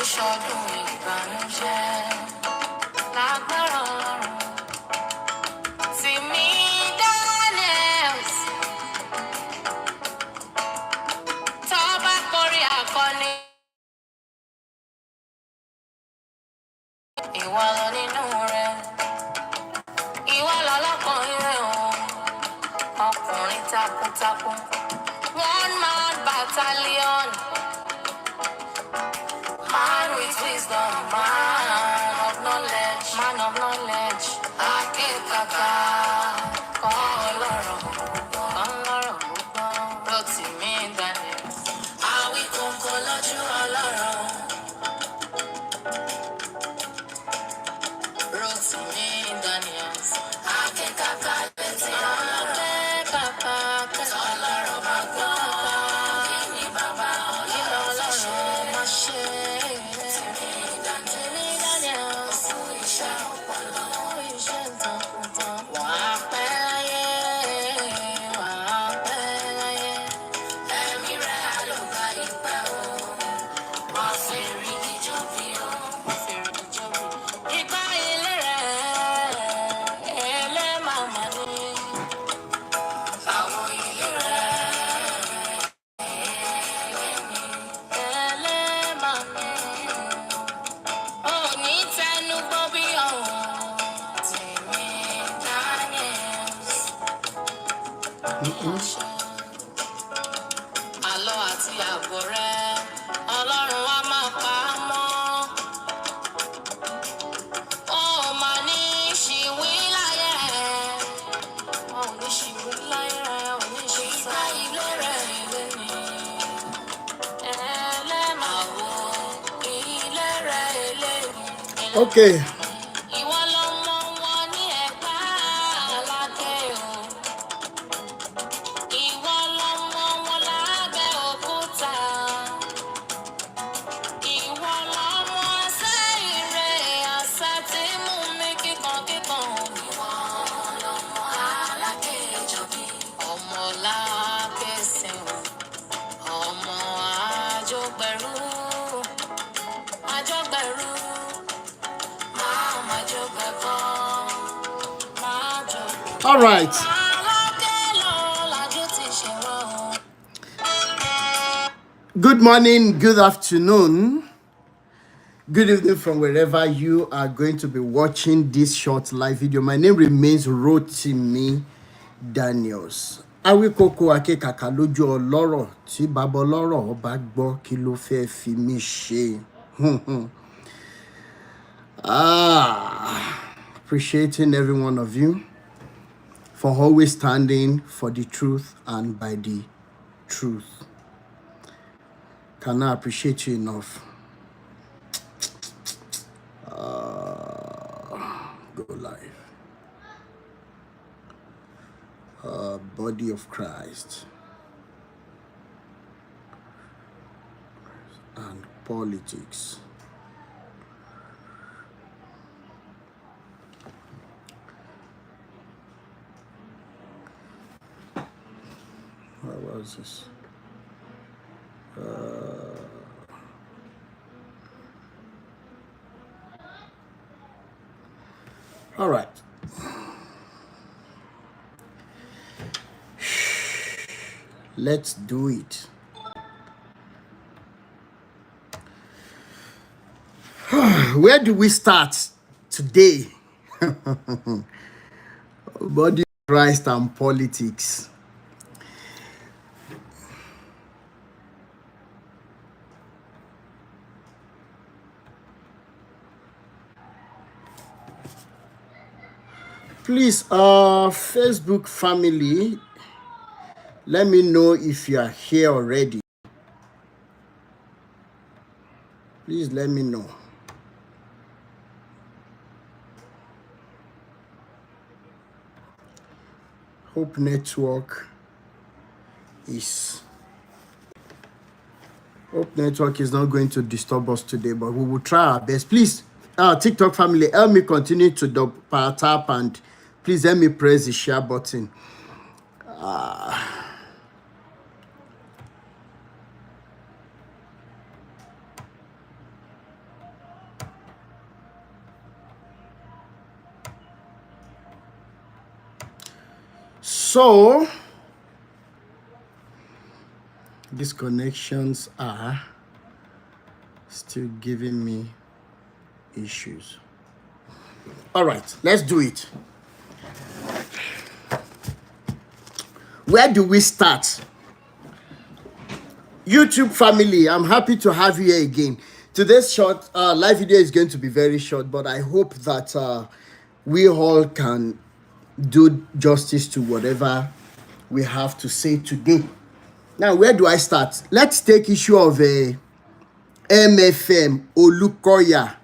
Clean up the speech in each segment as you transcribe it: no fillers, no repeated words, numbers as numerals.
ìṣọdún ìbànújẹ́ lágbára Ọlọ́run. Rotimi Daniels, tó bá kórè akọni, ìwọ lọ nínú rẹ̀, ìwọ lọ lọ́kàn rẹ̀ o, ọkùnrin takuntakun, one man battalion, man with wisdom, man of knowledge, akíkaka, kọ́ ọlọ́rọ̀, Rotimi Daniels, àwíkọ́nkọ́ lójú ọlọ́rọ̀, Rotimi Daniels, akíkaka létí ọlọ́rọ̀, tọ́lọ́rọ̀ bá gbọ́, kí ni bàbá ọlọ́rọ̀ máa ṣe? Rotimi Daniels, fún iṣẹ́ ọpọlọ, iṣẹ́ takuntan, wàá pẹ́ láyé, wàá pẹ́ láyé, ẹ̀mí rẹ̀ á ló gba ìpẹ́ o, wàá fèrè ìjọ́bí o, ìgbà ilé rẹ̀ ẹlẹ́màmá ni, àwọn ilé rẹ̀ ẹlẹ́màmá ni, ò ní tẹnu gbọ́ bí ọ̀hún. Rotimi Daniels, àlọ́ àti àbọ̀ rẹ̀ Ọlọ́run á máa pa á mọ́. Ó máa ní ṣìwí láyé rẹ̀, ó ní ṣìwí láyé rẹ̀, ó ní ṣìwí ìgbà ilé rẹ̀ ilé ni, ẹlẹ́màwò ilé rẹ̀ ilé ni. Okay. Ìwọ lọmọ wọn ní Ẹ̀gbá Aládé o, ìwọ lọmọ wọn lábẹ́ òkúta, ìwọ lọmọ Ṣẹ́yìnrè àṣẹ tí mú mi kíkankíkan, ìwọ lọmọ Alákéjọbí, ọmọ Lákèsìn, ọmọ Àjọgbẹ̀rú, máa jọgbẹ̀kọ́, máa jọgbẹ̀kọ́. All right. Good morning, good afternoon, good evening from wherever you are going to be watching this short live video. My name remains Rotimi Daniels. Awíkókó akékàkà lójú ọlọ́rọ̀ tí bàbá ọlọ́rọ̀ bá gbọ́ kí ló fẹ́ fi mí ṣe. Appreciating every one of you for always standing for the truth and by the truth. Cannot appreciate you enough. Go live. Body of Christ and politics. Where was this? All right. Let's do it. Where do we start today? Body of Christ and politics. Please, Facebook family, let me know if you are here already. Please let me know. Hope network is not going to disturb us today, but we will try our best. Please, TikTok family, help me continue to tap and please help me press the share button. So these connections are still giving me issues. All right, let's do it. Where do we start? YouTube family, I'm happy to have you here again. Today's short live video is going to be very short, but I hope that we all can do justice to whatever we have to say today. Now, where do I start? Let's take issue of MFM Olukoya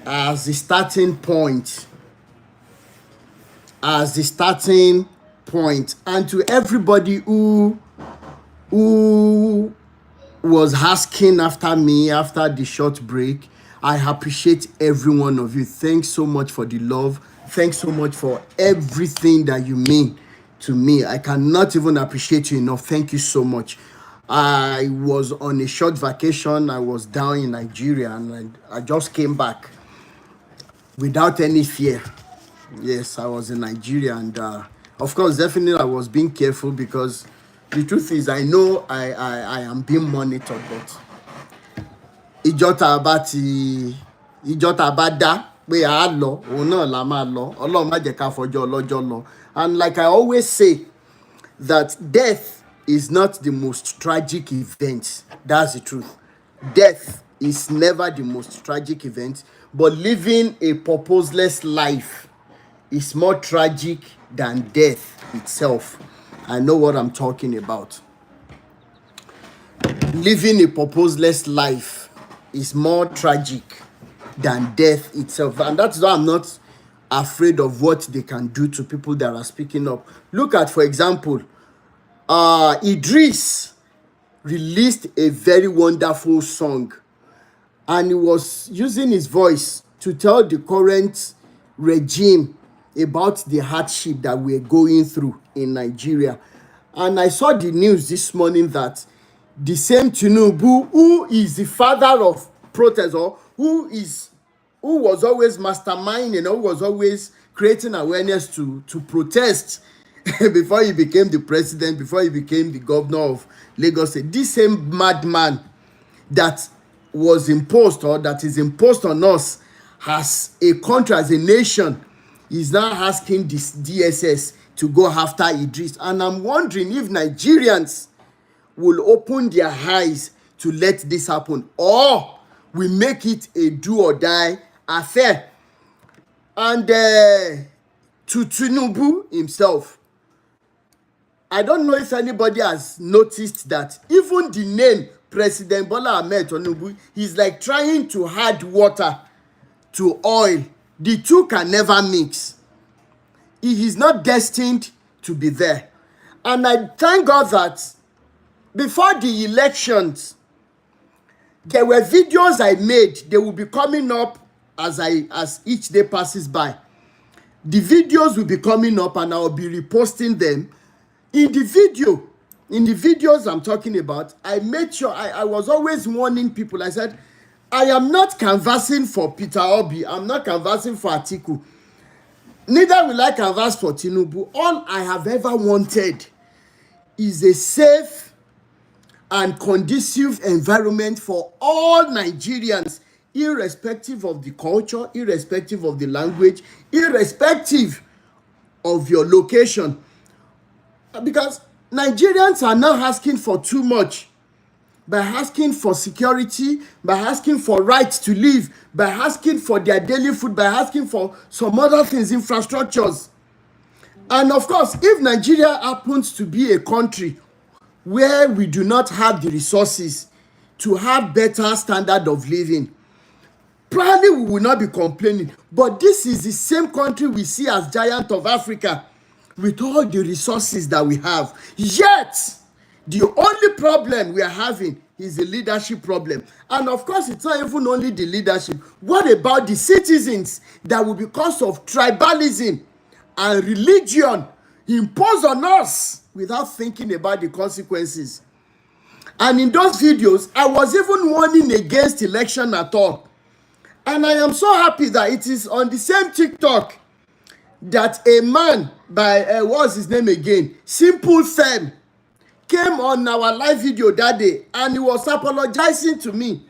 as the starting point. And to everybody who was asking after me after the short break, I appreciate every one of you. Thanks so much for the love. Thanks so much for everything that you mean to me. I cannot even appreciate you enough. Thank you so much. I was on a short vacation. I was down in Nigeria and I just came back without any fear. Yes, I was in Nigeria and of course, definitely I was being careful because the truth is I know I am being monitored, but ìjọta bá dá pé a lọ òun náà la máa lọ Ọlọ́run má jẹ́ ká fọjọ́ ọlọ́jọ́ lọ. And like I always say, that death is not the most tragic event. That's the truth. Death is never the most tragic event, but living a purposeless life is more tragic than death itself. I know what I'm talking about. Living a purposeless life is more tragic than death itself. And that's why I'm not afraid of what they can do to people that are speaking up. Look at, for example, Idris released a very wonderful song, and he was using his voice to tell the current regime about the hardship that we're going through in Nigeria. And I saw the news this morning that the same Tinubu, who is the father of protest, or who was always masterminding, who was always creating awareness to protest before he became the president, before he became the governor of Lagos State. This same madman that was imposed, or that is imposed on us as a country, as a nation, is now asking this DSS to go after Idris. And I'm wondering if Nigerians will open their eyes to let this happen, or we make it a do or die affair. And to Tinubu himself, I don't know if anybody has noticed that even the name President Bola Ahmed Tinubu is like trying to add water to oil. The two can never mix. He is not destined to be there. And I thank God that before the elections, there were videos I made. They will be coming up as each day passes by. The videos will be coming up and I will be reposting them. In the videos I'm talking about, I made sure I was always warning people. I said, I am not canvassing for Peter Obi. I'm not canvassing for Atiku. Neither will I canvass for Tinubu. All I have ever wanted is a safe and conducive environment for all Nigerians, irrespective of the culture, irrespective of the language, irrespective of your location. Because Nigerians are now asking for too much, by asking for security, by asking for rights to live, by asking for their daily food, by asking for some other things, infrastructures. And of course, if Nigeria happens to be a country where we do not have the resources to have better standard of living, probably we will not be complaining. But this is the same country we see as giant of Africa, with all the resources that we have. Yet, the only problem we are having is the leadership problem. And of course, it's not even only the leadership. What about the citizens that will, because of tribalism and religion, impose on us without thinking about the consequences? And in those videos, I was even warning against election at all. And I am so happy that it is on the same TikTok that a man by what's his name again, Simple Fem, came on our live video that day and he was apologizing to me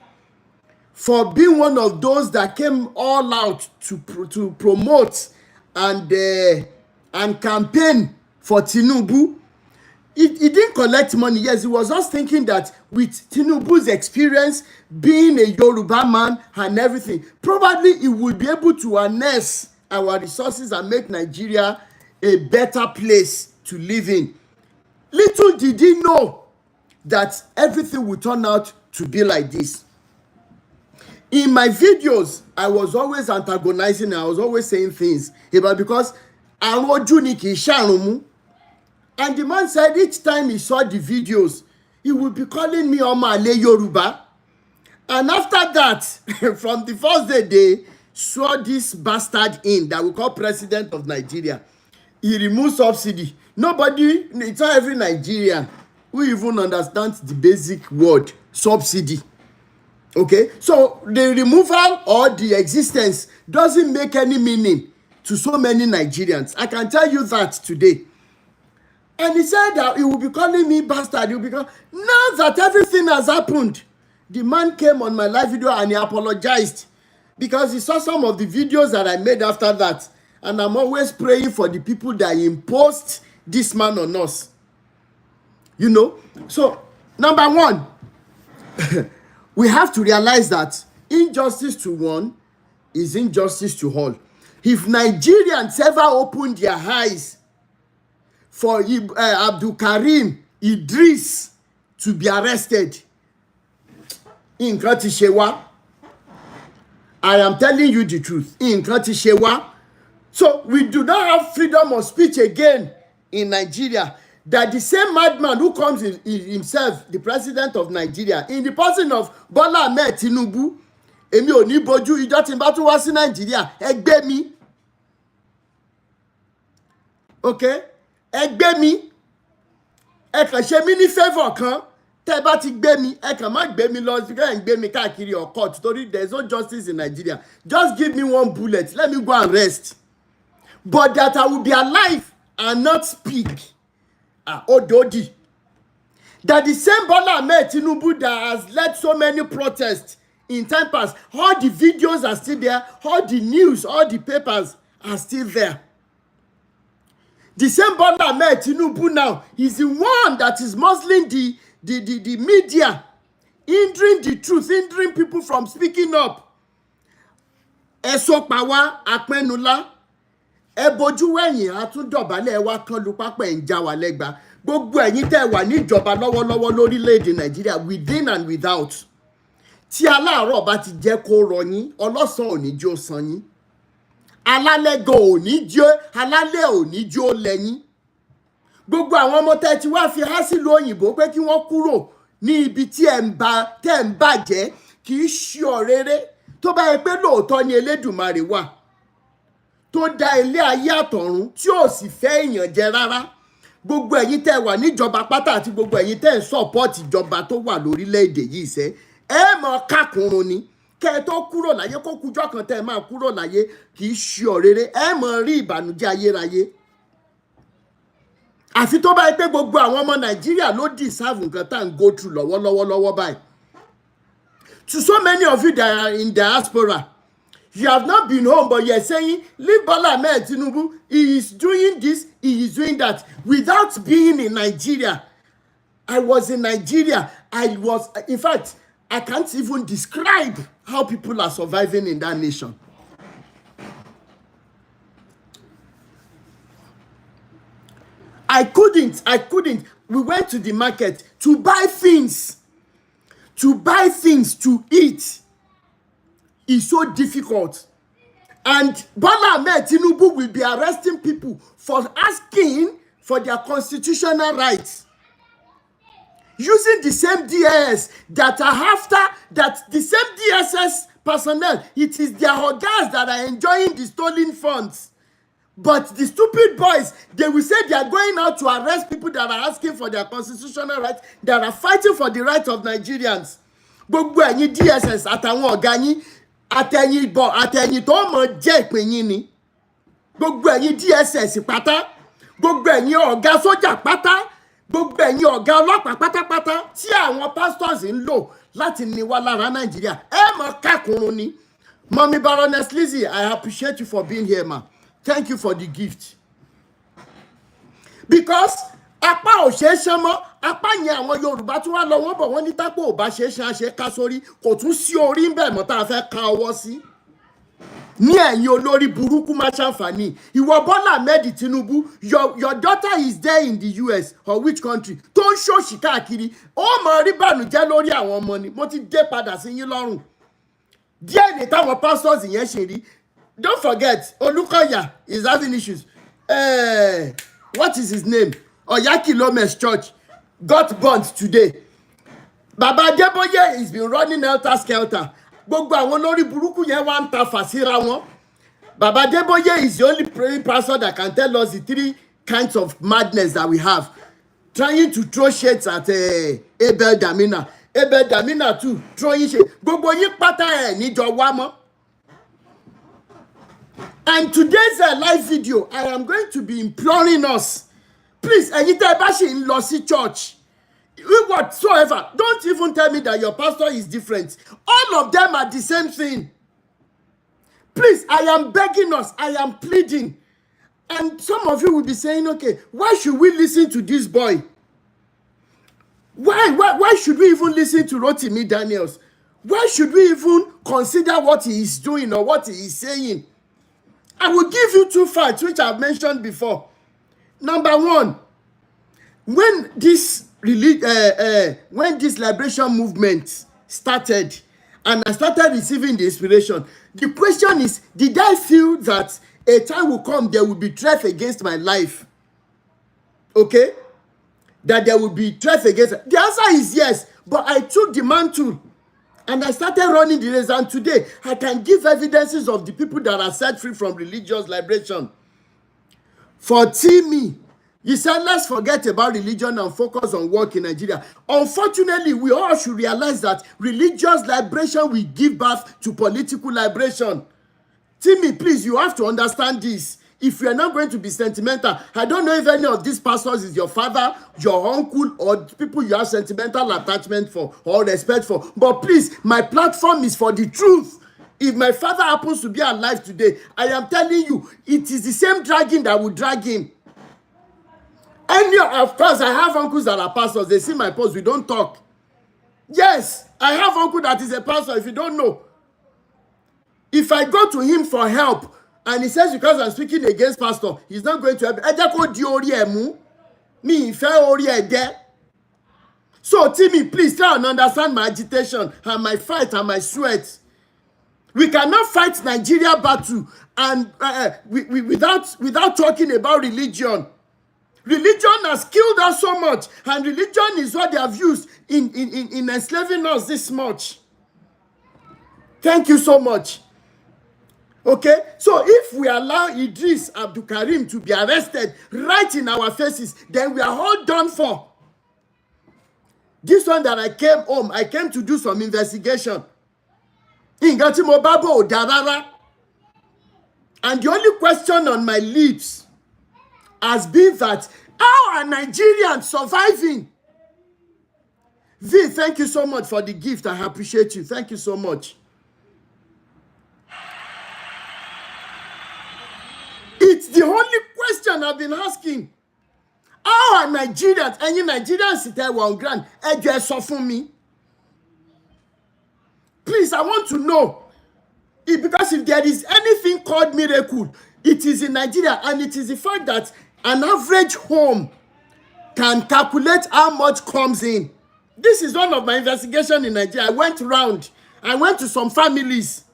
for being one of those that came all out to promote and campaign for Tinubu. He didn't collect money. Yes, he was just thinking that with Tinubu's experience being a Yoruba man and everything, probably he would be able to harness our resources and make Nigeria a better place to live in. Little did he know that everything would turn out to be like this. In my videos, I was always antagonizing. I was always saying things about because àwọn ojú ni kì í ṣàrùn mú. And the man said each time he saw the videos, he would be calling me Ọmọ Àlè Yoruba. And after that, from the first day they saw this bastard in that we call president of Nigeria, he removed subsidy. Nobody, it's not every Nigerian who even understands the basic word subsidy. Okay, so the removal or the existence doesn't make any meaning to so many Nigerians. I can tell you that today. And he said that he will be calling me bastard. He will be now that everything has happened, the man came on my live video and he apologized because he saw some of the videos that I made after that. And I'm always praying for the people that imposed this man on us. You know? So, number one, we have to realize that injustice to one is injustice to all. If Nigerians ever opened their eyes for Abdul Karim Idris to be arrested in ti ṣe wá, I am telling you the truth, nǹkan ti ṣe wá. So we do not have freedom of speech again in Nigeria. That the same madman who comes in himself, the president of Nigeria, in the person of Bola Ahmed Tinubu, èmi ò ní bojú ìjọ tí n bá tún wá sí Nigeria, ẹ gbé mi. Okay? Ẹ gbé mi. Ẹ kàn ṣe mí ní favour kan. Tẹ́ bá ti gbé mi, ẹ kàn má gbé mi lọ sí ẹ ń gbé mi káàkiri or court torí there is no justice in Nigeria. Just give me one bullet, let me go and rest. But that I will be alive and not speak. Ododi. That the same Bola Ahmed Tinubu that has led so many protests in time past, all the videos are still there, all the news, all the papers are still there. The same Bola Ahmed Tinubu now is the one that is muscling the media, hindering the truth, hindering people from speaking up. Ẹ̀sọ́ pàwá apẹ́nulá. Ẹ bojú wẹ̀yìn àtúndọ̀bálẹ̀ wa kan lu pápá ẹ̀ ń já wa lẹ́gba. Gbogbo ẹ̀yin tẹ́ wà níjọba lọ́wọ́lọ́wọ́ lórílẹ̀‐èdè Nàìjíríà within and without. Tí aláàárọ̀ bá ti jẹ́ kó rọ yín, ọlọ́sàn ò ní jó san yín. Alálẹ̀ gan ò ní jó, alálẹ̀ ò ní jó lẹ́yìn. Gbogbo àwọn ọmọ tẹ́ ti wá fi há sílùú òyìnbó pé kí wọ́n kúrò ní ibi tí ẹ̀ ń bàjẹ́ kì í ṣe ọ̀rẹ́rẹ́ tó bá yẹ pé lóòótọ́ ni Elédùmarè wà. Tó dá ilé ayé àtọ̀run tí ò sì fẹ́ èèyàn jẹ rárá. Gbogbo ẹ̀yin tẹ́ wà níjọba pátá àti gbogbo ẹ̀yin tẹ́ ń sọ́pọ́ọ̀tì ìjọba tó wà lórílẹ̀‐èdè yìí ṣe ẹ mọ̀ kákùnrún ni kẹ́ ẹ tó kúrò láyé kó kújọ́ kan tẹ́ ẹ máa kúrò láyé kì í ṣe ọ̀rẹ́rẹ́ ẹ mọ̀ rí ìbànújẹ́ ayérayé. Àfi tó bá yẹ pé gbogbo àwọn ọmọ Nàìjíríà ló deserve nǹkan tá à ń go through lọ́wọ́lọ́wọ́ báyìí. To so many of you that are in diaspora, you have not been home, but you're saying, leave Bola Ahmed Tinubu. He is doing this, he is doing that. Without being in Nigeria, I was in Nigeria. In fact, I can't even describe how people are surviving in that nation. I couldn't. We went to the market to buy things to eat. Is so difficult. And Bola Ahmed Tinubu will be arresting people for asking for their constitutional rights. Using the same DSS that are after, that the same DSS personnel, it is their organs that are enjoying the stolen funds. But the stupid boys, they will say they are going out to arrest people that are asking for their constitutional rights, that are fighting for the rights of Nigerians. Gbogbo ẹ̀yin DSS àtàwọn ọ̀gá yín àtẹ̀yìn tó mọ̀ jẹ́ ìpín yín ni. gbogbo ẹ̀yin DSS pátá, gbogbo ẹ̀yin ọ̀gá sójà pátá, gbogbo ẹ̀yin ọ̀gá ọlọ́pàá pátápátá tí àwọn pastors ń lò láti ní wá lára Nàìjíríà, ẹ mọ̀ kákùnrún ni. Mommy Baroness Lizzie, I appreciate you for being here, ma. Thank you for the gift. Because apá ò ṣe é ṣe mọ́, apá yẹn àwọn Yorùbá tún wá lọ wọ́n bọ̀ wọ́n ní tápò ò bá ṣe é ṣe àṣẹ ká sórí, kò tún sí orí ń bẹ̀ mọ́ tá a fẹ́ ká ọwọ́ sí. Ní ẹ̀yin olórí burúkú má ṣàǹfààní, ìwọ Bọ́lá Ahmed Tinubu, your daughter is there in the US or which country, tó ń ṣòṣì káàkiri, ó mọ rí bànújẹ́ lórí àwọn ọmọ ni. Mo ti dé padà sí yín lọ́rùn. Díẹ̀ ní táwọn pastors yẹn ṣe rí. Don't forget, Olukoya is having issues. What is his name? Oyakilome's church got burnt today. Baba Adeboye has been running helter-skelter. Gbogbo àwọn olórí burúkú yẹn wá ń ta fàsíra wọn. Baba Adeboye is the only praying pastor that can tell us the three kinds of madness that we have. Trying to throw shades at Abel Damina. Abel Damina too, throwing shades. Gbogbo yín pátá ẹ̀ níjọ wá mọ́. And today's live video, I am going to be imploring us. Please, ẹ̀yin tẹ́ ẹ bá ṣì ń lọ sí church, whatsoever, don't even tell me that your pastor is different. All of them are the same thing. Please, I am begging us, I am pleading. And some of you will be saying, okay, why should we listen to this boy? Why should we even listen to Rotimi Daniels? Why should we even consider what he is doing or what he is saying? I will give you two facts which I've mentioned before. Number one, when this liberation movement started and I started receiving the inspiration, the question is, did I feel that a time will come there will be threat against my life? Okay? That there will be threat against it. The answer is yes, but I took the mantle and I started running the race, and today I can give evidences of the people that are set free from religious liberation. For Timmy, he said, let's forget about religion and focus on work in Nigeria. Unfortunately, we all should realize that religious liberation will give birth to political liberation. Timmy, please, you have to understand this. If you are not going to be sentimental, I don't know if any of these pastors is your father, your uncle, or people you have sentimental attachment for or respect for. But please, my platform is for the truth. If my father happens to be alive today, I am telling you, it is the same dragging that will drag him. And of course, I have uncles that are pastors. They see my post. We don't talk. Yes, I have uncle that is a pastor. If you don't know, if I go to him for help, and he says because I'm speaking against pastor, he's not going to help. So Timmy, please try and understand my agitation and my fight and my sweat. We cannot fight Nigeria battle and without talking about religion. Religion has killed us so much, and religion is what they have used in enslaving us this much. Thank you so much. Okay, so if we allow Idris Abdul Karim to be arrested right in our faces, then we are all done for. This one that I came home, I came to do some investigation. And the only question on my lips has been that, how are Nigerians surviving? V, thank you so much for the gift. I appreciate you. Thank you so much. It's the only question I've been asking. How are Nigerians, any Nigerians sit there on ground, suffer me? Please, I want to know. Because if there is anything called miracle, it is in Nigeria, and it is the fact that an average home can calculate how much comes in. This is one of my investigations in Nigeria. I went around. I went to some families.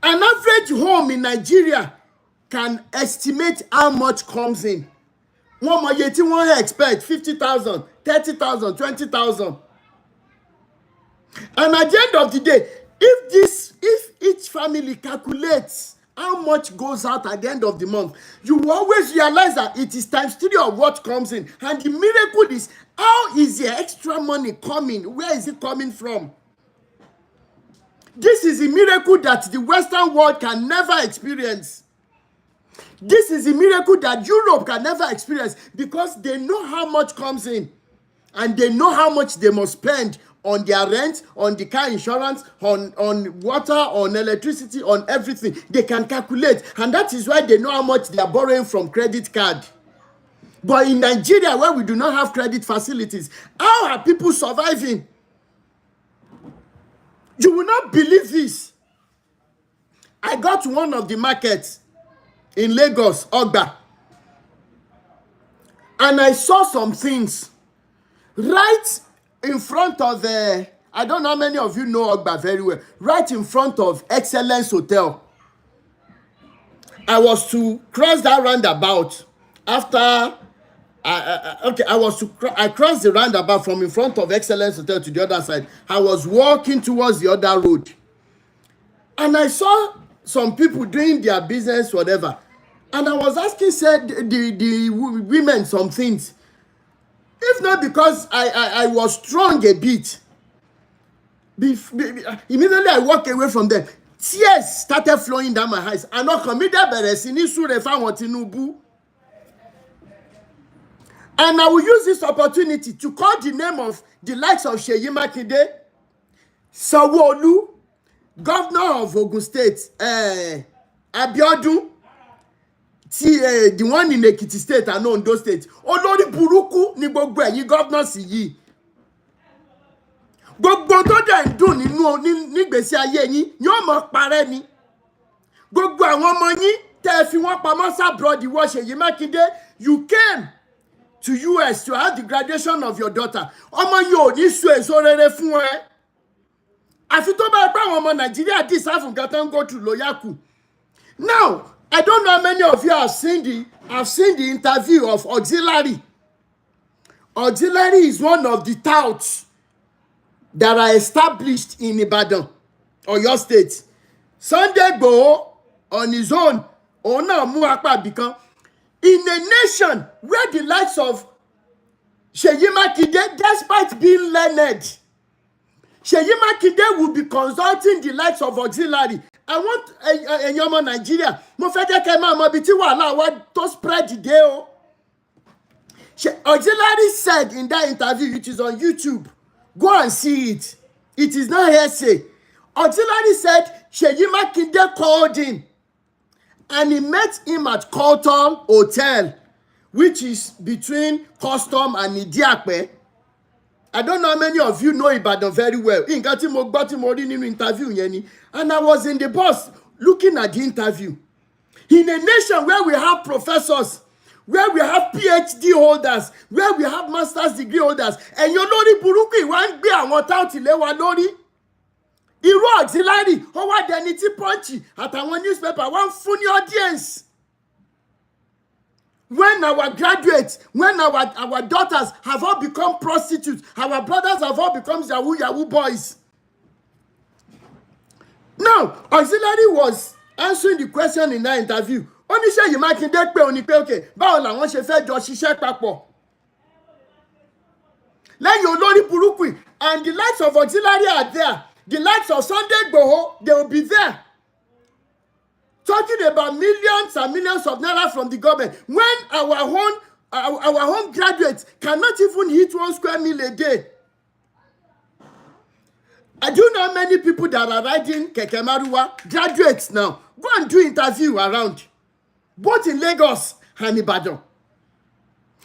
An average home in Nigeria can estimate how much comes in. One more yeti won't expect 50,000, 30,000, 20,000. And at the end of the day, if each family calculates how much goes out at the end of the month, you will always realize that it is times 3 of what comes in. And the miracle is, how is the extra money coming? Where is it coming from? This is a miracle that the Western world can never experience. This is a miracle that Europe can never experience because they know how much comes in and they know how much they must spend on their rent, on the car insurance, on water, on electricity, on everything. They can calculate, and that is why they know how much they are borrowing from credit card. But in Nigeria, where we do not have credit facilities, how are people surviving? You will not believe this. I got to one of the markets in Lagos, Ogba, and I saw some things right in front of I don't know how many of you know Ogba very well, right in front of Excellence Hotel. I was to cross that roundabout after I crossed the roundabout from in front of Excellence Hotel to the other side. I was walking towards the other road, and I saw some people doing their business, whatever. And I was asking, said the women some things. If not because I was strong a bit, immediately I walked away from them. Tears started flowing down my eyes. And I committed Tinubu. And I will use this opportunity to call the name of the likes of Seyi Makinde, Sanwo-Olu, Governor of Ogun State, Abiodun, the one in Ekiti State and Ondo State. Olórí burúkú ni gbogbo ẹ̀yin governors yìí. Gbogbo tó dẹ̀ ń dùn nígbésí ayé yín yóò mọ̀ parẹ́ ni. Gbogbo àwọn ọmọ yín tẹ́ fi wọ́n pamọ́ sábrọ̀dì wọ Seyi Makinde, you came to US to have the graduation of your daughter. Ọmọ yìí ò ní so èso rere fún ẹ. Àfi tó bá pé àwọn ọmọ Nàìjíríà deserve nǹkan tó ń go through lóyàkù. Now, I don't know how many of you have seen the interview of Auxiliary. Auxiliary is one of the touts that are established in Ibadan, Oyo State. Sunday Igboho on his own, Ona Muapa become in a nation where the likes of Seyi Makinde, despite being learned, Seyi Makinde will be consulting the likes of Auxiliary. I want a young Nigeria. Mo fẹ́ jẹ́ kẹ́ máa mọ ibi tí wàhálà wa tó spread dé o. Auxiliary said in that interview, which is on YouTube, go and see it. It is not hearsay. Auxiliary said Seyi Makinde called him and he met him at Colonial Hotel, which is between Custom and Idiape. I don't know how many of you know Ibadan very well. Nǹkan tí mo gbọ́ tí mo rí nínú interview yẹn ni. And I was in the bus looking at the interview. In a nation where we have professors, where we have PhD holders, where we have master's degree holders, and your lórí burúkú ìwà ń gbé àwọn táùtì lé wa lórí. Irú Auxiliary, ó wá dẹni tí Punch àtàwọn newspaper wá ń fún ní audience. When our graduates, when our daughters have all become prostitutes, our brothers have all become Yahoo boys. Now, Auxiliary was answering the question in that interview. Only Seyi Makinde pé ó ní pé okay, báwo làwọn ṣe fẹ́ jọ ṣiṣẹ́ papọ̀. Lẹ́yìn olórí burúkú, and the likes of Auxiliary are there. The likes of Sunday Igboho, they will be there. Talking about millions and millions of naira from the government. When our home graduates cannot even hit 1 square meal a day. I do know many people that are riding Keke Maruwa, graduates now. Go and do interview around, both in Lagos and Ibadan.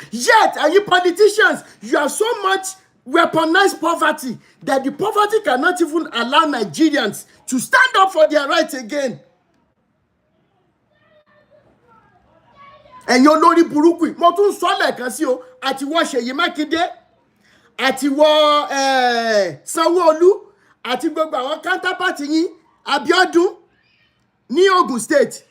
Yet, are you politicians? You have so much weaponized poverty that the poverty cannot even allow Nigerians to stand up for their rights again. Ẹ̀yin olórí burúkú, mo tún sọ lẹ́ẹ̀kan sí o, àti wọ Seyi Makinde, àti wọ Sanwo-Olu, àti gbogbo àwọn counterpart yín, Abiodun ní Ogun State,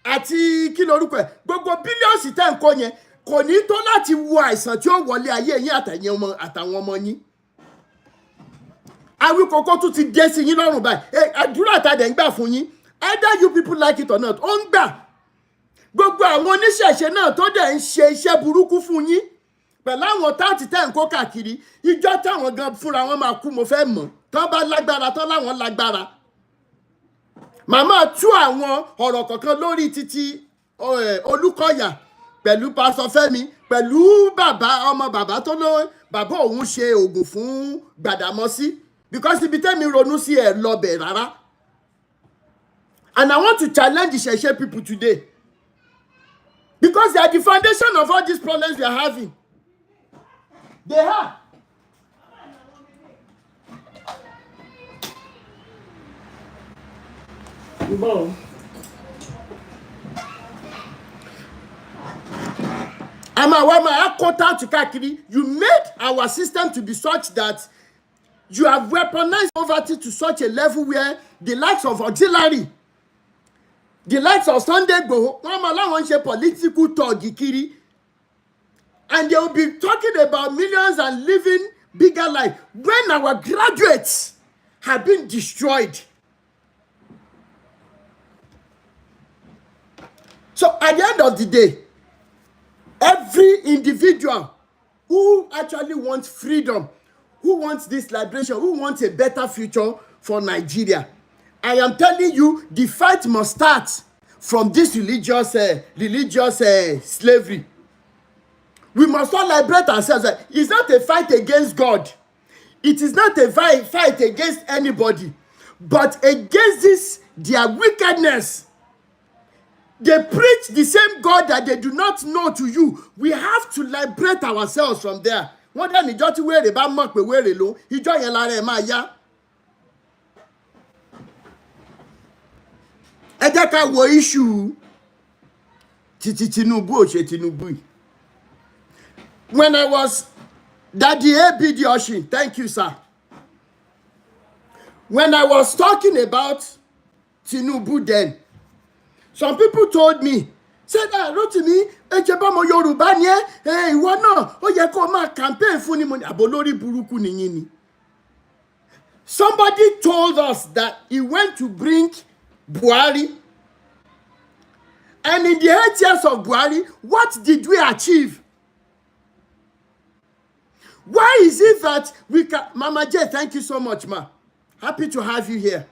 àti kí lorúkọ ẹ̀, gbogbo billions tẹ́ ń kó yẹn kò ní tó láti wo àìsàn tí ó wọlé ayé yín àtàwọn ọmọ yín. Awíkókó tún ti dé sí yín lọ́rùn báyìí. Àdúrà tá dẹ̀ ń gbà fún yín, either you people like it or not, ó ń gbà. Gbogbo àwọn oníṣẹ̀ṣe náà tó dẹ̀ ń ṣe iṣẹ́ burúkú fún yín pẹ̀lú àwọn táàtì tẹ́ ń kó káàkiri, ìjọ táwọn gan fúnra wọn máa kú mo fẹ́ mọ̀ tán bá lágbára tán láwọn lágbára. màmá tú àwọn ọ̀rọ̀ kọ̀ọ̀kan lórí títí Olúkọ̀yà pẹ̀lú pásọ Fẹ́mi pẹ̀lú ọmọ bàbá tó ló bàbá òun ṣe oògùn fún Gbàdámọ́sí because ibi tẹ́mi ronú sí ẹ̀ lọ́bẹ̀ rárá. And I want to challenge the Sheshe people today because they are the foundation of all these problems we are having. They are. You made our system to be such that you have weaponized poverty to such a level where the likes of auxiliary, the likes of Sunday Igboho, political talk, and they will be talking about millions and living bigger life when our graduates have been destroyed. So at the end of the day, every individual who actually wants freedom, who wants this liberation, who wants a better future for Nigeria, I am telling you, the fight must start from this religious slavery. We must all liberate ourselves. It's not a fight against God. It is not a fight against anybody, but against their wickedness. They preach the same God that they do not know to you. We have to liberate ourselves from there. Wọ́n dẹ̀ níjọ́ tí wéèrè bá mọ̀ pé wéèrè ló ìjọ yẹn lára ẹ̀ máa yá. Ẹ jẹ́ ká wo issue títí Tinubu ò ṣe Tinubu yìí. When I was Daddy ABD Oshin, thank you, sir. When I was talking about Tinubu then, some people told me, said, Rotimi, mo Yorùbá ni ẹ́, ìwọ náà, ó yẹ kó máa campaign fún ni mo ní àbólórí burúkú nìyí ni. Somebody told us that he went to bring Buhari. And in the 8 years of Buhari, what did we achieve? Why is it that we can... Mama J, thank you so much, ma. Happy to have you here.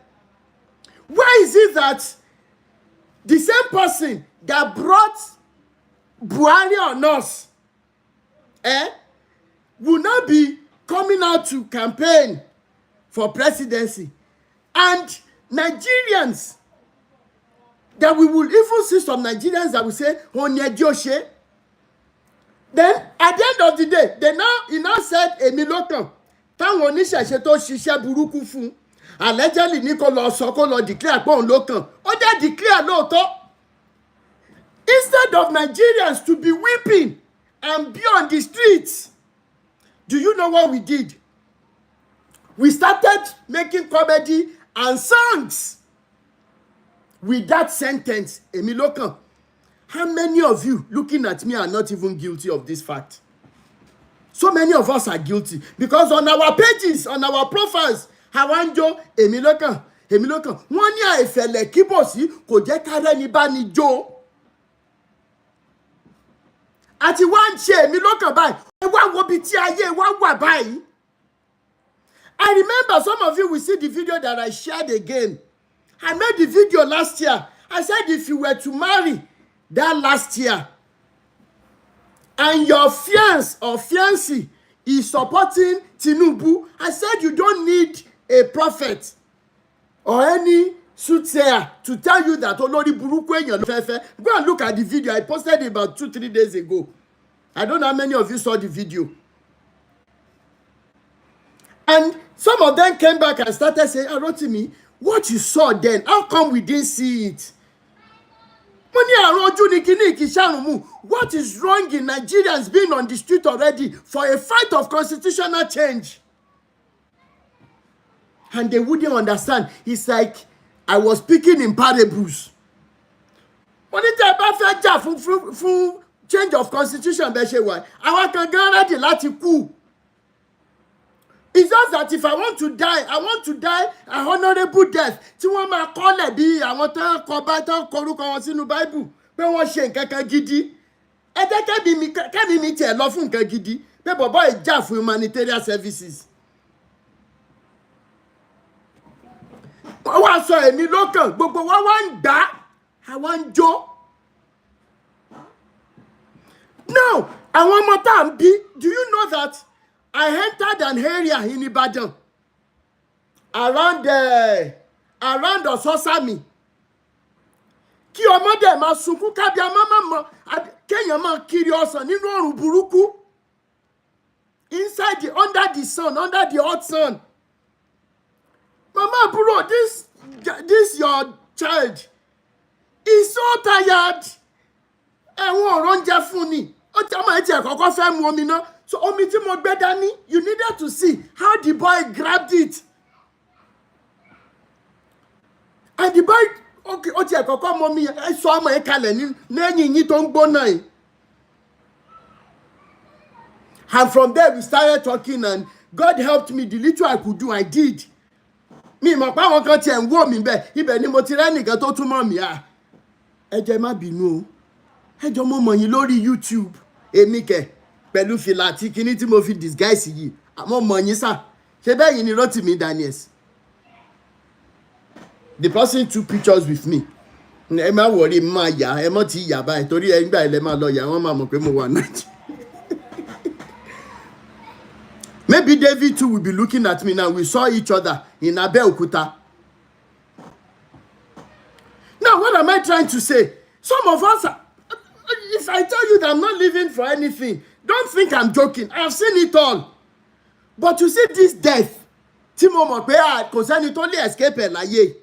Why is it that the same person that brought Buhari on us will not be coming out to campaign for presidency? And Nigerians, that we will even see some Nigerians that will say, Onyejoshe. Then, at the end of the day, he now said, Èmi lọ́kàn, táwọn oníṣẹ̀ṣe tó ṣiṣẹ́ burúkú fún, allegedly ní kó lọ sọ kó lọ declare pé òun lọ́kàn. Ó dẹ̀ declare lóòótọ́. Instead of Nigerians to be weeping and be on the streets, do you know what we did? We started making comedy and songs with that sentence, Èmi lọ́kàn. How many of you looking at me are not even guilty of this fact? So many of us are guilty because on our pages, on our profiles, Hawanjo, Èmi lọ́kàn, Èmi lọ́kàn. Wọ́n ní àìfẹ̀lẹ̀ kíbòsí kò jẹ́ kárẹ́ni bá ní jó. Àti wá ń ṣe Èmi lọ́kàn báyìí. Ẹ wá wo bí tí ayé wá wà báyìí. I remember some of you will see the video that I shared again. I made the video last year. I said if you were to marry that last year and your fiancé or fiancée is supporting Tinubu, I said you don't need a prophet or any soothsayer to tell you that olórí burúkú èèyàn ló fẹ́ fẹ́. Go and look at the video. I posted it about 2-3 days ago. I don't know how many of you saw the video. And some of them came back and started saying, Rotimi, what you saw then, how come we didn't see it? What is wrong in Nigerians being on the street already for a fight of constitutional change? And they wouldn't understand. It's like I was speaking in parables. When it's about full change of constitution, I can guarantee láti kú. It's just that if I want to die a honorable death. Tí wọ́n máa kọ́lẹ̀ bí àwọn tán kọ bá tán korúkọ wọn sínú Bible pé wọ́n ṣe nǹkan kan gidi. Ẹ jẹ́ kẹ́mi mi tiẹ̀ lọ fún nǹkan gidi pé bọ̀bọ́ ìjà fún humanitarian services. wọ́n wá sọ èmi lọ́kàn gbogbo wa wá ń gbà àwa ń jó. Now àwọn ọmọ tá à ń bí, do you know that I entered an area in Ibadan around Ososami kí ọmọdé máa sunkún kábí amámọ́ kéèyàn máa kiri ọsàn nínú òrùn burúkú under the sun, under the hot sun. Mama, bro, this your child is so tired. Ẹ̀wọ̀n ọ̀rọ̀ ń jẹ fún ni. Ó ti ọmọ ẹ̀jẹ̀ kọ́kọ́ fẹ́ mu omi náà. So omi tí mo gbé dání, you needed to see how the boy grabbed it. And the boy, okay, ó ti kọ́kọ́ mu omi ẹ̀ sọ ọmọ ẹ̀ kalẹ̀ ní lẹ́yìn yín tó ń gbóná yìí. And from there we started talking and God helped me. The little I could do, I did. Mi mọ̀ pé àwọn kan tiẹ̀ ń wò mí bẹ́ẹ̀. Ibẹ̀ ni mo ti rẹ́ nìkan tó túmọ̀ mí à. Ẹ jẹ́ má bínú o. Ẹ jọ mo mọ̀ yín lórí YouTube. Èmi kẹ̀ pẹ̀lú fìlà àti kinní tí mo fi disguise yìí. Àmọ́ mọ̀ yín sà. Ṣé bẹ́ẹ̀ yìí ni Rotimi Daniels? The person took pictures with me. Ẹ má wọrí máa yà ẹ mọ́ ti yà báyìí torí ẹ nígbà ilẹ̀ máa lọ yà wọ́n máa mọ̀ pé mo wà náà. Maybe David too will be looking at me now. We saw each other in Abeokuta. Now, what am I trying to say? Some of us, if I tell you that I'm not living for anything, don't think I'm joking. I've seen it all. But you see this death, tí mo mọ̀ pé kò sẹ́ni tó lè escape ẹ̀ láyé.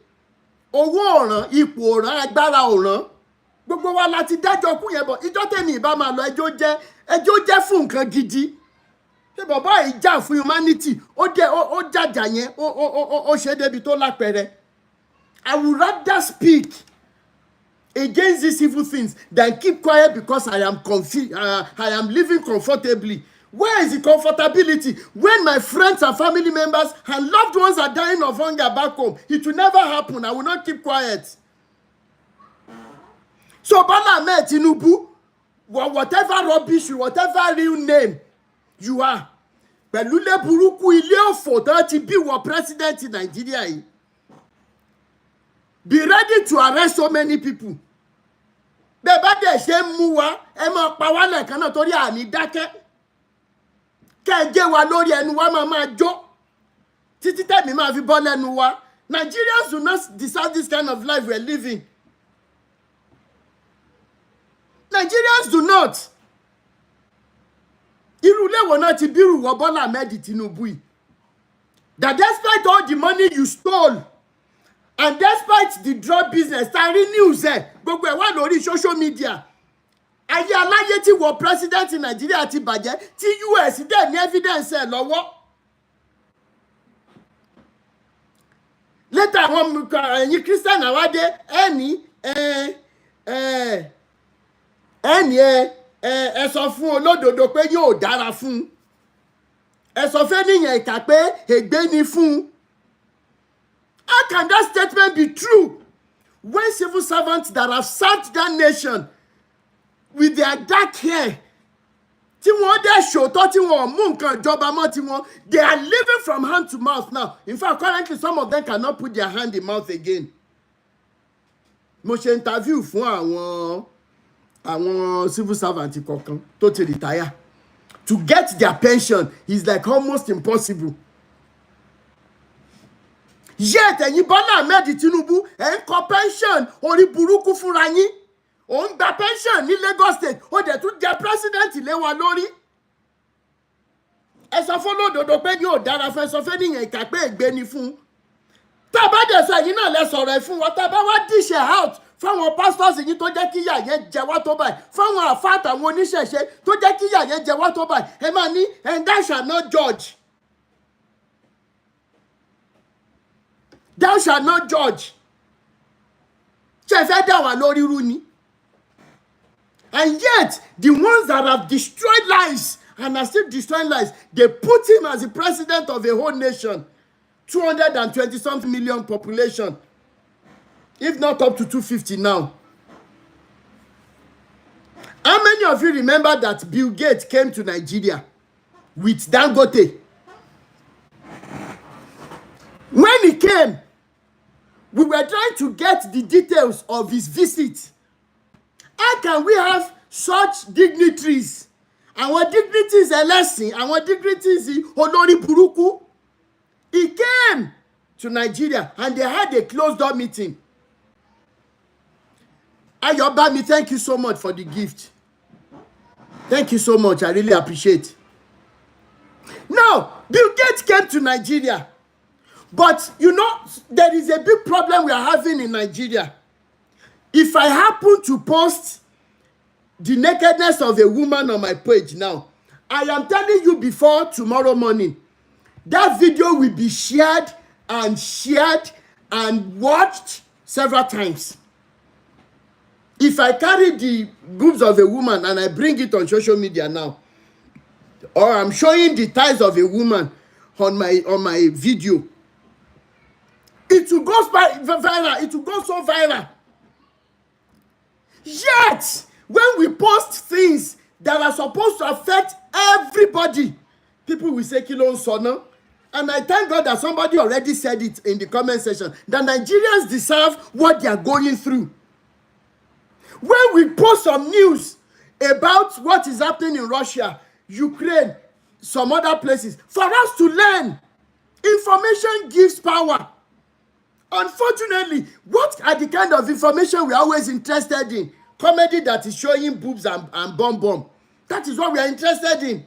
Owó ọ̀ràn, ipò ọ̀ràn, agbára ọ̀ràn. Gbogbo wa láti dájọ́ kú yẹn bọ̀. Ìjọ́ tèmi ìbá máa lọ ẹjọ́ jẹ́ fún nǹkan gidi. Ṣé bàbá yìí jà fún humanity? Ó jàjà yẹn, ó ṣe débi tó lápẹẹrẹ. I would rather speak against these evil things than keep quiet because I am living comfortably. Where is the comfortability when my friends and family members and loved ones are dying of hunger back home? It will never happen. I will not keep quiet. So Bola Ahmed Tinubu, whatever rubbish, whatever real name you are, pẹ̀lú ilé burúkú ilé òfò tó ti bí wọ president in Nigeria yìí. Be ready to arrest so many people. Bẹ́ẹ̀ bá dẹ̀ ṣe ń mú wa, ẹ máa pa wá lẹ́ẹ̀kan náà torí àní dákẹ́. Kẹ́ ẹ gé wa lórí ẹnu wa máa jó. Títí tẹ̀mí máa fi bọ́ lẹ́nu wa. Nigerians do not deserve this kind of life we're living. Nigerians do not. Irú ilé wo náà ti bírù wọ Bola Ahmed Tinubu yìí. That despite all the money you stole and despite the drug business, tari news gbogbo ẹ̀ wà lórí social media. Ayé aláyé tí wọ president in Nigeria ti bàjẹ́ tí US dẹ̀ ní evidence ẹ̀ lọ́wọ́. Later àwọn ẹ̀yin Christian àwádé ẹ sọ fún olódodo pé yóò dára fún. Ẹ sọ fẹ́ níyẹn ìkà pé ègbé ni fún. How can that statement be true when civil servants that have served that nation with their dark hair, tí wọ́n dẹ̀ ṣòótọ́ tí wọ́n mú nǹkan ìjọba mọ́ tí wọ́n, they are living from hand to mouth now. In fact, currently some of them cannot put their hand in mouth again. Mo ṣe interview fún àwọn civil servants kọ̀ọ̀kan tó ti retire. To get their pension is like almost impossible. Yet ẹ̀yin Bola Ahmed Tinubu ẹ̀ ń kọ pension orí burúkú fúnra yín. Ó ń gba pension ní Lagos State, ó dẹ̀ tún jẹ́ president lé wa lórí. Ẹ sọ fún olódodo pé yóò dára fún ẹ sọ fẹ́ níyẹn ìkà pé ègbé ni fún. Tá a bá dẹ̀ sọ ẹ̀yin náà lẹ sọ̀rọ̀ ẹ̀ fún wọn, tá a bá wá dish out fáwọn pastors yìí tó jẹ́ kí ìyà yẹn jẹ wá tó báyìí, fáwọn àfáà àtàwọn oníṣẹ̀ṣe tó jẹ́ kí ìyà yẹn jẹ wá tó báyìí, ẹ máa ní and thou shalt not judge. Thou shalt not judge. Ṣé ẹ fẹ́ dá wa lórí rú ni? And yet, the ones that have destroyed lives and are still destroying lives, they put him as the president of a whole nation. 220-something million population. If not up to 250 now. How many of you remember that Bill Gates came to Nigeria with Dangote? When he came, We were trying to get the details of his visit. How can we have such dignitaries? Àwọn dignitaries ẹlẹ́sìn, àwọn dignitaries olórí burúkú. He came to Nigeria and they had a closed door meeting. Ayobami, thank you so much for the gift. Thank you so much. I really appreciate. Now, Bill Gates came to Nigeria. But, there is a big problem we are having in Nigeria. If I happen to post the nakedness of a woman on my page now, I am telling you before tomorrow morning, that video will be shared and watched several times. If I carry the boobs of a woman and I bring it on social media now, or I'm showing the thighs of a woman on my video, it will go viral. It will go so viral. Yet, when we post things that are supposed to affect everybody, people will say kí ló ń sọ ná. And I thank God that somebody already said it in the comment section, that Nigerians deserve what they are going through. When we post some news about what is happening in Russia, Ukraine, some other places, for us to learn, information gives power. Unfortunately, what are the kind of information we are always interested in? Comedy that is showing boobs and bomb. That is what we are interested in.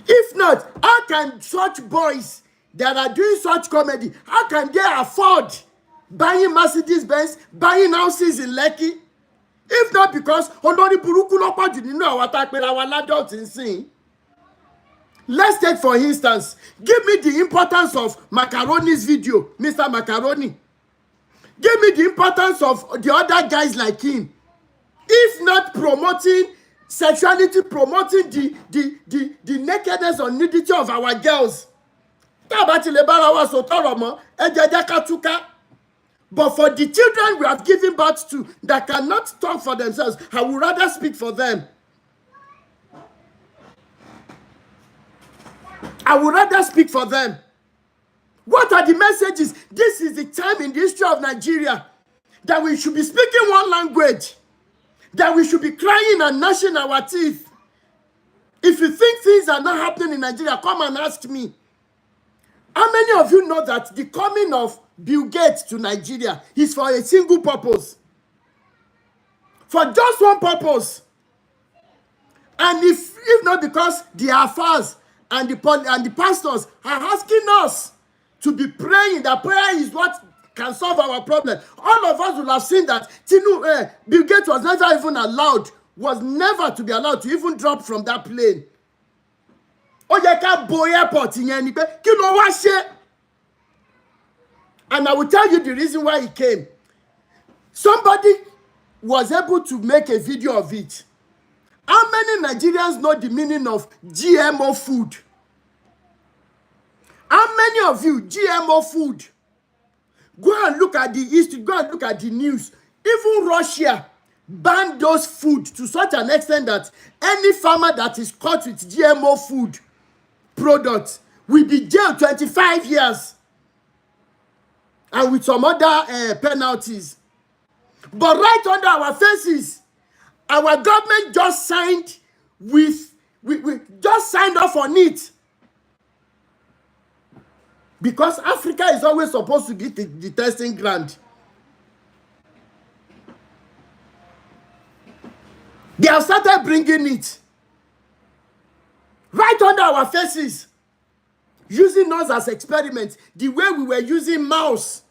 If not, how can such boys that are doing such comedy, how can they afford buying Mercedes Benz, buying houses in Lekki? If not because olórí burúkú ló pọ̀ jù nínú àwọn tá a pera wa ládọ́ọ̀tì ń sìn. Let's take for instance, give me the importance of Macaroni's video, Mr. Macaroni. Give me the importance of the other guys like him. If not promoting sexuality, promoting the nakedness or nudity of our girls. But for the children we have given birth to that cannot talk for themselves, I would rather speak for them. I would rather speak for them. What are the messages? This is the time in the history of Nigeria that we should be speaking one language, that we should be crying and gnashing our teeth. If you think things are not happening in Nigeria, come and ask me. How many of you know that the coming of Bill Gates to Nigeria is for a single purpose? For just one purpose. And if not because the affairs and the pastors are asking us to be praying, that prayer is what can solve our problem. All of us will have seen that Bill Gates was never to be allowed to even drop from that plane. Ó yẹ ká bo airport yẹn ni pé kí ló wá ṣe? And I will tell you the reason why he came. Somebody was able to make a video of it. How many Nigerians know the meaning of GMO food? How many of you, GMO food? Go and look at the history, go and look at the news. Even Russia banned those food to such an extent that any farmer that is caught with GMO food products will be jailed 25 years. And with some other penalties. But right under our faces, our government just signed we just signed off on it. Because Africa is always supposed to be the testing ground. They have started bringing it right under our faces, using us as experiments, the way we were using mouse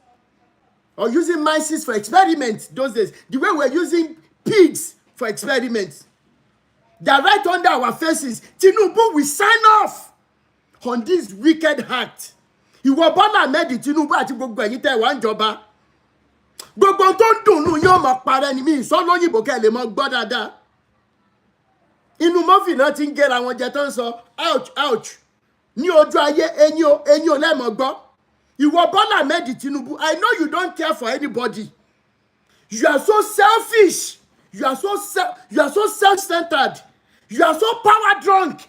or using mice for experiments those days, the way we were using pigs for experiments. They're right under our faces. Tinubu will sign off on this wicked act. Ìwọ Bọ́lá Ahmed Tinubu àti gbogbo ẹ̀yin tẹ́ wà ń jọba. Gbogbo tó ń dùn nù yóò mọ̀ parẹ́ ni mí ìsọ́lóyìnbó kẹ́ lè mọ̀ gbọ́ dáadáa. Inú mọ́fì náà ti ń gẹ́ra wọn jẹ tó ń sọ ouch ouch. Ní ojú ayé eyín ò lẹ́mọ̀ gbọ́. Ìwọ Bọ́lá Ahmed Tinubu, I know you don't care for anybody. You are so selfish. You are so self-centered. You are so power drunk.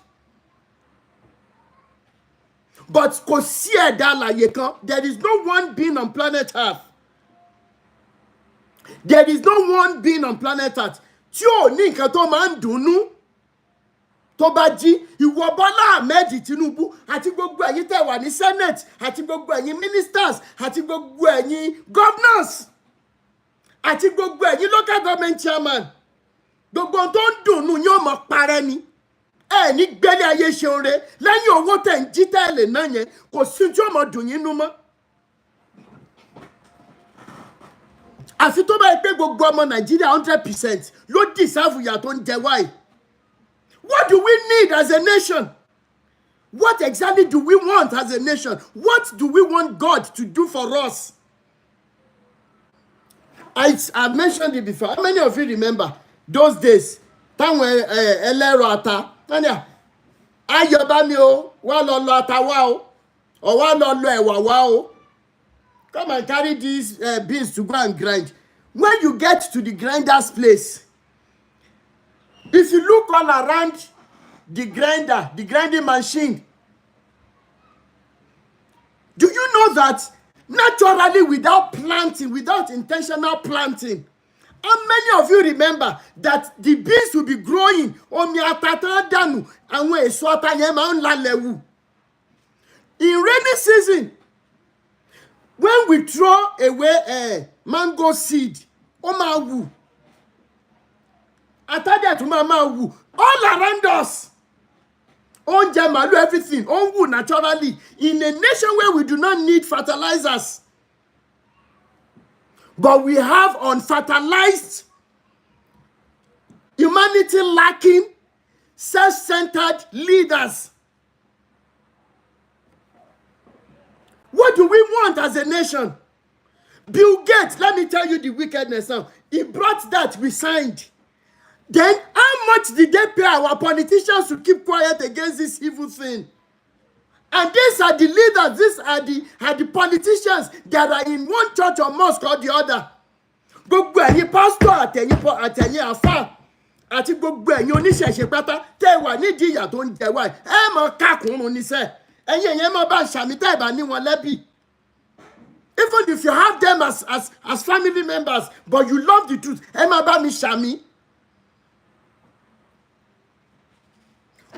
But kò sí ẹ̀dá alààyè kan. There is no one being on planet Earth. There is no one being on planet Earth tí ò ní nǹkan tó máa ń dùnnú tó bá jí. Ìwọ Bọ́lá Ahmed Tinubu àti gbogbo ẹ̀yin tẹ́ wà ní Senate àti gbogbo ẹ̀yin ministers àti gbogbo ẹ̀yin governors àti gbogbo ẹ̀yin local government chairman, gbogbo ohun tó ń dùnnú yóò mọ̀ parẹ́ ni. Ẹ ní gbélé ayé ṣe oore lẹ́yìn owó tẹ̀ ń jí tẹ́lẹ̀ náà yẹn, kò sí tí ó mọ̀ dùn yín nú mọ́. Àfi tó bá yẹ pé gbogbo ọmọ Nàìjíríà 100% ló deserve ìyà tó ń jẹ wáyé. What do we need as a nation? What exactly do we want as a nation? What do we want God to do for us? I've mentioned it before. How many of you remember those days? Táwọn ẹlẹ́rọ ata. Ayọ̀bá mi o, wá lọ lọ ata wá o. Or wá lọ lọ ẹ̀wà wá o. Come and carry these beans to go and grind. When you get to the grinder's place, if you look all around the grinder, the grinding machine, do you know that naturally, without planting, without intentional planting, how many of you remember that the beans will be growing? Omi atata dànù, àwọn èso ata yẹn máa ń lálẹ́ wù. In rainy season, when we throw away a mango seed, ó máa wù. Atade tún máa wù all around us. Oúnjẹ màlúù, everything ó ń wù naturally in a nation where we do not need fertilizers. But we have unfertilized, humanity lacking, self-centered leaders. What do we want as a nation? Bill Gates, let me tell you the wickedness now. He brought that, we signed. Then how much did they pay our politicians to keep quiet against this evil thing? And these are the leaders, these are the politicians that are in one church or mosque or the other. Gbogbo ẹ̀yin pastor àtẹ̀yin àfáà àti gbogbo ẹ̀yin oníṣẹ̀ṣe pátá tẹ́ wà nídìí ìyà tó ń jẹ wá ẹ mọ̀ kákùnrún níṣẹ́. Ẹ̀yin ẹ̀yin mọ̀ bá ṣàmì tẹ́ ẹ bá ní wọn lẹ́bi. Even if you have them as family members, but you love the truth, ẹ má bá mi ṣàmì.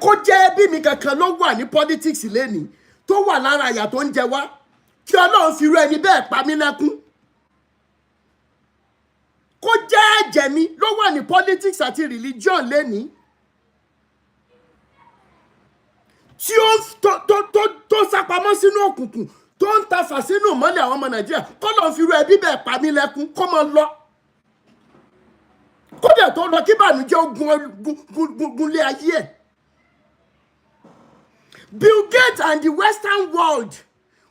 Kó jẹ́ ẹbí mi kankan ló wà ní politics lẹ́ni tó wà lára àyà tó ń jẹ wá kí Ọlọ́run fi rú ẹni bẹ́ẹ̀ pa mí lẹ́kún. Kó jẹ́ ẹ̀jẹ̀ mi ló wà ní politics àti religion lẹ́ni tí ó tó sápamọ́ sínú òkùnkùn tó ń tafà sínú ìmọ́lẹ̀ àwọn ọmọ Nàìjíríà kó lọ́n fi rú ẹbí bẹ́ẹ̀ pa mí lẹ́kún kó mọ lọ. Kó dẹ̀ tó lọ kí bànújẹ́ gunlé ayé ẹ̀. Bill Gates and the Western world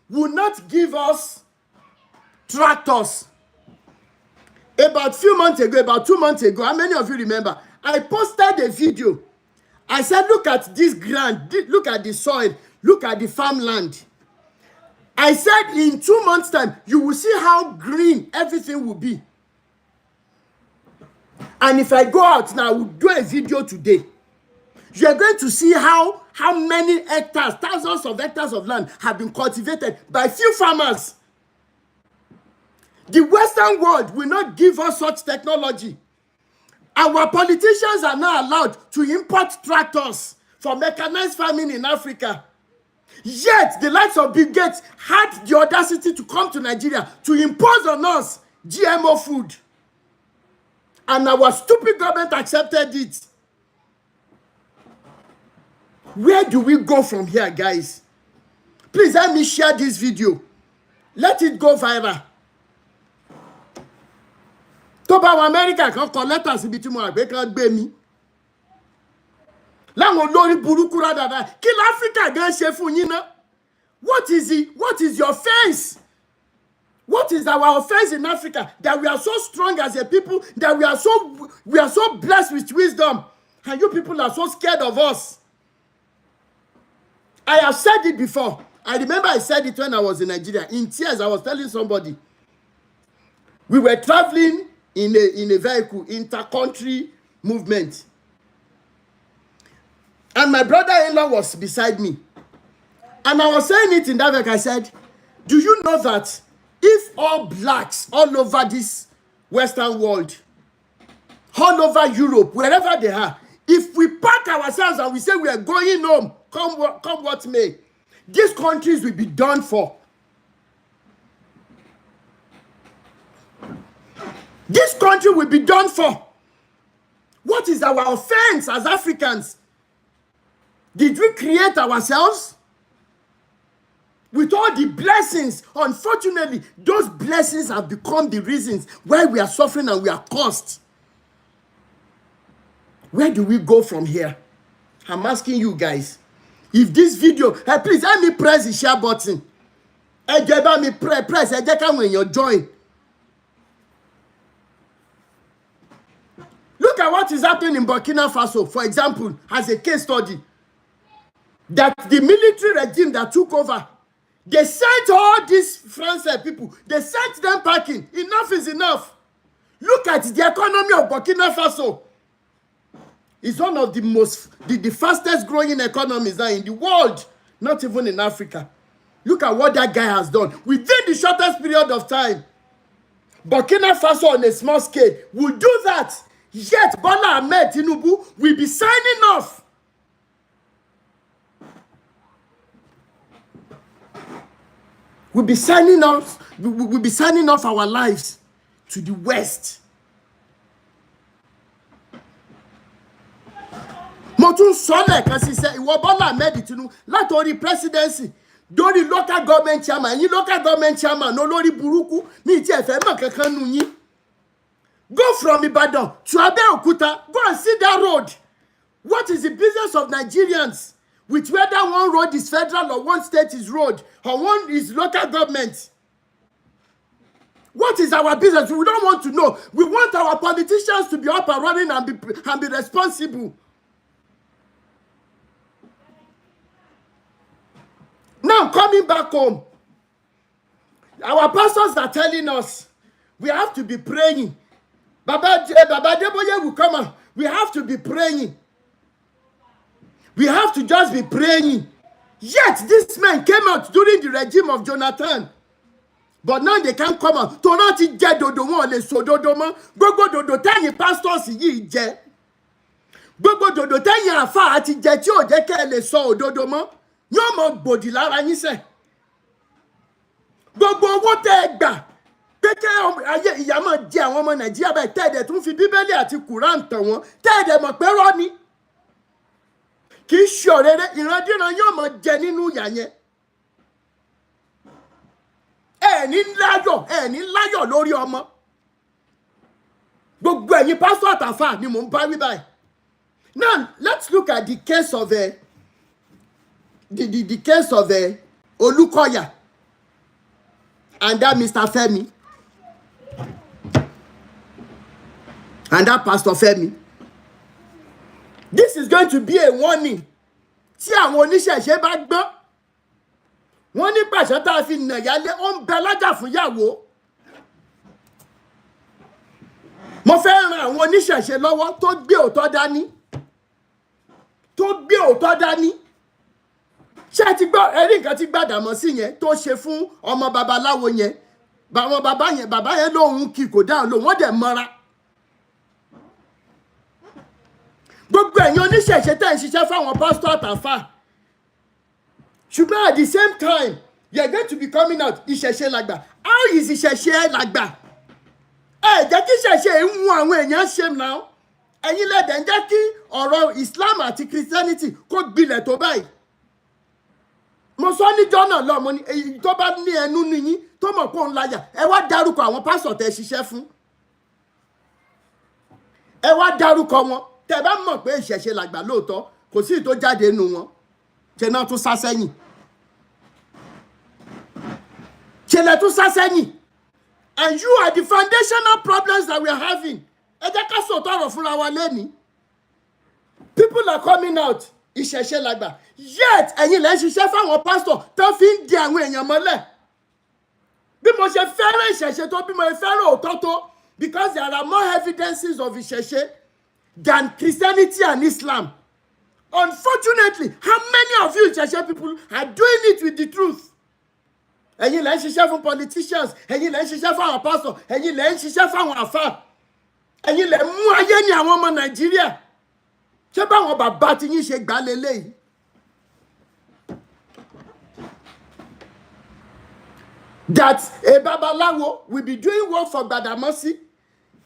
will not give us tractors. About 2 months ago, how many of you remember? I posted a video. I said, look at this ground, look at the soil, look at the farmland. I said, in 2 months' time, you will see how green everything will be. And if I go out now, I will do a video today. You are going to see how many hectares, thousands of hectares of land have been cultivated by few farmers. The Western world will not give us such technology. Our politicians are not allowed to import tractors for mechanized farming in Africa. Yet, the likes of Bill Gates had the audacity to come to Nigeria to impose on us GMO food. And our stupid government accepted it. Where do we go from here, guys? Please help me share this video. Let it go viral. Tó bá wọ America kan kọ lẹ́tà síbi tí mo àgbẹ̀ kan gbé mi. Láwọn olórí burúkú rádàdà. Kí l'Áfíríkà gan ṣe fún yín ná? What is your offense? What is our offense in Africa? That we are so strong as a people, that we are so blessed with wisdom. And you people are so scared of us. I have said it before. I remember I said it when I was in Nigeria. In tears, I was telling somebody. We were traveling in a vehicle, inter-country movement. And my brother-in-law was beside me. And I was saying it in that week. I said, do you know that if all blacks all over this Western world, all over Europe, wherever they are, if we pack ourselves and we say we are going home, come what may, these countries will be done for. This country will be done for. What is our offense as Africans? Did we create ourselves? With all the blessings, unfortunately, those blessings have become the reasons why we are suffering and we are cursed. Where do we go from here? I'm asking you guys. If this video, please help me press the share button. Help me press. When you join. Look at what is happening in Burkina Faso, for example, as a case study. That the military regime that took over, they sent all these France people, they sent them packing. Enough is enough. Look at the economy of Burkina Faso. It's one of the fastest growing economies now in the world, not even in Africa. Look at what that guy has done within the shortest period of time. Burkina Faso on a small scale will do that. Yet Bola Ahmed Tinubu will be signing off. We'll be signing off our lives to the West. Motun Sole kan si se iwo Bola Ahmed Tinubu látorí presidency dórí local government chairman, yín local government chairman olórí burúkú mi ti ẹ fẹ́ mọ̀ kankan nu yín. Go from Ibadan to Abeokuta. Go and see that road. What is the business of Nigerians with whether one road is federal or one state is road or one is local government? What is our business? We don't want to know. We want our politicians to be up and running and be responsible. Now coming back home, our pastors are telling us we have to be praying. Baba Deboye will come out. We have to be praying. We have to just be praying. Yet this man came out during the regime of Jonathan. But now they can't come out. Tonati jẹ dodo wọn lè so dodo mọ́. Gbogbo dodo tẹ́yìn pastors yìí jẹ. Gbogbo dodo tẹ́yìn àfáà àti jẹ tí ò jẹ́ kẹ́ ẹ lè sọ òdodo mọ́. Yóò mọ gbòdì lára yín sẹ̀. Gbogbo owó tẹ́ ẹ gbà. Kékeré ayé ìyá máa jẹ àwọn ọmọ Nàìjíríà báyìí tẹ́ẹ̀dẹ̀ tún fi Bíbélì àti Kùrán tàn wọ́n. Tẹ́ẹ̀dẹ̀ mọ̀ pé rọ́ ni. Kì í ṣe ọ̀rẹ́rẹ́ ìrandíran yóò máa jẹ nínú ìyà yẹn. Ẹ̀ní láyọ̀ lórí ọmọ. Gbogbo ẹ̀yin pásítọ̀ àtàfà ni mò ń bá wí báyìí. Now let's look at the case of the case of Olukoya and that Mr. Femi and that Pastor Femi. This is going to be a warning. Tí àwọn oníṣẹ̀ṣe bá gbọ́, wọ́n ní pàṣẹ tá a fi nà yálé ó ń bẹ lájà fún yàwó. Mo fẹ́ ran àwọn oníṣẹ̀ṣe lọ́wọ́ tó gbé òótọ́ dání. Ṣé ti gbọ́ ẹ̀rí nǹkan tí Gbàdàmọ́sí yẹn tó ṣe fún ọmọ babaláwo yẹn? Bàbá yẹn lóhun kì kò dáhùn lóhun wọ́n dẹ̀ mọ́ra. Gbogbo ẹ̀yin oníṣẹ̀ṣe tẹ́ ń ṣiṣẹ́ fáwọn pásítọ̀ àtàfà. Ṣùgbọ́n at the same time, you are going to be coming out ìṣẹ̀ṣe làgbà. How is ìṣẹ̀ṣe làgbà? Jẹ́ kí ìṣẹ̀ṣe ń mú àwọn èèyàn ṣe náà. Ẹ̀yin lẹ́dẹ̀ ń jẹ́ kí ọ̀rọ̀ Islam àti Christianity kó gbilẹ̀ tó báyìí. Mo sọ níjọ́ náà lọ mo ní èyí tó bá ní ẹnu níyín tó mọ̀ pé òun láyà ẹ wá dárúkọ àwọn pásítọ̀ tẹ́ ṣiṣẹ́ fún. Ẹ wá dárúkọ wọn. Tẹ́ bá mọ̀ pé ìṣẹ̀ṣe làgbà lóòótọ́ kò sí tó jáde nínú wọn. Ṣé náà tún sá sẹ́yìn? Ṣé lẹ tún sá sẹ́yìn? And you are the foundational problems that we are having. Ẹ jẹ́ ká sọ tọrọ fúnra wa lẹ́ni. People are coming out. Ìṣẹ̀ṣe làgbà. Yet ẹ̀yin lẹ ń ṣiṣẹ́ fáwọn pastor tó fi ń di àwọn èèyàn mọ́lẹ̀. Bí mo ṣe fẹ́ràn ìṣẹ̀ṣe tó bí mo ṣe fẹ́ràn òótọ́ tó because there are more evidences of ìṣẹ̀ṣe than Christianity and Islam. Unfortunately, how many of you Ìṣẹ̀ṣe people are doing it with the truth? Ẹ̀yin lẹ́ ń ṣiṣẹ́ fún politicians, ẹ̀yin lẹ́ ń ṣiṣẹ́ fún àwọn pastor, ẹ̀yin lẹ́ ń ṣiṣẹ́ fún àwọn àfáà, ẹ̀yin lẹ́ mú ayé ní àwọn ọmọ Nàìjíríà. Ṣé báwọn bàbá tí yín ṣe gbà lélẹ́yìí? That a Babalawo will be doing work for Gbadamosi.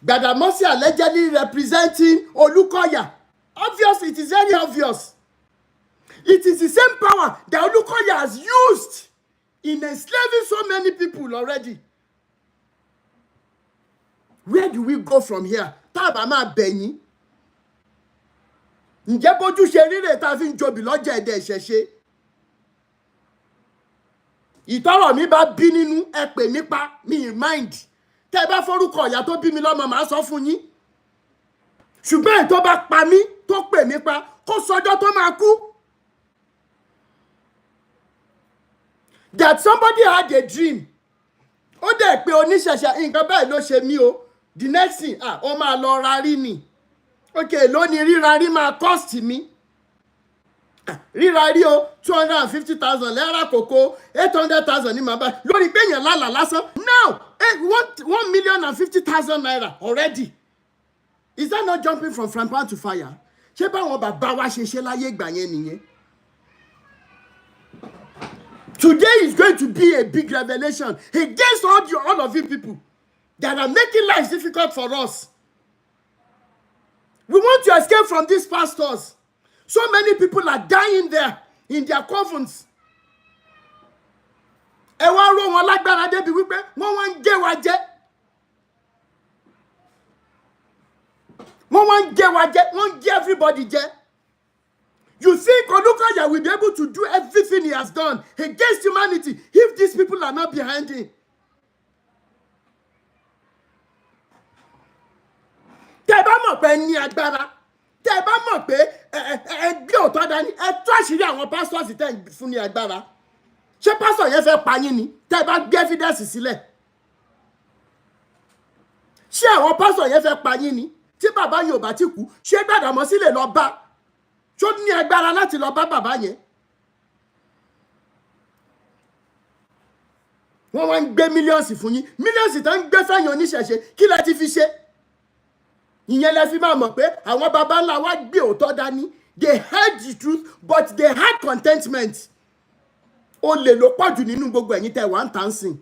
Gbadamosi allegedly representing Olukoya. Obvious, it is very obvious. It is the same power that Olukoya has used in enslaving so many people already. Where do we go from here? Tábà máa bẹ̀yìn. Ǹjẹ́ bójú ṣe rírè tá a fi ń jobi lọ́jà ẹ̀dẹ̀ Ìṣẹ̀ṣe? Ìtọ́rọ̀ mi bá bí nínú ẹ pè mí pa mi mind. Tẹ́ bá forúkọ ìyá tó bí mi lọ́mọ màá sọ fún yín. Ṣùgbọ́n tó bá pa mí tó pè mí pa kó sọjọ́ tó máa kú. That somebody had a dream. Ó dẹ̀ pé oníṣẹ̀ṣẹ̀ nǹkan báyìí ló ṣe mí o. The next thing, ó máa lọ rarí ni. Okay, lónìí rírarí máa cost mi. Rírarí o 250,000 naira kòkó 800,000 ní màá bá lórí pé èèyàn lálà lásán. Now 1,050,000 naira already. Is that not jumping from frying pan to fire? Ṣé báwọn bàbá wa ṣe ṣe láyé ìgbà yẹn nìyẹn? Today is going to be a big revelation against all of you people that are making life difficult for us. We want to escape from these pastors. So many people are dying there in their covens. Ẹ wá ró wọn lágbára débi wípé wọ́n wá ń gé wa jẹ. Wọ́n wá ń gé wa jẹ, wọ́n ń gé everybody jẹ. You think Olukoya will be able to do everything he has done against humanity if these people are not behind him? Tẹ́ bá mọ̀ pé ní agbára, tẹ́ bá mọ̀ pé ẹgbẹ́ òtọ́ dání, ẹ tú àṣírí àwọn pastors tẹ́ ń fún ní agbára. Ṣé pastor yẹn fẹ́ pa yín ni? Tẹ́ bá gbé evidence sílẹ̀. Ṣé àwọn pastor yẹn fẹ́ pa yín ni? Tí bàbá yín ò bá ti kú, ṣé Gbàdámọ́sí lè lọ bá? Ṣó ní agbára láti lọ bá bàbá yẹn? Wọ́n wá ń gbé millions fún yín. Millions tó ń gbé fẹ́yàn oníṣẹ̀ṣe, kí lẹ ti fi ṣe? Ìyẹn lẹ fi máa mọ̀ pé àwọn baba ńlá wa gbé òótọ́ dání. They heard the truth but they had contentment. Olè ló pọ̀jù nínú gbogbo ẹ̀yin tẹ́ wà ń tàn sìn.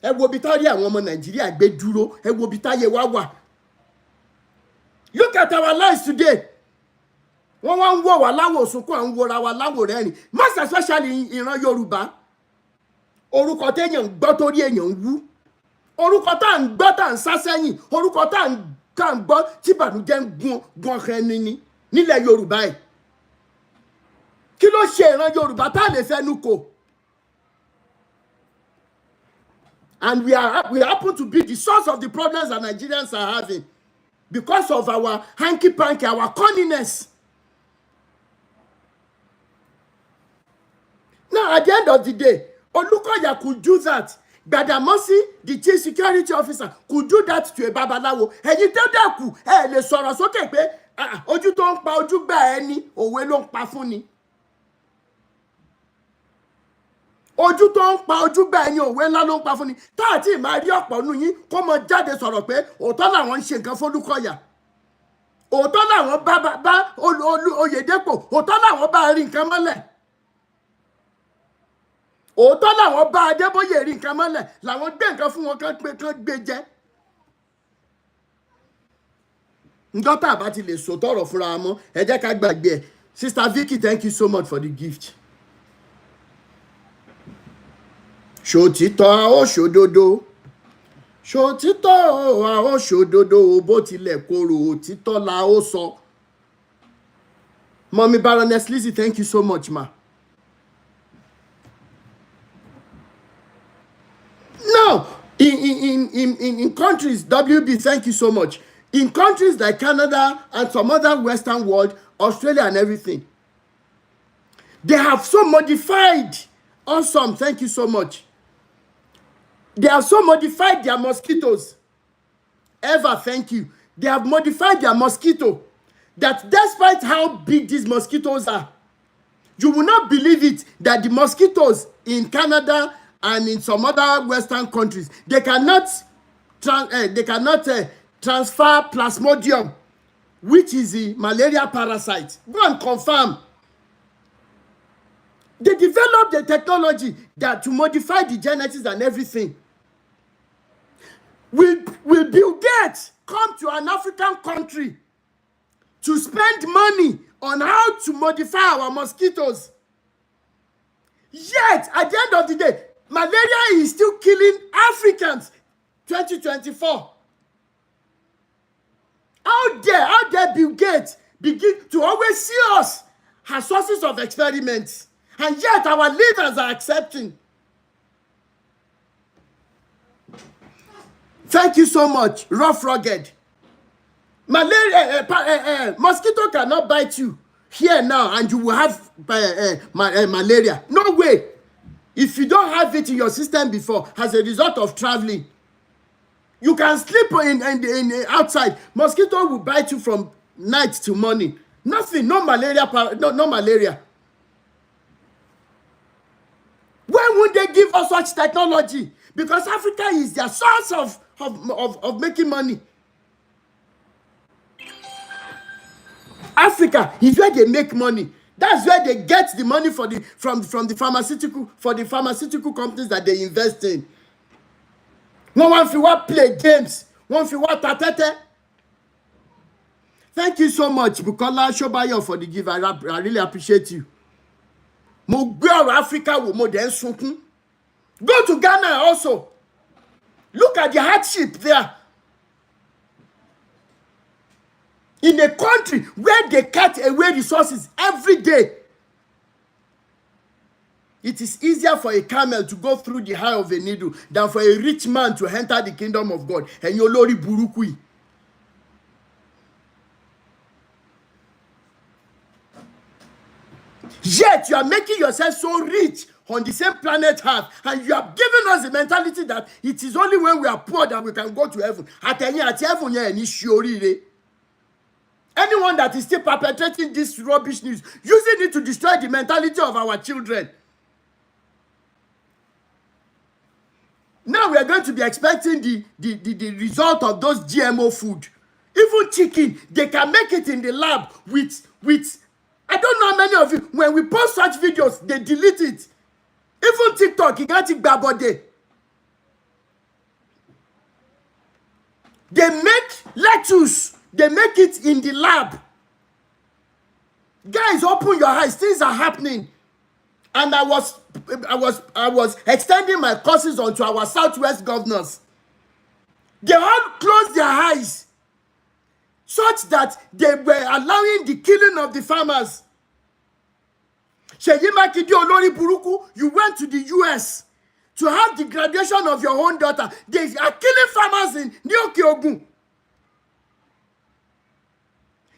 Ẹ wo bí táyé àwọn ọmọ Nàìjíríà gbé dúró. Ẹ wo bí táyé wa wà. Look at our lives today. Wọ́n wá ń wò wá láwò sunkún, à ń wòra wa láwò rẹ́rìn. Most especially ìran Yorùbá. Orúkọ téèyàn ń gbọ́ torí èèyàn ń wú. Orúkọ tá à ń gbọ́ tá à ń sá sẹ́yìn. Orúkọ tá à ń gbọ́ tí ìbànújẹ́ ń gun ẹni ní nílẹ̀ Yorùbá ẹ̀. Kí ló ṣe ìran Yorùbá tá a lè fẹnu kò? And we happen to be the source of the problems that Nigerians are having because of our hanky-panky, our cunningness. Now, at the end of the day, Olukoya could do that. Gbadamosi, the chief security officer, could do that to a Babalawo. Ẹ̀yin tó dẹ́kù, ẹ lè sọ̀rọ̀ sókè pé ojú tó ń pa ojú gbà ẹni, òwe ló ń pa fún ni. Ojú tó ń pa ojú gbà ẹni, òwe ńlá ló ń pa fún ni. Tá àti máa rí ọ̀pọ̀ nínú yín kó mọ jáde sọ̀rọ̀ pé òótọ́ làwọn ń ṣe nǹkan fún Olukoya. Òótọ́ làwọn bá Oyèdépò, òótọ́ làwọn bá rí nǹkan mọ́lẹ̀. Òótọ́ làwọn bá Adébóyè rí nǹkan mọ́lẹ̀, làwọn gbé nǹkan fún wọn kán gbé jẹ. Ǹjọ́ tá a bá ti lè sòtọ̀rọ̀ fúnra mọ́, ẹ jẹ́ ká gbàgbé ẹ̀. Sister Vicky, thank you so much for the gift. Ṣòtítọ́ a ó ṣòdodo. Ṣòtítọ́ a ó ṣòdodo, bó tilẹ̀ korò òtítọ́ la ó sọ. Mommy Baroness Lizzie, thank you so much, ma. Now, in countries, WB, thank you so much. In countries like Canada and some other Western world, Australia and everything, they have so modified. Awesome, thank you so much. They have so modified their mosquitoes. Eva, thank you. They have modified their mosquito that despite how big these mosquitoes are, you will not believe it, that the mosquitoes in Canada and in some other Western countries, they cannot transfer plasmodium, which is the malaria parasite. Go and confirm. They developed the technology that to modify the genetics and everything. Will Bill Gates come to an African country to spend money on how to modify our mosquitoes? Yet, at the end of the day, malaria is still killing Africans. 2024. How dare Bill Gates begin to always see us as sources of experiments, and yet our leaders are accepting. Thank you so much, Rough Rugged. Malaria, mosquito cannot bite you here now and you will have malaria. No way. If you don't have it in your system before, as a result of traveling, you can sleep in outside. Mosquito will bite you from night to morning. Nothing, no malaria, no malaria. When would they give us such technology? Because Africa is their source of making money. Africa is where they make money. That's where they get the money from the pharmaceutical companies that they invest in. No one feel what play games. One feel what tatete. Thank you so much, Bukola Shobayo, for the give. I really appreciate you. Mo gbe ọ̀rọ̀ Africa wo mo den sunkún. Go to Ghana also. Look at the hardship there. In a country where they cut away resources every day, it is easier for a camel to go through the eye of a needle than for a rich man to enter the kingdom of God. And Yolori Burukui. Yet you are making yourself so rich on the same planet Earth, and you have given us the mentality that it is only when we are poor that we can go to heaven. Anyone that is still perpetrating this rubbish news, using it to destroy the mentality of our children. Now we are going to be expecting the result of those GMO food. Even chicken, they can make it in the lab with I don't know how many of you, when we post such videos, they delete it. Even TikTok, you can't take bad body. They make lettuce. They make it in the lab. Guys, open your eyes. Things are happening. And I was extending my courses onto our Southwest governors. They all closed their eyes such that they were allowing the killing of the farmers. Seyi Makinde Olori Buruku, you went to the US to have the graduation of your own daughter. They are killing farmers in Nioke Ogun.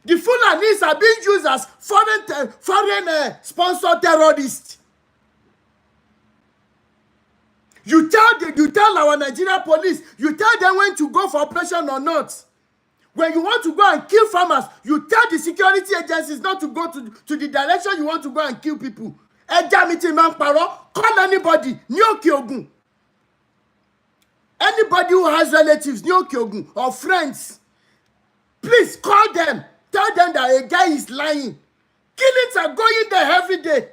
The Fulanis are being used as foreign sponsored terrorists. You tell our Nigeria police, you tell them when to go for operation or not. When you want to go and kill farmers, you tell the security agencies not to go to the direction you want to go and kill people. Call anybody, Nioke Ogun. Anybody who has relatives, Nioke Ogun, or friends, please call them. Tell them that a guy is lying. Killings are going there every day.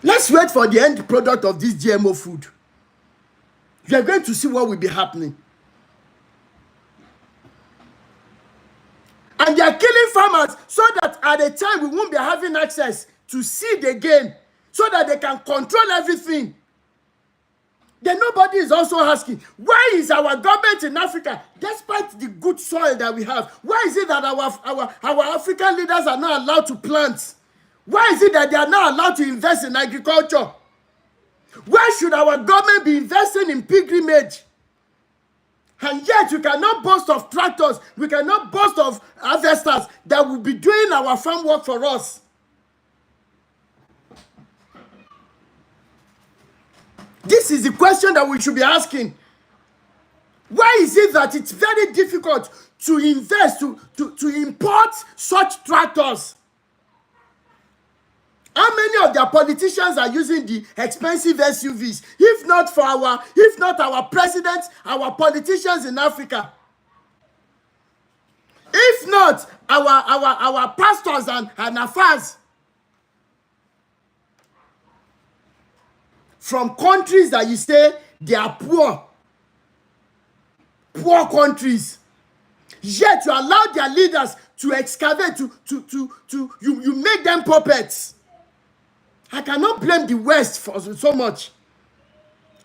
Let's wait for the end product of this GMO food. You are going to see what will be happening. And they are killing farmers so that at a time we won't be having access to seed again, so that they can control everything. Then nobody is also asking, why is our government in Africa, despite the good soil that we have, why is it that our African leaders are not allowed to plant? Why is it that they are not allowed to invest in agriculture? Why should our government be investing in pilgrimage? And yet we cannot boast of tractors, we cannot boast of harvesters that will be doing our farm work for us. This is the question that we should be asking. Why is it that it's very difficult to invest, to import such tractors? How many of their politicians are using the expensive SUVs? If not our presidents, our politicians in Africa. If not our pastors and affairs from countries that you say they are poor countries, yet you allow their leaders to excavate, you make them puppets. I cannot blame the West for so much.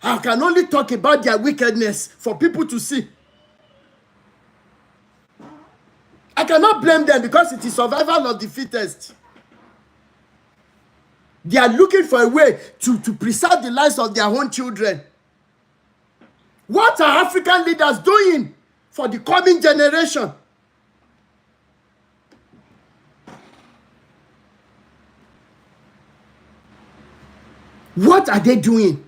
I can only talk about their wickedness for people to see. I cannot blame them because it is survival of the fittest. They are looking for a way to preserve the lives of their own children. What are African leaders doing for the coming generation? What are they doing?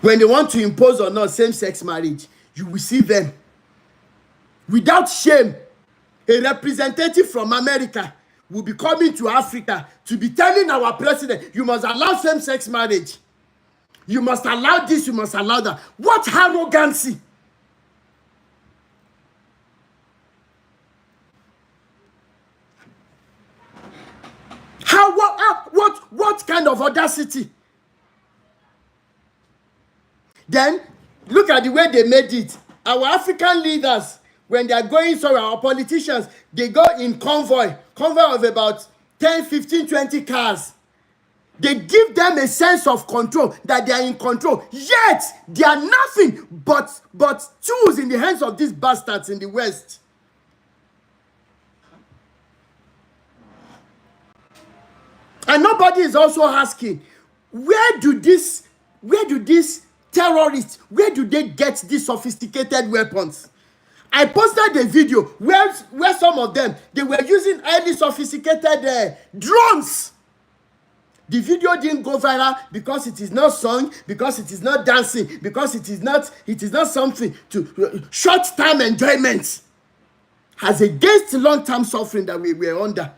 When they want to impose on us same-sex marriage, you will see them without shame. A representative from America will be coming to Africa to be telling our president, you must allow same-sex marriage. You must allow this, you must allow that. What arrogancy! What kind of audacity? Then look at the way they made it. Our African leaders, when they are going, our politicians, they go in convoy of about 10, 15, 20 cars. They give them a sense of control, that they are in control. Yet, they are nothing but tools in the hands of these bastards in the West. And nobody is also asking, where do these terrorists, where do they get these sophisticated weapons? I posted a video where some of them, they were using highly sophisticated drones. The video didn't go viral because it is not sung, because it is not dancing, because it is not something to short-term enjoyment, as against long-term suffering that we were under.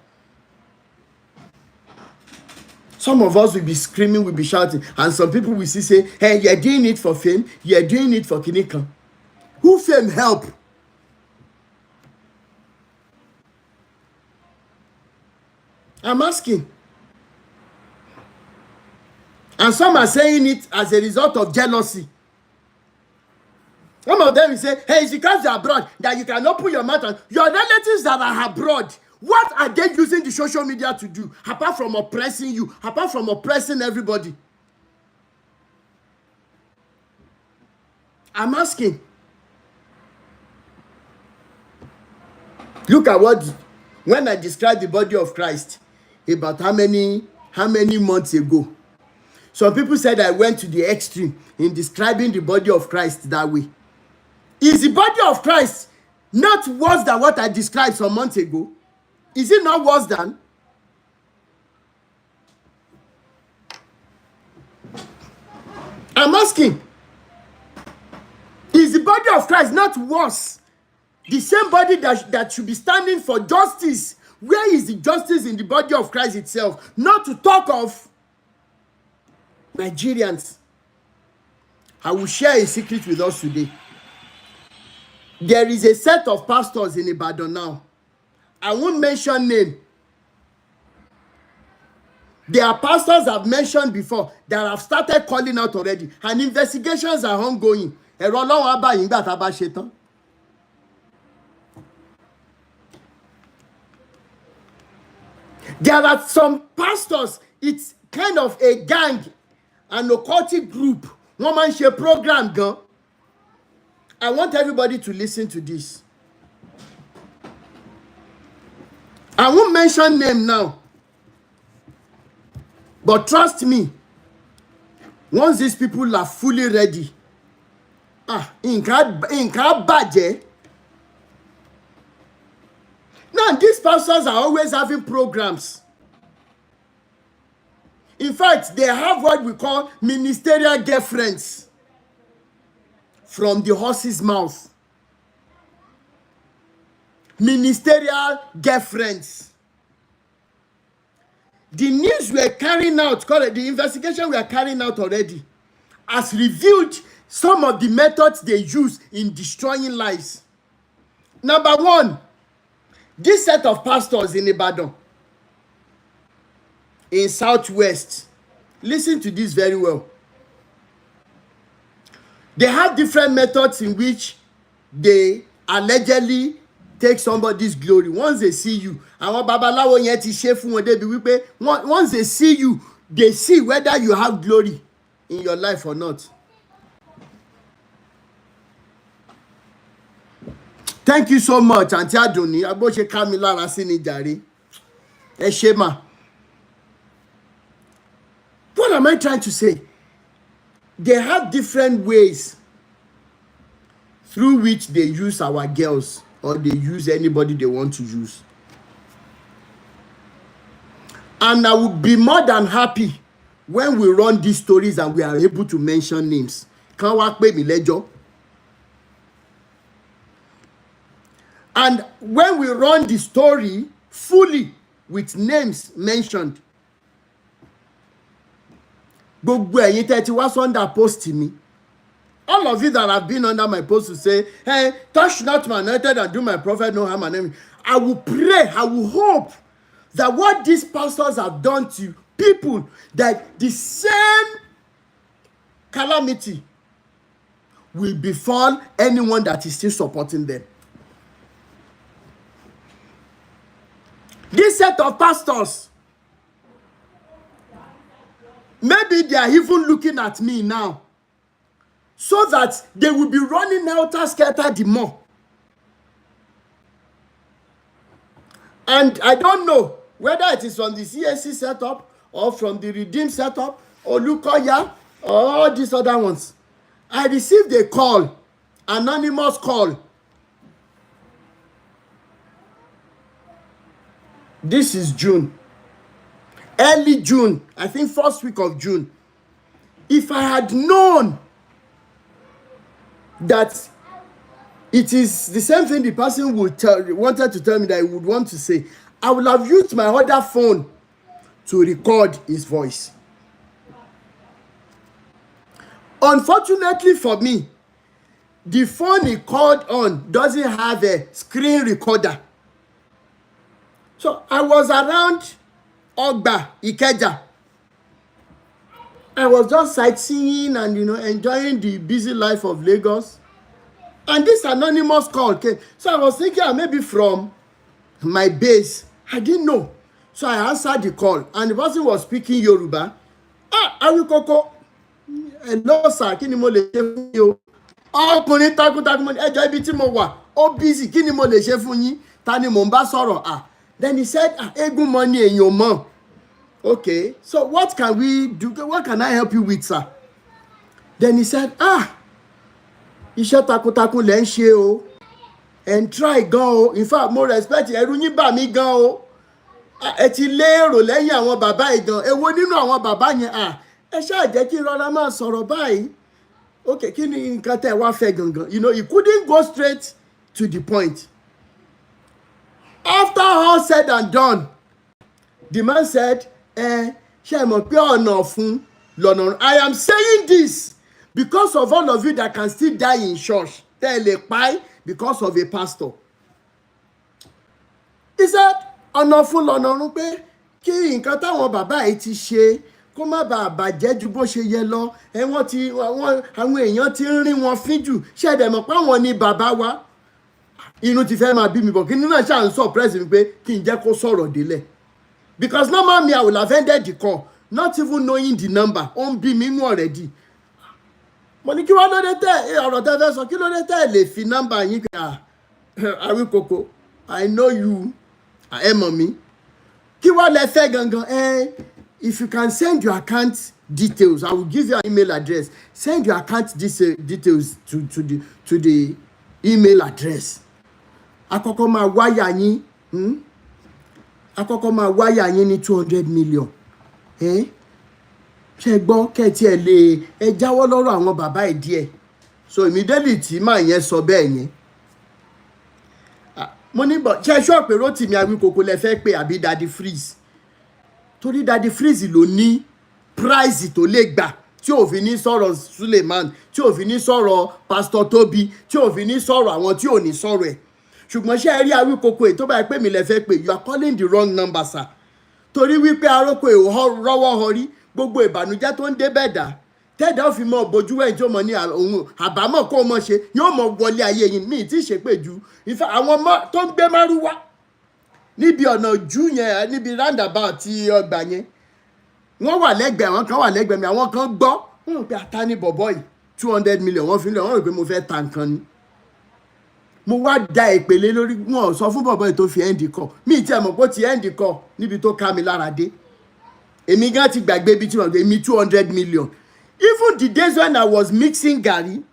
Some of us will be screaming, will be shouting, and some people will say, hey, you're doing it for fame, you're doing it for Kinika. Who fame help? I'm asking. And some are saying it as a result of jealousy. Some of them will say, hey, it's because you're abroad that you can open your mouth and your relatives that are abroad, what are they using the social media to do apart from oppressing you, apart from oppressing everybody? I'm asking. Look at when I described the body of Christ about how many months ago. Some people said I went to the extreme in describing the body of Christ that way. Is the body of Christ not worse than what I described some months ago? Is it not worse than? I'm asking. Is the body of Christ not worse? The same body that should be standing for justice. Where is the justice in the body of Christ itself? Not to talk of Nigerians. I will share a secret with us today. There is a set of pastors in Ibadan now. I won't mention name. There are pastors I've mentioned before that have started calling out already, and investigations are ongoing. There are some pastors, it's kind of a gang, an occultic group. One man share program, girl. I want everybody to listen to this. I won't mention name now. But trust me, once these people are fully ready, nǹkan bàjẹ́. Now, these pastors are always having programs. In fact, they have what we call ministerial girlfriends from the horse's mouth. Ministerial girlfriends. The news we are carrying out, the investigation we are carrying out already, has revealed some of the methods they use in destroying lives. Number one, this set of pastors in Ibadan, in Southwest, listen to this very well. They have different methods in which they allegedly take somebody's glory. Once they see you, àwọn babaláwo yẹn ti ṣe fún wọn débi wípé once they see you, they see whether you have glory in your life or not. Thank you so much, Auntie Adoni. Abo ṣe ká mi lára sí ni jàre. Ẹ ṣé mà. What am I trying to say? They have different ways through which they use our girls, or they use anybody they want to use. And I would be more than happy when we run these stories and we are able to mention names. Kan wá pè mí lẹ́jọ́. And when we run the story fully with names mentioned, gbogbo ẹ̀yin tẹ́ ti wá under post me, all of you that have been under my post to say, hey, touch not my anointed and do my prophet no harm and everything. I will pray, I will hope that what these pastors have done to people, that the same calamity will befall anyone that is still supporting them. This set of pastors, maybe they are even looking at me now, so that they will be running helter-skelter the more. And I don't know whether it is from the CSC setup or from the Redeem setup or Lukoya or all these other ones. I received a call, anonymous call. This is June. Early June, I think first week of June. If I had known that it is the same thing the person wanted to tell me that he would want to say, I would have used my other phone to record his voice. Unfortunately for me, the phone he called on doesn't have a screen recorder. So I was around Ogba, Ikeja. I was just sightseeing and, enjoying the busy life of Lagos. And this anonymous call came. So I was thinking maybe from my base. I didn't know. So I answered the call. And the person was speaking Yoruba. Awikoko. Hello, sir. Kí ni mo lè ṣe fún yín o? Ọkùnrin takuntakun mo ní ẹjọ́ ibi tí mo wà. Ó busy. Kí ni mo lè ṣe fún yín? Ta ni mo ń bá sọ̀rọ̀? Then he said, Egun money èèyàn mọ̀. Okay, so what can we do? What can I help you with, sir? Then he said, iṣẹ́ takuntakun lẹ́ ń ṣe o. And try gan o. In fact, mo respect ẹ̀rù yín bà mí gan o. Ẹ ti lérò lẹ́yìn àwọn bàbá ìgan. Èwo nínú àwọn bàbá yẹn? Ẹ ṣáà jẹ́ kí rọra máa sọ̀rọ̀ báyìí. Okay, kí ni nǹkan tẹ́ wá fẹ́ gangan? He couldn't go straight to the point. After all said and done, the man said, ṣé ẹ mọ̀ pé ọ̀nà ọ̀fun lọ́nà. I am saying this because of all of you that can still die in church. Tẹ́ ẹ lè pa because of a pastor. He said, ọ̀nà ọ̀fun lọ́nà ọ̀run pé kí nǹkan táwọn bàbá yìí ti ṣe kó má bàa bàjẹ́ ju bó ṣe yẹ lọ. Àwọn èèyàn ti ń rí wọn fín jù. Ṣé ẹ dẹ̀ mọ̀ pé àwọn ni bàbá wa? Inú ti fẹ́ máa bí mi bọ̀ kí nínú náà ṣáà ń surprise mi pé kí n jẹ́ kó sọ̀rọ̀ délẹ̀. Because normal me, I will have ended the call, not even knowing the number. Ó ń bí mi nú already. Mo ní kí wá ló dé tẹ́ ọ̀rọ̀ tẹ́ fẹ́ sọ kí ló dé tẹ́ lè fi nọ́mbà yín pé Awikoko, I know you, ẹ mọ̀ mí. Kí wá lẹ fẹ́ gangan? If you can send your account details, I will give you an email address. Send your account details to the email address. Àkọ́kọ́ máa wáyà yín. Àkọ́kọ́ máa wáyà yín ní 200 million. ṣe gbọ́ kẹ́tì ẹ̀ lè ẹ jáwọ́ lọ́rọ̀ àwọn bàbá ẹ̀ díẹ̀. So immediately tí màá yẹn sọ bẹ́ẹ̀ yẹn, mo ní bọ̀ ṣe ṣọ́ pé Rotimi Awíkoko lẹ fẹ́ pé àbí Daddy Freeze, torí Daddy Freeze ló ní prize tó lè gbà tí ò fi ní sọ̀rọ̀ Suleiman, tí ò fi ní sọ̀rọ̀ Pastor Tobi, tí ò fi ní sọ̀rọ̀ àwọn tí ò ní sọ̀rọ̀ ẹ̀. Ṣùgbọ́n ṣé ẹ rí Awíkoko èyí tó bá yẹ pé mi lẹ fẹ́ pé, you are calling the wrong number sir. Torí wípé aróko rọ́wọ́ họrí gbogbo ìbànújẹ́ tó ń dé bẹ̀dà tẹ́ẹ̀dá ò fi mọ bójú ẹ̀yìn tí ó mọ ní òun àbámọ̀ kó o mọ̀ ṣe yóò mọ wọlé ayé yìí míì tí ì ṣe pé ju ìfẹ́ àwọn ọmọ tó ń gbé márúwá níbi ọ̀nà ojú yẹn níbi roundabout ti ọgbà yẹn wọ́n wà lẹ́gbẹ̀ẹ́, àwọn kan wà lẹ́gbẹ̀ẹ́ mi, àwọn kan gbọ́ wọ́n rò pé ata ní bọ̀bọ̀ yìí 200 million wọ́n fi lẹ̀ wọ́n rò pé mo fẹ́ ta nǹkan ni. Mo wá da ìpele lórí, wọn ò sọ fún bọ̀bọ̀ yìí tó fi end call, mi ì tí ẹ mọ̀ pé ó ti end call níbi tó ká mi lára dé. Èmi gan ti gbàgbé ibi tí wọ́n gbé mi 200 million. Even the days when I was mixing garri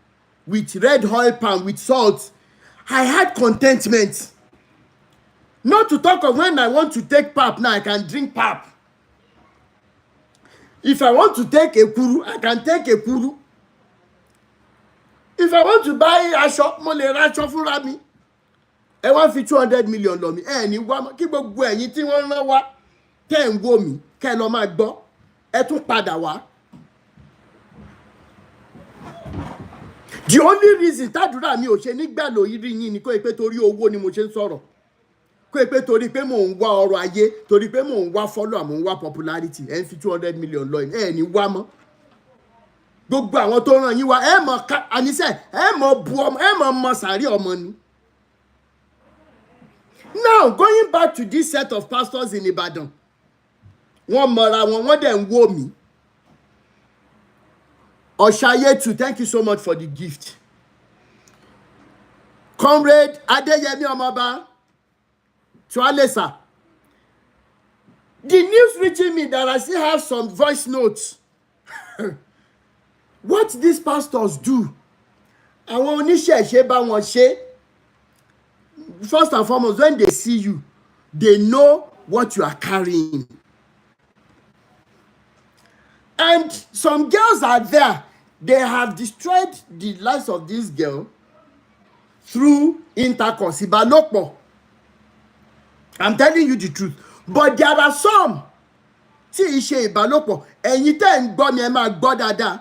with red oil palm with salt, I had contentment. Not to talk of when I want to take pap now, I can drink pap. If I want to take ekuru, I can take ekuru. If I want to buy aṣọ, mo lè ra aṣọ fúnra mi. Ẹ wá fi 200 million lọ mi. Ẹ ní wá kí gbogbo ẹ̀yin tí wọ́n rán wá tẹ́ ń wò mí kẹ́ lọ máa gbọ́. Ẹ tún padà wá. The only reason tádùrà mi ò ṣe nígbà lórí yín ni kó pé torí owó ni mo ṣe ń sọ̀rọ̀. Kó pé torí pé mò ń wá ọrọ̀ ayé, torí pé mò ń wá follower, mò ń wá popularity. Ẹ ń fi 200 million lọ yín. Ẹ ní wá mọ́. Gbogbo àwọn tó ràn yín wá ẹ mọ̀ àníṣe ẹ mọ̀ bu ọmọ ẹ mọ̀ sàárì ọmọ ni. Now going back to this set of pastors in Ibadan, wọ́n mọ̀ra wọn, wọ́n dẹ̀ ń wò mí. Oshayetu, thank you so much for the gift. Comrade Adeyemi Omoba, Tualesa. The news reaching me that I still have some voice notes. What these pastors do, àwọn oníṣẹ̀ṣe bá wọn ṣe. First and foremost, when they see you, they know what you are carrying. And some girls are there. They have destroyed the lives of this girl through intercourse. Ìbálòpọ̀. I'm telling you the truth. But there are some tí í ṣe ìbálòpọ̀. Ẹ̀yin tẹ́ ń gbọ́ mi ẹ máa gbọ́ dáadáa.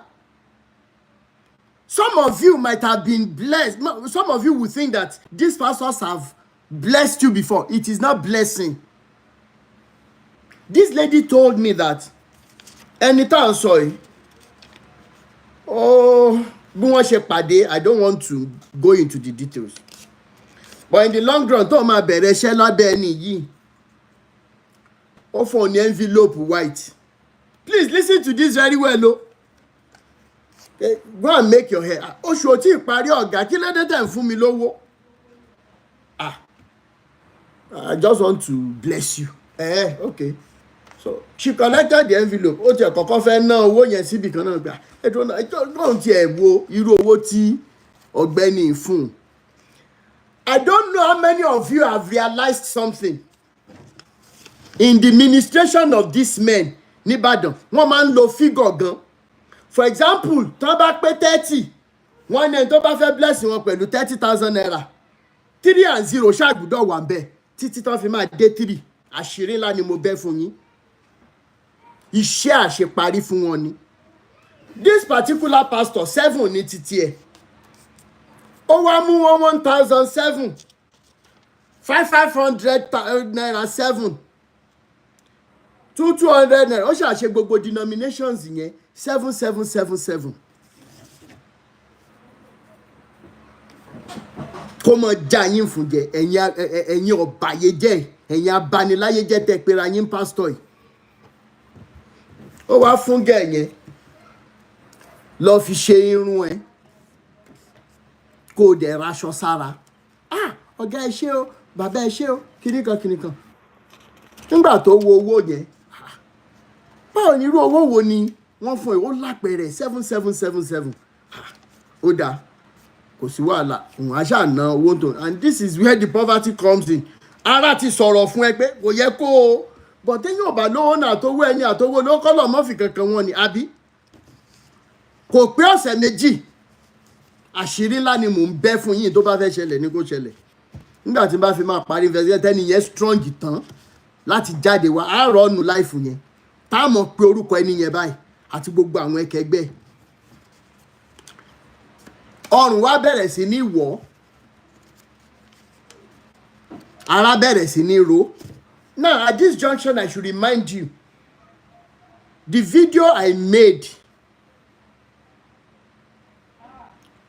Some of you might have been blessed. Some of you will think that these pastors have blessed you before. It is not blessing. This lady told me that anytime sorry. Oh, bí wọ́n ṣe pàdé, I don't want to go into the details. But in the long run, tó máa bẹ̀rẹ̀ iṣẹ́ lábẹ́ ẹni yìí. Ó fún ní envelope white. Please listen to this very well o. Go and make your hair. Oṣù tí ìparí ọ̀gá kí ló dé tẹ̀ ń fún mi lówó? I just want to bless you. Okay. So she collected the envelope. Ó tiẹ̀ kọ́kọ́ fẹ́ ná owó yẹn síbi kan náà gbà. Ẹ̀dùn tiẹ̀ wo irú owó tí ọ̀gbẹ́ni fún. I don't know how many of you have realized something. In the ministration of these men níbàdàn, wọ́n máa ń lo figure gan. For example, tó bá pé 30, wọ́n ní tó bá fẹ́ bless wọn pẹ̀lú 30,000 naira. 3 and 0 ṣàgbùdọ̀ wà bẹ́ẹ̀ títí tó fi máa dé 3. Àṣírí ńlá ni mo bẹ́ fún yín. Iṣẹ́ àṣeparí fún wọn ni. This particular pastor 7 ní títí ẹ̀. Ó wá mú wọn 1,007. 500 naira 7. 200 naira. Ó ṣàṣe gbogbo denominations yẹn 7777. Kó mọ já yín fún jẹ ẹ̀yin ọ̀bàyéjẹ́ ẹ̀yin abaniláyéjẹ́ tẹ́ pera yín pastor yìí. Ó wá fún gẹ̀ yẹn lọ fi ṣe irun ẹ̀ kó o dẹ̀ raṣọ sára. Ọ̀gá ẹ ṣé o, bàbá ẹ ṣé o, kìnìkan. Nígbà tó wo owó yẹn, báwo ni irú owó wo ni wọ́n fún ẹ? Ó lápẹ̀rẹ̀ 7777. Ó dáa, kò sí wàhálà, òun á ṣáà ná owó tó. And this is where the poverty comes in. Ara ti sọ̀rọ̀ fún ẹ pé kò yẹ kó but téèyàn ò bá lówó náà àtowó ẹni àtowó ló kọ́ lọ́mọ́ fi kankan wọn ni àbí kò pé ọ̀sẹ̀ méjì àṣírí ńlá ni mò ń bẹ́ fún yín tó bá fẹ́ ṣẹlẹ̀ ní kó ṣẹlẹ̀ nígbà tí n bá fi máa parí investigation tẹ́ni yẹn strong tán láti jáde wá àárọ̀ ọ̀nù láìfù yẹn tá a mọ̀ pé orúkọ ẹni yẹn báyìí àti gbogbo àwọn ẹkẹgbẹ́ ọrùn wa bẹ̀rẹ̀ sí ní wọ̀ ara bẹ̀rẹ̀ sí ní ro. Now at this junction I should remind you the video I made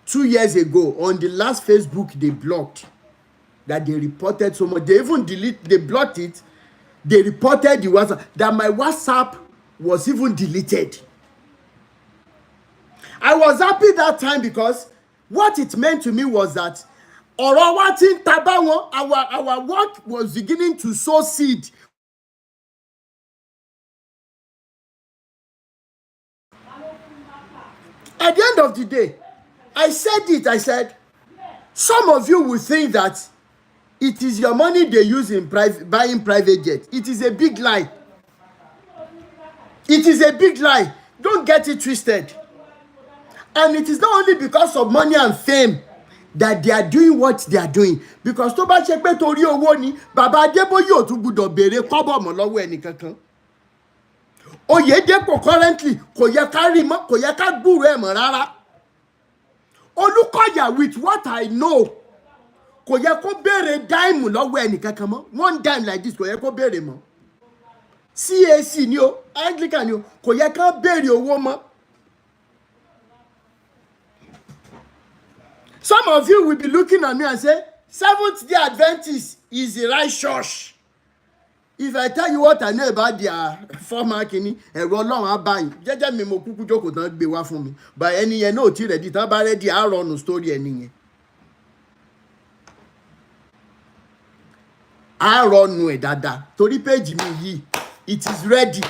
2 years ago on the last Facebook they blocked, that they reported so much. They even they blocked it. They reported the WhatsApp, that my WhatsApp was even deleted. I was happy that time because what it meant to me was that ọ̀rọ̀ wa ti ń ta bá wọn, our work was beginning to sow seed. At the end of the day, I said, some of you will think that it is your money they use in buying private jets. It is a big lie. It is a big lie. Don't get it twisted. And it is not only because of money and fame that they are doing what they are doing. Because tó bá ṣe pé torí owó ni, Bàbá Adébóyè ò tún gbọdọ̀ béèrè kọ́bọ̀ mọ́ lọ́wọ́ ẹnì kankan. Oyèdépò currently kò yẹ ká rí mọ́, kò yẹ ká gbúrò ẹ̀ mọ́ rárá. Olúkọ̀yà with what I know, kò yẹ kó béèrè dime lọ́wọ́ ẹnì kankan mọ́. One dime like this kò yẹ kó béèrè mọ́. CAC ni o, Anglican ni o, kò yẹ ká béèrè owó mọ́. Some of you will be looking at me and say, Seventh-day Adventist is the right church. If I tell you what I know about their former kini, ẹ̀rọ Ọlọ́run á bá yín. Jẹ́jẹ́ mi mo kúkú jókòó tán gbé wá fún mi. But ẹni yẹn náà ò tí ready, tán bá ready á rọrùn story ẹni yẹn. Á rọrùn ẹ̀ dáadáa. Torí page mi yìí, it is ready.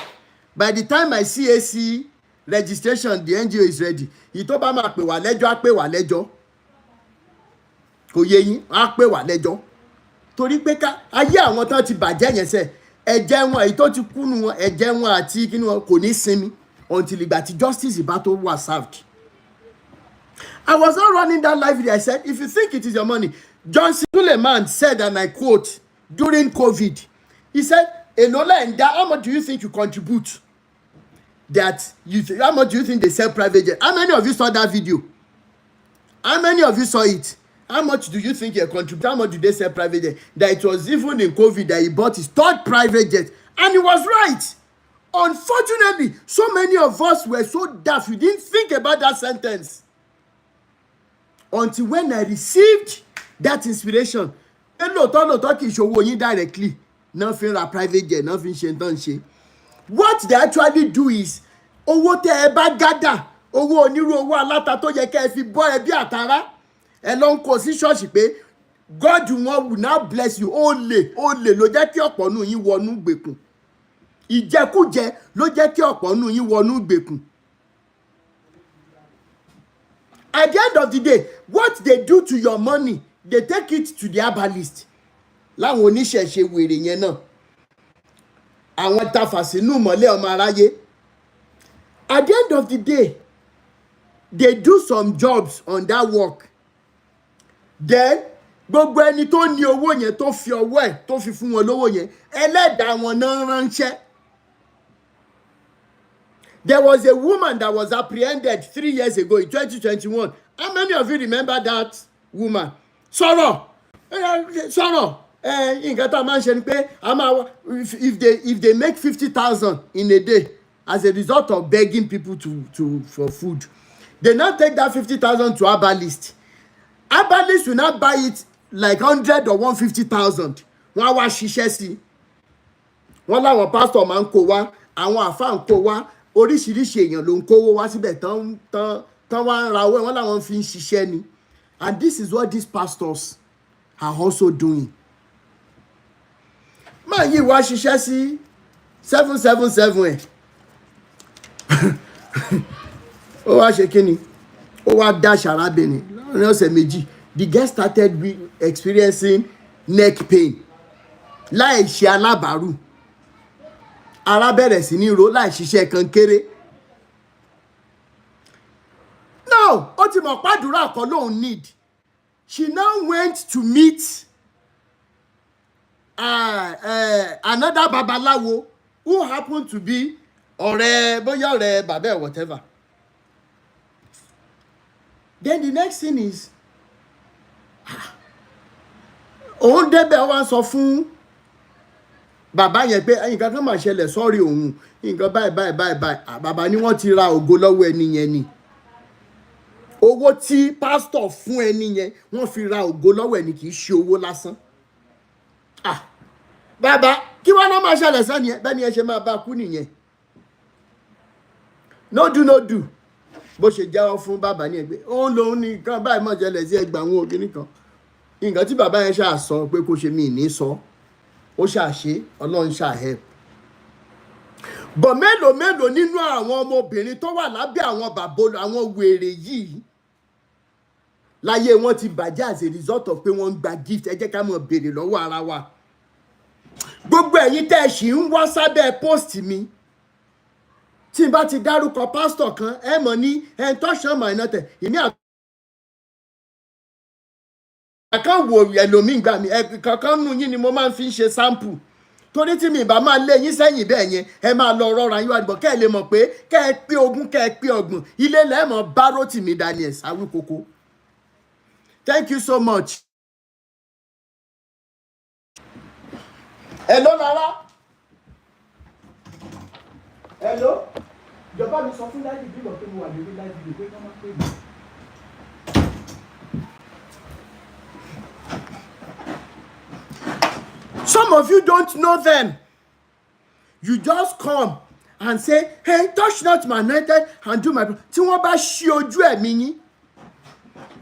By the time my CAC registration, the NGO is ready. Ìtọ́ bá máa pè wá lẹ́jọ́, á pè wá lẹ́jọ́. Kò yé yín, á pè wá lẹ́jọ́. Torí pé ká ayé àwọn tán ti bàjẹ́ yẹn sẹ́, ẹ̀jẹ̀ wọn èyí tó ti kúnnú wọn, ẹ̀jẹ̀ wọn àti kíní wọn kò ní sinmi until ìgbà tí justice bá tó wà served. I was not running that live video. I said, if you think it is your money, John Suleman said, and I quote, during COVID, he said, Enola and how much do you think you contribute? How much do you think they sell private jet? How many of you saw that video? How many of you saw it? How much do you think you contribute? How much do they sell private jet? That it was even in COVID that he bought his third private jet. And he was right. Unfortunately, so many of us were so daft. We didn't think about that sentence. Until when I received that inspiration. Lóòótọ́ kì í ṣòwò yín directly. Nothing a private jet, nothing ṣe tán ṣe. What they actually do is, owó tẹ́ ẹ bá gather, owó onírú owó aláta tó yẹ kẹ́ ẹ fi bọ́ ẹbí àtàrà. Ẹ lọ ń kó sí ṣọ́ọ̀ṣì pé God will now bless you. Olè ló jẹ́ kí ọ̀pọ̀ nù yín wọnú gbèkùn. Ìjẹkújẹ ló jẹ́ kí ọ̀pọ̀ nù yín wọnú gbèkùn. At the end of the day, what they do to your money, they take it to the herbalist. Láwọn oníṣẹ̀ṣe wèrè yẹn náà. Àwọn tafàsínú mọ́lẹ̀ ọmọ aráyé. At the end of the day, they do some jobs on that work. Then gbogbo ẹni tó ní owó yẹn tó fi ọwọ́ ẹ̀ tó fi fún wọn lówó yẹn, ẹlẹ́dàá wọn náà ránṣẹ́. There was a woman that was apprehended 3 years ago in 2021. How many of you remember that woman? Sọ̀rọ̀. Nǹkan tá a máa ń ṣe ni pé if they make 50,000 in a day as a result of begging people for food, they now take that 50,000 to herbalist. Herbalist will not buy it like 100 or 150,000. Wọ́n á wá ṣiṣẹ́ sí. Wọ́n láwọn pastor máa ń kó wá, àwọn àfáà ń kó wá, oríṣiríṣi èèyàn ló ń kówó wá síbẹ̀ tán wá ń ra owó, wọ́n láwọn fi ń ṣiṣẹ́ ni. And this is what these pastors are also doing. Máa yí wá ṣiṣẹ́ sí 777 ẹ̀. Ó wá ṣe kí ni? Ó wá dash arábìnrin. Ní ọ̀sẹ̀ méjì, the girl started experiencing neck pain. Láì ṣe alábàárù. ara bẹ̀rẹ̀ sí ní ro láì ṣiṣẹ́ kan kéré. Now ó ti mọ̀ pàdúrà kan lóun need. She now went to meet another babaláwo who happened to be ọ̀rẹ́ bóyá ọ̀rẹ́ bàbá ẹ̀ whatever. Then the next thing is òun débẹ̀ wá sọ fún bàbá yẹn pé nǹkan kan máa ṣẹlẹ̀ sọ́ọ̀rì òun nǹkan báyìí bàbá ni wọ́n ti ra ògo lọ́wọ́ ẹni yẹn ni. Owó tí pásítọ̀ fún ẹni yẹn wọ́n fi ra ògo lọ́wọ́ ẹni kì í ṣe owó lásán. Bàbá kí wọ́n náà máa ṣẹlẹ̀ sẹ́ni ẹ bẹ́ẹ̀ ni ẹ ṣe máa bá kú nìyẹn. No do bó ṣe jáwọ́ fún bàbá ní ẹgbẹ́ òun lòun ní nǹkan báyìí máa ṣẹlẹ̀ sí ẹgbàá àwọn òbí nìkan. Nǹkan tí bàbá yẹn ṣáà sọ pé kó ṣe mí ní sọ ó ṣàṣe ọlọ́run ṣàhẹ́. Bọ̀ mélòó nínú àwọn ọmọbìnrin tó wà lábẹ́ àwọn bàbá àwọn wèrè yìí láyé wọn ti bàjẹ́ as a result of pé wọ́n ń gba gift. Ẹ jẹ́ ká mọ̀ béèrè lọ́wọ́ ara wa. Gbogbo ẹ̀yin tẹ́ ẹ ṣì ń wá sábẹ́ post mi tí n bá ti dárúkọ pásítọ̀ kan ẹ mọ̀ ní touch my note ìní àkàn wo ẹlòmíì gbà mí kankan nù yín ni mo máa ń fi ṣe sample torí tí mi bá máa lé yín sẹ́yìn bẹ́ẹ̀ yẹn ẹ máa lọ rọra yín wá dìbò kẹ́ ẹ lè mọ̀ pé kẹ́ ẹ pé ogún kẹ́ ẹ pé ọgbọ̀n ilé lẹ́ẹ̀mọ́ bá Rotimi Daniels Awíkókó. Thank you so much. Hello Lara. Hello. Ìjọba mi sọ fún láti bí lọ pé mo wà lórí láti bí pé wọ́n máa pè mí. Some of you don't know them. You just come and say, hey, touch not my anointed and do my... Tí wọ́n bá ṣí ojú ẹ̀mí yín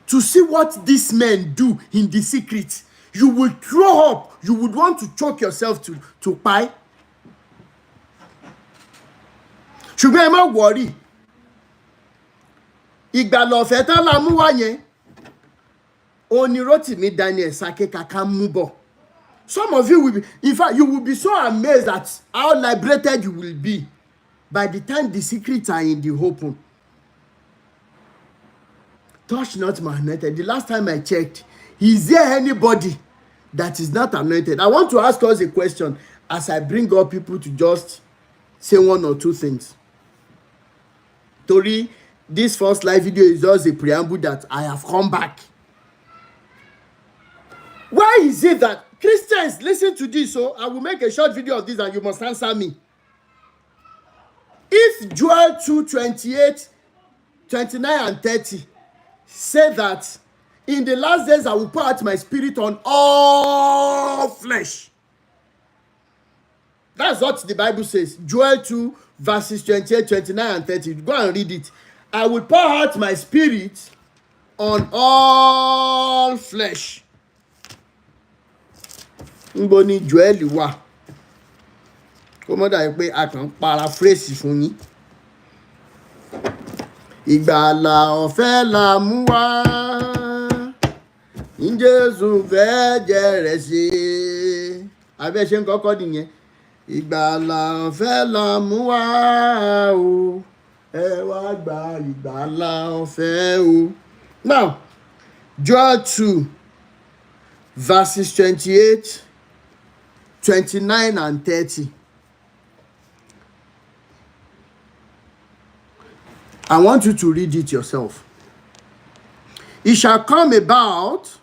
to see what these men do in the secret, you will throw up. You would want to choke yourself to pie. Ṣùgbọ́n ẹ má worry. Ìgbàlọ̀fẹ́ tán la mú wá yẹn. Ó ní Rotimi Daniels akẹ́kọ̀ọ́ mú bọ̀. Some of you will be, in fact, you will be so amazed at how liberated you will be by the time the secrets are in the open. Touch not my anointed. The last time I checked, is there anybody that is not anointed? I want to ask us a question as I bring up people to just say one or two things. Tori, this first live video is just a preamble that I have come back. Why is it that Christians listen to this? So I will make a short video of this and you must answer me. If Joel 2:28, 29 and 30 say that in the last days I will pour out my spirit on all flesh. That's what the Bible says. Joel 2 verses 28, 29 and 30. Go and read it. I will pour out my spirit on all flesh. Níbo ni Joel wà? Kó mọ́ dà pé a kàn paraphrase fún yín. Ìgbàlà ọ̀fẹ́ la mú wá. Jésù fẹ́ jẹrẹ̀ sí. Abẹ́ ṣe ń kọ́kọ́ nìyẹn. Ìgbàlà ọ̀fẹ́ la mú wá o. Ẹ wá gba ìgbàlà ọ̀fẹ́ o. Now, Joel 2 verses 28, 29 and 30. I want you to read it yourself. It shall come about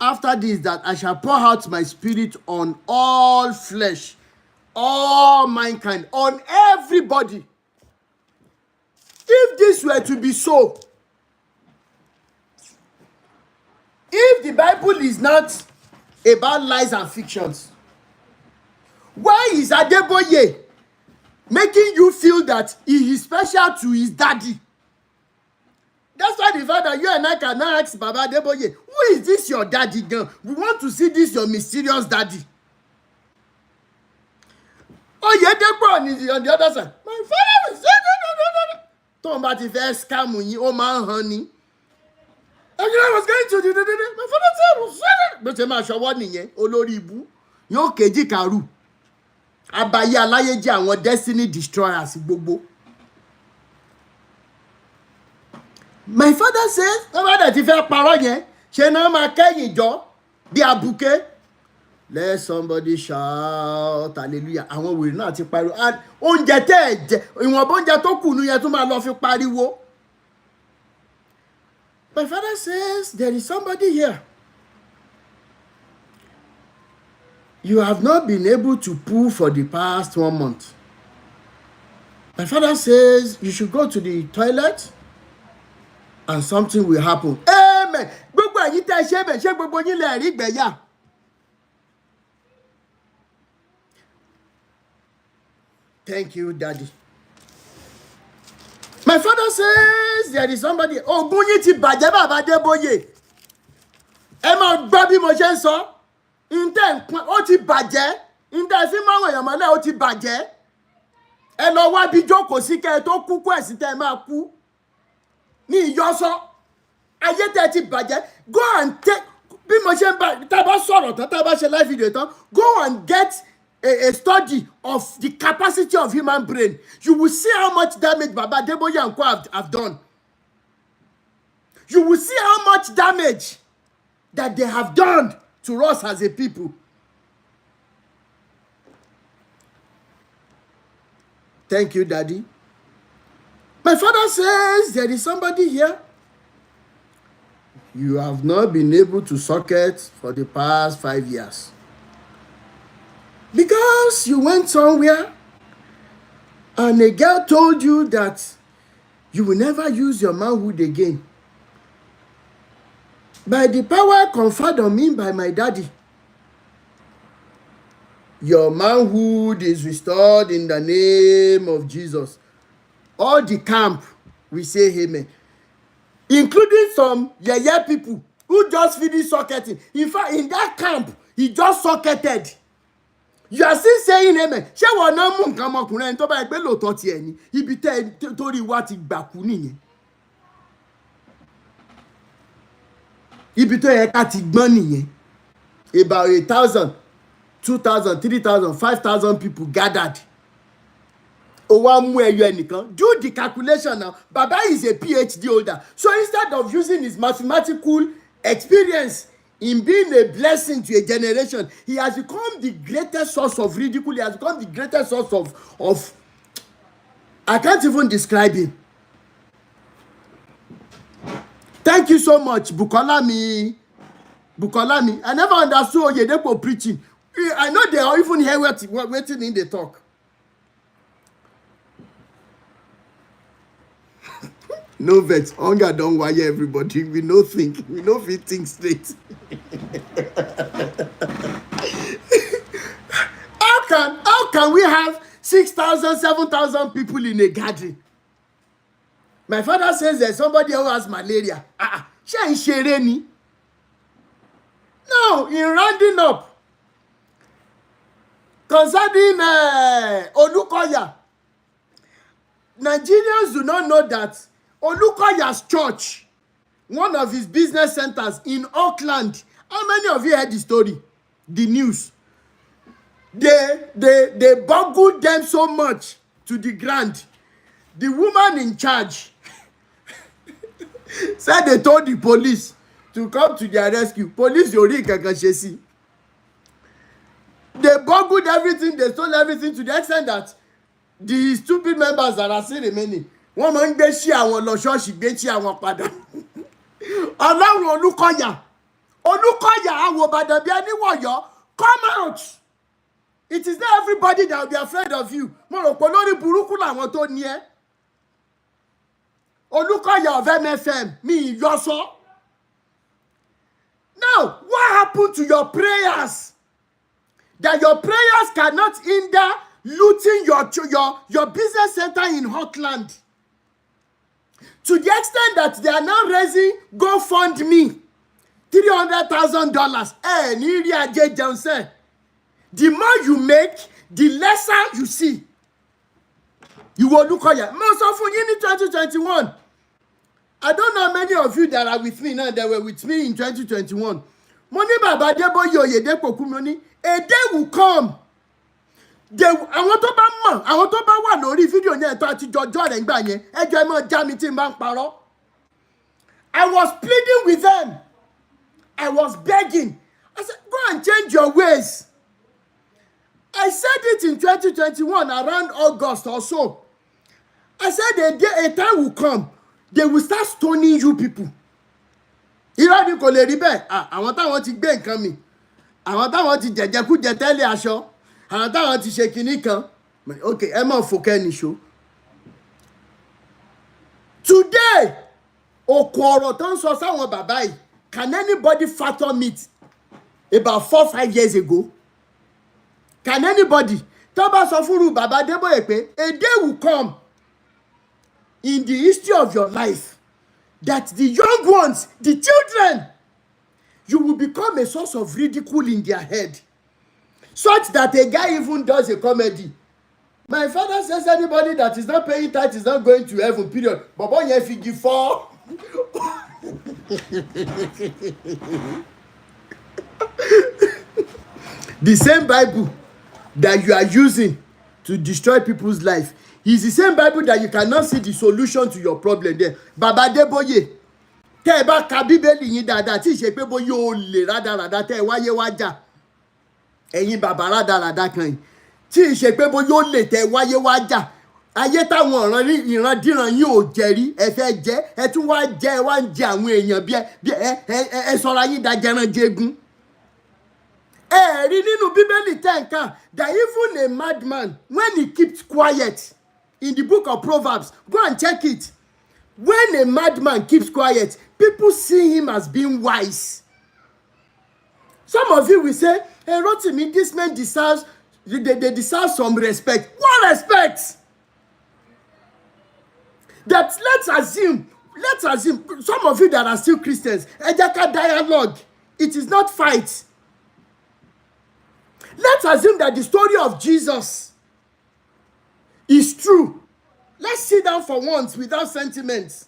after this that I shall pour out my spirit on all flesh, all mankind, on everybody. If this were to be so, if the Bible is not about lies and fictions, why is Adeboye making you feel that he is special to his daddy? That's why the fact that you and I cannot ask Baba Adeboye, who is this your daddy girl? We want to see this your mysterious daddy. Oh, yeah, Deborah on the other side. My father will say, no. Tó bá ti fẹ́ scam yín, ó máa ń hàn ní. I was going to do. My father said, bó ṣe máa ṣọwọ́ nìyẹn, olórí ibú, yóò kejì kàrú. Abayé aláyé jẹ́ àwọn destiny destroyers gbogbo. My father says, ọba dẹ̀ ti fẹ́ parọ́ yẹn, ṣe náà máa kẹ́yìn jọ bí abuké. Let somebody shout hallelujah. Àwọn wèrè náà ti pariwo. Oúnjẹ tẹ́ ẹ̀ jẹ, ìwọ̀nba oúnjẹ tó kù nù yẹn tó máa lọ fi pariwo. My father says, there is somebody here. You have not been able to poo for the past 1 month. My father says, you should go to the toilet and something will happen. Amen. Gbogbo ẹ̀yin tẹ́ ṣe bẹ̀ ṣé gbogbo yín lè rí gbẹ̀yà. Thank you, Daddy. My father says there is somebody. Ogun yín ti bàjẹ́ bàbá Adébóyè. Ẹ máa gbọ́ bí mo ṣe ń sọ. Ǹtẹ́ nǹkan ó ti bàjẹ́. Ǹtẹ́ fi máa wọ̀nyàn mọ́lẹ̀ ó ti bàjẹ́. Ẹ lọ wá bí jókòó sí kẹ́ ẹ tó kú kú ẹ̀sìn tẹ́ ẹ máa kú. Ní ìyọ́sọ́. Ayé tẹ́ ti bàjẹ́. Go and take. Bí mo ṣe ń bá tá a bá sọ̀rọ̀ tán tá a bá ṣe live video tán. Go and get a study of the capacity of human brain. You will see how much damage Baba Adeboye and Co have done. You will see how much damage that they have done to us as a people. Thank you, Daddy. My father says there is somebody here. You have not been able to socket for the past 5 years. Because you went somewhere and a girl told you that you will never use your manhood again. By the power conferred on me by my daddy, your manhood is restored in the name of Jesus. All the camp, we say amen. Including some yeye people who just finished socketing. In fact, in that camp, he just socketed. You are still saying amen. Ṣé wọ́n náà mú nǹkan ọmọkùnrin ẹni tó bá yẹ pé lóòótọ́ tiẹ̀ ni ibi tẹ́ torí wá ti gbà kú nìyẹn. Ibi tó yẹ ká ti gbọ́n nìyẹn. About 1,000, 2,000, 3,000, 5,000 people gathered. Ó wá mú ẹyọ ẹnìkan. Do the calculation now. Baba is a PhD holder. So instead of using his mathematical experience in being a blessing to a generation, he has become the greatest source of ridicule. He has become the greatest source of I can't even describe him. Thank you so much, Bukolami. I never understood Oyedepo preaching. I know they are even here waiting in the talk. No vex, hunger don't wire everybody. We no think straight. How can we have 6,000, 7,000 people in a gathering? My father says there's somebody who has malaria. Ṣé ń ṣeré ni? No, in rounding up, concerning Olukoya, Nigerians do not know that Olukoya's church, one of his business centers in Auckland. How many of you heard the story? The news. They boggled them so much to the ground. The woman in charge said they told the police to come to their rescue. Police yori kankan ṣe sí. They boggled everything, they stole everything to the extent that the stupid members that are still remaining, wọ́n máa ń gbé sí àwọn lọ ṣọ́ọ̀ṣì gbé sí àwọn padà. Ọlọ́run Olúkọ̀yà àwọn Ìbàdàn bí ẹni wọ̀yọ́, come out. It is not everybody that will be afraid of you. Mo rò pé lórí burúkú làwọn tó ní ẹ. Olúkọ̀yà of MFM, mi ìyọ́sọ́. Now, what happened to your prayers? That your prayers cannot hinder looting your business center in Auckland. To the extent that they are now raising GoFundMe $300,000. Ní rí ajé jẹun sẹ́. The more you make, the lesser you see. Ìwọ Olúkọ̀yà. Mo sọ fún yín ní 2021. I don't know how many of you that are with me now that were with me in 2021. Mo ní Baba Adeboye Oyedepo kú mi ní, a day will come àwọn tó bá mọ̀, àwọn tó bá wà lórí fídíò yẹn tó àti jọjọ́ rẹ̀ ń gbà yẹn, ẹjọ́ ẹ mọ̀ já mi tí n bá ń parọ́. I was pleading with them. I was begging. I said, go and change your ways. I said it in 2021 around August or so. I said a time will come, they will start stoning you people. Irọ́ ni kò lè rí bẹ́ẹ̀. Àwọn táwọn ti gbé nǹkan mi. Àwọn táwọn ti jẹ̀jẹ̀kújẹ tẹ́lẹ̀ aṣọ. Àwọn táwọn ti ṣe kinní kan. Okay, ẹ má fòkẹ́ ní ṣó. Today, òkò ọ̀rọ̀ tó ń sọ sáwọn bàbá yìí, can anybody fathom it about 4-5 years ago? Can anybody? Tó bá sọ fúnru bàbá Adébóyè pé a day will come in the history of your life that the young ones, the children, you will become a source of ridicule in their head, such that a guy even does a comedy. My father says anybody that is not paying tithe is not going to heaven, period. Baba yẹn fi give for. The same Bible that you are using to destroy people's life is the same Bible that you cannot see the solution to your problem there. Baba Adébóyè, tẹ́ ẹ bá ka Bíbélì yín dáadáa, tí ì ṣe pé bóyá o lè rádaràda tẹ́ ẹ wáyé wájà. Ẹ̀yin bàbá rádaràda kan yìí, tí ì ṣe pé bóyá o lè tẹ́ ẹ wáyé wájà. Ayé táwọn ìrandíran yín ò jẹ́rí, ẹ fẹ́ jẹ́, ẹ tún wá jẹ́, ẹ wá ń jẹ àwọn èèyàn bí ẹ sọra yín dajẹran jẹgun. Rí nínú Bíbélì tẹ́ǹkà that even a madman, when he keeps quiet in the book of Proverbs, go and check it. When a madman keeps quiet, people see him as being wise. Some of you will say, hey, Rotimi, this man deserves, they deserve some respect. What respect? That let's assume, some of you that are still Christians, ejaka dialogue, it is not fight. Let's assume that the story of Jesus is true. Let's sit down for once without sentiments.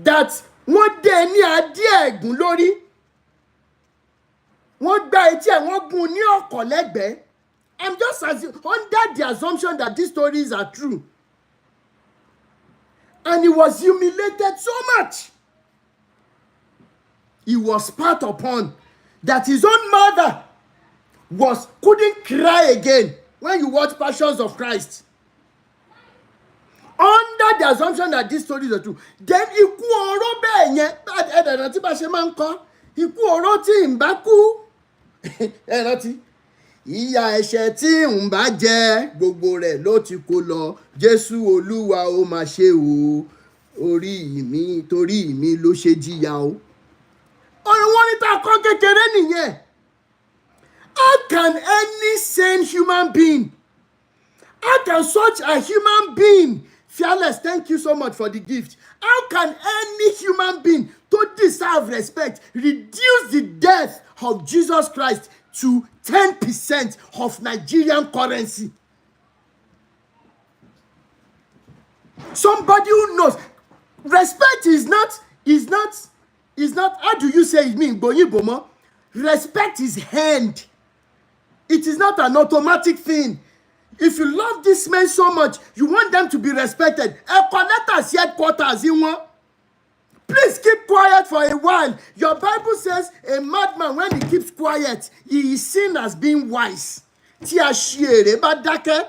That wọ́n dé ní adé ẹ̀gún lórí. Wọ́n gba etí ẹ̀, wọ́n gún ní ọ̀kọ̀ lẹ́gbẹ̀ẹ́. I'm just under the assumption that these stories are true. And he was humiliated so much. He was spat upon that his own mother couldn't cry again when you watch Passions of Christ. Under the assumption that these stories are true. Then ikú oró bẹ́ẹ̀ yẹn, ẹ̀dẹ̀dẹ̀ tí bá ṣe máa ń kọ́, ikú oró tí ń bá kú. Ẹ rántí, ìyà ẹ̀ṣẹ̀ tí ń bá jẹ gbogbo rẹ̀ ló ti kó lọ. Jésù Olúwa ó máa ṣe o, orí mi torí mi ló ṣe jìyà o. Ọ̀rọ̀ wọn ní ta kọ́ kékeré nìyẹn. How can any sane human being, how can such a human being, Fearless, thank you so much for the gift. How can any human being to deserve respect reduce the death of Jesus Christ to 10% of Nigerian currency? Somebody who knows. Respect is not, how do you say it mean? Respect is earned. It is not an automatic thing. If you love this man so much, you want them to be respected. Please keep quiet for a while. Your Bible says a madman, when he keeps quiet, he is seen as being wise. Tí a ṣe bá dákẹ́,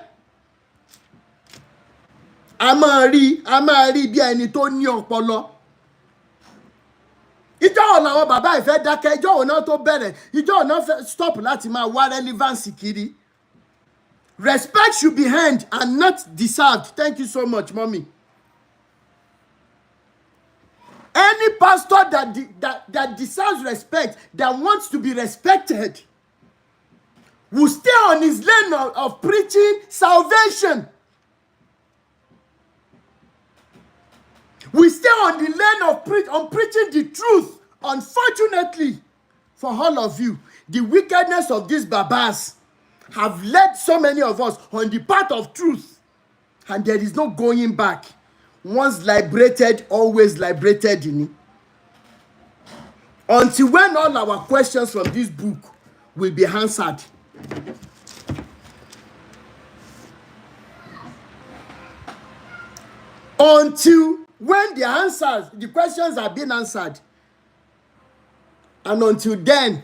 a máa rí bí ẹni tó ní ọpọlọ. Ìjọ́ wo làwọn bàbá ìfẹ́ dákẹ́, ìjọ́ wo náà tó bẹ̀rẹ̀, ìjọ́ wo náà fẹ́ stop láti máa wá relevance kiri. Respect should be earned and not deserved. Thank you so much, mommy. Any pastor that deserves respect, that wants to be respected, will stay on his lane of preaching salvation. We stay on the lane of preaching the truth. Unfortunately, for all of you, the wickedness of these babas have led so many of us on the path of truth, and there is no going back. Once liberated, always liberated in it. Until when all our questions from this book will be answered. until when the questions are being answered. And until then,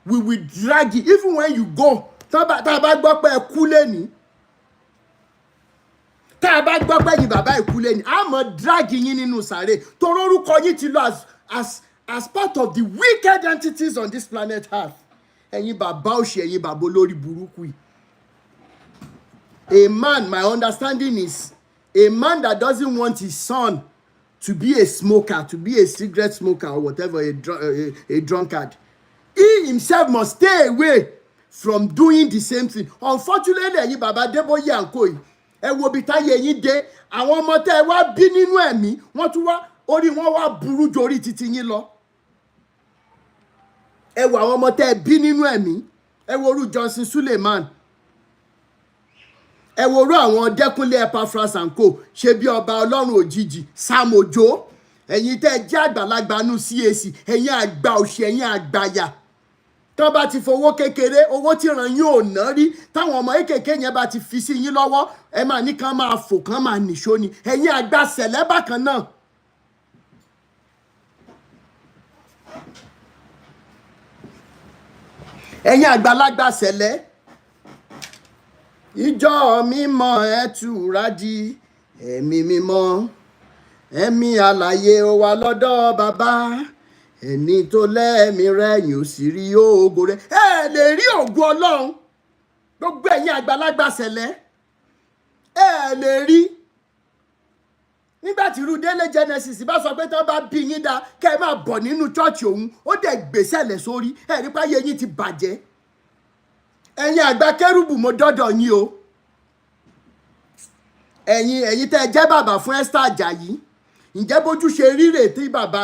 we will drag it. Even when you go, tá a bá gbọ́ pé ẹ kú lẹ́ni, tá a bá gbọ́ pé yín bàbá ẹ kú lẹ́ni, a mọ̀ drag yín nínú sàréè. Torí orúkọ yín ti lọ as part of the wicked entities on this planet Earth. Ẹ̀yin bàbá òṣì, ẹ̀yin bàbá olórí burúkú yìí. A man, my understanding is, a man that doesn't want his son to be a smoker, to be a cigarette smoker or whatever, a drunkard, he himself must stay away from doing the same thing. Unfortunately, ẹ̀yin bàbá Débóyè àǹkó yìí, ẹ wo bí táyé yín dé. Àwọn ọmọ tẹ́ ẹ wá bí nínú ẹ̀mí, wọ́n tún wá orí wọn wá burú ju orí titi yín lọ. Ẹ wo àwọn ọmọ tẹ́ ẹ bí nínú ẹ̀mí, ẹ wo orú Johnson Suleiman, ẹ wo orú àwọn Dẹ́kúnlé Epaphras and co, ṣe bí ọba Ọlọ́run òjijì, Sam Ojo, ẹ̀yin tẹ́ ẹ jẹ́ àgbàlagbà nú CAC, ẹ̀yin àgbà òṣì, ẹ̀yin àgbàyà. Tán bá ti fowó kékeré, owó tí ràn yín ò ná rí, táwọn ọmọ kékeré yẹn bá ti fi sí yín lọ́wọ́, ẹ máa ní kán máa fò, kán máa nìṣó ni. Ẹ̀yin àgbà sẹ̀lẹ̀ bákan náà. Ẹ̀yin àgbàlagbà sẹ̀lẹ̀. Ìjọ mímọ́ ẹ túra di, ẹ̀mí mímọ́, ẹ̀mí alààyè ó wà lọ́dọ̀ bàbá, ẹni tó lẹ́ẹ̀mí rẹ̀yìn ò sì rí ògo rẹ̀. Ẹ lè rí ògo Ọlọ́run. Gbogbo ẹ̀yin àgbàlagbà sẹ̀lẹ̀, ẹ lè rí. Nígbà tí irú Délé Genesis bá sọ pé tán bá bí yín dá kẹ́ ẹ máa bọ̀ nínú chọ́ọ̀chì òun, ó dẹ̀ gbèsẹ̀lẹ̀ sórí, ẹ rí pé ayé yín ti bàjẹ́. Ẹ̀yin àgbà kérúbù, mo dọ́dọ̀ yín o. Ẹ̀yin tẹ́ ẹ jẹ́ bàbá fún Esther Ajayi, ǹjẹ́ bójú ṣe ríre tí bàbá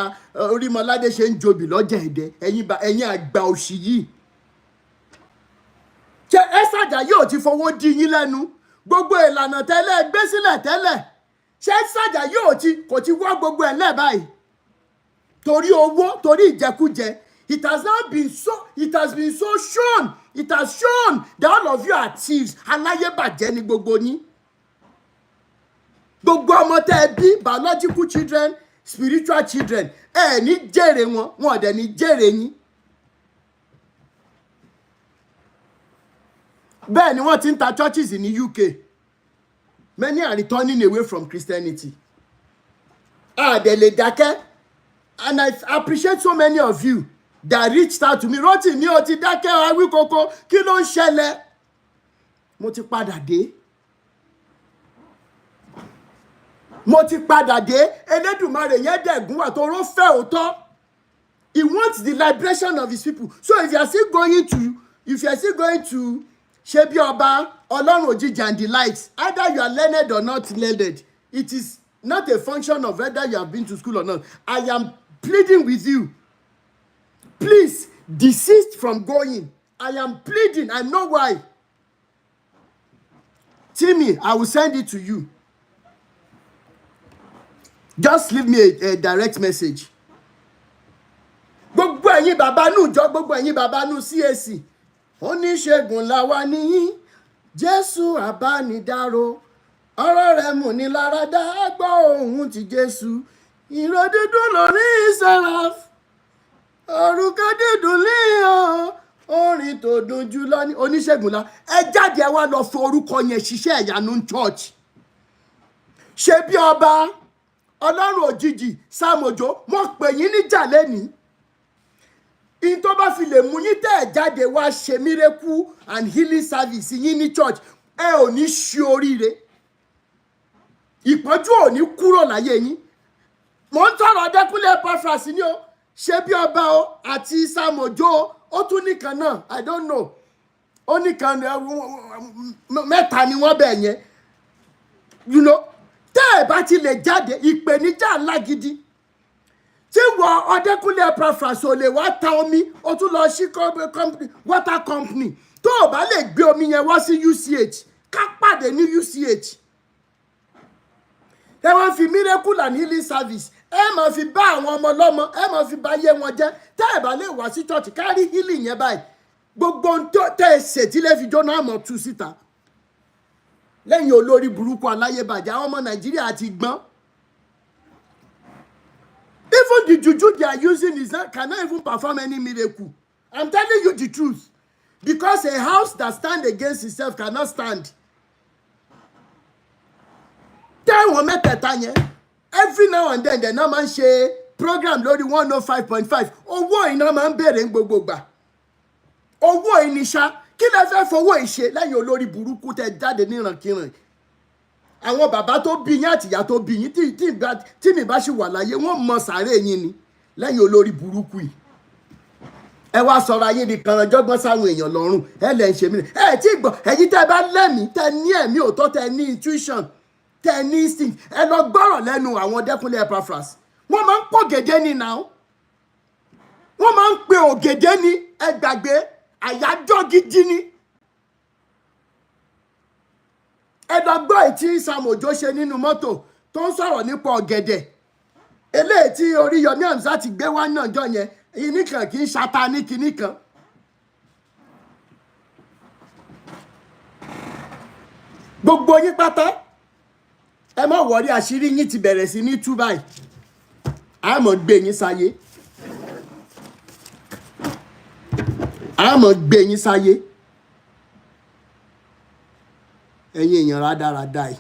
Orímọládé ṣe ń jobì lọ́jà Ẹdẹ? Ẹ̀yin àgbà òṣì yìí. Ṣé Esther Ajayi ò ti fowó dí yín lẹ́nu? Gbogbo ìlànà tẹ́lẹ̀ gbé sílẹ̀ tẹ́lẹ̀, ṣé Esther Ajayi kò ti wọ́ gbogbo ẹ̀ lẹ́ báyìí? Torí owó, torí ìjẹkújẹ. It has been so shown. It has shown that all of you are thieves. Aláyébàjẹ́ ni gbogbo yín. Gbogbo ọmọ tẹ́ ẹ bí, biological children, spiritual children, ẹ ní jèrè wọn, wọn dẹ̀ ní jèrè yín. Bẹ́ẹ̀ ni wọ́n ti ń ta churches ní UK. Many are returning away from Christianity. Dẹ̀ lè dákẹ́. And I appreciate so many of you that reached out to me. Rotimi, ó ti dákẹ́, awí koko, kí ló ń ṣẹlẹ̀? Mo ti padà dé. Elédùmarè yẹn dẹ̀gún wà tó rọ́ fẹ́ òótọ́. He wants the liberation of his people. So if you are still going to ṣe bí ọba Ọlọ́run òjijì and the likes, either you are learned or not learned, it is not a function of whether you have been to school or not. I am pleading with you. Please desist from going. I am pleading. I know why. Timmy, I will send it to you. Just leave me a direct message. Gbogbo ẹ̀yin bàbá nù jọ, gbogbo ẹ̀yin bàbá nù CAC. Oníṣègùn làwa níyìn, Jésù àbánidáró, ọ̀rọ̀ rẹ̀ mú ni lára dá, gbọ́ ohùn ti Jésù. Ìró dídùn lórí seraph, òrùka dídùn líhàn, orin tó dùn jùlọ ní oníṣègùn la. Ẹ jáde ẹ wá lọ fi orúkọ yẹn ṣiṣẹ́ ìyanu church. Ṣe bí ọba Ọlọ́run òjijì, Sam Ojo, mo pè yín níjà lẹ́nìí. In tó bá fi lè mú yín tẹ́ ẹ̀ jáde wá ṣe miracle and healing service yín ní church, ẹ ò ní ṣe oríire. Ìpọ́njú ò ní kúrò láyé yín. Mo ń tọrọ Dẹ́kúnlé Epaphras ni o, ṣe bí ọba o àti Sam Ojo o, ó tún nìkan náà, I don't know. Ó nìkan mẹ́ta ni wọ́n bẹ̀ yẹn. You know, tẹ́ ẹ̀ bá ti lè jáde, ìpèníjà ńlá gidi. Tí wọ́n Dẹ́kúnlé Epaphras ò lè wá ta omi, ó tún lọ sí water company. Tó o bá lè gbé omi yẹn wá sí UCH, ká pàdé ní UCH. Ẹ wọ́n fi miracle and healing service, ẹ máa fi bá àwọn ọmọ lọ́mọ, ẹ máa fi bá yé wọn jẹ́. Tẹ́ ẹ̀ bá lè wá sí church, kárí healing yẹn báyìí. Gbogbo ohun tẹ́ ẹ ṣètì lè fi jóná àmọ́ tú síta. Lẹ́yìn olórí burúkú aláyébàjẹ́, àwọn ọmọ Nàìjíríà ti gbọ́n. Even the juju they are using cannot even perform any miracle. I'm telling you the truth. Because a house that stands against itself cannot stand. Every now and then, the man share program lórí 105.5. Owó iná máa ń bèrè gbogbo gbà. Owó ìníṣà kí lẹ fẹ́ fowó ìṣe lẹ́yìn olórí burúkú tẹ jáde nírankíran. Àwọn bàbá tó bí yín àtìyá tó bí yín tí mi bá ṣì wà láyé wọ́n mọ sàárè yín ni lẹ́yìn olórí burúkú yìí. Ẹ wá sọ̀rọ̀ ayé di kànrànjọ́gbọ́n sáwọn èèyàn lọ́rùn ẹ lẹ́ ń ṣe mí. Ẹ tí gbọ́ ẹ̀yin tẹ́ bá lẹ́mìí tẹ́ ní ẹ̀mí òótọ́ tẹ́ ní intuition tẹ́ ní instinct ẹ lọ gbọ́rọ̀ lẹ́nu àwọn Dẹ́kunlé Epaphras. Wọ́n máa ń pọ̀ gèdè ni now. Wọ́n máa ń pe ògèdè ni ẹ gbàgbé àyájọ́ gidi ni. Ẹ lọ gbọ́ ètí Sam Ojo ṣe nínú mọ́tò tó ń sọ̀rọ̀ nípa ọ̀gẹ̀dẹ̀. Eléyìí tí Oríyọmí Hamzat ti gbé wá náà jọ yẹn ìní kan kì í ṣata ní kinní kan. Gbogbo yín pátá ẹ má wọrí àṣírí yín ti bẹ̀rẹ̀ sí ní tú báyìí. A máa gbé yín sáyé. A máa gbé yín sáyé. Ẹ̀yin èèyàn rádaràda yìí.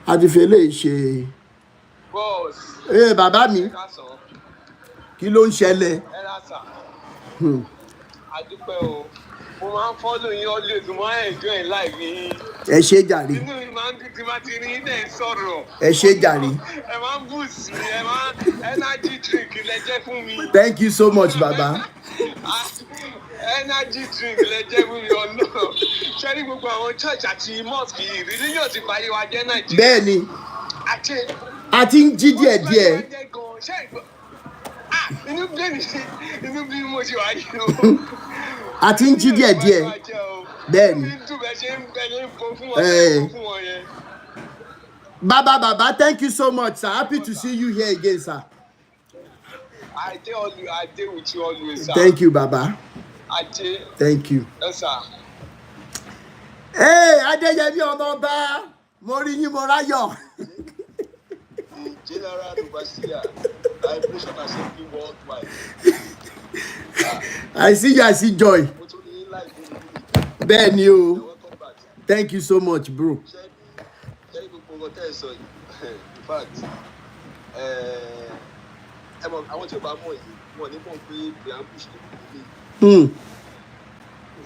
A ti fi eléyìí ṣe. Bàbá mi kí ló ń ṣẹlẹ̀? Adúpẹ́ o, mo máa ń follow yín always, mo máa ń enjoy live yín. Ẹ ṣé jàre. Inú mi máa ń dùn tí máa ti rí yín náà sọ̀rọ̀. Ẹ ṣé jàre. Ẹ máa ń boost mi, ẹ máa energy drink lẹ jẹ́ fún mi. Thank you so much, baba. Energy drink lẹ jẹ́ fún mi ọ̀nà. Ṣé ní gbogbo àwọn church àti mosque yìí religion ti parí wa jẹ́ Nàìjíríà? Bẹ́ẹ̀ni. Àti ń jí díẹ̀díẹ̀. Inú bí mo ṣe wá yìí o. Àti ń jí díẹ̀díẹ̀. Bẹ́ẹ̀ni. Baba, thank you so much, sir. Happy to see you here again, sir. I stay with you always, sir. Thank you, Baba. Thank you. Yes, sir. Hey, Adéyẹmí Ọmọọba, mo rí yín mo ráyọ̀. General Overseer, Vibration Assembly Worldwide. I see joy. Bẹ́ẹ̀ni o. Thank you so much, bro. In fact, àwọn tí o bá mọ̀ yìí, wọ́n ní mọ̀ pé preambush lè bí.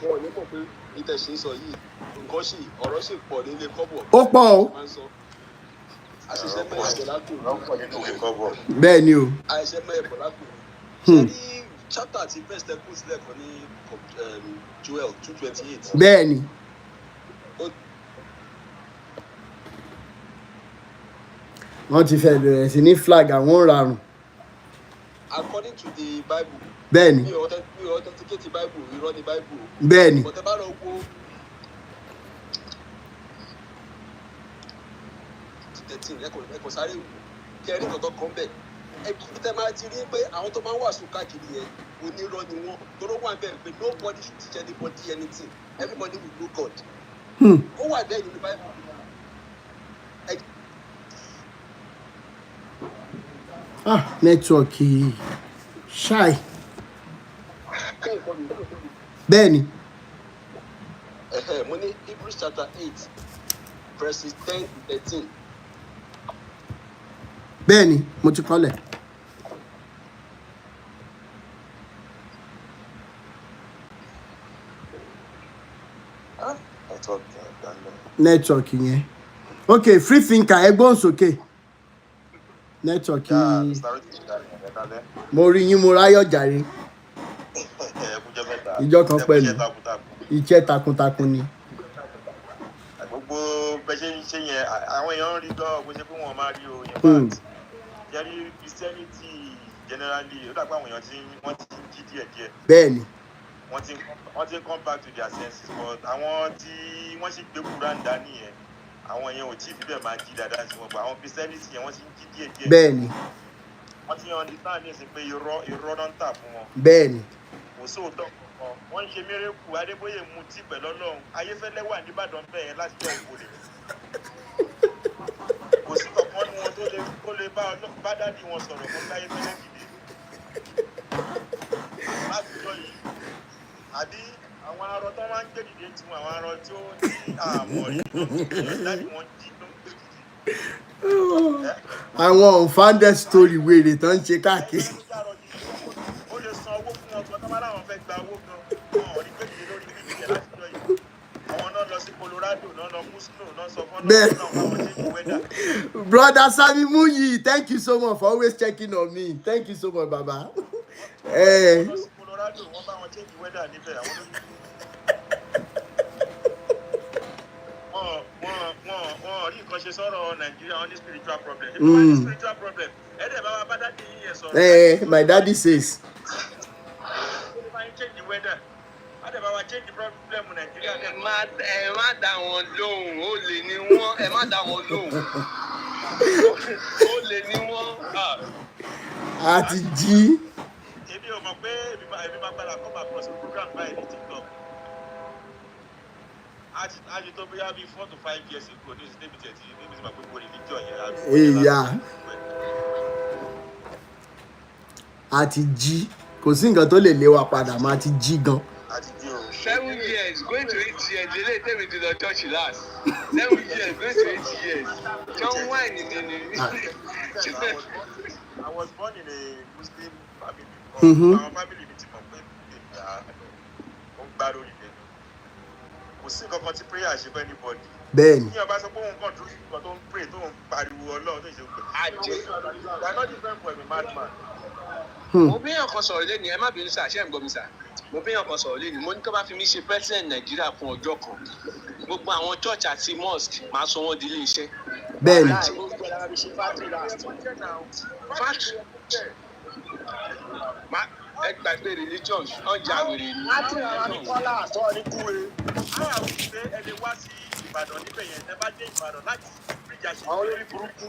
Wọ́n ní mọ̀ pé ìtẹ̀sí sọ yìí, nǹkan sì ọ̀rọ̀ sì pọ̀ nílé kọ́bọ̀. Ó pọ̀ o. Àṣìṣe mẹ́ẹ̀ẹ́dọ̀ lápò. Bẹ́ẹ̀ni o. Àṣìṣe mẹ́ẹ̀ẹ́dọ̀ lápò. Ṣé ní chapter àti verse tẹ kú sílẹ̀ kan ní Joel 2:28? Bẹ́ẹ̀ni. Wọ́n ti fẹ́ bẹ̀rẹ̀ sí ní flag àwọn rarùn. According to the Bible. Bẹ́ẹ̀ni. Mi ò authenticate the Bible, irọ́ ni Bible. Bẹ́ẹ̀ni. Bọ̀tẹ́ bá lọ wo ẹ̀kọ́ sáré wò kẹrin kankan kan bẹ̀. Ẹbí tẹ máa ti rí pé àwọn tó máa ń wàásù káàkiri yẹn onírọ́ ni wọ́n. Tọ́rọ wà bẹ́ẹ̀ pé nobody should teach anybody anything. Everybody will know God. Ó wà bẹ́ẹ̀ nínú Bible. Nẹ́tíwọ̀kì ṣáì. Bẹ́ẹ̀ni. Mo ní Hebrews chapter 8 verses 10-13. Bẹ́ẹ̀ni, mo ti kọ́lẹ̀. Nẹ́tíwọ̀kì yẹn. Okay, free thinker ẹgbọ́n sókè. Nẹ́tíwọ̀kì. Mo rí yín mo ráyọ̀ jàre. Ìjọ kan pẹ̀lú. Iṣẹ́ takuntakun ni. Gbogbo bẹ́ẹ̀ ṣe ń ṣe yẹn àwọn èèyàn ń rí lọ́wọ́ bó ṣe pé wọ́n máa rí o yẹn bá jẹ́rí Christianity generally ó dàgbà àwọn èèyàn tí wọ́n ti ń jí díẹ̀díẹ̀. Bẹ́ẹ̀ni. Wọ́n ti ń come back to their senses but àwọn tí wọ́n sì gbé Quran dání yẹn àwọn èèyàn ò tí ì fi bẹ́ẹ̀ máa jí dáadáa sí wọn gbà àwọn Christianity yẹn wọ́n ti ń jí díẹ̀díẹ̀. Bẹ́ẹ̀ni. Wọ́n ti understand ní ìsìn pé irọ́ náà ń tà fún wọn. Bẹ́ẹ̀ni. Kò sóòótọ́ kankan wọ́n ń ṣe mérékù Adébóyè mutí pẹ̀lú Ọlọ́run Ayéfẹ́lẹ́ wà níbàdàn bẹ́ẹ̀ láti jọ ìwòlè. Kò sí kankan ní wọn tó kó lè bá dádì wọn sọ̀rọ̀ kó gbáyé fẹ́lẹ́ dìde. Láti jọ yìí, àbí àwọn arọ tó máa ń gbé dìde tí wọn àwọn arọ tí ó ní àmọ̀ rí dádì wọn jí ló ń gbé dìde. Àwọn unfounded story wèrè tó ń ṣe káàkiri. Ó lè san owó fún wọn tó bá láwọn fẹ́ gba owó gan wọn ò rí gbé dìde lórí bíbí láti jọ yìí. Àwọn náà lọ sí Colorado náà lọ mú snow náà sọ fún náà fáwọn ṣe ní weather. Brother Sami Muyi, thank you so much for always checking on me. Thank you so much, Baba. Wọ́n lọ sí Colorado wọ́n bá wọn ṣe ní weather níbẹ̀ àwọn lórí. Wọ́n rí nǹkan ṣe sọ̀rọ̀ Nàìjíríà wọ́n ní spiritual problem. If you have spiritual problem, ẹ̀ẹ́dẹ̀ bá wa bá dádì yín yẹn sọ̀rọ̀. My daddy says. Change the weather. Adé bá wa change the problem Nàìjíríà. Ẹ má dá wọn lóhùn, ó lè ní wọ́n, ẹ má dá wọn lóhùn. Ó lè ní wọ́n. A ti jí. Èmi ò mọ̀ pé èmi máa padà come across a program báyìí ní TikTok. A ti tó bóyá bí 4 to 5 years ago ní ìsìnkú tí níbi tí màá gbogbo religion yẹn. Èyà. A ti jí. Kò sí nǹkan tó lè lé wa padà, máa ti jí gan. 7 years, going to 8 years, they let me to the church last. 7 years, going to 8 years. John wine in I was born in a Muslim family. Our family is kò sí nǹkan kan tí prayer ṣe fún anybody. Bẹ́ẹ̀ni. Ní ọba sọ pé òun kàn dúró sí nǹkan tó ń pray tó ń pariwo Ọlọ́run tó ń ṣe pé àjẹ́. They are not different from a madman. Mo bí èèyàn kan sọ̀rọ̀ lẹ́nu ẹ má bínú sá, ṣé ẹ̀ ń gbọ́ mi sá? Mo bí èèyàn kan sọ̀rọ̀ lẹ́nu mo ní kí wọ́n bá fi mí ṣe president Nàìjíríà fún ọjọ́ kan. Gbogbo àwọn church àti mosque máa sọ wọ́n di ilé iṣẹ́. Bẹ́ẹ̀ni. Ẹ gbàgbé religion ọjà wèrè ni. Láti ara ní kọ́lá àtọ́ ní kúwe. Àwọn àwọn òṣèré ẹni wá sí Ìbàdàn níbẹ̀ yẹn ẹ bá dé Ìbàdàn láti bíríjà ṣe àwọn olórí burúkú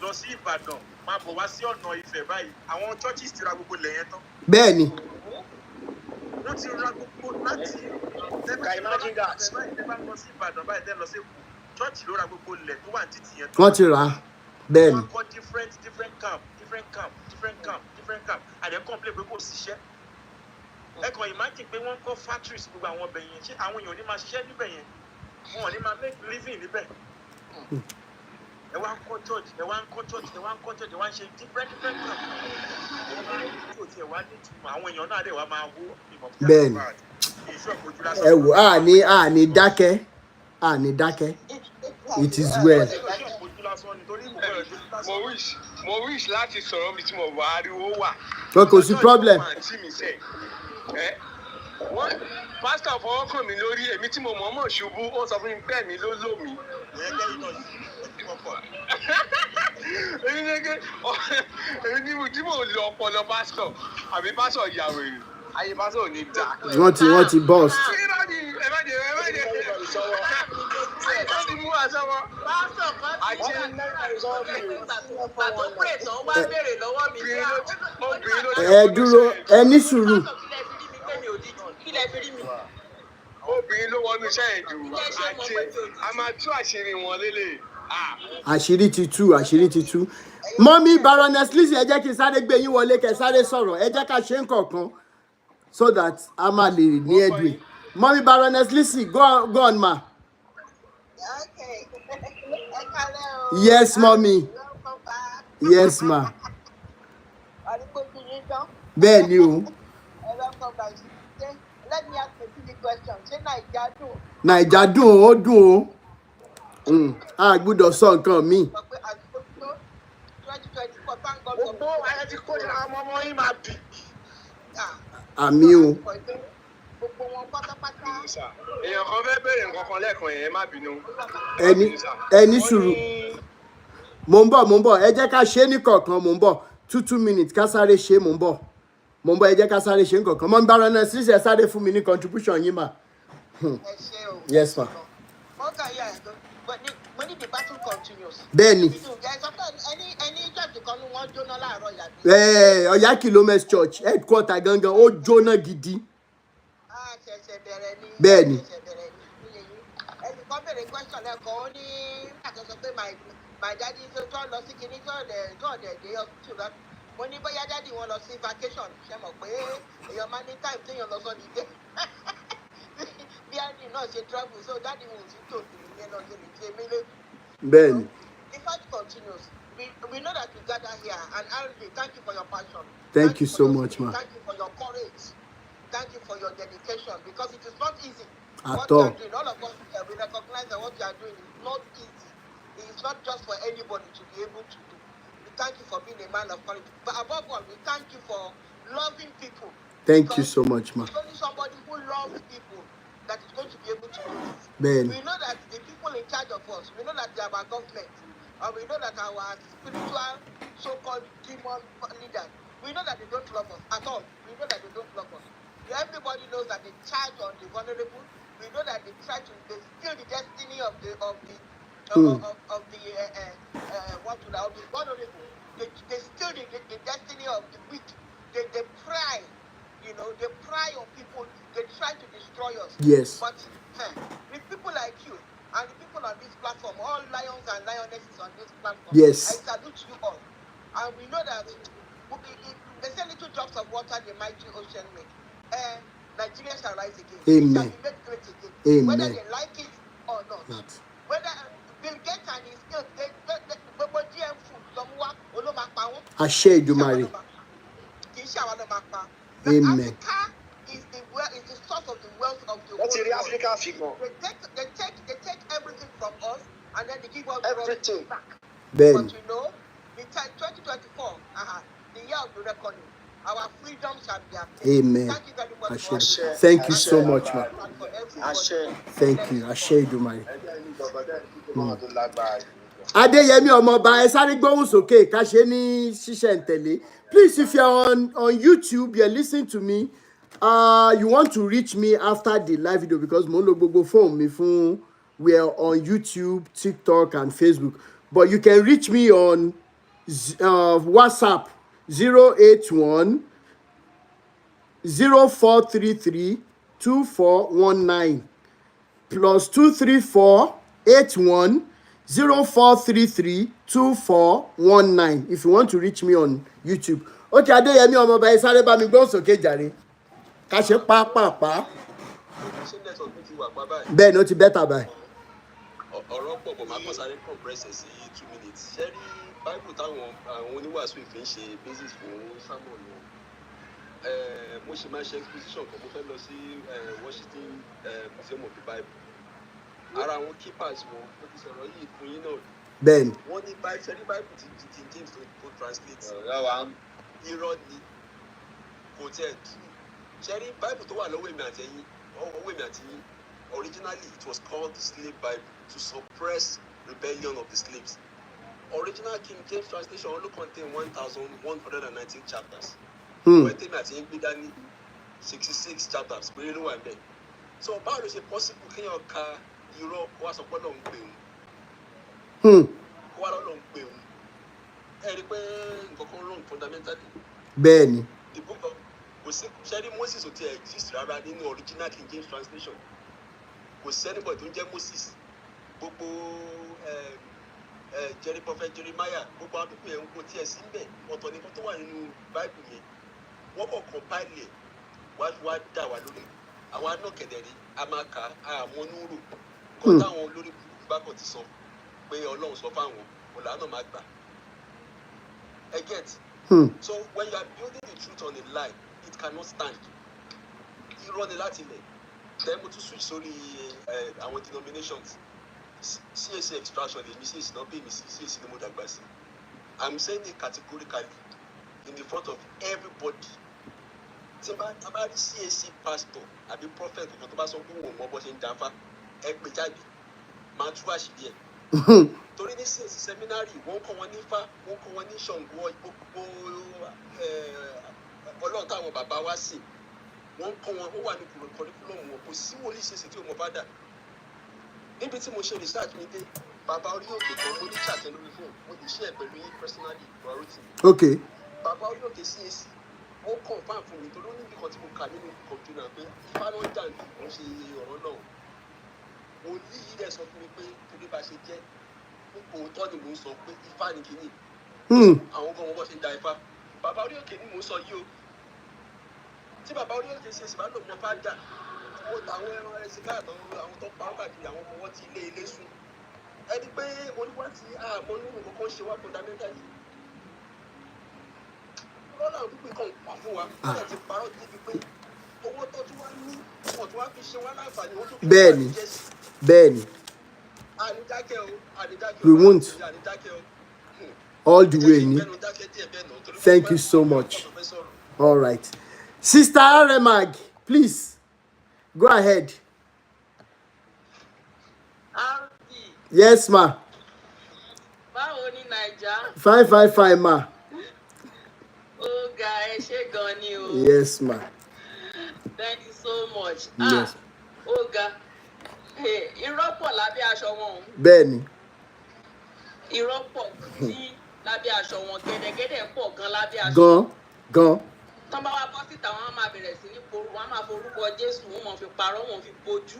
lọ sí Ìbàdàn máa bọ̀ wá sí ọ̀nà Ifẹ̀ báyìí àwọn churches ti ra gbogbo ilẹ̀ yẹn tán. Bẹ́ẹ̀ni. Wọ́n ti ra gbogbo láti imagine that. Ẹ bá lọ sí Ìbàdàn báyìí tẹ́ lọ sí Èkó church ló ra gbogbo ilẹ̀ tó wà ní títì yẹn. Wọ́n ti rà á. Bẹ́ẹ̀ni. Wọ́n kọ́ different camp and then complain pé kò síṣẹ́. Ẹ kàn imagine pé wọ́n kọ́ factories gbogbo àwọn ọbẹ̀ yẹn ṣé àwọn èèyàn ní máa ṣiṣẹ́ níbẹ̀ yẹn wọn ò ní máa make living níbẹ̀. Ẹ wá ń kọ́ church ẹ wá ń ṣe different camp. Àwọn èèyàn náà dẹ̀ wá máa hó ìmọ̀ fún bẹ́ẹ̀ni. Ẹ wò àní dákẹ́. It is well. Mo wish láti sọ̀rọ̀ mi tí mo wà ariwo wà. Kò sí problem. Pásítọ̀ fọwọ́ kàn mí lórí èmi tí mo mọ̀ọ́mọ̀ ṣubú ó sọ fún mi bẹ́ẹ̀ mi ló lò mí. Èmi tí mo lọ ọpọlọ pásítọ̀ àbí pásítọ̀ ìyàwó èrè ayé pásítọ̀ ò ní dà. Wọ́n ti bust. Ẹ dúró ẹ ní sùúrù. Obìnrin ló wọnú iṣẹ́ yẹn jù àti a máa tú àṣírí wọn lélẹ̀. Àṣírí ti tú. Mọ́mí Baroness Lizzy ẹ jẹ́ kí n sáré gbé yín wọlé kẹ́ sáré sọ̀rọ̀ ẹ jẹ́ ká ṣe ń kọ̀ọ̀kan so that a máa lè ní ẹ̀dùn. Mọ́mí Baroness Lizzy go on ma. Okay. Yes mommy. Yes ma. Bẹ́ẹ̀ ni o. Let me ask a silly question. Ṣé Naija dùn? Naija dùn ó dùn o. A gbọ́dọ̀ sọ nǹkan mi. Gbogbo ayé ti kó àwọn ọmọ yín máa bì. Àmì o. Gbogbo wọn pátápátá. Èèyàn kan fẹ́ bẹ̀rẹ̀ nǹkan kan lẹ́ẹ̀kan yẹn má bínú. Ẹni sùúrù. Mo ń bọ̀ ẹ jẹ́ ká ṣe é ní kọ̀ọ̀kan mo ń bọ̀ 2 minutes ká sáré ṣe é mo ń bọ̀ ẹ jẹ́ ká sáré ṣe é nǹkan kan mọ́ ń bá rán náà sísè sáré fún mi ní contribution yín mà. Yes ma. Mo ní the battle continues. Bẹ́ẹ̀ni. Ọ̀yá Kilometre Church headquarter gangan ó jóná gidi. Bẹ́ẹ̀ni. Ẹnìkan bèrè question lẹ́kọ̀ọ́ ó ní àtọ́sọ pé my daddy so tó lọ sí kinní tó dé hospital lọ mo ní bóyá daddy wọn lọ sí vacation ṣe mọ̀ pé èèyàn máa ní time téèyàn lọ sọ nìyẹn bí daddy náà ṣe travel so daddy wọn ò sí tòsí ìyẹn náà ṣe lè ṣe mí lé. Ben. The fight continues. We know that you gather here, and RJ, thank you for your passion. Thank you so your much, spirit. ma. Thank you for your courage. Thank you for your dedication, because it is not easy. At What you all. are doing, all of us here, we recognize that what you are doing is not easy. It is not just for anybody to be able to do. We thank you for being a man of courage. But above all, we thank you for loving people. Thank you so much, ma. It's only somebody who loves people that is going to be able to do this. Ben. We know that the people in charge of us, we know that they are our government, and we know that our spiritual so-called demon leaders, we know that they don't love us at all. We know that they don't love us. Everybody knows that they charge on the vulnerable. We know that they steal the destiny of the vulnerable. They steal the destiny of the weak. They pry. You know, they pry on people. They try to destroy us. Yes. But with people like you and the people on this platform, all lions and lionesses on this platform, yes, I salute you all. And we know that they say little drops of water the mighty ocean make. Nigeria shall rise again. Amen. It shall be made great again. Amen. Whether they like it or not. Whether Bill Gates and his skills, GM food, Àṣẹ Èdùmàrè. Amen. Africa is the source of the wealth of the world. Africa figure. They take everything from us and then they give us everything back. Ben. But you know, in 2024, the year of the reckoning, our freedom shall be attained. Amen. Thank you very much. Àṣẹ. Thank you so much, ma. Thank you. Àṣẹ Èdùmàrè. Adéyẹmí Ọmọọba, ẹ sáré gbóhùn sókè ká ṣe ní ṣísẹ̀ntẹ̀lé. Please, if you're on YouTube, you're listening to me, you want to reach me after the live video because mo ń lo gbogbo phone mi fún. We are on YouTube, TikTok, and Facebook. But you can reach me on WhatsApp 081 0433 2419 plus 234 81 0433 2419 if you want to reach me on YouTube. Okay, Adéyẹmí Ọmọọba, ẹ sáré bá mi gbọ́ sókè jàre. Ká ṣe pápápá. Bẹ́ẹ̀ ni ó ti bẹ́tà báyìí. Ọ̀rọ̀ pọ̀ bọ̀ máa kàn sáré compress sí 2 minutes. Ṣé rí Bible táwọn oníwàásù ìfín ṣe basis fún sermon wọn? Mo ṣe máa ṣe exposition kan, mo fẹ́ lọ sí Washington Museum of the Bible. Ara àwọn keepers wọn, mo ti sọ̀rọ̀ yìí fún yín náà. Bẹ́ẹ̀ni. Wọ́n ní Bible ti King James tó translate. Irọ́ ni kò tẹ̀ tú. Ṣé rí Bible tó wà lọ́wọ́ èmi àti ẹ̀yin? Originally, it was called the Slave Bible to suppress rebellion of the slaves. Original King James translation only contained 1,119 chapters. When they met in Bidani, 66 chapters. So, how is it possible? Can you car Europe was a long film? What a long film. Anyway, fundamentally. Bẹ́ẹ̀ni. The book of Moses will exist rather than the original King James translation. Kò sí anybody tó ń jẹ́ Moses, gbogbo prophet Jeremiah, gbogbo àwọn pípẹ́ ń kó tiẹ̀ sí bẹ́ẹ̀, ọ̀tọ̀ nìkan tó wà nínú Bible yẹn, wọ́n kàn compile wá dà wá lórí. Àwa náà kẹ̀dẹ̀rí, a máa kà á àmọ́núrò, kọ́ táwọn olórí bá kàn ti sọ pé Ọlọ́run sọ fáwọn, ọ̀là náà máa gbà. Ẹ get? So when you are building the truth on a lie, it cannot stand. Irọ́ ni láti lẹ̀. Then we to switch sórí our denominations. CAC extraction, the CAC not pay me, CAC no more dàgbà sí. I'm saying it categorically in the front of everybody. Tí bá rí CAC pastor àbí prophet kan tó bá sọ pé òun mọ bó ṣe ń dáfá, ẹ pè jáde, máa tú àṣírí ẹ̀. Torí ní CAC seminary, wọ́n kọ́ wọn ní Ifá, wọ́n kọ́ wọn ní Ṣàngó, gbogbo Ọlọ́run táwọn bàbá wa sìn. Wọ́n kọ́ wọn, ó wà ní curriculum wọn, kò sí wòlíì ṣe tí o mọ̀ bá dà. Níbi tí mo ṣe research mi dé, bàbá orí òkè kan mo ní chat lórí fóònù, mo lè share pẹ̀lú yín personally, Rotimi. Okay. Bàbá orí òkè CAC, ó confirm fún mi torí ó ní nǹkan tí mo kà nínú kọ̀mpútà pé Ifá náà jà ní kò ń ṣe ọ̀rọ̀ náà. Wòlíì yìí dẹ̀ sọ fún mi pé torí bá ṣe jẹ́ òótọ́ ni mò ń sọ pé ifá ni kìíní. Àwọn kan wọ́n bọ́ ṣe ń da ifá. Bàbá orí òkè ni mò ń sọ yìí o. Tí bàbá orí òkè ṣe ìsìnkú àlọ́ mọ́ fájà, mo tàwọn ẹran ẹ̀sìn káàtọ̀ àwọn tó pa káàkiri àwọn ọmọ wọn ti ilé sùn. Ẹni pé oníwá ti àmọ́ nínú nǹkan ṣe wá fundamentally. Lọ́nà òdúgbò kan pa fún wa, wọ́n ti parọ́ débi pé owó tó tún wá ní wọ́n tún wá fi ṣe wá láǹfààní wọ́n tún fi bẹ́ẹ̀ni. We won't. All the way. Thank you so much. All right. Sister Remag, please go ahead. Yes, ma. Fine, ma. Yes, ma. Thank you so much. Yes. Ìrọ́pọ̀ lábẹ́ aṣọ wọn. Bẹ́ẹ̀ni. Ìrọ́pọ̀ tí lábẹ́ aṣọ wọn gẹ́dẹ́gẹ́dẹ́ pọ̀ gan lábẹ́ aṣọ. Gan. Tán bá wá bọ́ síta wọn máa bẹ̀rẹ̀ sí ní poru, wọn máa forúkọ Jésù, wọn máa fi parọ́, wọn fi bojú.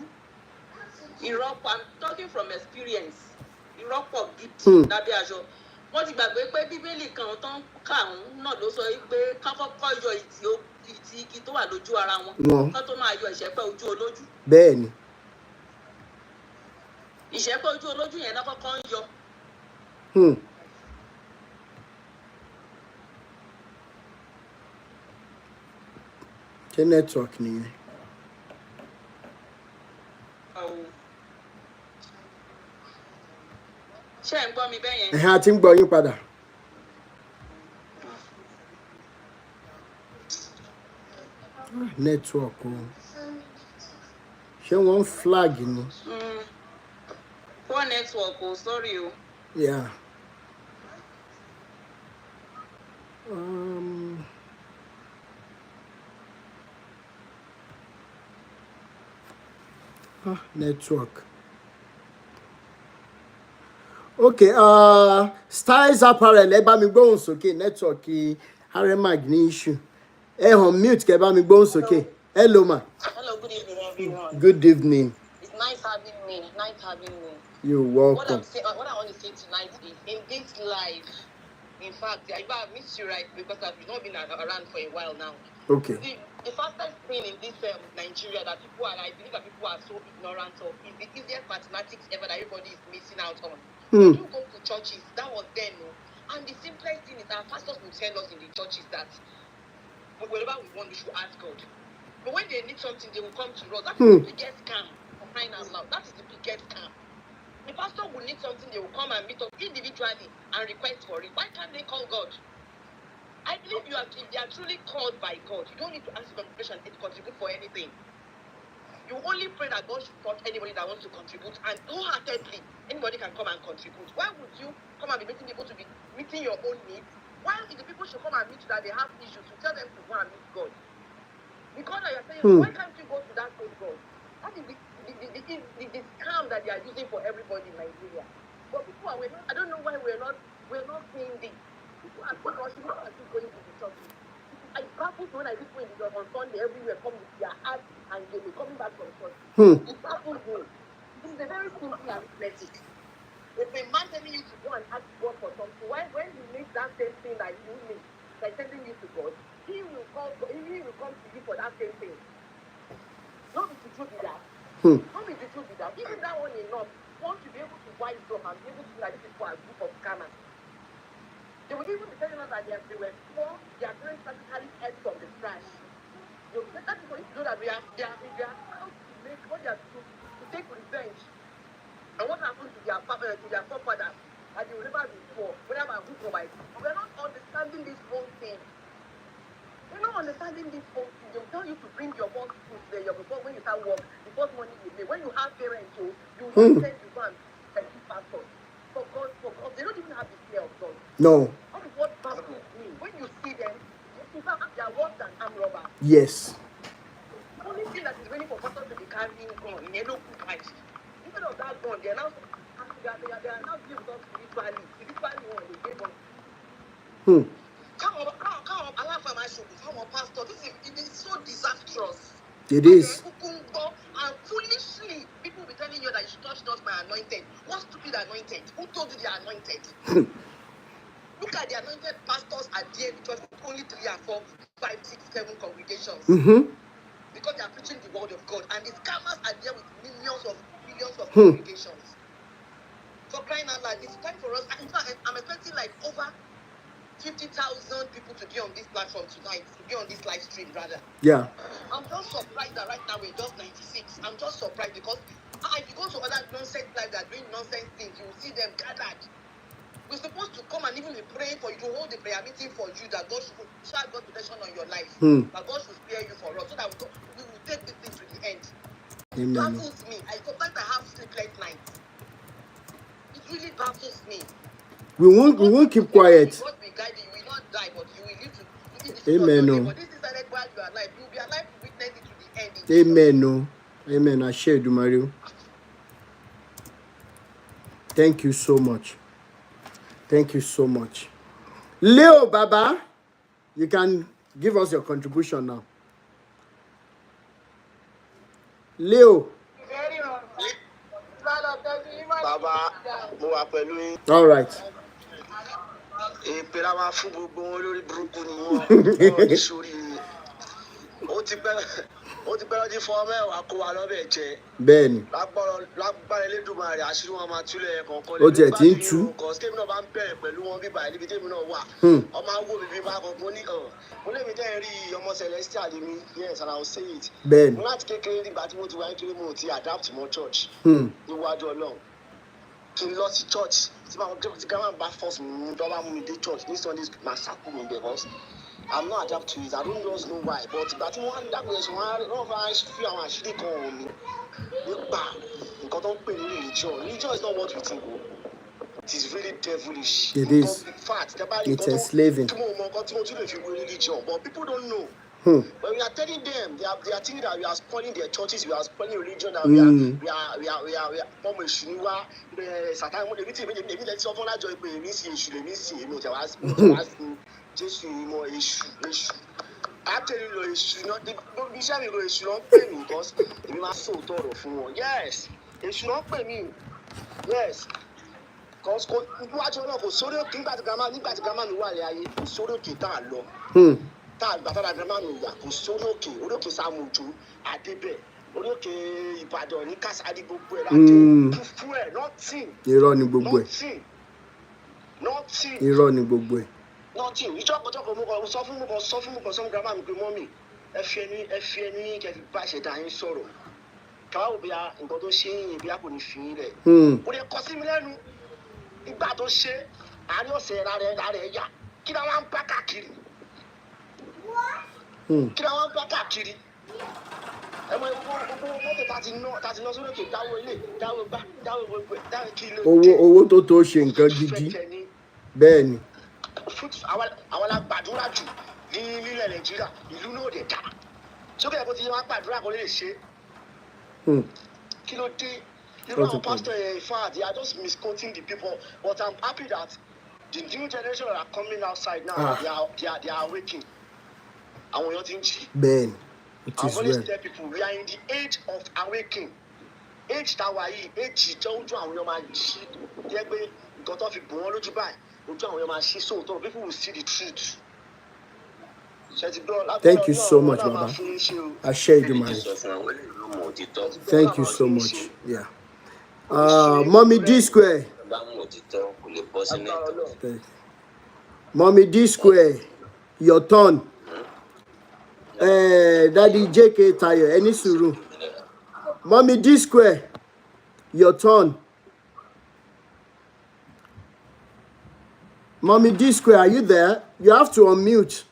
Ìrọ́pọ̀, I'm talking from experience. Ìrọ́pọ̀ gidi lábẹ́ aṣọ. Wọ́n ti gbàgbé pé Bíbélì kan tán kà náà ló sọ pé ká kọ́kọ́ yọ ìtì igi tó wà lójú ara wọn. Kán tó máa yọ ìṣẹ́pẹ́ ojú olójú. Bẹ́ẹ̀ni. Ìṣẹ́pẹ́ ojú olójú yẹn náà kọ́kọ́ ń yọ. Ṣé network nìyẹn? Ṣé ẹ̀ ń gbọ́ mi bẹ́ẹ̀ yẹn? A ti ń gbọ́ yín padà. Network o. Ṣé wọ́n flag ni? Poor network o, sorry o. Yeah. Network. Okay, Styles Apparel, ẹ bá mi gbóhùn sókè, network Remag ní issue. Ẹ hàn mute kẹ́ bá mi gbóhùn sókè. Hello, ma. Hello, good evening, everyone. Good evening. It's nice having me. You're welcome. What I want to say tonight is, in this life, in fact, I missed you, right? Because I've not been around for a while now. Okay. The fastest thing in this Nigeria that people are, I believe that people are so ignorant of, is the easiest mathematics ever that everybody is missing out on. When you go to churches, that was then, and the simplest thing is our pastors will tell us in the churches that whatever we want, we should ask God. But when they need something, they will come to us. That is the biggest scam, for crying out loud. That is the biggest scam. The pastor will need something, they will come and meet us individually and request for it. Why can't they call God? I believe if they are truly called by God, you don't need to ask the congregation to contribute for anything. You only pray that God should touch anybody that wants to contribute, and wholeheartedly, anybody can come and contribute. Why would you come and be meeting people to be meeting your own needs? Why if the people should come and meet you that they have issues, you tell them to go and meet God? The God that you're saying, why can't you go to that same God? That is the scam that they are using for everybody in Nigeria. But people are, I don't know why we're not seeing this. People are going to the church. I baffles when I see people on Sunday everywhere come with their ads and they will coming back from church. It baffles me. This is a very simple arithmetic. If a man telling you to go and ask God for something, why when you need that same thing that you need, like sending you to God, he will come to you for that same thing. Not be the truth with that. Not be the truth with that. Even that one enough. Want to be able to wise up and be able to like people are a group of scammers. They will even be telling us that they were poor, their parents practically ate from the trash. That is what you know that they are out to make what they are to take revenge. And what happened to their forefathers, and they will never be poor, whenever I'm good for my people. We're not understanding this whole thing. We're not understanding this whole thing. They'll tell you to bring your first food there, before when you start work, the first money you make. When you have parents, you don't send you go and keep pastors. For God, they don't even have the fear of God. No. That is what pastors mean. When you see them, you have their worse than armed robbers. Yes. The only thing that is waiting for pastors to be carrying gun in a local Christ. Instead of that gun, they are now giving us spiritually. Spiritually, they gave us. Pastor, it is so disastrous. It is. And foolishly, people will be telling you that you should touch touch not my anointed. What stupid anointed? Who told you they are anointed? Look at the anointed pastors at the end, because only 3 or 4, 5, 6, 7 congregations. Because they are preaching the word of God. And the scammers are there with millions of congregations. For crying out loud, it's time for us. In fact, I'm expecting like over 50,000 people to be on this platform tonight, to be on this live stream rather. Yeah. I'm just surprised that right now we're just 96. I'm just surprised because if you go to other nonsense lives that are doing nonsense things, you will see them gathered. We're supposed to come and even be praying for you, to hold the prayer meeting for you, that God should show God's protection on your life. That God should spare you for us, so that we will take this thing to the end. It baffles me. Sometimes I have sleepless nights. It really baffles me. We won't keep quiet. God will guide you. You will not die, but you will live to eat the fruit of your labor. This is decided while you are alive. You will be alive to witness it to the end. Amen. No. Amen. I share you, Mario. Thank you so much. Thank you so much. Leo Baba, you can give us your contribution now. Leo. Baba, mo wà pẹ̀lú yín. All right. Èpè la máa fún gbogbo wọn lórí burúkú ni wọ́n ní sórí. Ó ti pẹ́ lọ́dí fọ́ mẹ́wàá kó wa lọ́bẹ̀ jẹ. Bẹ́ẹ̀ni. Lágbára Elédùmarè àṣírí wọn máa túlẹ̀ kọ̀ọ̀kan. Ó tiẹ̀ ti ń tú. Kọ̀ tèmi náà bá ń bẹ̀rẹ̀ pẹ̀lú wọn bíbá níbi tèmi náà wà. Ọmọ awó mi bí bá kọ̀ọ̀kan ní mo lè mi tẹ́ rí ọmọ Celestial mi, yes, and I will say it. Bẹ́ẹ̀ni. Mo láti kékeré nígbà tí mo ti wá kékeré mo ti adapt mọ́ church. Níwájú Ọlọ́run. Kí n lọ sí church tí grandma bá force mi tó bá mú mi dé church ní Sunday máa ṣàkó mi because I'm not adapt to it. I don't just know why, but ìgbà tí wọ́n á dàgbé ẹ̀sùn wọ́n fà fi àwọn àṣírí kan hàn mi nípa nǹkan tó ń pè ní religion. Religion is not what we think o. It is really devilish. It is. In fact, it's enslaving. Tí mo mọ nǹkan tí mo tún lè fi wé religion, but people don't know. When we are telling them, they are thinking that we are spoiling their churches, we are spoiling religion, that we are Pomo Shuniwa, Satan, maybe let's often not join me, see, me, just more issue. I'm telling you, issue not the Bishop should not pay me because it must so thorough for yes, it should not pay me. Yes. Because watch on go sorry, think that grandma mi wà lé ayé, kò sórí òkè tá a lọ. Tá a gbà tá a grandma mi wà, kò sórí òkè Sàmójó, Adébẹ̀, orí òkè Ìbàdàn ní Kásádì gbogbo ẹ̀ láti fún ẹ̀ nothing. Irọ́ ni gbogbo ẹ̀. Nothing. Irọ́ ni gbogbo ẹ̀. Nothing. Ìjọkọ̀jọkọ̀ mo kàn sọ fún grandma mi pé mọ́mì ẹ fi ẹni kẹ́ fi bá ṣẹ̀dá yín sọ̀rọ̀. Káwá òbí a nǹkan tó ṣe yín bí a kò ní fi yín rẹ̀. Kò lè kọ sí mi lẹ́nu. Ìgbà tó ṣe àárín ọ̀sẹ̀ rẹ̀ yá kí ni wọ́n ń bá káàkiri. Ẹ mọ gbogbo mọ́tò tá ti ná sórí òkè dáwọ́ ilé dáwọ́ gbá dáwọ́ gbogbo ẹ̀ dáwọ́ kí ló dé. Owó tó ṣe nǹkan gidi. Bẹ́ẹ̀ni. Àwọn la gbàdúrà jù ní nílẹ̀ Nàìjíríà ìlú náà dẹ̀ dá. Sókè ẹ̀kọ́ ti yẹ wá gbàdúrà kó lè ṣe. Kí ló dé? You know, Pastor, in fact, they are just misquoting the people. But I'm happy that the new generation that are coming outside now, they are awakening. And we're not in G. Ben, it is I always well. tell people, we are in the age of awakening. Age that we are in, age Jojo and your man, they got off it, born to buy. So people will see the truth. Thank you so much, Baba. I share you my. Thank you so much. Yeah. Mommy D Square. Mommy D Square. Your turn. Daddy JK Tayo. Any suru. Mommy D Square. Your turn. Mommy D Square, are you there? You have to unmute.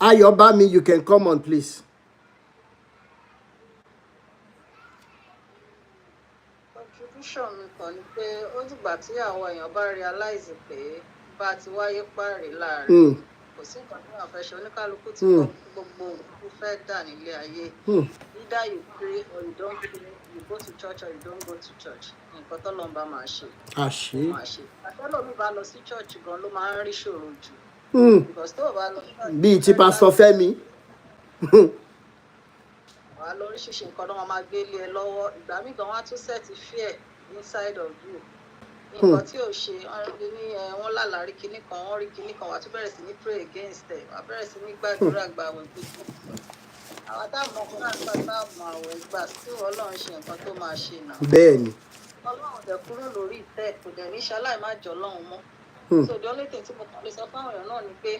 Ayobami, you can come on, please. Contribution mi kan ni pé ó dìgbà tí àwọn èèyàn bá realize pé bá ti wáyé páàrí láàrin kò sí nǹkan tí wọ́n fẹ́ ṣe oníkálukú tí gbogbo nǹkan fẹ́ dà nílé ayé. Either you pray or you don't pray, you go to church or you don't go to church. Nǹkan tó lọ́n bá máa ṣe. Àtẹ́lómi bá lọ sí church gan ló máa ń rí ṣòro jù. Bíi ti Pastor Fẹ́mi. wàá lóríṣiríṣi nǹkan náà máa gbé lé ẹ lọ́wọ́ ìgbà míì gan wọ́n á tún set fear inside of you nǹkan tí ò ṣe wọ́n lálàrí kinní kan wọ́n rí kinní kan wà tún bẹ̀rẹ̀ sí ní pray against ẹ̀ wà bẹ̀rẹ̀ sí ní gbàdúrà gbàwẹ̀ gbogbo àwọn táwọn ọkùnrin àgbà táwọn àwẹ̀ gbà tí Ọlọ́run ṣe nǹkan tó máa ṣe náà. Bẹ́ẹ̀ni. Ọlọ́run dẹ̀ kúrò lórí ìtẹ́ kò dẹ̀ ní ṣaláì má jọ Ọlọ́run mọ́. So the only thing tí mo kàn lè sọ fáwọn èèyàn náà ni pé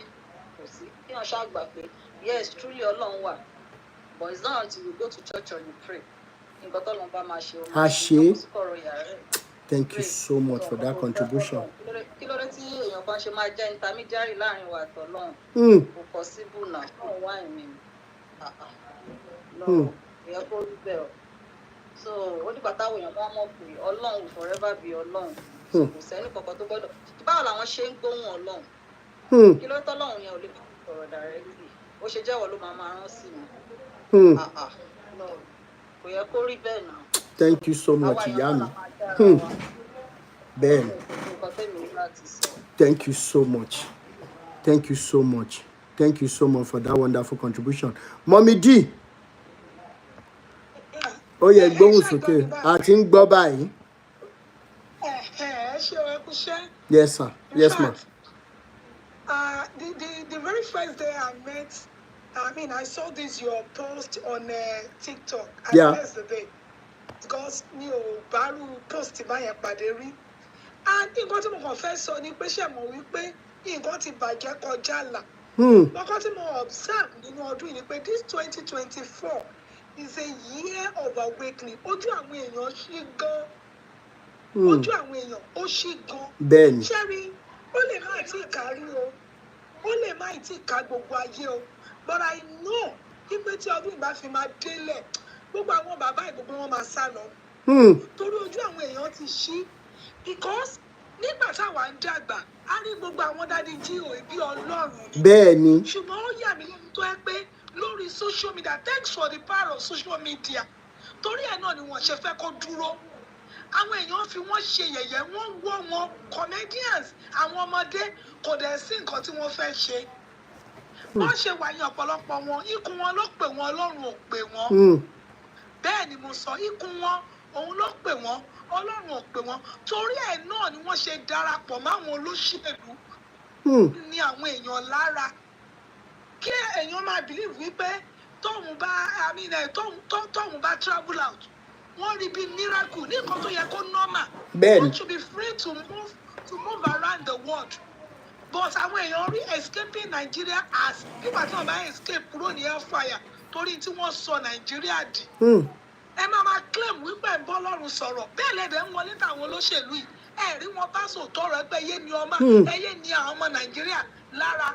kò sí kí wọ́n ṣàgbà pé yes truly Ọlọ́run wà but it's not until you go to church or you pray nǹkan tó lọ́n bá máa ṣe o máa ṣe kọ̀rọ̀ yàrá rẹ̀. Thank you so much for that contribution. Kí ló dé tí èèyàn kan ṣe máa jẹ́ intermediary láàrin wa àtọ̀lọ́run? Kò possible náà fún òun wá ìmì lọ́wọ́ èèyàn kó rí bẹ́ẹ̀ o. So ó nígbà táwọn èèyàn wọ́n mọ̀ pé Ọlọ́run will forever be Ọlọ́run. Kò sẹ́ni kankan tó gbọ́dọ̀. Báwo làwọn ṣe ń gbóhùn Ọlọ́run? Kí ló tọ́lọ́run yẹn ò lè sọ̀rọ̀ directly? Ó ṣe jẹ́wọ́ ló máa rán sí mi. Kò yẹ kó rí bẹ́ẹ̀ náà. Thank you so much, Yami. Ben. Thank you so much. Thank you so much. Thank you so much for that wonderful contribution. Mommy D. Oh yeah, gbóhùn sókè. A ti ń gbọ́ báyìí. Yes, sir. Yes, ma'am. The very first day I met, I saw this your post on TikTok. The day because mi ò bárù post báyẹn pàdé rí. And nǹkan tí mo kàn fẹ́ sọ ni pé ṣé mo wí pé nǹkan ti bàjẹ́ kọjá là. Nǹkan tí mo observe nínú ọdún yìí ni pé this 2024 is a year of awakening. Ojú àwọn èèyàn ṣí gan. Ojú àwọn èèyàn ó ṣí gan. Bẹ́ẹ̀ni. Ṣẹ́rí, ó lè má tí ì kárí o. Ó lè má tí ì ká gbogbo ayé o. But I know wípé tí ọdún ìgbà fi máa délẹ̀, gbogbo àwọn bàbá ìgbogbo wọn máa sá lọ. Torí ojú àwọn èèyàn ti ṣí. Because nígbà táwa ń dàgbà, a rí gbogbo àwọn dádì jí òye bí Ọlọ́run ni. Bẹ́ẹ̀ni. Ṣùgbọ́n ó yà mí lẹ́nu tó ẹ pé lórí social media, thanks for the power of social media. Torí ẹ̀ náà ni wọ́n ṣe fẹ́ kó dúró. Àwọn èèyàn fi wọ́n ṣe yẹ̀yẹ́, wọ́n wọ́ wọn comedians, àwọn ọmọdé kò dẹ̀ sí nǹkan tí wọ́n fẹ́ ṣe. Wọ́n ṣe wà ní ọ̀pọ̀lọpọ̀ wọn, ikùn wọn ló pè wọ́n, Ọlọ́run ò pè wọ́n. Bẹ́ẹ̀ ni mo sọ, ikùn wọn, òun ló pè wọ́n, Ọlọ́run ò pè wọ́n. Torí ẹ̀ náà ni wọ́n ṣe darapọ̀ máwọn olóṣèlú ní àwọn èèyàn lára. Kí èèyàn máa believe wípé tóun bá travel out, wọ́n rí bí miracle ní nǹkan tó yẹ kó normal. Bẹ́ẹ̀ni. Wọ́n should be free to move around the world. But àwọn èèyàn rí escaping Nigeria as nígbà tí wọ́n bá escape kúrò ní hellfire torí tí wọ́n sọ Nigeria dì. Ẹ máa claim wípé ń bọ́ lọ́rùn sọ̀rọ̀ bẹ́ẹ̀ lẹ́dẹ̀ ń wọlé táwọn olóṣèlú yìí ẹ rí wọn bá sòótọ́ rẹ pé ẹyẹ ni àwọn ọmọ Nàìjíríà lára.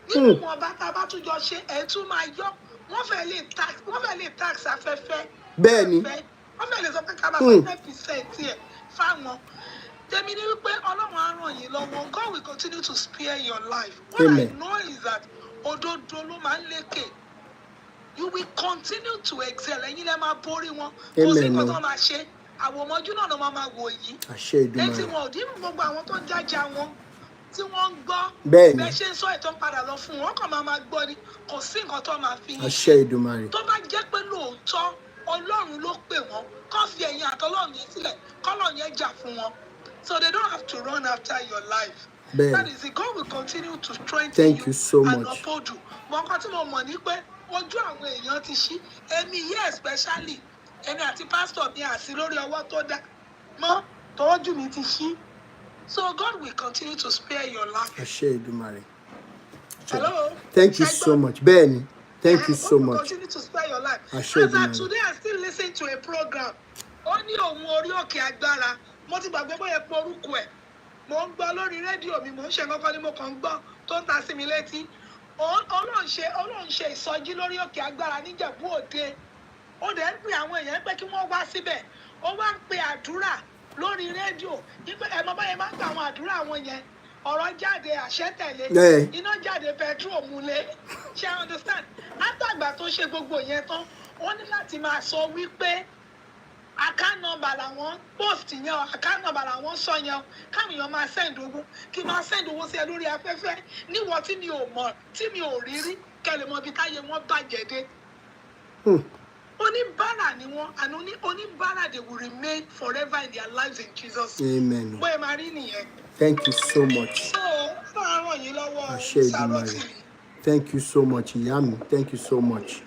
Nínú wọn bá tá a bá tún jọ ṣe ẹ̀ tún máa yọ wọ́n fẹ́ lè tax afẹ́fẹ́. Bẹ́ẹ̀ni. Wọ́n fẹ́ lè sọ pé ká máa sọ 10% ẹ̀ fáwọn. Tèmi ni wípé Ọlọ́run á ràn yín lọ́wọ́. God will continue to spare your life. What I know is that òdodo ló máa ń lékè. You will continue to excel. Ẹ̀yin lẹ máa borí wọn. Kò sí nǹkan tó máa ṣe. Àwòmọ́jú náà ló máa wò yìí. Àṣẹ Èdùmàrè. Létí wọn ò dín gbogbo àwọn tó ń jájà wọn tí wọ́n ń gbọ́. Bẹ́ẹ̀ni. Bẹ́ẹ̀ ṣe ń sọ ìtàn padà lọ fún wọn kàn máa gbọ́ ni. Kò sí nǹkan tó máa fi yín. Àṣẹ Èdùmàrè. Tó bá jẹ́ pé lóòótọ́ Ọlọ́run ló pè wọ́n kó fi ẹ̀yìn àtọ́lọ́run yẹn sílẹ̀ kọ́lọ́run yẹn jà fún wọn. So they don't have to run after your life. Bẹ́ẹ̀ni. That is it. God will continue to strengthen you so and much. uphold you. Mọ nǹkan tí mo mọ̀ ní pé ojú àwọn èèyàn ti ṣí. Èmi yẹ́ especially èmi àti pásítọ̀ mi àti lórí ọwọ́ tó dá mọ́ tọ́jú mi ti ṣí. So God will continue to spare your life. Àṣẹ Èdùmàrè. Hello. Thank you so much. Bẹ́ẹ̀ni. Thank you so God will much. continue to spare your life. Àṣẹ As Èdùmàrè. of today, I still listen to a program. Ó ní òun orí òkè agbára. Mo ti gbàgbé bóyá epo orúkọ ẹ̀. Mo ń gbọ́ lórí rédíò mi, mo ń ṣe nǹkan ni mo kàn ń gbọ́ tó ń ta sí mi létí. Ọlọ́run ṣe ìsọjí lórí òkè agbára níjẹ̀bú òde. Ó dẹ̀ ń pè àwọn èèyàn pé kí wọ́n wá síbẹ̀. Ó wá ń pe àdúrà lórí rédíò. Ẹ mọ báyẹn máa ń gba àwọn àdúrà wọn yẹn. Ọ̀rọ̀ jáde àṣẹ tẹ̀lé. Iná jáde petrol múlé. Ṣé I understand? Látàgbà tó ṣe gbogbo yẹn tán, wọ́n ní láti máa sọ wípé account number làwọn post yẹn o, account number làwọn sọ yẹn o, káwọn èèyàn máa send owó, kí máa send owó sí ẹ lórí afẹ́fẹ́ níwọ̀n tí mi ò mọ̀, tí mi ò rí rí, kẹ́lẹ̀ mọ́ bí táyé wọ́n bàjẹ́ dé. Oníbàárà ni wọ́n, and oníbàárà they will remain forever in their lives in Jesus. Amen. Bóyá máa rí nìyẹn. Thank you so much. So, fún àwọn yìí lọ́wọ́ Àṣẹ Sáròtì. Èdùmàrè. Thank you so much, Yami. Thank you so much.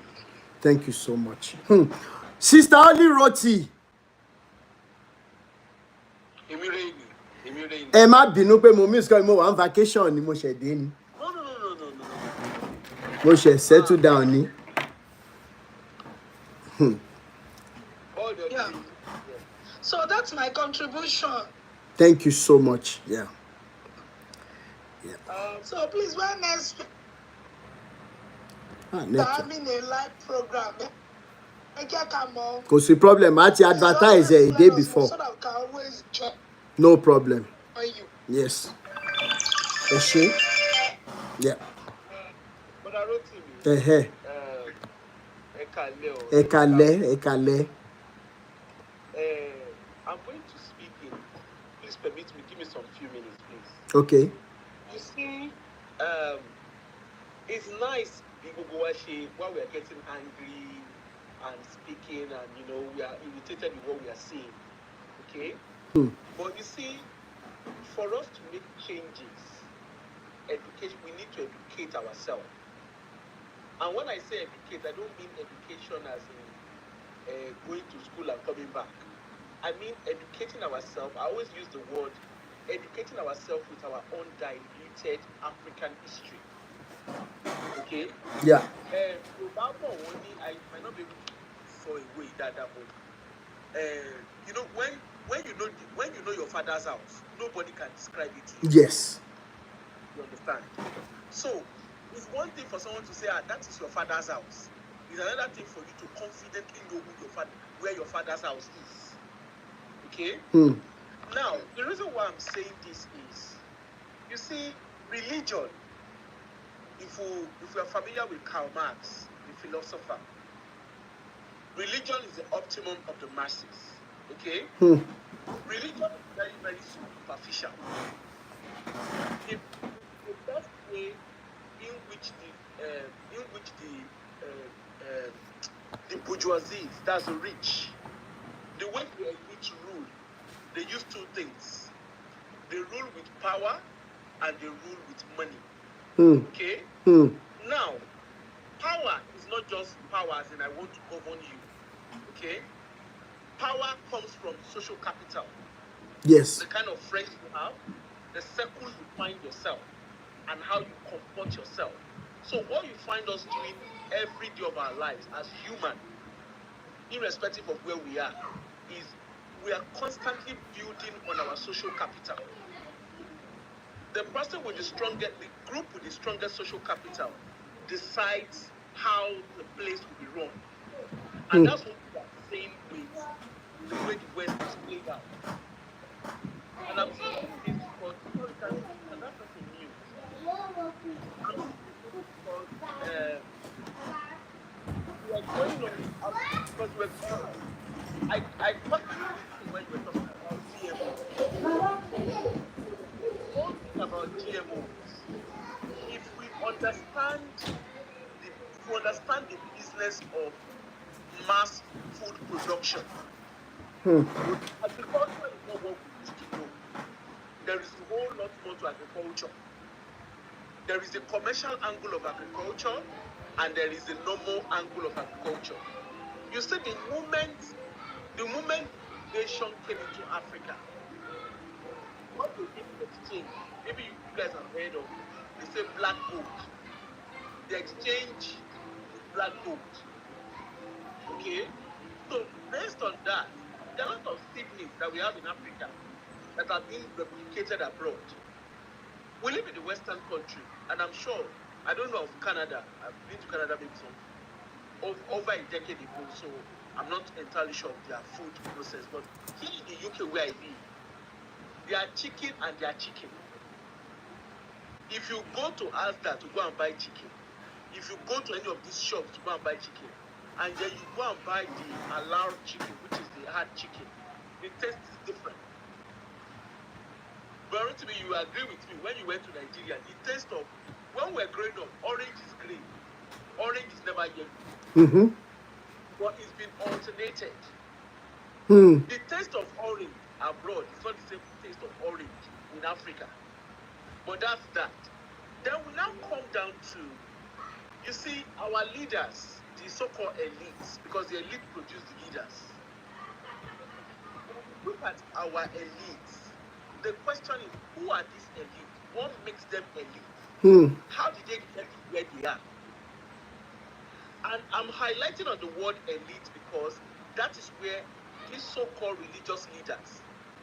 Thank you so much. Sister Oli Roti. Ẹ má bínú pé mo miss call mo wà on vacation ni mo ṣẹ̀ dé ni. No. Mo ṣẹ̀ settle down ni. Yeah. So that's my contribution. Thank you so much. Yeah. So please, when next Network. having a live program, I get come on. Kò sí problem, a ti advertise a day before. So that we can always join No problem. you. Yes. Ẹ ṣé. Yeah. But I wrote to me. Ẹ kálẹ́. I'm going to speak in. Please permit me. Give me some few minutes, please. Okay. You see, it's nice while we are getting angry and speaking, and we are irritated with what we are seeing. Okay. But you see, for us to make changes, education, we need to educate ourselves. And when I say educate, I don't mean education as in going to school and coming back. I mean educating ourselves. I always use the word educating ourselves with our own diluted African history. Okay? Yeah. I might not be able to throw away that but when you know your father's house, nobody can describe it to you. Yes. You understand? So it's one thing for someone to say, that is your father's house. It's another thing for you to confidently know where your father's house is. Okay? Now, the reason why I'm saying this is, you see, religion, if we are familiar with Karl Marx, the philosopher, religion is the optimum of the masses. Okay? Religion is very, very superficial. The best way in which the bourgeoisie, that's the rich, the way the elite rule, they use two things. They rule with power and they rule with money. Okay? Now, power is not just power as in I want to govern you. Okay? Power comes from social capital. Yes. The kind of friends you have, the circle you find yourself, and how you comport yourself. So what you find us doing every day of our lives as human, irrespective of where we are, is we are constantly building on our social capital. The person with the group with the strongest social capital decides how the place will be run. And that's what we are saying with the way the West is played out. And I'm saying this because historically, and that's not new. We are going on because I thought when you were talking about GMO. One thing about GMOs, if we understand the business of mass food production, agriculture is not what we used to know. There is a whole lot more to agriculture. There is a commercial angle of agriculture and there is a normal angle of agriculture. You see, the moment nation came into Africa, what they did in exchange, maybe you guys have heard of, they say black gold. They exchange black gold. Okay? So based on that, there are a lot of seedlings that we have in Africa that are being replicated abroad. We live in the Western country, and I'm sure, I don't know of Canada. I've been to Canada maybe over a decade ago, so I'm not entirely sure of their food process. But here in the UK where I live, they are chicken and they are chicken. If you go to Asda to go and buy chicken, if you go to any of these shops to go and buy chicken, and then you go and buy the halal chicken, which is the hard chicken, the taste is different. But Rotimi, you agree with me, when you went to Nigeria, the taste of, when we were growing up, orange is green, Orange is never yellow. Mm-hmm. But it's been alternated. Hmm. The taste of orange abroad is not the same taste of orange in Africa. But that's that. Then we now come down to, you see, our leaders, the so-called elites, because the elite produce the leaders. When we look at our elites, the question is, who are these elites? What makes them elite? Hmm. How did they get to where they are? And I'm highlighting on the word elite because that is where these so-called religious leaders,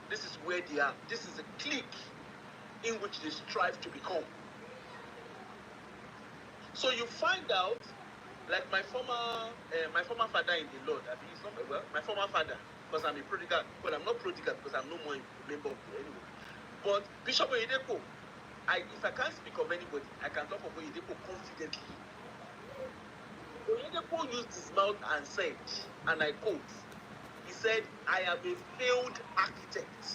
this is where they are. This is a clique in which they strive to become. So you find out, like my former father in the Lord. I mean, it's not well, my former father, because I'm a prodigal. Well, I'm not prodigal because I'm no more a member of the anyway. But Bishop Oyedepo, if I can't speak of anybody, I can talk of Oyedepo confidently. Oyedepo used his mouth and said, and I quote, he said, "I am a failed architect.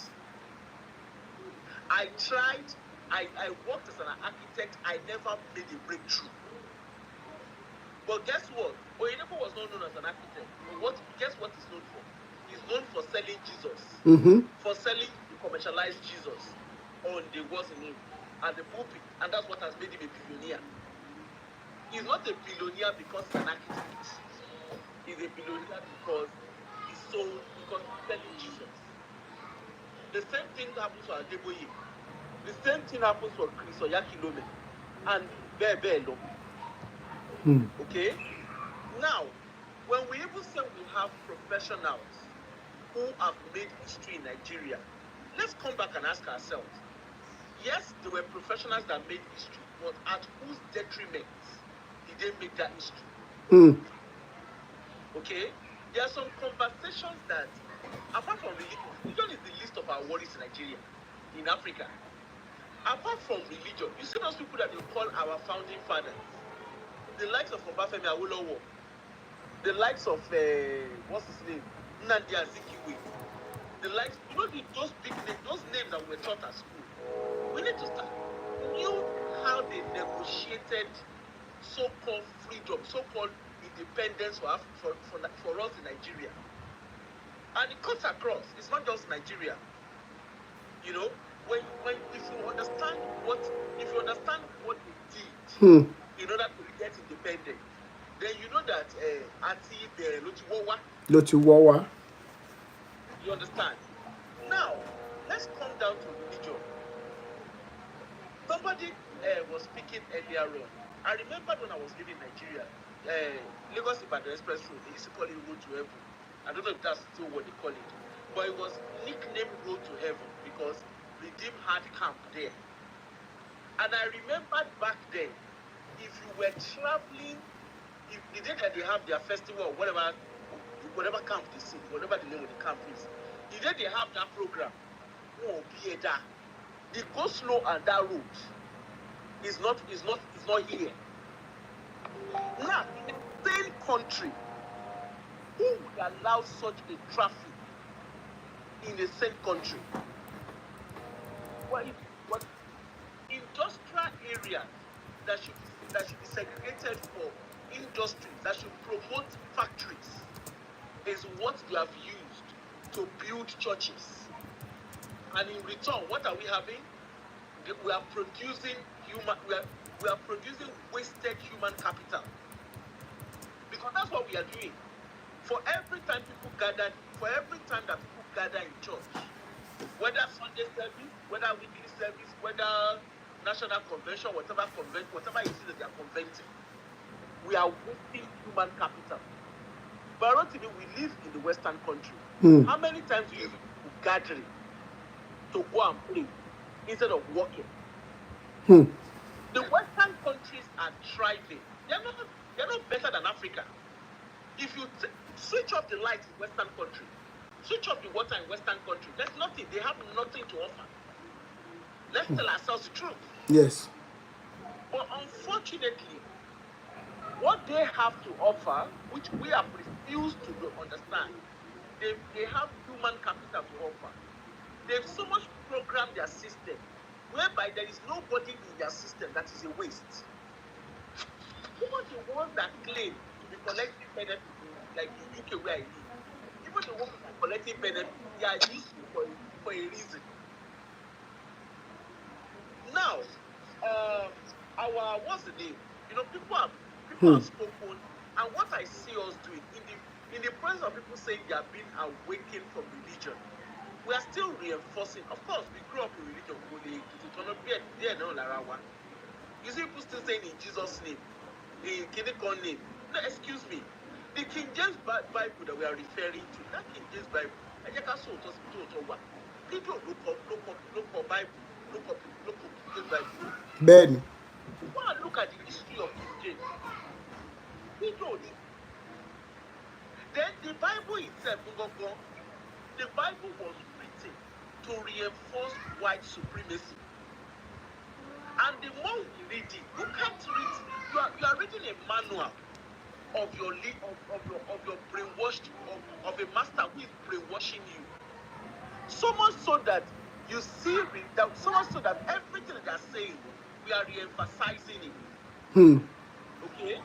I tried, I worked as an architect, I never made a breakthrough." But guess what? Oyedepo was not known as an architect. But guess what he's known for? He's known for selling Jesus. Mm-hmm. For selling the commercialized Jesus on the what's the name? At the pulpit. And that's what has made him a billionaire. He's not a billionaire because he's an architect. He's a billionaire because he's selling Jesus. The same thing happens for Adeboye. The same thing happens for Chris Oyakilome. And Bebelo. Okay? Now, when we even say we have professionals who have made history in Nigeria, let's come back and ask ourselves, yes, there were professionals that made history, but at whose detriment did they make that history? Okay? There are some conversations that, apart from religion is the least of our worries in Nigeria, in Africa. Apart from religion, you see those people that they call our founding fathers, the likes of Obafemi Awolowo, the likes of, what's his name? Nnamdi Azikiwe. The likes, those big names, those names that were taught at school. We need to start. Knew how they negotiated so-called freedom, so-called independence for us in Nigeria. And it cuts across. It's not just Nigeria. You know, if you understand what they did in order to get independent, then you know that Lotiwawa. You understand? Now, let's come down to religion. Somebody was speaking earlier on. I remember when I was living in Nigeria, Lagos Ibadan Express Road, they used to call it Road to Heaven. I don't know if that's still what they call it. But it was nicknamed Road to Heaven because Redeem had camp there. And I remembered back then, if you were traveling, if the day that they have their festival or whatever camp they see, whatever the name of the camp is, the day they have that program, the go slow and that road is not here. Now, in the same country, who would allow such a traffic in the same country? What industrial areas that should be segregated for industries, that should promote factories, is what they have used to build churches. And in return, what are we having? We are producing wasted human capital. Because that's what we are doing. For every time that people gather in church, whether Sunday service, whether weekly service, whether national convention, whatever it is that they are conventing, we are wasting human capital. But Rotimi, we live in the Western country. How many times do you gather to go and pray instead of working? The Western countries are thriving. They're not better than Africa. If you switch off the lights in Western country, switch off the water in Western country, there's nothing. They have nothing to offer. Let's tell ourselves the truth. Yes. But unfortunately, what they have to offer, which we have refused to understand, they have human capital to offer. They've so much programmed their system, whereby there is nobody in their system that is a waste. Even the ones that claim to be collecting benefits, like in UK where I live, even the ones that are collecting benefits, they are useful for a reason. Now, what's the name? You know, people have spoken, and what I see us doing in the presence of people saying they are being awakened from religion, we are still reinforcing. Of course, we grew up in religion. You see people still saying in Jesus' name, in Kinnicon name. No, excuse me. The King James Bible that we are referring to, that King James Bible, I just saw it was people look up Bible, look up King James Bible. Ben. Go and look at the history of King James. People. Then the Bible itself, the Bible was written to reinforce white supremacy. And the more we read it, you can't read. You are reading a manual of your brainwashed of a master who is brainwashing you. So much so that you see that so much so that everything that they are saying, we are re-emphasizing it. Okay.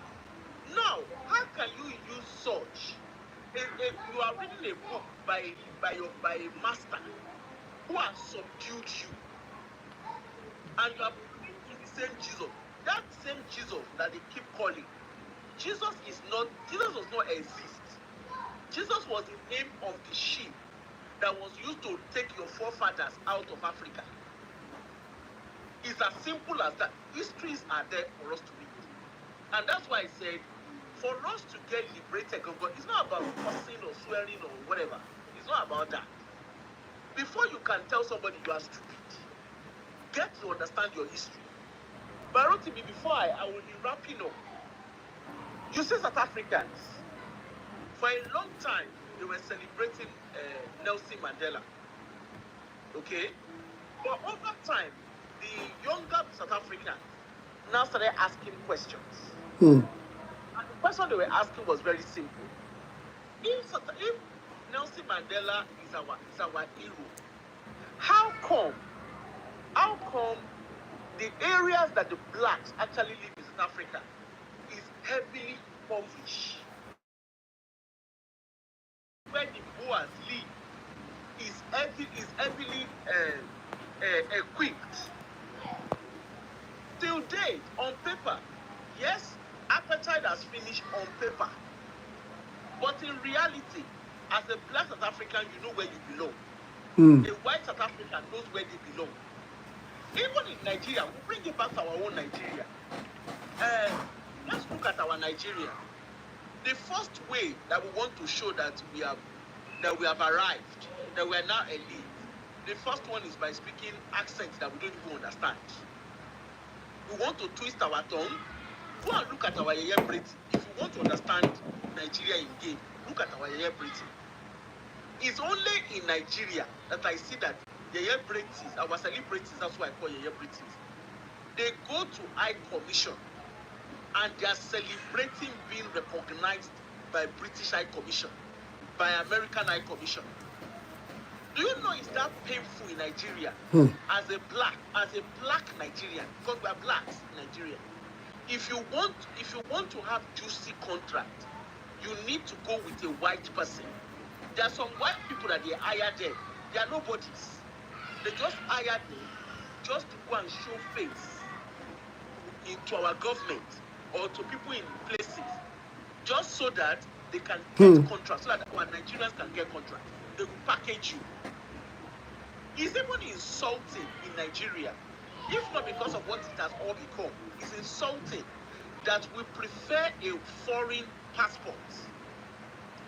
Now, how can you use such? You are reading a book by a master who has subdued you, and you are believing in the same Jesus. That same Jesus that they keep calling, Jesus does not exist. Jesus was the name of the sheep that was used to take your forefathers out of Africa. It's as simple as that. Histories are there for us to read. And that's why I said, for us to get liberated, it's not about cursing or swearing or whatever. It's not about that. Before you can tell somebody you are stupid, get to understand your history. But Rotimi, before I will be wrapping up. You see South Africans, for a long time, they were celebrating Nelson Mandela. Okay? But over time, the younger South Africans now started asking questions. And the question they were asking was very simple. If Nelson Mandela is our hero, how come the areas that the blacks actually live in South Africa is heavily impoverished? Where the Boers live is heavily equipped. Till date, on paper, yes, apartheid has finished on paper. But in reality, as a black South African, you know where you belong. A white South African knows where they belong. Even in Nigeria, we bring it back to our own Nigeria. Let's look at our Nigeria. The first way that we want to show that we have arrived, that we are now elite, the first one is by speaking accents that we don't even understand. We want to twist our tongue. Go and look at our Yeye Briti. If you want to understand Nigeria in game, look at our Yeye Briti. It's only in Nigeria that I see that Yeye Britis, our celebrities, that's why I call Yeye Britis, they go to High Commission and they are celebrating being recognized by British High Commission, by American High Commission. Do you know it's that painful in Nigeria as a black Nigerian, because we are blacks in Nigeria? If you want to have juicy contract, you need to go with a white person. There are some white people that they hire them. They are nobodies. They just hire them just to go and show face into our government or to people in places, just so that they can get contracts, so that our Nigerians can get contracts. They will package you. It's even insulting in Nigeria, if not because of what it has all become. It's insulting that we prefer a foreign passport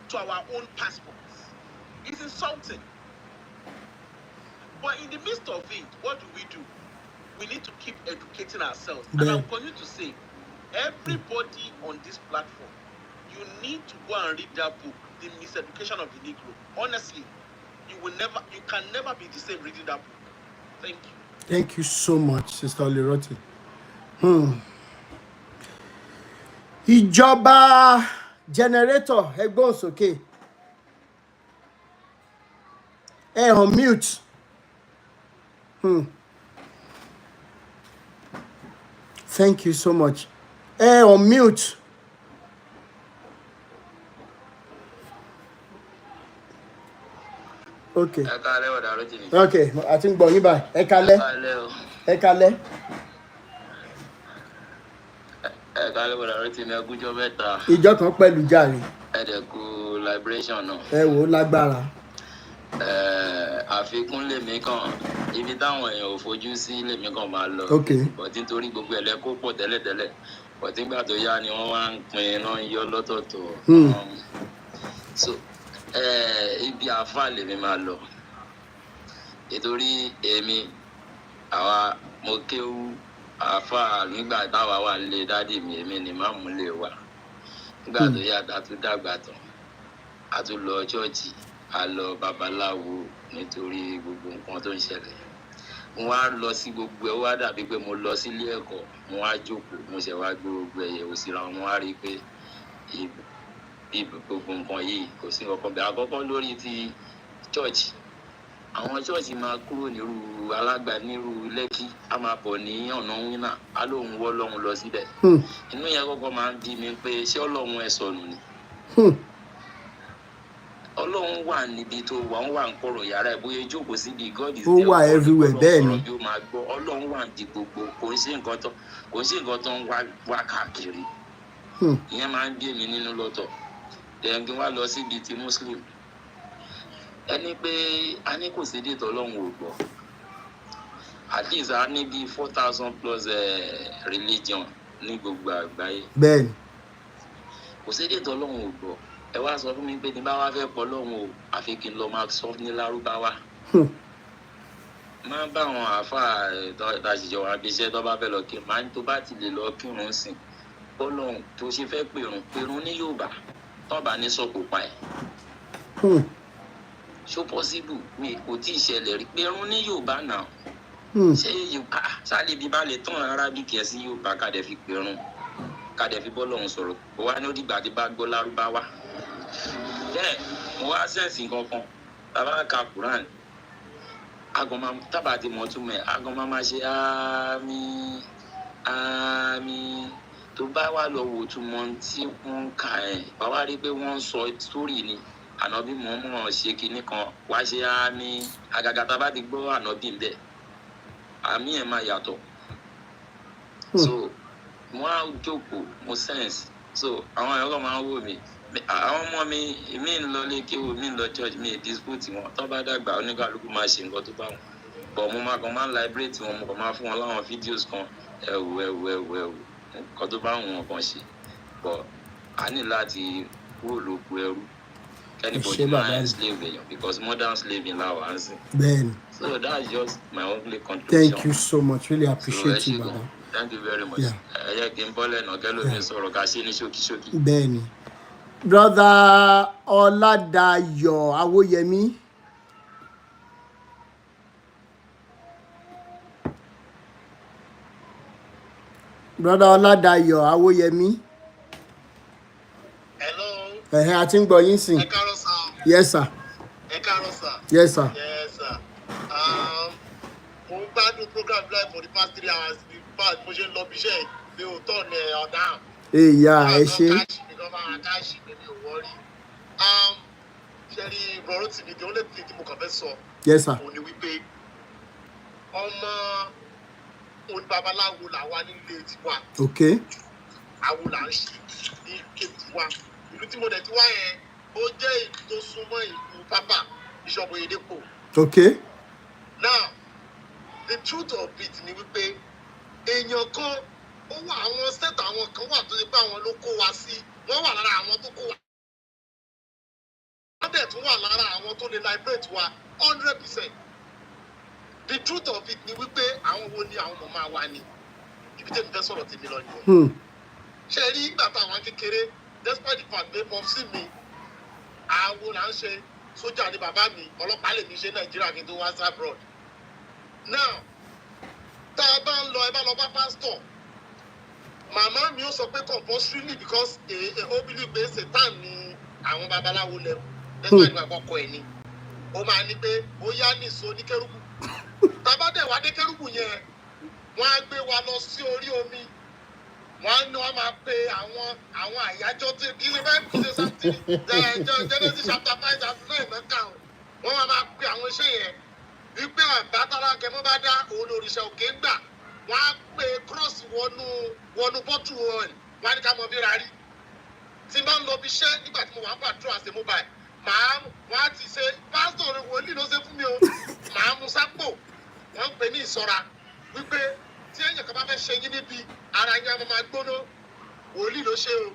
to our own passports. It's insulting. But in the midst of it, what do? We need to keep educating ourselves. And I'm going to say, everybody on this platform, you need to go and read that book, The Miseducation of the Negro. Honestly, you can never be the same reading that book. Thank you. Thank you so much, Sister Oliroti. Ìjọba generator ẹgbọ́n sókè. On mute. Thank you so much. on mute. Okay. Okay, I think gbọ̀nyìn báyìí. Ẹ kalẹ́. Ẹ kalẹ́. Ẹ kalẹ́ bọ̀dà Rotimi ẹgúnjọ́ mẹ́ta. Ìjọ kan pẹ̀lú jàre. Ẹ̀dẹ̀kù liberation náà. Ẹ wò ó lágbára. Àfikún lèmi kan ibi táwọn èèyàn ò fojú sí lèmi kan máa lọ. Okay. Bọ̀tí nítorí gbogbo ẹ̀lẹ́kó pọ̀ tẹ́lẹ̀tẹ́lẹ̀. Bọ̀tí nígbà tó yá ni wọ́n wá ń pín náà ń yọ lọ́tọ̀ọ̀tọ̀. So ibi àáfà lèmi máa lọ. Nítorí èmi àwa mo kéwú àáfà nígbà táwa wà nílé dádì mi èmi ni máa mú lè wà. Nígbà tó yá ta tún dàgbà tán a tún lọ ṣọ́ọ̀ṣì a lọ babaláwo nítorí gbogbo nǹkan tó ń ṣẹlẹ̀. Mo wá lọ sí gbogbo ẹ̀ wá dàbí pé mo lọ sílé ẹ̀kọ́ mo wá jókòó mo ṣẹ̀ wá gbé gbogbo ẹ̀yẹ̀ òsìra mo wá rí i pé gbogbo nǹkan yìí kò sí ọkàn bẹ́ẹ̀. Àkọ́kọ́ lórí ti church àwọn church máa kúrò nírú alágbà nírú Lẹ́kì a máa bọ̀ ní ọ̀nà wínà a lóun wọ́ Ọlọ́run lọ síbẹ̀. Inú yẹn kọ́kọ́ máa ń bí mi pé ṣé Ọlọ́run ẹ̀ sọnù ni. Ọlọ́run wà níbi tó wà ń wà ń kọ̀rọ̀ yàrá ẹ̀ bóyá jókòó síbi God is there. Ó wà everywhere bẹ́ẹ̀ ni. Ọlọ́run máa gbọ́ Ọlọ́run wà ní gbogbo kò ń ṣe nǹkan tó ń wá káàkiri. Ìyẹn máa ń bí èmi nínú lọ́tọ̀. Dẹ̀ǹgì wá lọ síbi ti Muslim. Ẹni pé a ní kò sí dètò Ọlọ́run ò gbọ́. At least a ní bí 4,000 plus religion ní gbogbo àgbáyé. Bẹ́ẹ̀ni. Kò sí dètò Ọlọ́run ò gbọ́. Ẹ wá sọ fún mi pé ní bá wá fẹ́ pọ̀ Ọlọ́run o àfi kí n lọ máa sọ ní Lárúbáwá. Máa bá àwọn àáfàá ìtajìjọ abiṣẹ́ tó bá fẹ́ lọ kí máa ń tó bá ti lè lọ kírun sìn. Ọlọ́run tó ṣe fẹ́ pèrun ní Yorùbá tó bá ní sọ̀kò pa ẹ̀. Ṣó possible mi kò tí ì ṣẹlẹ̀ rí pèrun ní Yorùbá náà. Ṣé Yorùbá ṣáàlì bí bá lè tán Arabic ẹ̀ sí Yorùbá ká dẹ̀ fi pèrun ká dẹ̀ fi bọ́lọ́run sọ̀rọ̀ kó wá ní ó dìgbà tí bá gbọ́ Lárúbáwá. Bẹ́ẹ̀ mo wá sẹ́ǹsì kankan bàbá ka Quran agọ̀mọ̀ tábà tí mo tún mẹ́ agọ̀mọ̀ máa ṣe àmín àmín tó bá wà lọ wò tún mọ tí wọ́n ń kà ẹ̀ bàbá rí pé wọ́n ń sọ sórí ni ànábì mọ̀ ṣe kinní kan wá ṣe àmín àgàgà tá a bá ti gbọ́ ànábì bẹ́ẹ̀ àmín ẹ̀ máa yàtọ̀. So mo á jókòó mo sẹ́ǹsì so àwọn èèyàn kan máa ń wò mí àwọn ọmọ mi ń lọ lé kéwò mi ń lọ church mi dispute wọn tó bá dàgbà oníkàlùkù máa ṣe nǹkan tó bá wọn bọ̀ mo máa ń liberate wọn mo kàn máa fún wọn láwọn videos kan ẹ̀wù nǹkan tó bá wọn kàn ṣe bọ̀ a ní láti kúrò lóko ẹrú anybody máa ń slave èèyàn because modern slaving la wà ń sìn. Bẹ́ẹ̀ni. So that's just my only contribution. Thank you so much, really appreciate you, Baba. Thank you very much. Ẹ jẹ́ kí n bọ́lẹ̀ náà kẹ́lò mi sọ̀rọ̀ ká ṣe ní ṣókíṣókí. Bẹ́ẹ̀ni. Brother Ọládayọ̀ Awóyẹmí. Brother Ọládayọ̀ Awóyẹmí. Hello. A ti ń gbọ́ yín sìn. Ẹ káàárọ̀ sir. Yes sir. Ẹ káàárọ̀ sir. Yes sir. Yes sir. Mo ń gbádùn program live for the past 3 hours. In fact, mo ṣe ń lọ bí iṣẹ́ mi ò tọ̀ ní ọ̀dà. Ẹ ṣe. Ṣẹ́rí Rotimi the only thing tí mo kàn fẹ́ sọ. Yes sir. Òun ni wípé ọmọ oníbabaláwo làwa nílé tiwa. Okay. Àwo là ń ṣe ní kéèkì wa. Ìlú tí mo dẹ̀ ti wá yẹn ó jẹ́ ìlú tó súnmọ́ ìlú pápá Bishop Oyedepo. Okay. Now the truth of it ni wípé èèyàn kan ó wà àwọn state àwọn kan wà tó ṣe pé àwọn ló kó wa sí wọ́n wà lára àwọn tó kó wa. Wọ́n dẹ̀ tún wà lára àwọn tó lè liberate wa 100%. The truth of it ni wípé àwọn wo ni àwọn ọmọ máa wà ní ibi tẹ́mi fẹ́ sọ̀rọ̀ tèmi lọ nìyẹn. Ṣé rí ìgbà táwọn kékeré despite the fact pé mọ̀ sí mi àwo là ń ṣe sójà ní bàbá mi ọlọ́pàá lè mi ṣe Nàìjíríà kí n tó wá sí abroad. Now tá a bá ń lọ ẹ bá lọ bá pásítọ̀ màmá mi ó sọ pé compulsorily because ó believe pé Satan ni àwọn babaláwo lẹ́rù despite ìgbà àkọ́kọ́ ẹ̀ ni ó máa ní pé ó yá nìṣó ní kérúbù tá a bá dẹ̀ wá dé kérúbù yẹn wọ́n á gbé wa lọ sí orí omi wọ́n ní wọ́n máa pe àwọn àyájọ́ tí kì í ṣe bẹ́ẹ̀ kì í ṣe something Genesis chapter 5 verse 9 mẹ́ta o wọ́n máa pe àwọn iṣẹ́ yẹn wípé àbátálá kẹmọ́ bá dá òun òrìṣà òkè gbà wọ́n á pe cross wọnú bọ́tù wọn wọ́n á ní ká mọ bí ra rí tí n bá ń lọ bí iṣẹ́ nígbà tí mo wà ń patrol àti mobile wọ́n á ti ṣe pásítọ̀ rẹ̀ wòlíì ló ṣe fún mi o màá mú sápò wọ́n ń pè ní ìṣọ́ra wípé tí èèyàn kan bá fẹ́ ṣe yín níbi ara yín á máa gbóná wòlíì ló ṣe o.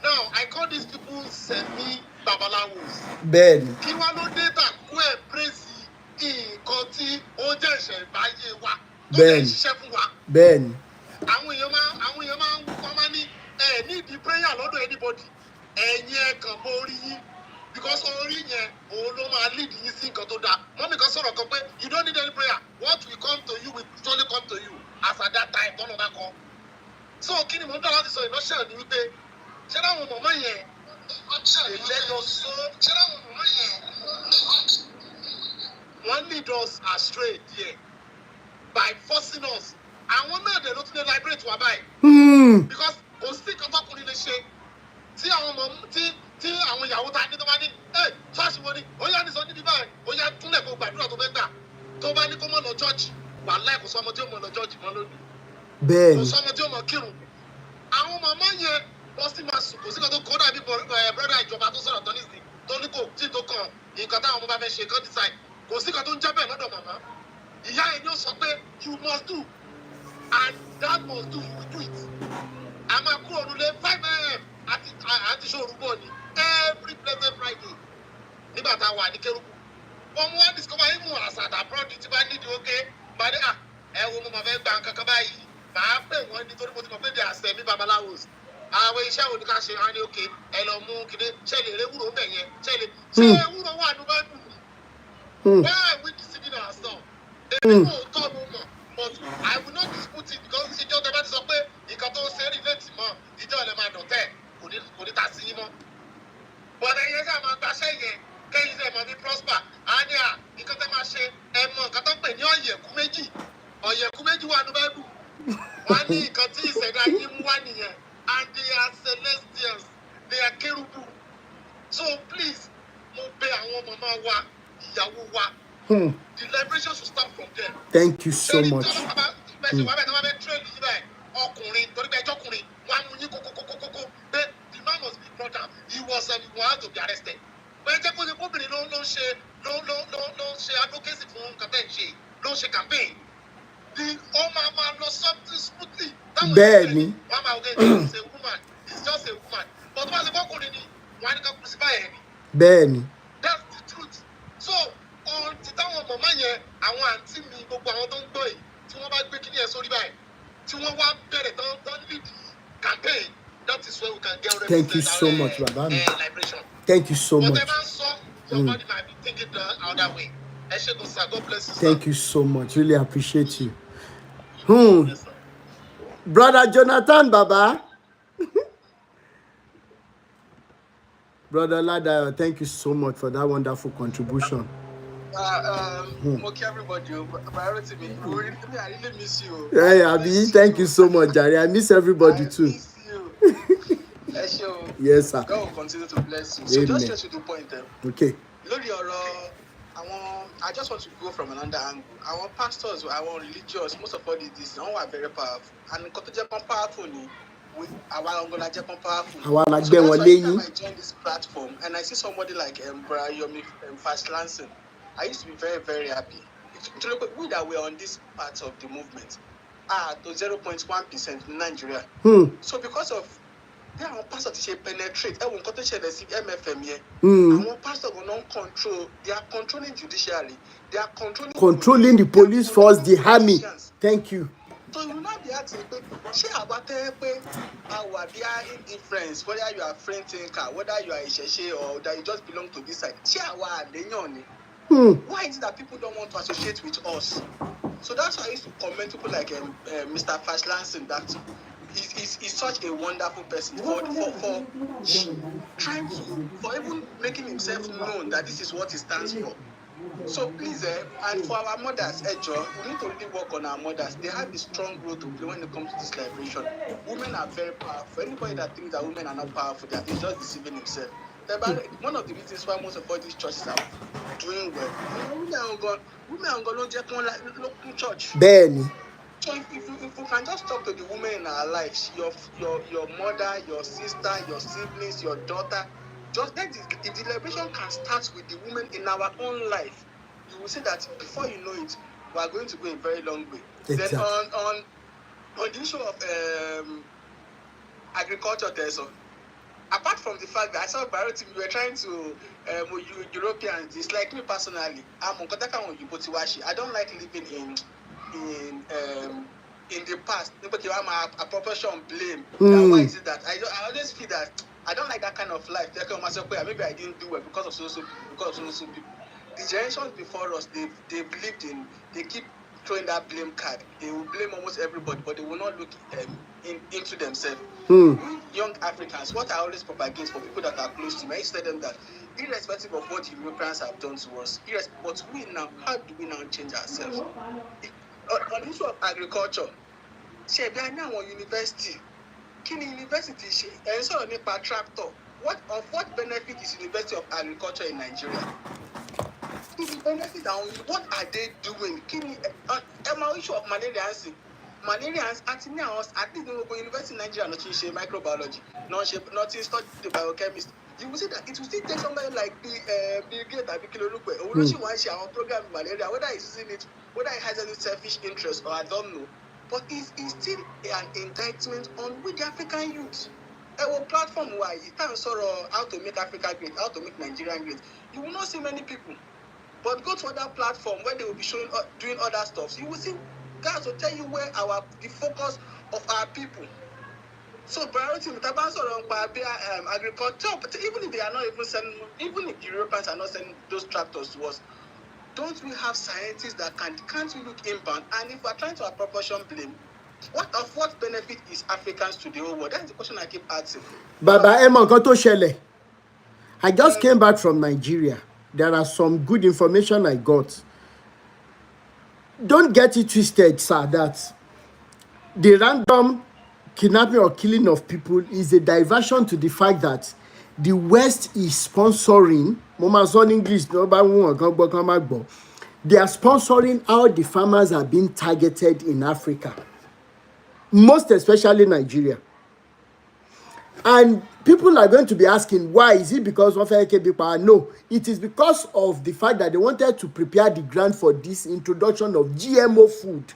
Now I call these people semi babalawos. Bẹ́ẹ̀ni. Kí wá ló dé tà kú ẹ̀ pírẹ́sì nǹkan tí ó jẹ́ ìṣẹ̀ ìbáyé wa tó lè ṣiṣẹ́ fún wa. Bẹ́ẹ̀ni. Àwọn èèyàn máa ní ní ìdí prayer lọ́dọ̀ anybody ẹ̀yin ẹ̀ kàn mọ orí yín because orí yẹn òun ló máa lead yín sí nǹkan tó dáa. Mọ́mí kan sọ̀rọ̀ kan pé you don't need any prayer what will come to you will surely come to you as at that time tọ́nà bá kọ́. So kí ni mo ń dá láti sọ ìlọ́ṣẹ̀ ni wípé ṣé láwọn mọ̀mọ́ yẹn wọ́n lead us astray there by forcing us. Àwọn náà dẹ̀ ló tún lè liberate wa báyìí. Because kò sí nǹkan tọkùnrin lè ṣe tí àwọn ọmọ tí àwọn ìyàwó ta ní tó bá ní ṣọ́ọ̀ṣì wo ni ó yá ní sọ níbi báyìí ó yá túnlẹ̀ kó gbàdúrà tó fẹ́ gbà tó bá ní kó mọ̀ lọ church wàláhì kò sọ ọmọ tí ó mọ̀ lọ church mọ́ lónìí. Bẹ́ẹ̀ni. Kò sọ ọmọ tí ó mọ̀ kírun. Àwọn màmá yẹn wọ́n sì máa sùn kò sí kan tó kọ́ dàbí brọ́dà ìjọba tó sọ̀rọ̀ tó nísìnyí tó ní kò tí tó kàn nǹkan táwọn ọmọ bá fẹ́ ṣe kán decide kò sí kan tó ń jẹ́ bẹ́ẹ̀ lọ́dọ̀ màmá. Ìyá yẹn yóò sọ pé you must do and that must do you do it. A máa kúrò nílé 5 a.m. àti ṣòru bọ̀ ni every blessed Friday nígbà tá a wà ní Kérúbù. Wọ́n mú wá discover even àṣàdà abroad tí bá nídìí ókè bàdé ẹ wo mo máa fẹ́ gba nǹkan kan báyìí màá pè wọ́n nítorí mo ti mọ̀ pé they are semi babalawos. Àwọn iṣẹ́ wo ni ká ṣe wá ní òkè ẹ lọ mú kíní ṣe lè ré wúro bẹ̀ yẹn ṣe wúro wà ní báyìí. Why are we deceiving ourselves? Èmi kò tọ́ ló mọ̀ but I will not dispute it because ìjọ tẹ bá ti sọ pé nǹkan tó ṣe relate mọ́ ìjọ ilẹ̀ máa dọ̀tẹ́ kò ní ta sí yín mọ́. Bọ̀dẹ̀ yẹn ṣáà máa gbaṣẹ́ yẹn kẹ́yìn sẹ́ mọ̀ ní prosper á ní nǹkan tẹ́ máa ṣe ẹ mọ̀ nǹkan tó ń pè ní ọ̀yẹ̀kú méjì wà ní báyìí. Wọ́n á ní nǹkan tí ìṣẹ̀dá yín mú wá nìyẹn. And they are celestials, they are kerubu. So please, mo bẹ̀ àwọn màmá wa, ìyàwó wa. The liberation should start from them. Thank you so much. Ọkùnrin torí pé ẹjọ́ ọkùnrin wọ́n á mú yín kókókókókó pé the man must be brought down. He was to be arrested. Bẹ́ẹ̀ jẹ́ kó ṣe kóbìnrin ló ń ṣe advocacy fún nǹkan tẹ̀ ń ṣe ló ń ṣe campaign. Ó máa lọ something smoothly. Bẹ́ẹ̀ni. Wọ́n máa wọ́n gé it's a woman it's just a woman but wọ́n ṣe fọ́kùnrin ni wọ́n á ní ká crucify ẹ̀ ni. Bẹ́ẹ̀ni. That's the truth. So ti táwọn màmá yẹn àwọn àǹtí mi gbogbo àwọn tó ń gbọ́ yìí tí wọ́n bá gbé kíní ẹ̀ sórí báyìí tí wọ́n wá bẹ̀rẹ̀ tán lead campaign that is where we can get ready. Thank you so much baba mi. Thank you so much. Whatever sọ your body might be thinking the other way. Ẹ ṣé gan sir, God bless you sir. Thank you so much, really appreciate you. Brother Jonathan baba. Brother Ladayo, thank you so much for that wonderful contribution. Okay, everybody, Rotimi, I really miss you. Hey, Abi, thank you so much, Jare. I miss everybody too. I miss you. Yes, sir. God will continue to bless you. So just straight to the point. Okay. I just want to go from another angle. Our pastors, our religious, most of all this, they are very powerful. And because they are powerful, our powerful. So that's why anytime I join this platform and I see somebody like Yomi Fast Lansing, I used to be very, very happy. We that were on this part of the movement to 0.1% in Nigeria. So because of our pastor to penetrate, everyone got to share the MFM here. Our pastor will not control. They are controlling judiciary. They are controlling the police force, the army. Thank you. So you will not be asking, about our indifference, whether you are friend thinker, whether you are Isheshe or that you just belong to this side. Why is it that people don't want to associate with us? So that's why I used to comment people like Mr. Fash Lansing that he's such a wonderful person for trying to, for even making himself known that this is what he stands for. So please, and for our mothers, Joe, we need to really work on our mothers. They have a strong role to play when it comes to this liberation. Women are very powerful. Anybody that thinks that women are not powerful, that is just deceiving himself. One of the reasons why most of all these churches are doing well, women are going to local church. Benny. So if we can just talk to the women in our lives, your mother, your sister, your siblings, your daughter, just that the liberation can start with the women in our own life. You will see that before you know it, we are going to go a very long way. Exactly. Then on the issue of agriculture, apart from the fact that I saw Rotimi, we were trying to Europeans. It's like me personally. I don't like living in the past. Nobody have a proportion blame. Now, why is it that I always feel that I don't like that kind of life. Maybe I didn't do well because of so people. The generations before us, they believed in. They keep throwing that blame card. They will blame almost everybody, but they will not look into themselves. We young Africans, what I always propagate for people that are close to me, I used to tell them that irrespective of what Europeans have done to us, but we now, how do we now change ourselves? On the issue of agriculture, ṣe bí a ní àwọn university, kí ni university ṣe? Ẹ̀ ń sọ̀rọ̀ nípa tractor. What benefit is University of Agriculture in Nigeria? Benefit, what are they doing? Kí ni issue of Malarians at least the university in Nigeria not in microbiology, not in study the biochemist. You will see that it will still take somebody like Bill Gates and Bikilo Lukwe, who want to our program in malaria, whether he's using it, whether it has any selfish interest or I don't know. But it's still an indictment on with the African youth. Our platform why you can't sort of how to make Africa great, how to make Nigeria great. You will not see many people. But go to other platform where they will be showing doing other stuff. So you will see guys will tell you where the focus of our people. So priority with agriculture, but even if they are not even sending, even if Europeans are not sending those tractors to us, don't we have scientists that can't we look inbound? And if we're trying to apportion blame, what benefit is Africans to the whole world? That's the question I keep asking. Baba Emma Goto Shele. I just came back from Nigeria. There are some good information I got. Don't get it twisted, sir, that the random kidnapping or killing of people is a diversion to the fact that the West is sponsoring, they are sponsoring how the farmers are being targeted in Africa, most especially Nigeria. And people are going to be asking, why? Is it because of AKB power? No, it is because of the fact that they wanted to prepare the ground for this introduction of GMO food.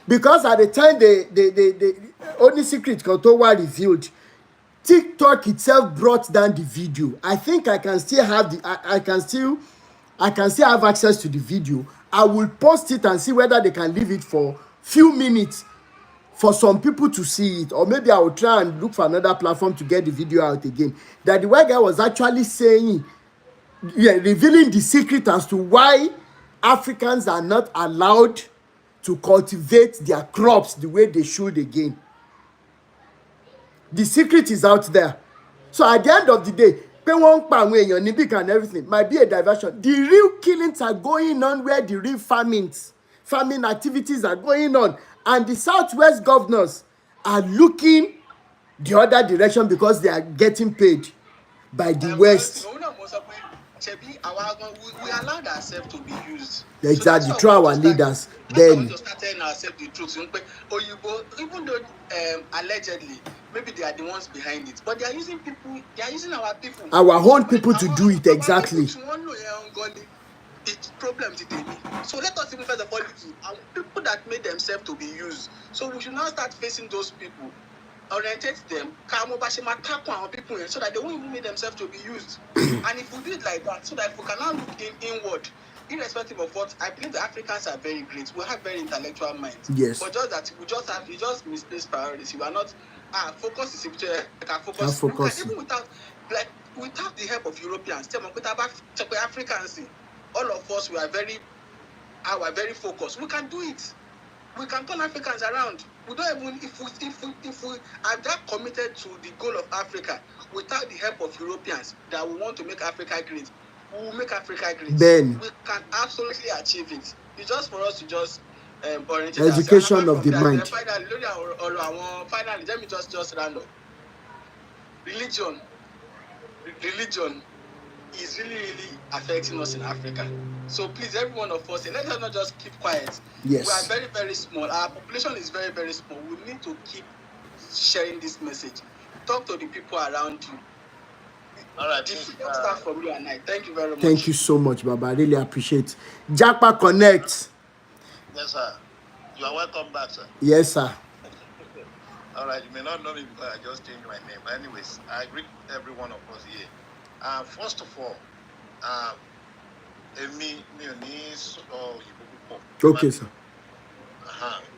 Because at the time the only secret Kotowa revealed, TikTok itself brought down the video. I think I can still have I can still have access to the video. I will post it and see whether they can leave it for few minutes for some people to see it, or maybe I will try and look for another platform to get the video out again. That the white guy was actually saying, revealing the secret as to why Africans are not allowed to cultivate their crops the way they should again. The secret is out there. So at the end of the day, and everything might be a diversion. The real killings are going on where the real farming activities are going on. And the Southwest governors are looking the other direction because they are getting paid by the West. We allowed ourselves to be used. Exactly, so through our leaders. Then to start telling ourselves the truth. Even though allegedly, maybe they are the ones behind it, but they are using people. They are using our people. Our own people to do it exactly. It's problem today. So let us even first of all people that made themselves to be used. So we should now start facing those people, orientate them, people so that they won't even make themselves to be used. And if we do it like that, so that if we can now look inward, irrespective of what I believe the Africans are very great. We have very intellectual minds. Yes. But just that we just misplace priorities. We are not focus is focus. Even without the help of Europeans, Africans. All of us we are very focused. We can do it. We can turn Africans around. We don't even if we are that committed to the goal of Africa without the help of Europeans that we want to make Africa great. we will make Africa great. Ben. We can absolutely achieve it. It's just for us to just orientate Education ourselves. of the mind. Finally, let me just round up. Religion is really affecting us in Africa. So please, every one of us, let us not just keep quiet. Yes. We are very, very small. Our population is very, very small. We need to keep sharing this message. Talk to the people around you. All right. The freedom starts from you and I. Thank you very much. Thank you so much, Baba. I really appreciate. Japa Connect. Yes, sir. You are welcome back, sir. Yes, sir. All right. You may not know me because I just changed my name. But anyways, I greet every one of us here. First of all, okay, sir.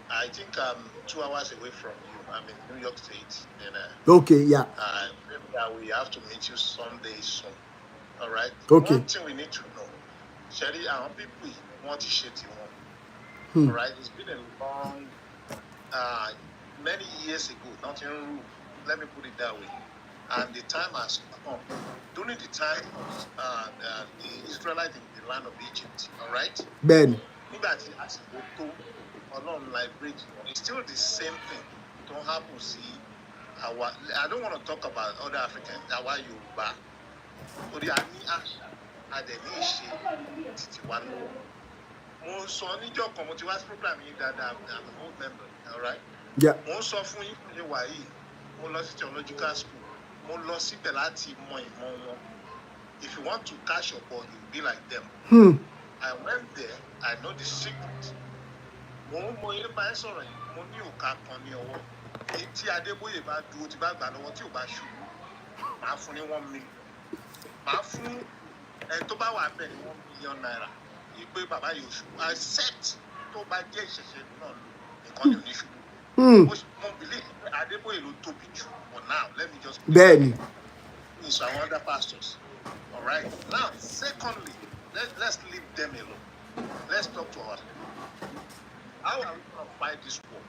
I think I'm 2 hours away from you. I'm in New York State. And, okay, yeah. We have to meet you someday soon. All right? Okay. One thing we need to know, Sherry, our people want to shit you on. All right? It's been a long, many years ago, nothing rude. Let me put it that way. And the time has come. During the time of the Israelites in the land of Egypt, all right? Ben. It's still the same thing. Don't happen to see I don't want to talk about other Africans. Our Yoruba. So the program I'm an old member, all right? Yeah. Most of you theological school. If you want to catch your ball, you'll be like them. I went there, I know the secret. I set to buy now, let me just Ben. Some other pastors. All right. Now, secondly, let's leave them alone. Let's talk to us. How are we going to fight this war?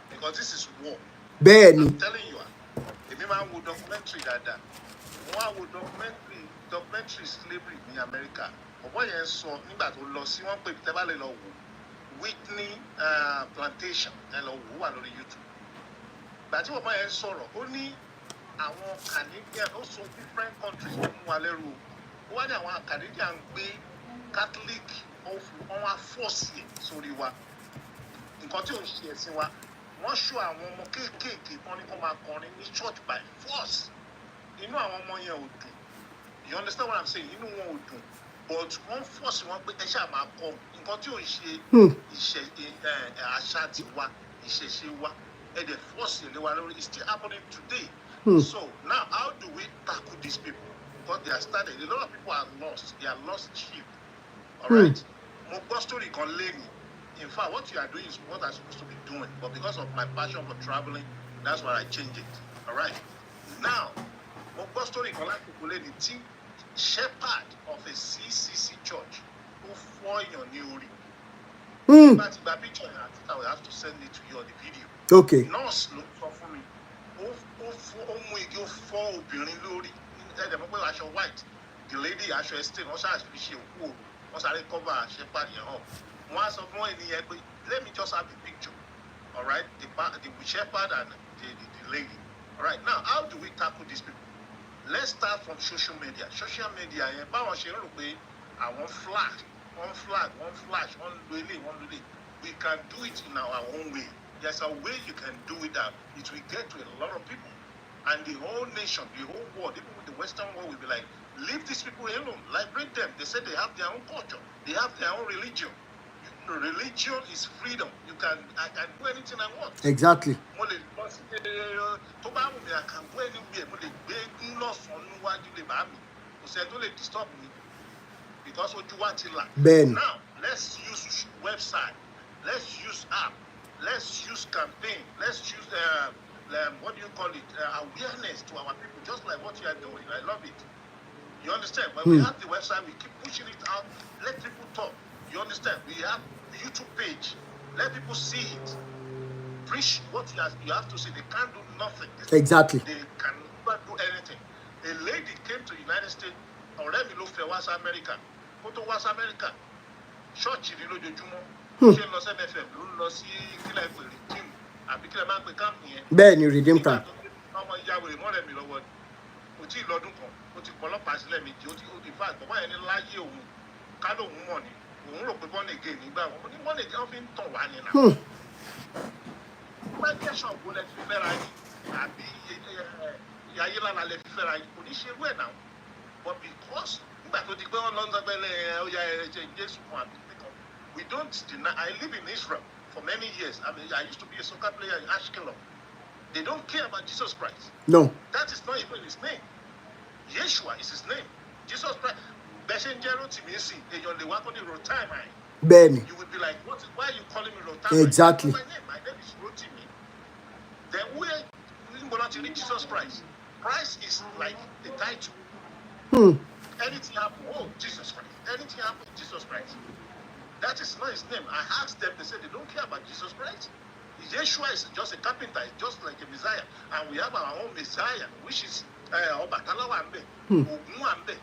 Because this is war. Ben. I'm telling you, if you want to documentary that, one would documentary slavery in America. But what you saw, nígbà tó lọ sí wọ́n pè tẹ́bá lè lọ wò Whitney plantation ẹ lọ wò wà lórí YouTube. Ìgbà tí bàbá yẹn sọ̀rọ̀, ó ní àwọn Canadian, also different countries tó mú wa lẹ́rù. Ó wá ní àwọn Canadian gbé Catholic wọ́n wá force yẹn sórí wa. Nǹkan tí ò ń ṣe ẹ̀sìn wa, wọ́n ṣọ́ àwọn ọmọ kéékèèké kan ní kó máa kọrin ní church by force. Inú àwọn ọmọ yẹn ò dùn. You understand what I'm saying? Inú wọn ò dùn. But wọ́n force wọn pé ẹ ṣáà máa kọ nǹkan tí ò ń ṣe àṣà tiwa, ìṣẹ̀ṣe wa. And the force in the world is still happening today. So now, how do we tackle these people? Because they are started. A lot of people are lost. They are lost sheep. All right. In fact, what you are doing is what I'm supposed to be doing. But because of my passion for traveling, that's why I changed it. All right. Now, the shepherd of a CCC church who for your new. But the picture I will have to send it to you on the video. Okay. Nurse ló sọ fún mi. Ó mú igi ó fọ́ obìnrin lórí. Ẹ̀dẹ̀ mọ́ pé aṣọ white. The lady aṣọ estate wọ́n ṣáà fi ṣe òkú o. Wọ́n sáré cover shepherd yẹn up. Wọ́n á sọ fún ènìyàn pé let me just have the picture. All right. The shepherd and the lady. All right. Now, how do we tackle these people? Let's start from social media. Social media yẹn báwọn ṣe ń rò pé àwọn flash, one flash, one really. We can do it in our own way. There's a way you can do it that it will get to a lot of people. And the whole nation, the whole world, even with the Western world, will be like, leave these people alone, liberate them. They say they have their own culture, they have their own religion. Religion is freedom. I can do anything I want. Exactly. Ben. Now, let's use website. Let's use app. Let's use campaign. Let's use what do you call it? Awareness to our people, just like what you are doing. I love it. You understand? When we have the website, we keep pushing it out. Let people talk. You understand? We have the YouTube page. Let people see it. Preach what you have to say. They can't do nothing. Exactly. They cannot do anything. A lady came to the United States ọ̀rẹ́ mi ló fẹ́ wá sí Amẹ́ríkà kó tó wá sí Amẹ́ríkà ṣọ́ọ̀ṣì rí lójoojúmọ́ ṣé lọ sí MFM ló ń lọ sí kílẹ̀ ìpè redeem àbí kílẹ̀ máa ń pè káàmù yẹn. bẹ́ẹ̀ ni redeem camp. ọmọ ìyàwó rẹ̀ mọ́rẹ̀ mi lọ́wọ́ ni kò tí ì lọ́dún kan ó ti pọlọ́pàá sílẹ̀ méjì ó ti fa àgbọ̀mọ́ yẹn ní láyé òun ká lóun mọ̀ ni òun rò pé bọ́ọ̀nì gé nígbà wọn ní bọ́ọ̀nì gé wọn fi ń tàn wá nínú. wọ́n jẹ́ ṣọ̀gbó lẹ fi fẹ́ra yín àbí ayé lára lẹ fi fẹ́ra yín kò ní ṣe irú ẹ̀ náà but because nígbà tó di pé wọ́n lọ ń sọgbẹ́lẹ̀ ọ̀yà ẹ̀jẹ̀ Jésù fún àbí nìkan we don't deny I live in Israel for many years I used to be a soccer player in Ashkelon. They don't care about Jesus Christ. No. That is not even his name. Yeshua is his name. Jesus Christ. Rotimi Rotimi. Benny. You would be like, why are you calling me Rotimi? Exactly. My name is Rotimi. Then we are to read Jesus Christ. Christ is like the title. Anything happen, oh Jesus Christ. Anything happen, Jesus Christ. That is not his name. I asked them, they said they don't care about Jesus Christ. Yeshua is just a carpenter, it's just like a Messiah. And we have our own Messiah, which is Obatala Wambe, Ogun Wambe.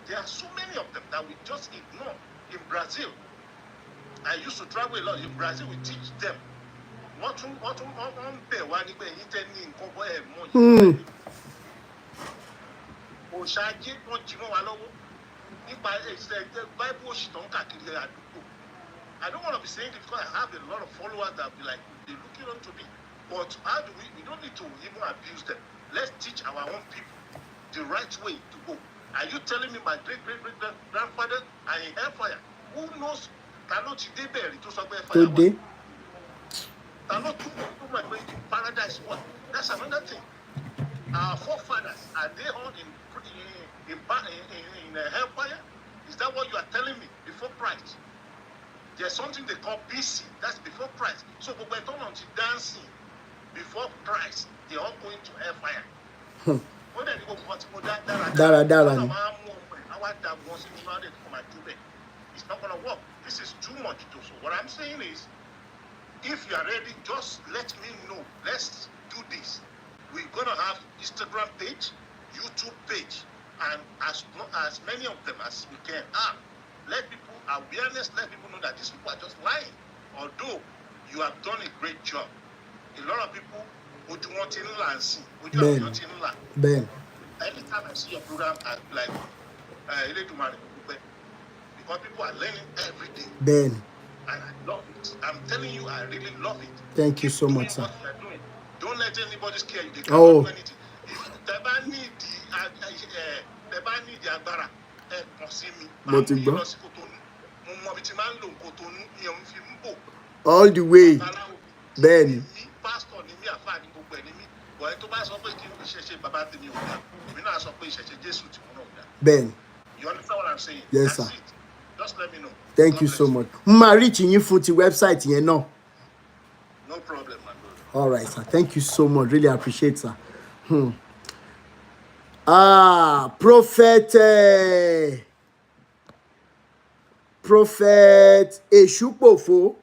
There are so many of them that we just ignore. In Brazil, I used to travel a lot. In Brazil, we teach them. I don't want to be saying it because I have a lot of followers that will be like, they're looking on to me. But how do we don't need to even abuse them. Let's teach our own people the right way to go. Are you telling me my great-great-great-grandfather are in hellfire? Who knows? Today. Paradise what? That's another thing. Our forefathers, are they all in hellfire? Is that what you are telling me before Christ? There's something they call BC. That's before Christ. So when we turn on to dancing before Christ, they're all going to hellfire. It's not going to work. This is too much to do. So what I'm saying is, if you are ready, just let me know. Let's do this. We're going to have Instagram page, YouTube page, and as many of them as we can have. Let people awareness, let people know that these people are just lying. Although you have done a great job. A lot of people would want in land. Ben. Anytime I see your program, I be like, because people are learning every day. Ben. And I love it. I'm telling you, I really love it. Thank you so much, sir. Don't let anybody scare you. They can't do anything. If they need the agbára, all the way. Ben. Ben. You understand what I'm saying? Yes, that's sir. It. Just let me know. Thank you so much. Reaching you for the website, you know. No problem, my brother. All right, sir. Thank you so much. Really appreciate, sir. Prophet Eshupofo.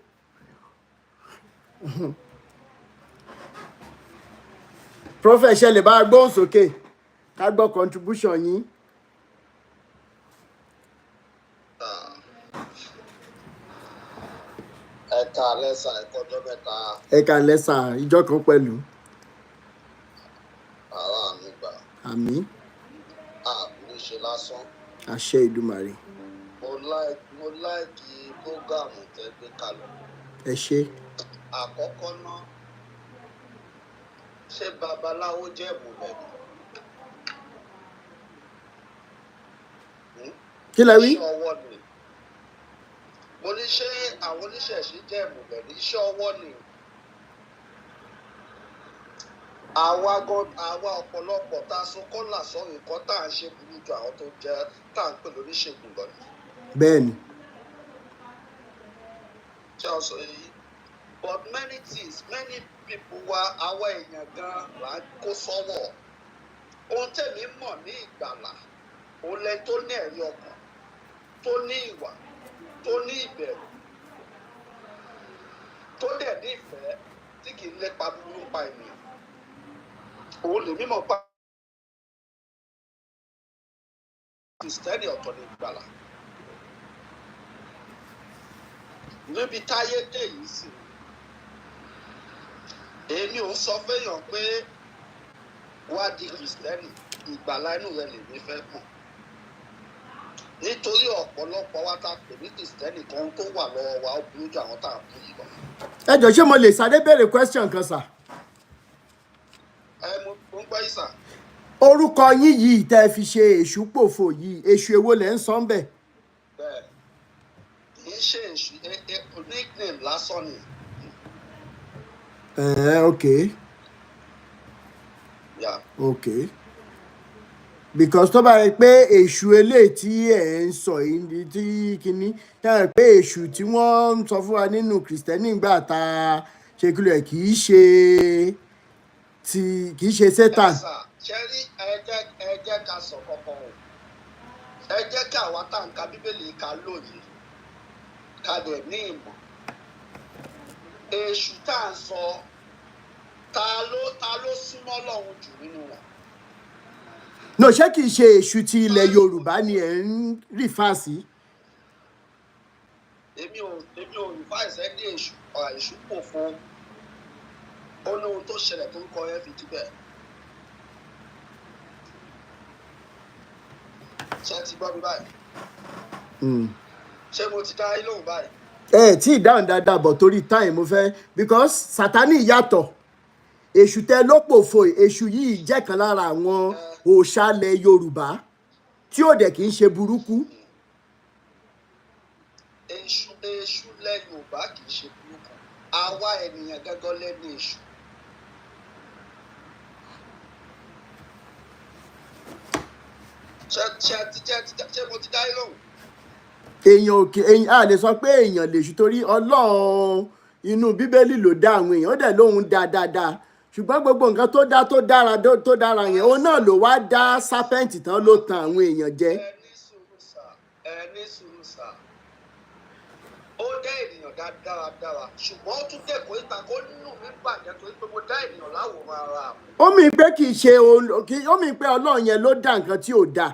Prophet Shele ba gbóhùn sókè. Ká gbọ́ contribution yín. Ẹ̀ka lẹ́sà ẹ̀kọ́jọ́ mẹ́ta. Ẹ̀ka lẹ́sà ìjọ kan pẹ̀lú. Àwa àmì gbà. Àmín. Àbúrò ṣe lásán. Àṣẹ Ìdùmarè. Mo láìkí prógámù tẹ́ gbé kalẹ̀. Ẹ ṣé. Àkọ́kọ́ náà, ṣé babaláwo jẹ́ ìmùlẹ̀ ni? Kí lẹ wí? Iṣẹ́ ọwọ́ ni. Mo ní ṣé àwọn oníṣẹ̀ṣe jẹ́ ìmùlẹ̀ ní iṣẹ́ ọwọ́ ni. Àwa ọ̀pọ̀lọpọ̀ tá a sún kọ́là sọ́run nǹkan tá à ń ṣe burú ju àwọn tó jẹ́ tá à ń pè lóníṣègùn lọ ni. Bẹ́ẹ̀ni. Ṣé o sọ yìí? But many things, many people wa àwa èèyàn gan là ń kó sọ́wọ́. Ohun tẹ̀mí mọ̀ ní ìgbàlà, òun lẹ tó ní ẹ̀rí ọkàn, tó ní ìwà, tó ní ìbẹ̀rù, tó dẹ̀ ní ìfẹ́ tí kì í lépa búburú pa ènìyàn. Òun lè mímọ̀ pa Kristẹni ọ̀tọ̀ ní ìgbàlà. Níbi táyé dé yìí sì, èmi ò ń sọ fẹ́yàn pé wá di Kristẹni, ìgbàlà inú rẹ lèmi fẹ́ mọ̀. Nítorí ọ̀pọ̀lọpọ̀ wa ta pè ní Kristẹni kan tó wà lọ́wọ́ wa ó burú jù àwọn tá à ń bú yìí lọ. Ẹ jọ̀ọ́ ṣé mo lè sáré béèrè question kan sà? Mo ń gbọ́ yìí sà. Orúkọ yín yìí tẹ́ fi ṣe èṣù pòfo yìí, èṣù èwo lẹ̀ ń sọ ń bẹ̀? Bẹ́ẹ̀ kì í ṣe èṣù nickname lásán ni. Okay. Yeah. Okay. Because tó bá rí pé èṣù eléyìí tí ẹ̀ ń sọ yìí tí kìíní tá rí pé èṣù tí wọ́n ń sọ fún wa nínú Kristẹni nígbà tá a ṣe kílò ẹ̀ kì í ṣe Satan. Ṣé rí ẹ jẹ́ ká sọ kọ́kọ́ o. Ẹ jẹ́ kí àwa tá à ń ka Bíbélì ká lóye ká dẹ̀ ní ìmọ̀. Èṣù tá à ń sọ ta ló súnmọ́ Ọlọ́run jù nínú wọn. No, ṣé kìí ṣe èṣù ti ilẹ̀ Yorùbá ni ẹ̀ ń rìfà sí? Èmi ò rìfà ìṣẹ́ ní èṣù pòfo. Ó ní ohun tó ṣẹlẹ̀ tó ń kọ ẹ́ fi díbẹ̀. Ṣé ti gbọ́ mi báyìí? Ṣé mo ti dá yín lóhùn báyìí? Tí ìdáhùn dáadáa bọ̀ torí time mo fẹ́ because Sátánì yàtọ̀. Èṣù tẹ ló pòfo, èṣù yìí jẹ́ kan lára àwọn òòṣàlẹ̀ Yorùbá tí ò dẹ̀ kì í ṣe burúkú. Èṣù lẹ̀ Yorùbá kì í ṣe burúkú. Àwa ènìyàn gángan lẹ́nu èṣù. Ṣé mo ti dá yín lóhùn? Èèyàn a lè sọ pé èèyàn lèṣù torí Ọlọ́run inú Bíbélì ló dá àwọn èèyàn ó dẹ̀ lóhun dáadáa ṣùgbọ́n gbogbo nǹkan tó dára yẹn òun náà ló wá dá sápẹ́ǹtì tán ló tan àwọn èèyàn jẹ. Ẹ ní sùúrù sà. Ó dá ènìyàn dáradára ṣùgbọ́n ó tún dẹ̀kọ́ ìta kó nínú mi bàjẹ́ torí pé mo dá ènìyàn láwòrán ara mi. Ó mì pé kì í ṣe ó mì pé Ọlọ́run yẹn ló dá nǹkan tí ò dáa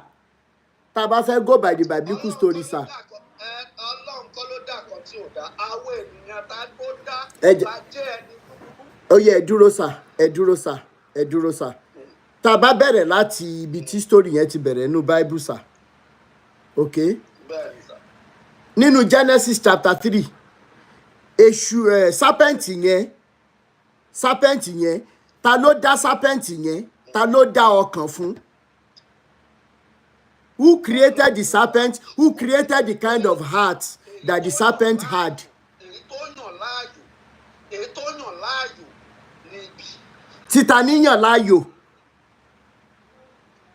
tá a bá fẹ́ go by the biblical story sir. Ọlọ́run kọ́ ló dá nǹkan tí ò dáa àwọn ènìyàn tá a kó dá la jẹ́ ẹni búburú. Ó yẹ ẹ dúró sà tá a bá bẹ̀rẹ̀ láti ibi tí story yẹn ti bẹ̀rẹ̀ nínú Bible sà. Okay. Bẹ́ẹ̀ni sà. Nínú Genesis chapter 3 èṣù serpent yẹn ta ló dá serpent yẹn ta ló dá ọkàn fún? Who created the serpent? Who created the kind of heart that the serpent had? Èyí tó yàn láàyò ni ibi. Títa níyàn láàyò.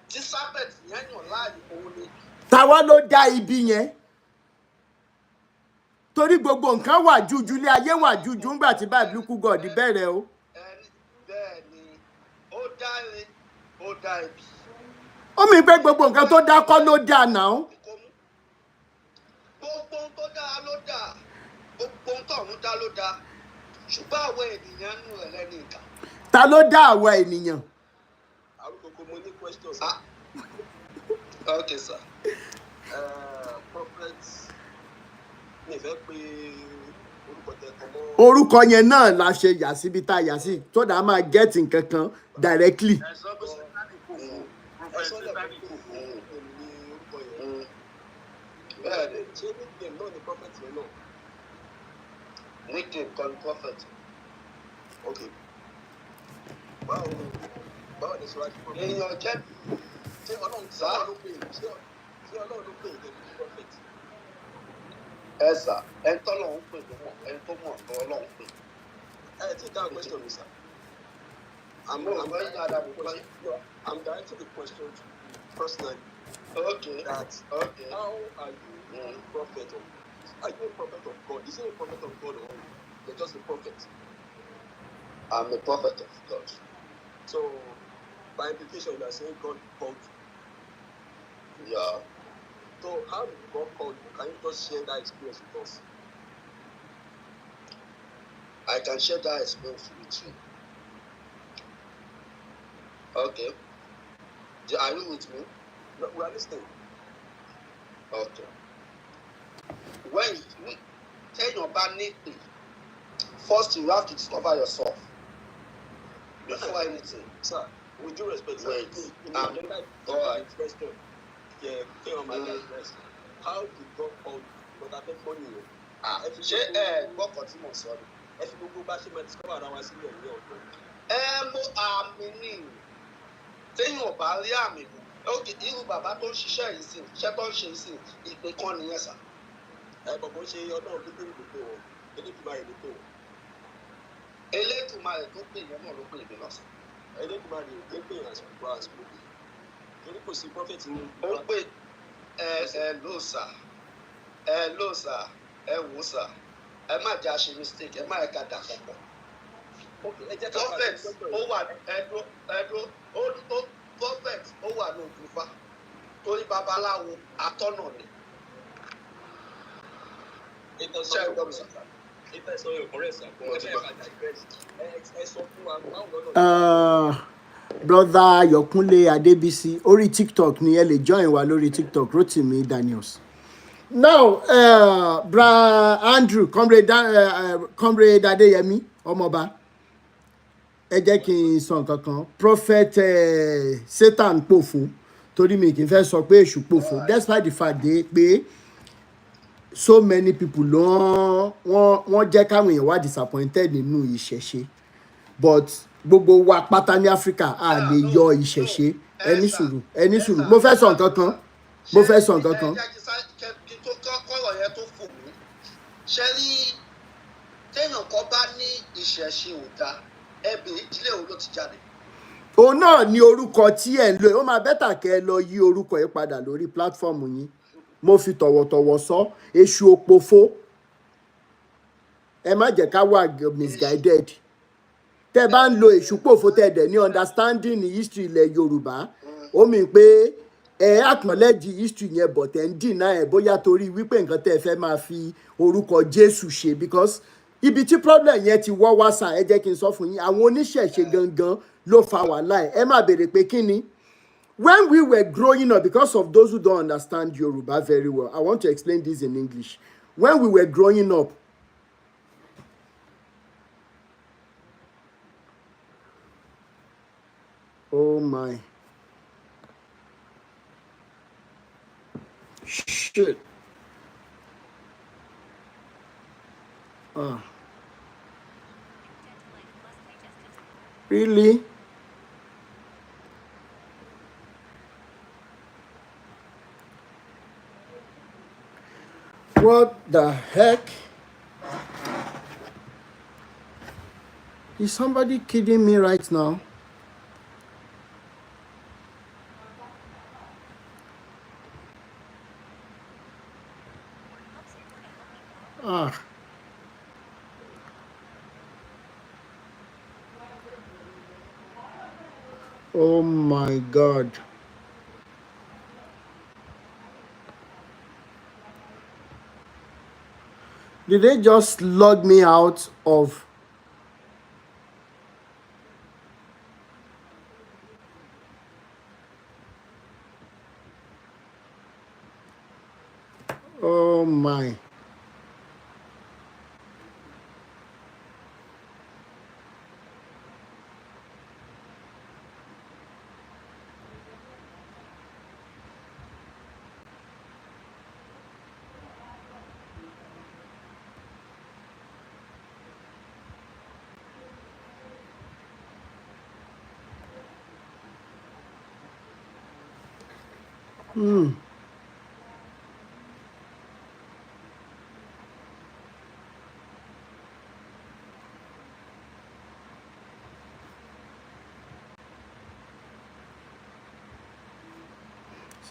Tí serpent yẹn yàn láàyò òun ni. Táwa ló dá ibi yẹn? Torí gbogbo nǹkan wà jújú ilé ayé wà jújú ńgbà tí biblical God bẹ̀rẹ̀ o. Bẹ́ẹ̀ni ó dá ibi. Ó mì pé gbogbo nǹkan tó dá kọ́ ló dá náà. Gbogbo ohun tó dá ló dá. Gbogbo ohun tó ọ̀run dá ló dá. Ṣùgbọ́n àwọn ènìyàn nù rẹ̀ lẹ́nu ìkà. Ta ló dá àwa ènìyàn? Àrùkòkò mo ní questions. Okay sir. Prophet mi fẹ́ pé orúkọ tẹ kọ mọ́. Orúkọ yẹn náà la ṣe yà síbi tá a yà sí tó dáa máa get nǹkan kan directly. Bẹ́ẹ̀ni ṣé nickname náà ni prophet yẹn náà? nickname kan prophet. Okay. Báwo ni síwájú prophet? Èèyàn jẹ́ Ṣé Ọlọ́run ló pè é? Ṣé Ọlọ́run ló pè é gẹ́gẹ́ bí prophet? Sà ẹni tọ́lọ́run pè ló mọ̀ ẹni tó mọ̀ tó Ọlọ́run pè. Tí that question mi sir. I'm directing the question to you personally. Okay. How are you a prophet of? Are you a prophet of God? Is he a prophet of God or you're just a prophet? I'm a prophet of God. So, by implication, you are saying God called you. Yeah. So, how did God call you? Can you just share that experience with us? I can share that experience with you. Okay. Are you with me? No, we are listening. Okay. When you tell your bad name, first you have to discover yourself before anything. Sir, with due respect, sir, Wait, all right. question. Yeah, how did God call you? But I think money. Ṣé gbọ́kàn tí mo sọ ni? Ẹ fi gbogbo bá ṣe máa discover ara wa sílẹ̀ ní ọ̀dọ́. Mo àmì ni téèyàn bá rí àmì mú. Okay, irú bàbá tó ń ṣiṣẹ́ yìí sìn, iṣẹ́ tó ń ṣe yìí sìn, ìpè kan nìyẹn sà. Bọ̀bọ̀ ṣe ọlọ́run tó gbé ìdókò wọn, Elédùmarè ló pè wọ́n. Elédùmarè tó pè yẹn náà ló pè mí lọ́sàn. Elédùmarè ò gbé pè àsìkò àsìkò. Torí kò sí prọfẹ̀tì ní. Ó pè ló sà, ẹ wò sà, ẹ má jẹ́ àṣe mistake, ẹ má ẹ̀ka dà pọ̀pọ̀. Prophet ó wà ẹ̀dọ́ prophet ó wà ní òkúfa torí babaláwo atọ́nà ni. Ṣé ẹ gbọ́ mi sà? Brother Yokunle Adebisi orí TikTok ni ẹ lè join wa lórí TikTok Rotimi Daniels. Now, Bra Andrew, Comrade Adeyemi, Ọmọba, ẹ jẹ́ kí n sọ nǹkan kan. Prophet Satan pòfo, torí mi kì í fẹ́ sọ pé èṣù pòfo, despite the fact pé so many people wọ́n jẹ́ káwọn èèyàn wá disappointed nínú ìṣẹ̀ṣe, but gbogbo wa pátá ní Africa a lè yọ ìṣẹ̀ṣe. Ẹni sùúrù, mo fẹ́ sọ nǹkan kan. Kọ́rọ̀ yẹn tó fò mí. Ṣé rí téèyàn kan bá ní ìṣẹ̀ṣe ò dáa, ẹbí ìdílé òun ló ti jáde. Òun náà ni orúkọ tí ẹ̀ ń lò, ó máa bẹ́tà kẹ́ ẹ lọ yí orúkọ yìí padà lórí pílátífọ́ọ̀mù yín. Mo fi tọ̀wọ̀tọ̀wọ̀ sọ, èṣù òpófó. Ẹ má jẹ́ ká wà misguided. Tẹ́ bá ń lo èṣù pòfó tẹ́ dẹ̀ ní understanding ní history ilẹ̀ Yorùbá, ó mì pé acknowledge history yẹn but ẹ̀ ń deny ẹ̀ bóyá torí wípé nǹkan tẹ́ ẹ fẹ́ máa fi orúkọ Jésù ṣe, because ibi tí problem yẹn ti wọ́ wá sà, ẹ jẹ́ kí n sọ fún yín, àwọn oníṣẹ̀ṣe gangan ló fa wàhálà ẹ̀. Ẹ má béèrè pé kí ni. When we were growing up, because of those who don't understand Yoruba very well, I want to explain this in English. When we were growing up, oh my. Shit. Really? What the heck? Is somebody kidding me right now? Oh my God. Did they just log me out of... Oh my.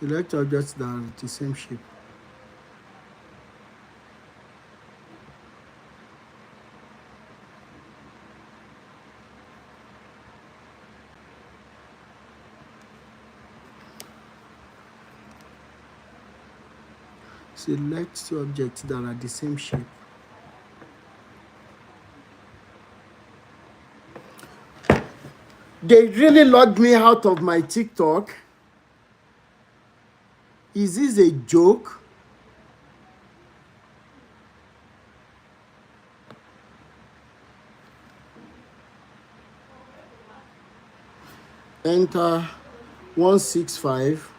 Select objects that are the same shape. Select two objects that are the same shape. They really logged me out of my TikTok. Is this a joke? Enter 165.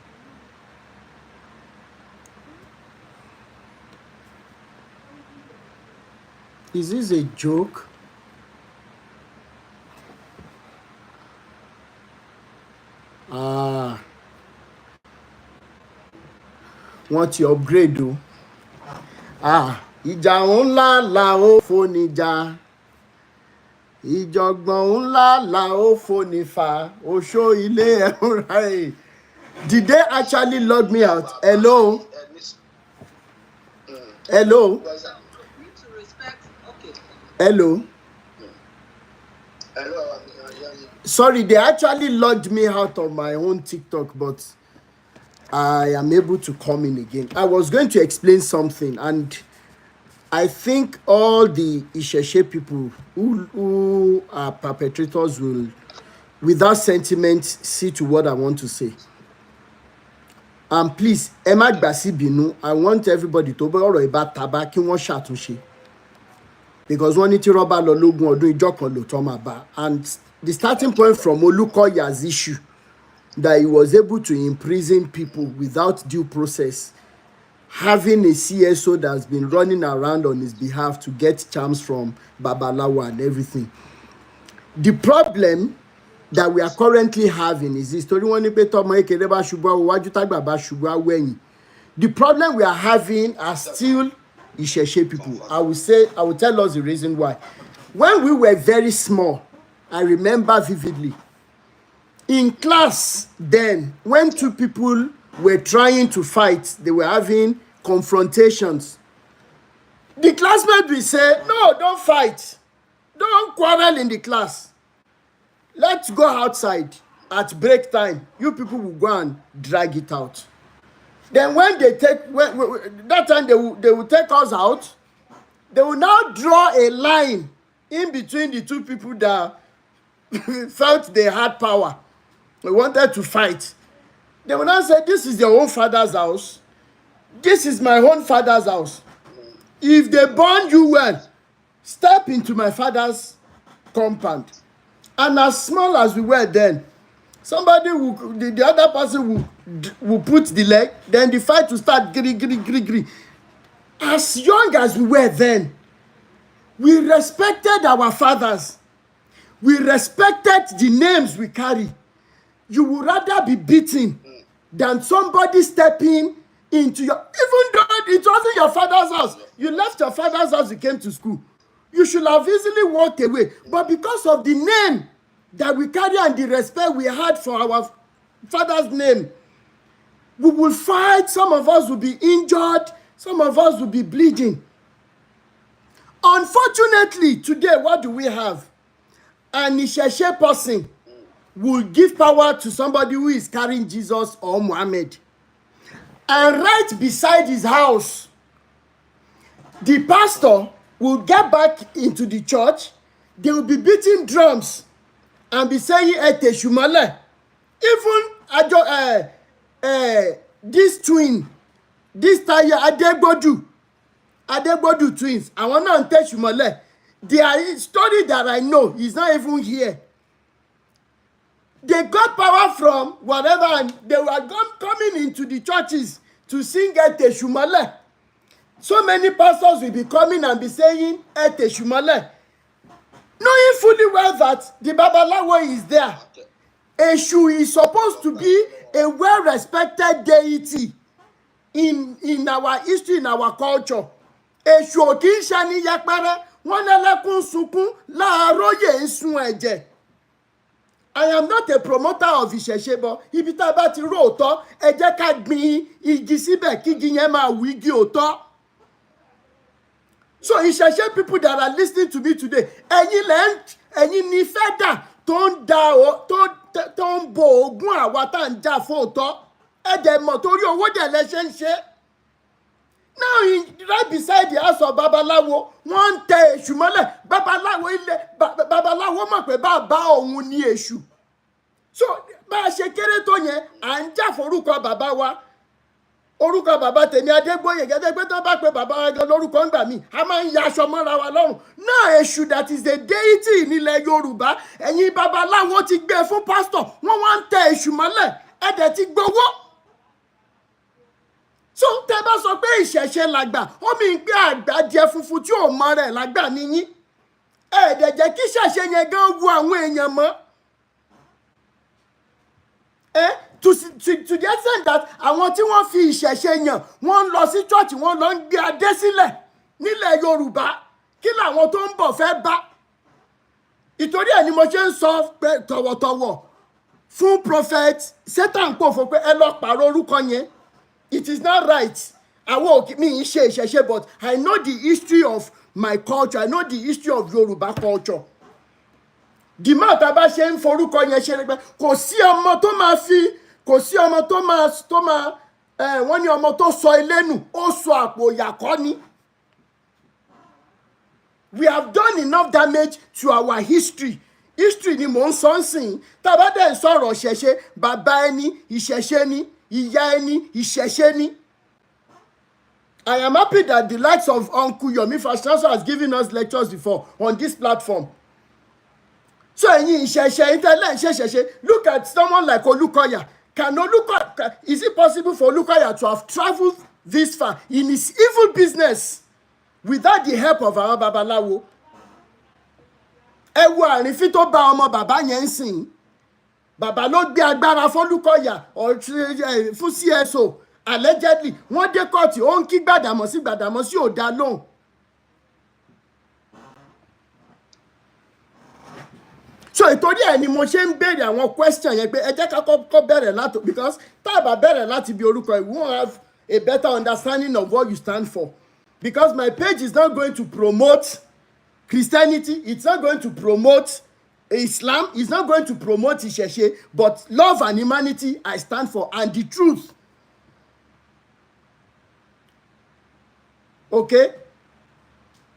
Is this a joke? Wọ́n ti upgrade o. Ìjà ńlá la ó fóníjà. Ìjọ̀gbọ̀n ńlá la ó fónífà. Oṣó ilé ẹ̀hún ráì. Did they actually log me out? Hello? Hello? Hello? Sorry, they actually logged me out of my own TikTok, but I am able to come in again. I was going to explain something, and I think all the Isheshe people who are perpetrators will, without sentiment, see to what I want to say. And please, Emma Gbasi Binu, I want everybody to be ọ̀rọ̀ ìbá tàbá kí wọ́n ṣàtúnṣe. Because wọ́n ní tí rọ́bà lọ lógún ọdún ìjọ kan ló tọ́ máa bá. And the starting point from Olukoya's issue, that he was able to imprison people without due process, having a CSO that's been running around on his behalf to get charms from Babalawo and everything. The problem that we are currently having is this. The problem we are having are still Isheshe people. I will tell us the reason why. When we were very small, I remember vividly, in class then, when two people were trying to fight, they were having confrontations. The classmates will say, no, don't fight. Don't quarrel in the class. Let's go outside at break time. You people will go and drag it out. Then when they take, that time they will take us out. They will now draw a line in between the two people that felt they had power. They wanted to fight. They will now say, this is your own father's house. This is my own father's house. If they burn you well, step into my father's compound. And as small as we were then, somebody the other person will put the leg, then the fight will start gri. As young as we were then, we respected our fathers. We respected the names we carry. You would rather be beaten than somebody stepping into your, even though it wasn't your father's house. You left your father's house, you came to school. You should have easily walked away. But because of the name that we carry and the respect we had for our father's name, we will fight. Some of us will be injured. Some of us will be bleeding. Unfortunately, today, what do we have? An Isheshe person will give power to somebody who is carrying Jesus or Muhammad. And right beside his house, the pastor will get back into the church. They will be beating drums and be saying, Ete Shumale. Even this twin, this Taya Adegbodu twins, I want to Ete Shumale. Their story that I know is not even here. They got power from whatever, and they were coming into the churches to sing Ete Shumale. So many pastors will be coming and be saying Ete Shumale, knowing fully well that the Babalawo is there. Eshu is supposed to be a well-respected deity in our history, in our culture. Eshu okinshani yakpere, wanelekun sunkun, laaroye nsun eje. I am not a promoter of Isheshe, but ibi tá bá ti ro òótọ́, ẹ jẹ́ ká gbin igi síbẹ̀ kí igi yẹn máa wù igi òótọ́. So Isheshe people that are listening to me today, ẹ̀yin ni fẹ́dà tó ń bo ogún àwa tá ń jà fún òótọ́. Ẹ dẹ̀ mọ̀ torí owó dẹ̀ lẹ ṣe ń ṣe. Now, right beside the house of Babalawo, wọ́n tẹ èṣù mọ́lẹ̀. Babalawo mọ̀ pé bàbá òun ni èṣù. So, bá a ṣe kéré tó yẹn, à ń jà forúkọ bàbá wa. Orúkọ bàbá tèmi Adégbóyè, gẹ́gẹ́ pé tó bá pe bàbá wa gan lórúkọ ńgbà mí, a máa ń ya aṣọ mọ́ra wa lọ́rùn. Náà èṣù that is the deity nílẹ̀ Yorùbá. Ẹ̀yin Babalawo ti gbé fún pastor. Wọ́n wá ń èṣù mọ́lẹ̀ ẹ dẹ̀ ti gbowó. So tẹ́ bá sọ pé ìṣẹ̀ṣe làgbà ó mì ń pé àgbàdìẹ funfun tí ò mọ rẹ̀ làgbà níyín. Ẹ dẹ̀ jẹ́ kí ìṣẹ̀ṣe yẹn gan wu àwọn èèyàn mọ́. To the extent that àwọn tí wọ́n fi ìṣẹ̀ṣe yàn wọ́n ń lọ sí church wọ́n lọ ń gbé adé sílẹ̀ nílẹ̀ Yorùbá kí làwọn tó ń bọ̀ fẹ́ bá. Ìtorí ẹ̀ ni mo ṣe ń sọ pé tọ̀wọ̀tọ̀wọ̀ fún prophet Satan pòfo pé ẹ lọ pààrọ̀ orúkọ yẹn. It is not right. Àwọn òkè mi ń ṣe ìṣẹ̀ṣe, but I know the history of my culture. I know the history of Yoruba culture. The man tá bá ṣe ń forúkọ yẹn ṣe rẹpẹ kò sí ọmọ tó máa fi kò sí ọmọ tó máa wọ́n ní ọmọ tó sọ ilé nù ó sọ àpò ìyàkọ́ ni. We have done enough damage to our history. History ni mò ń sọ ń sìn. Tá bá dẹ̀ ń sọ̀rọ̀ ìṣẹ̀ṣe, bàbá ẹni ìṣẹ̀ṣe ni, ìyá ẹni ìṣẹ̀ṣe ni. I am happy that the likes of Uncle Yomi Fashanso has given us lectures before on this platform. So ẹ̀yin ìṣẹ̀ṣe ìtẹ́lẹ̀ ìṣẹ̀ṣe, look at someone like Olukoya. Is it possible for Olukoya to have traveled this far in his evil business without the help of our babaláwo? Ẹ wo àrífín tó bá ọmọ bàbá yẹn ń sìn. Bàbá ló gbé agbára f'Olukoya fún CSO allegedly. Wọ́n dé kọ́ọ̀tì ó ń kí Gbàdàmọ́sí ò dá lóhùn. So ìtorí ẹ̀ ni mo ṣe ń béèrè àwọn question yẹn pé ẹ jẹ́ ká kọ́kọ́ bẹ̀rẹ̀ láti, because tá a bá bẹ̀rẹ̀ láti bí orúkọ ẹ̀, we won't have a better understanding of what you stand for. Because my page is not going to promote Christianity, it's not going to promote Islam, it's not going to promote ìṣẹ̀ṣe, but love and humanity I stand for, and the truth. Okay?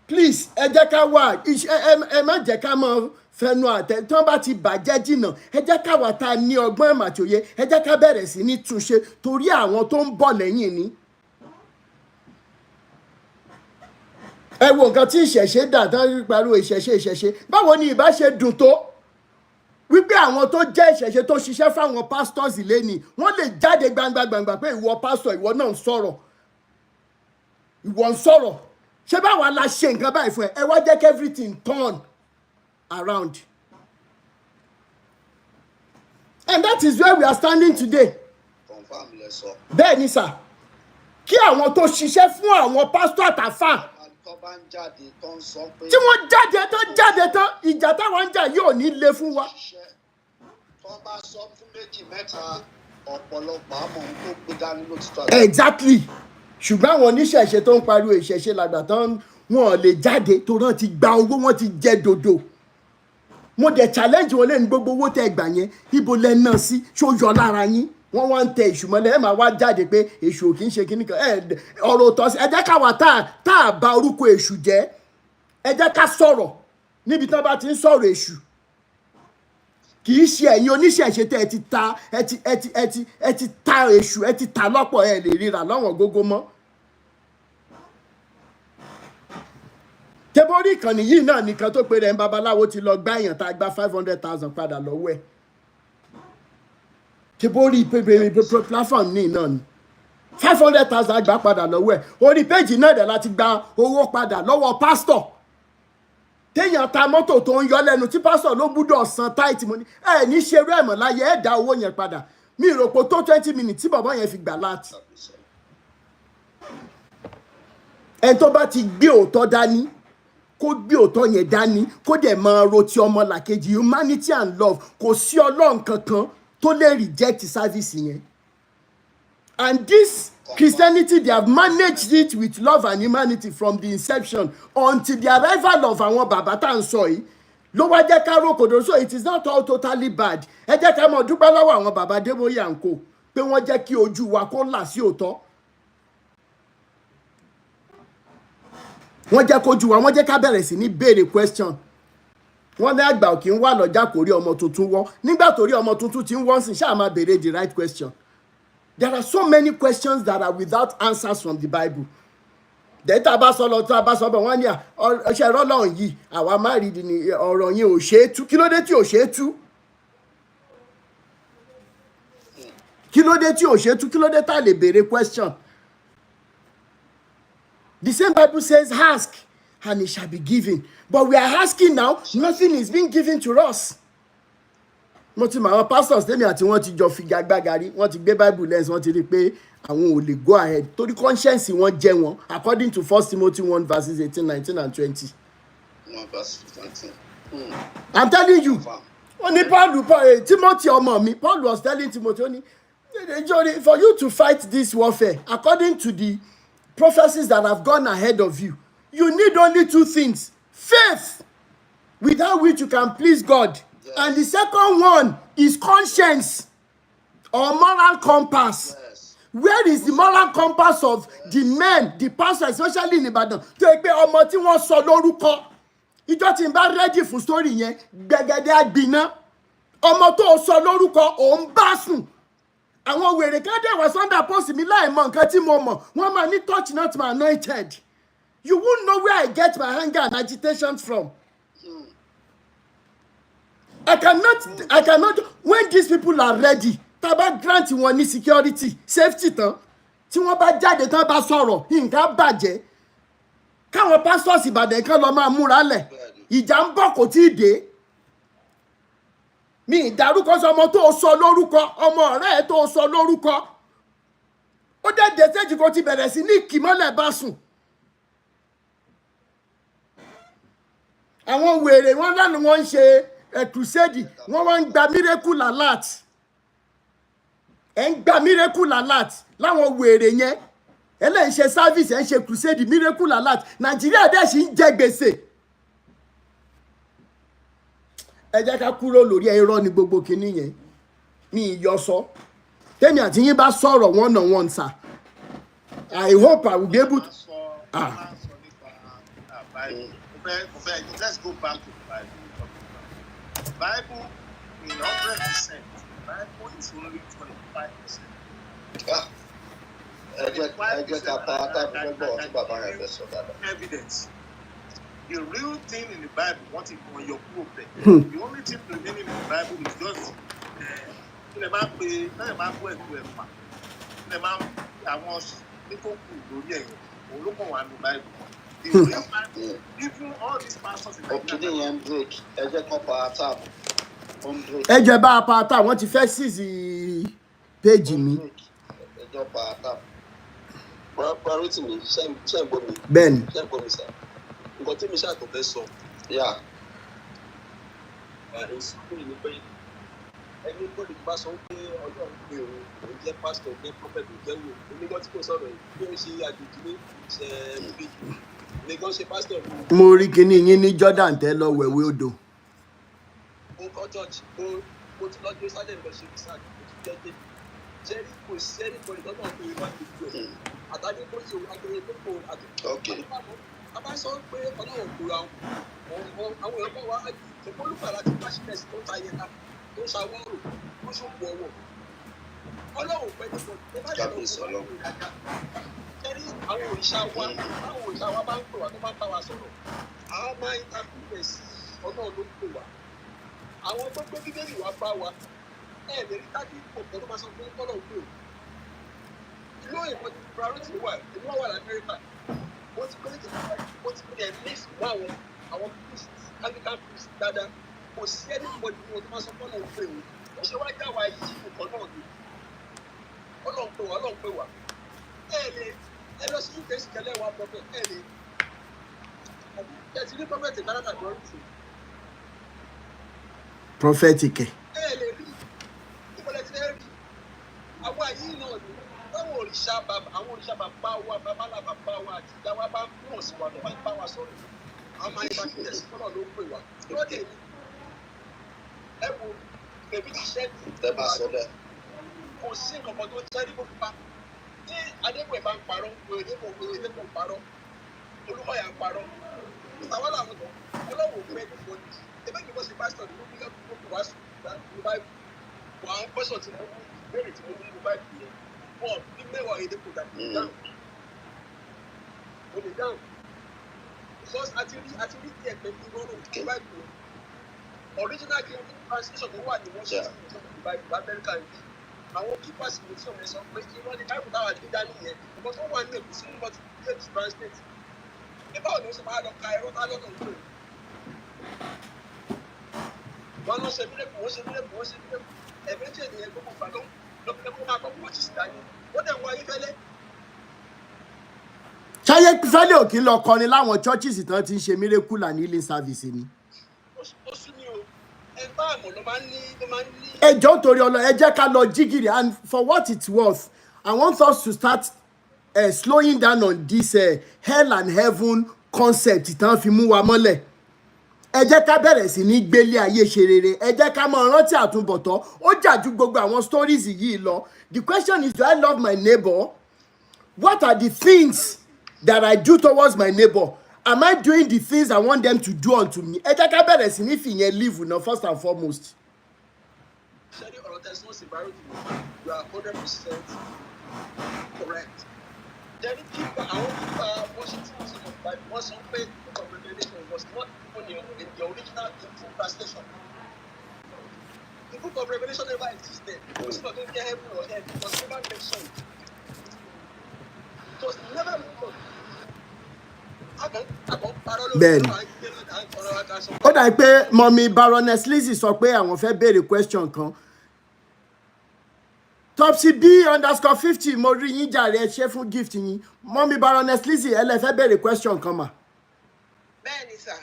Please, ẹ jẹ́ ká wá ẹ má jẹ́ ká mọ fẹnu àtẹ tí wọ́n bá ti bàjẹ́ jìnnà. Ẹ jẹ́ ká wá ta ní ọgbọ́n ìmàtòye, ẹ jẹ́ ká bẹ̀rẹ̀ sí ní túnṣe torí àwọn tó ń bọ̀ lẹ́yìn ni. Ẹ wo nǹkan tí ìṣẹ̀ṣe dà tán pariwo ìṣẹ̀ṣe. Báwo ni ìbá ṣe dùn tó wípé àwọn tó jẹ́ ìṣẹ̀ṣe tó ṣiṣẹ́ fáwọn pastors lẹ́ni wọ́n lè jáde gbangba pé ìwọ pastor ìwọ náà ń sọ̀rọ̀. Ìwọ ń sọ̀rọ̀. Ṣé báwa la ṣe nǹkan báyìí fún ẹ? Ẹ wá jẹ́ kí everything turn around. And that is where we are standing today. Confirm lẹ sọ. Bẹ́ẹ̀ ni sà, kí àwọn tó ṣiṣẹ́ fún àwọn pásítọ̀ àtàfà Tó bá ń jáde tó ń sọ pé. tí wọ́n jáde tán ìjà táwọn ń jà yóò ní le fún wa. Tó bá sọ fún méjì mẹ́ta ọ̀pọ̀lọpọ̀ àmọ́ ohun tó gbé dání ló ti tọ́. Exactly. Ṣùgbọ́n àwọn oníṣẹ̀ṣe tó ń pariwo ìṣẹ̀ṣe làgbà tán wọn lè jáde tó rán ti gba owó, wọn ti jẹ dòdò. Mo dẹ̀ challenge wọn lẹ́nu gbogbo owó tẹ́ gbà yẹn ibo lẹ náà sí ṣó yọ lára yín. Wọ́n wá ń tẹ èṣù mọ́lẹ̀ ẹ máa wá jáde pé èṣù ò kì í ṣe kíní kan. Ọ̀rọ̀ òtọ́ sí ẹ jẹ́ ká wà tá a bá orúkọ èṣù jẹ́. Ẹ jẹ́ ká sọ̀rọ̀ níbi tí wọ́n bá ti ń sọ̀rọ̀ èṣù. Kì í ṣe ẹ̀yin oníṣẹ̀ṣe tẹ́ ẹ ti ta èṣù, ẹ ti ta lọ́pọ̀, ẹ lè ríra lọ́wọ́n gógó mọ́. Tẹ́bórí ìkànnì yìí náà nìkan tó pe rẹ̀ ń babaláwo ti lọ gbá èèyàn tá a gba 500,000 padà lọ́wọ́ ẹ̀. Tẹ́bórí platform ní náà ni 500,000 gbà padà lọ́wọ́ ẹ̀. Orí péjì náà dẹ̀ láti gba owó padà lọ́wọ́ pásítọ̀. Téèyàn ta mọ́tò tó ń yọ lẹ́nu tí pásítọ̀ ló gbúdọ̀ san táìtì mo ní ẹ ní ṣerú ẹ̀ mọ́ láyé ẹ̀ dá owó yẹn padà. Mi rò pé tó 20 minutes tí bàbá yẹn fi gbà láti. Ẹni tó bá ti gbé òótọ́ dání kó gbé òótọ́ yẹn dání kó dẹ̀ máa ro ti ọmọ làkejì, humanity and love. Kò sí ọlọ́run kankan tó lè reject service yẹn. And this Christianity, they have managed it with love and humanity from the inception until the arrival of àwọn bàbá tá à ń sọ yìí ló wá jẹ́ ká rókòdó. So it is not all totally bad. Ẹ jẹ́ ká mọ̀ dúpẹ́ lọ́wọ́ àwọn bàbá Débóyè à ń kó pé wọ́n jẹ́ kí ojú wa kó là sí òótọ́. Wọ́n jẹ́ kójú wa, wọ́n jẹ́ ká bẹ̀rẹ̀ sí ní béèrè question. Wọ́n ní àgbà ò kí ń wà lọ́jà kò rí ọmọ tuntun wọ́. Nígbà tó rí ọmọ tuntun tí ń wọ́n sìn ṣáà máa béèrè the right question. There are so many questions that are without answers from the Bible. Dẹ́ta bá sọ lọ tó a bá sọ bọ̀ wọ́n ní ọṣẹ rọ́lọ́run yìí àwa má rí ni ọ̀rọ̀ yẹn ò ṣeé tú. Kí ló dé tí ò ṣeé tú? Kí ló dé tí ò ṣe tú? Kí ló dé tá lè béèrè question? The same Bible says, ask and it shall be given. But we are asking now, nothing is being given to us. Mo ti mọ àwọn pastors tèmi àti wọ́n ti jọ figagbága rí, wọ́n ti gbé Bible lens, wọ́n ti rí pé àwọn ò lè go ahead torí conscience wọn jẹ́ wọn, according to 1 Timothy 1 verses 18, 19 and 20. 1 verse 20. I'm telling you. Only Timothy ọmọ mi, Paul was telling Timothy, only, for you to fight this warfare, according to the prophecies that have gone ahead of you, you need only 2 things. Faith, without which you can please God. Yes. And the second one is conscience or moral compass. Yes. Where is the moral compass of the men, the pastors, especially in Ibadan? To pe ọmọ tí wọ́n sọ lórúkọ. Ìjọ tí n bá ready fún story yẹn, gbẹ̀gẹ̀dẹ̀ àgbìnà. Ọmọ tó sọ lórúkọ òun bá sùn. Àwọn wèrè kan dẹ̀ wá Sunday post mi láì mọ nǹkan tí mo mọ̀. Wọ́n máa ní touch not my anointed. You won't know where I get my anger and agitation from. I cannot, when these people are ready, taba grant wọn ní security, safety tán, tí wọ́n bá jáde tán bá sọ̀rọ̀, nǹkan bàjẹ́. Káwọn pastors Ìbàdàn kan lọ máa múra lẹ̀. Ìjà ń bọ̀ kò tí ì dé. Mi ìdárúkọ sọ ọmọ tó sọ lórúkọ, ọmọ ọ̀rẹ́ ẹ̀ tó sọ lórúkọ. Ó dẹ̀ dé stage kò ti bẹ̀rẹ̀ sí ní kìmọ́lẹ̀ bá sùn. Àwọn wèrè wọn lánàá wọ́n ń ṣe crusade, wọ́n wá ń gba miracle alert. Ẹ̀ ń gba miracle alert láwọn wèrè yẹn. Ẹlẹ́yìn ṣe service, ẹ̀ ń ṣe crusade, miracle alert. Nàìjíríà dẹ̀ sì ń jẹ gbèsè. Ẹ jẹ́ ká kúrò lórí irọ́ ní gbogbo kinní yẹn. Mi ìyọ sọ. Tèmi àti yín bá sọ̀rọ̀ one on one, sir. I hope I will be able to. Let's go back to the Bible. The Bible, in 100%, the Bible is only 25%. Evidence. The real thing in the Bible, what is on your problem? The only thing remaining in the Bible is just the man pay, the man go into a the man I want people to do here. Look on the Bible. The real Bible, even all these pastors in the Bible. Ẹ jẹ́ bá apáta wọ́n ti fẹ́ seize page mi. Rotimi, ṣé ń gbọ́ mi? Bẹ́ẹ̀ni. Ṣé ń gbọ́ mi sá? Nǹkan tí mi ṣàtọ̀ fẹ́ sọ. Ìsúkúrò ni pé ẹni tó lè bá sọ pé Ọlọ́run pé òun jẹ́ pásítọ̀, jẹ́ prophet, jẹ́ wò. Onígbọ́n tí kò sọ̀rọ̀ yìí, bí ó ṣe àjòjì ní ìṣẹ́ onígbọ́n ṣe pásítọ̀. Mo rí kinní yín ní Jordan tẹ́ lọ wẹ̀wé odò. Mo kọ́ church, mo ti lọ gbé sálẹ̀ lọ ṣe research, mo ti jẹ́ dé. Jerry kò sí ẹni pọ̀lì lọ́nà pé wọ́n ti gbé ẹ̀. Àtàdé kò sí òun agbèrè tó kò àti. A bá sọ pé Ọlọ́run kò ra àwọn èèyàn bá wá ájì. Ìpolúkà láti máṣínẹ̀sì tó ta yẹta, tó ṣàwọ́rò, tó ṣòkò ọwọ́. Ọlọ́run pẹ́ ní bọ̀dù, tó bá lè lọ sí ọlọ́run ìdájá. Jerry àwọn òrìṣà wa bá ń pè wá tó bá ń bá wa sọ̀rọ̀. Àwọn máa ń takùnfẹ̀ sí Ọlọ́run ló ń pè wá. Àwọn tó gbé bíbélì wá bá wa ẹ lè rí tájú ọ̀pọ̀ tó máa sọ fún tọ́lọ̀ òkú ìlú òyìnbó ti priority wà ìlú wà lamẹ́ríkà wọ́n ti pélé tẹ̀lé wọ́n ti pélé mix mọ́ àwọn priest Anglican priest dáadáa kò sí ẹni bọ̀dì wọn tó máa sọ tọ́lọ̀ òkú èwe ó ṣe wá já wa yìí nǹkan náà ni Ọlọ́run pè wá ẹ lọ sí UK kẹlẹ́ wa prophet ẹ ti ní prophet Canada priority. Prophetic. Lè rí ìpínlẹ̀ tí ẹ rí àwọn àyè náà ni àwọn òrìṣà bàbá wa babalá bàbá wa àti ìyá wa bá ń pọ̀ sí wa tó bá ń bá wa sọ̀rọ̀ àwọn máa ń bá kí ẹ̀sìn fọ́nà ló ń pè wá lóde ní ẹ wo bèbí ti ṣẹ́ẹ̀tì Ẹ bá sọ bẹ́ẹ̀. kò sí nǹkan tó jẹ́ ní gbogbo pa tí adébòye bá ń parọ́ òyìnbó ń parọ́ olúmọ̀yà ń parọ́ ìtàwọn làwọn tó ọlọ́wọ́ pẹ́ ní fọ́ọ̀nì ẹgbẹ́ ìgbìmọ̀ sí pásítọ̀ ní gbogbo gbogbo wá sùn ní báyìí wọ àwọn pẹ́sọ̀ tí mo béèrè tí mo ní ní báyìí yẹn wọ́n ní mẹ́wàá èdè kò dàbí dáhùn o lè dáhùn because àti rí díẹ̀ pẹ̀lú ìrọ̀rùn ní báyìí original king translation tó wà ní wọ́n ṣe ní báyìí lamẹ́ríkà yìí àwọn keepers ní tí ọmọ sọ pé kí wọ́n ní káàkiri táwa ní dání yẹn ọmọ tó wà ní èkúsí nígbà tí yóò ti translate ẹ báwo ni wọ́n ṣe máa lọ ka ẹ̀rọ tá lọ́dọ̀ tó wọn lọ ṣe mílẹ̀kùn wọ́n ṣe mílẹ̀kùn wọ́n ṣe mílẹ̀kùn ẹ̀mí tí ènìyàn gbogbo ìgbà tó lọ́pọ̀lọpọ̀ máa kọ́ wọ́n ti sì dání ó dẹ̀ wọ ayéfẹ́lẹ́. ṣáyé fẹ́lẹ́ òkè lọ kọrin láwọn churches tán ti ń ṣe miracle and healing service ni. ó sún mi o ẹ bá àmọ̀ ló máa ń ní ẹjọ́ torí ọlọ ẹ jẹ́ ká lọ jígìrì, and for what it's worth I want us to start slowing down on this hell and heaven concept tán fi mú wa mọ́lẹ̀. Ẹ jẹ́ ká bẹ̀rẹ̀ sí ní gbélé ayé ṣe rere, ẹ jẹ́ ká máa rántí àtúbọ̀tán, ó jà ju gbogbo àwọn stories yìí lọ. The question is, do I love my neighbor? What are the things that I do towards my neighbor? Am I doing the things I want them to do unto me? Ẹ jẹ́ ká bẹ̀rẹ̀ sí ní fìyẹn live náà first and foremost. Ṣẹ́ni ọ̀rọ̀ tẹ̀sán sí bárò jù you are 100% correct. Then àwọn people Washington sọ̀rọ̀ by wọ́n sọ pé the revelation was not even in the original translation. The book of Revelation never existed. It was not in heaven or hell. It was never mentioned. It was never mentioned. Bẹ́ẹ̀ni ó dà pé mọ̀mí Baroness Lizzie sọ pé àwọn fẹ́ béèrè question kan. Topsy B_50 mo rí yín jàre ẹ ṣe fún gift yín. Mọ̀mí Baroness Lizzie ẹ lè fẹ́ béèrè question kan mà. Bẹ́ẹ̀ni sir,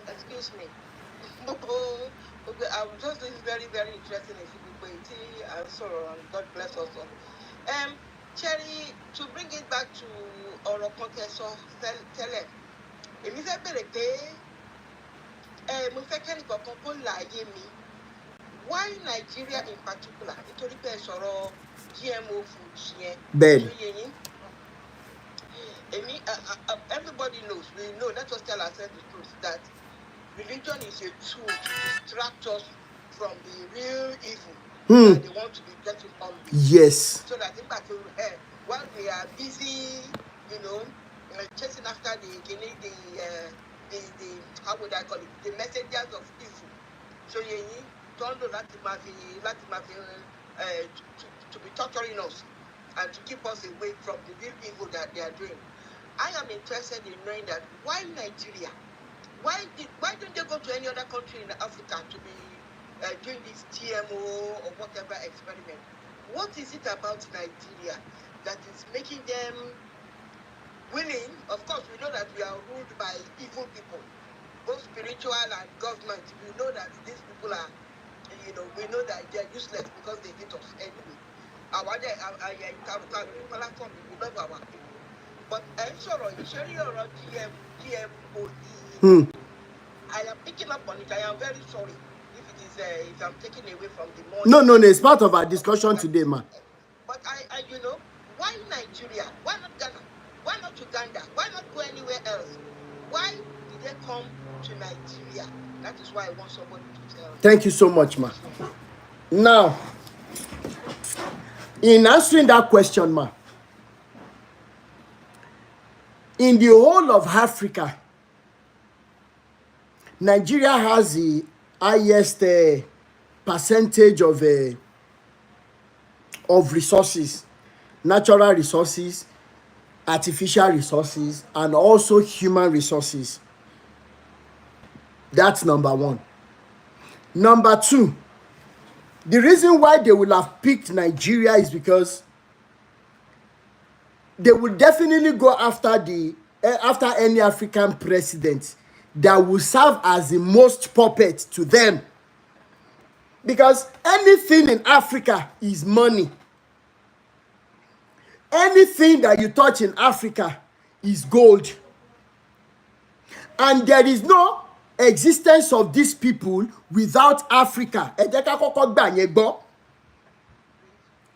excuse me. I'm just doing very interesting in gbogbo tí à ń sọ̀rọ̀ and God bless us all. Cherry, to bring it back to ọ̀rọ̀ kan tẹ́ sọ tẹ́lẹ̀, èmi fẹ́ bèrè pé mo fẹ́ kẹ́nìkan kan kó láàyè mi why Nigeria in particular nítorí pé sọ̀rọ̀ GMO foods yẹn. Bẹ́ẹ̀ni. Everybody knows, we know, let us tell ourselves the truth that religion is a tool to distract us from the real evil that they want to be getting on with. Yes. So that while we are busy, chasing after the how would I call it, the messengers of evil. So don't know to be torturing us and to keep us away from the real evil that they are doing. I am interested in knowing that why Nigeria? Why don't they go to any other country in Africa to be doing this GMO or whatever experiment? What is it about Nigeria that is making them willing? Of course, we know that we are ruled by evil people, both spiritual and government. We know that these people are, we know that they are useless because they hate us anyway. Platform, we love our people. But sorry, GMO. I am picking up on it. I am very sorry if I'm taking away from the morning. No, it's part of our discussion today, man. But I why Nigeria? Why not Ghana? Why not Uganda? Why not go anywhere else? Why did they come to Nigeria? That is why I want somebody to tell me. Thank you so much, ma. Now, in answering that question, ma, in the whole of Africa, Nigeria has the highest percentage of resources, natural resources, artificial resources, and also human resources. That's number one. Number two, the reason why they will have picked Nigeria is because they will definitely go after any African president that will serve as the most puppet to them. Because anything in Africa is money. Anything that you touch in Africa is gold. And there is no existence of these people without Africa.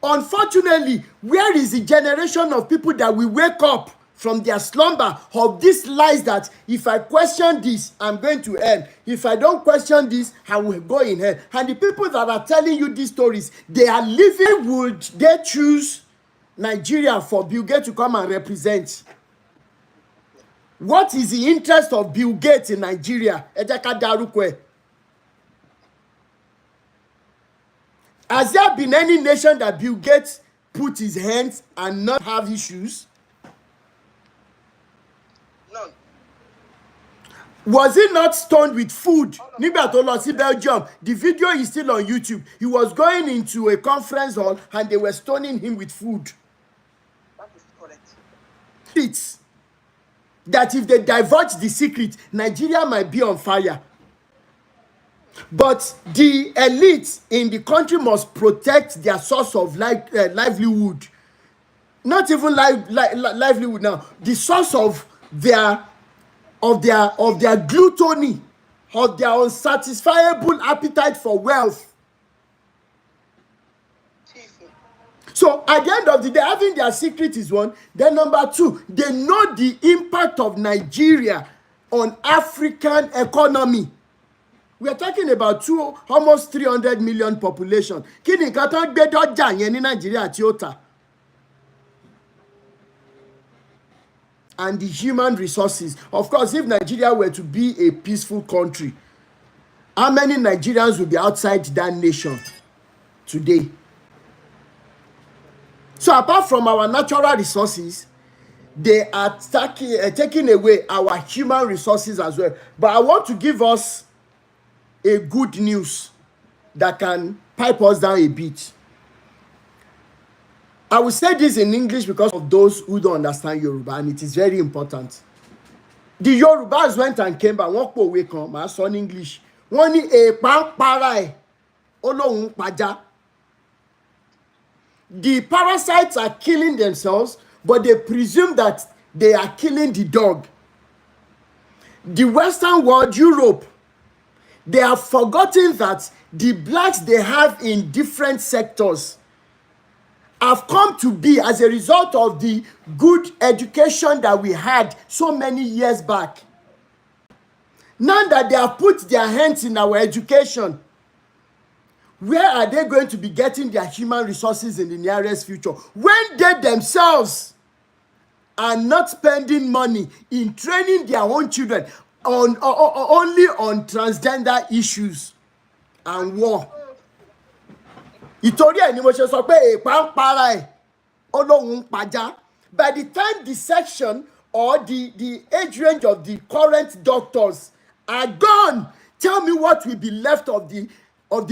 Unfortunately, where is the generation of people that will wake up from their slumber of these lies that if I question this, I'm going to hell. If I don't question this, I will go in hell. And the people that are telling you these stories, they are living. Would they choose Nigeria for Bill Gates to come and represent? What is the interest of Bill Gates in Nigeria? Has there been any nation that Bill Gates put his hands and not have issues? None. Was he not stoned with food? Nígbà tó lọ sí Belgium, the video is still on YouTube. He was going into a conference hall and they were stoning him with food. That is correct. It's that if they divulge the secret, Nigeria might be on fire. But the elite in the country must protect their source of livelihood. Not even livelihood now. The source of their gluttony, of their unsatisfiable appetite for wealth. So at the end of the day, having their secret is one. Then number two, they know the impact of Nigeria on African economy. We are talking about almost 300 million population. Kí ni nǹkan tó ń gbé dọ́jà yẹn ní Nàìjíríà tí ó tà? And the human resources. Of course, if Nigeria were to be a peaceful country, how many Nigerians will be outside that nation today? So apart from our natural resources, they are taking away our human resources as well. But I want to give us a good news that can pipe us down a bit. I will say this in English because of those who don't understand Yoruba, and it is very important. The Yorubas went and came back. Wọ́n pòwe kan, màá sọ ní English. Wọ́n ní èèpà ń para ẹ̀, Ọlọ́run pajá. The parasites are killing themselves, but they presume that they are killing the dog. The Western world, Europe, they have forgotten that the blacks they have in different sectors have come to be as a result of the good education that we had so many years back. Now that they have put their hands in our education, where are they going to be getting their human resources in the nearest future when they themselves are not spending money in training their own children only on transgender issues and war? Ìtorí ẹ̀ ni mo ṣe sọ pé èèpà ń para ẹ̀, Ọlọ́run pajá. By the time the section or the age range of the current doctors are gone, tell me what will be left of the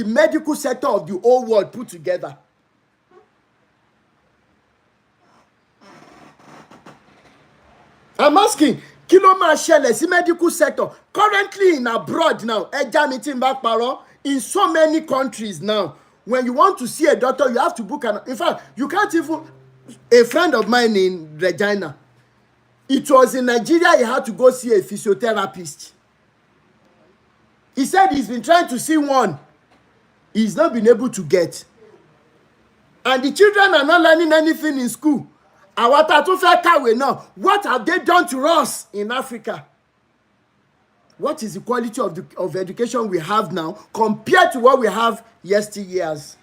medical sector of the whole world put together. I'm asking, kí ló máa ṣẹlẹ̀ sí medical sector currently in abroad now? Ẹja mi tí ń bá parọ́, in so many countries now, when you want to see a doctor, you have to book in fact, you can't even. A friend of mine in Regina, it was in Nigeria, he had to go see a physiotherapist. He said he's been trying to see one. He's not been able to get. And the children are not learning anything in school. Àwa tá tún fẹ́ kàwé náà, what have they done to us in Africa? What is the quality of education we have now compared to what we have yesteryears?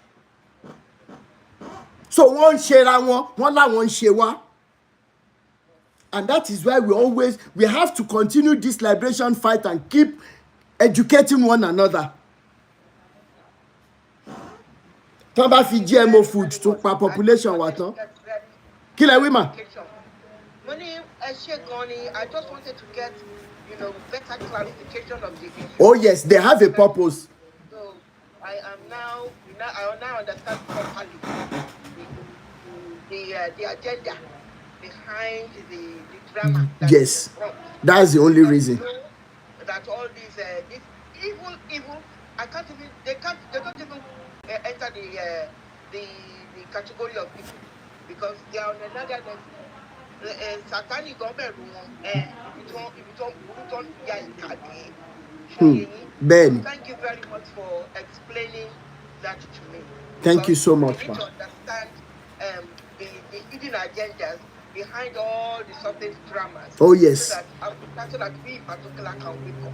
So wọ́n ń ṣera wọn, wọ́n láwọn ń ṣe wá. And that is why we have to continue this liberation fight and keep educating one another. Tán bá fi GMO food tó pa population wa tán. Kí lẹ wí mà? Money, I just wanted to get, better clarification of the issue. Oh yes, they have a purpose. So I now understand properly the agenda behind the drama. Yes, that's the only reason. That all these evil, they don't even enter the category of people because they are on another level. Satanic government, Ben. Thank you very much for explaining that to me. Thank you so much, we need to understand the hidden agendas behind all the surface dramas. Oh yes. So that we in particular can wake up.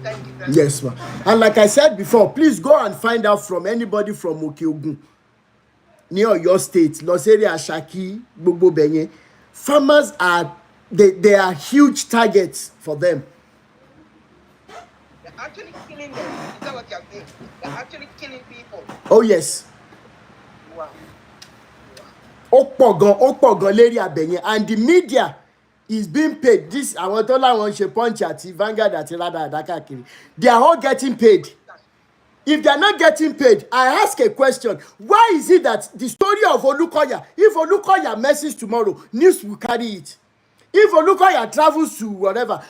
Thank you very much. Yes, ma'am. And like I said before, please go and find out from anybody from Okeogun, near your state, Los area Ashaki, Gbogbo Benye. Farmers they are huge targets for them. They're actually killing them. Is that what you're saying? They're actually killing people. Oh yes. ó pọ̀ gan lérí abẹ̀yẹn, and the media is being paid. This àwọn tó láwọn ṣe Punch àti Vanguard àti Radada káàkiri, they are all getting paid. If they are not getting paid, I ask a question: why is it that the story of Olukoya, if Olukoya messes tomorrow, news will carry it? If Olukoya travels to whatever,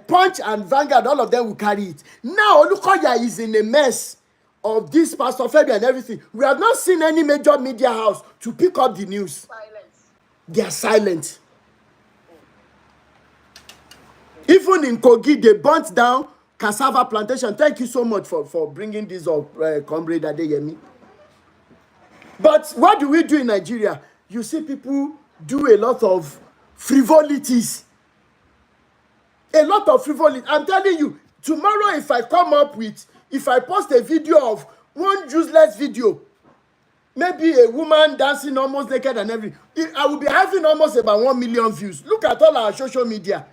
Punch and Vanguard, all of them will carry it. Now Olukoya is in a mess of this Pastor Femi and everything. We have not seen any major media house to pick up the news. Silence. They are silent. Even in Kogi, they burnt down cassava plantation. Thank you so much for bringing this up, Comrade Adeyemi. But what do we do in Nigeria? You see people do a lot of frivolities. A lot of frivolities. I'm telling you, tomorrow if I post a video of one useless video, maybe a woman dancing almost naked and everything, I will be having almost about 1 million views. Look at all our social media.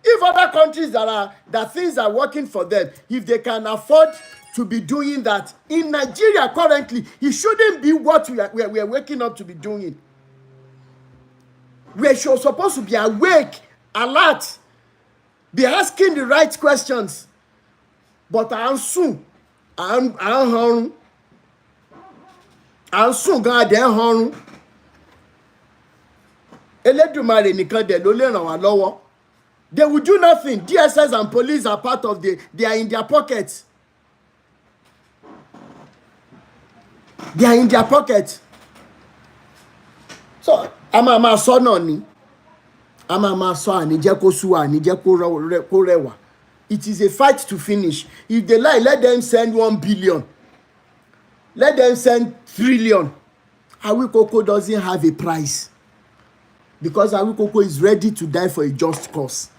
If other countries that things are working for them, if they can afford to be doing that, in Nigeria currently, it shouldn't be what we are waking up to be doing. We are supposed to be awake, alert, be asking the right questions. But I'm soon God Elédùmarè nìkan dẹ̀ ló lè ràn wá lọ́wọ́. They will do nothing. DSS and police are part of they are in their pockets. They are in their pockets. So, ama sọ náà ni. Ama sọ àníjẹ́ kó sú wa, àníjẹ́ kó rẹwà. It is a fight to finish. If they lie, let them send 1 billion. Let them send trillion. Awikoko doesn't have a price. Because Awikoko is ready to die for a just cause.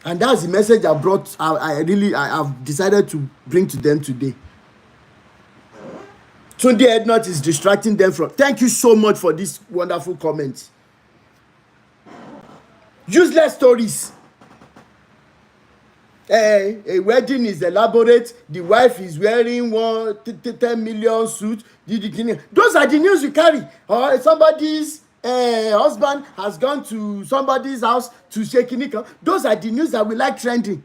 And that's the message I've decided to bring to them today. Tunde Ednut is distracting them from. Thank you so much for this wonderful comment. Useless stories. A wedding is elaborate. The wife is wearing 10 million suit. Those are the news you carry. Or somebody's husband has gone to somebody's house to shake nika. Those are the news that we like trending.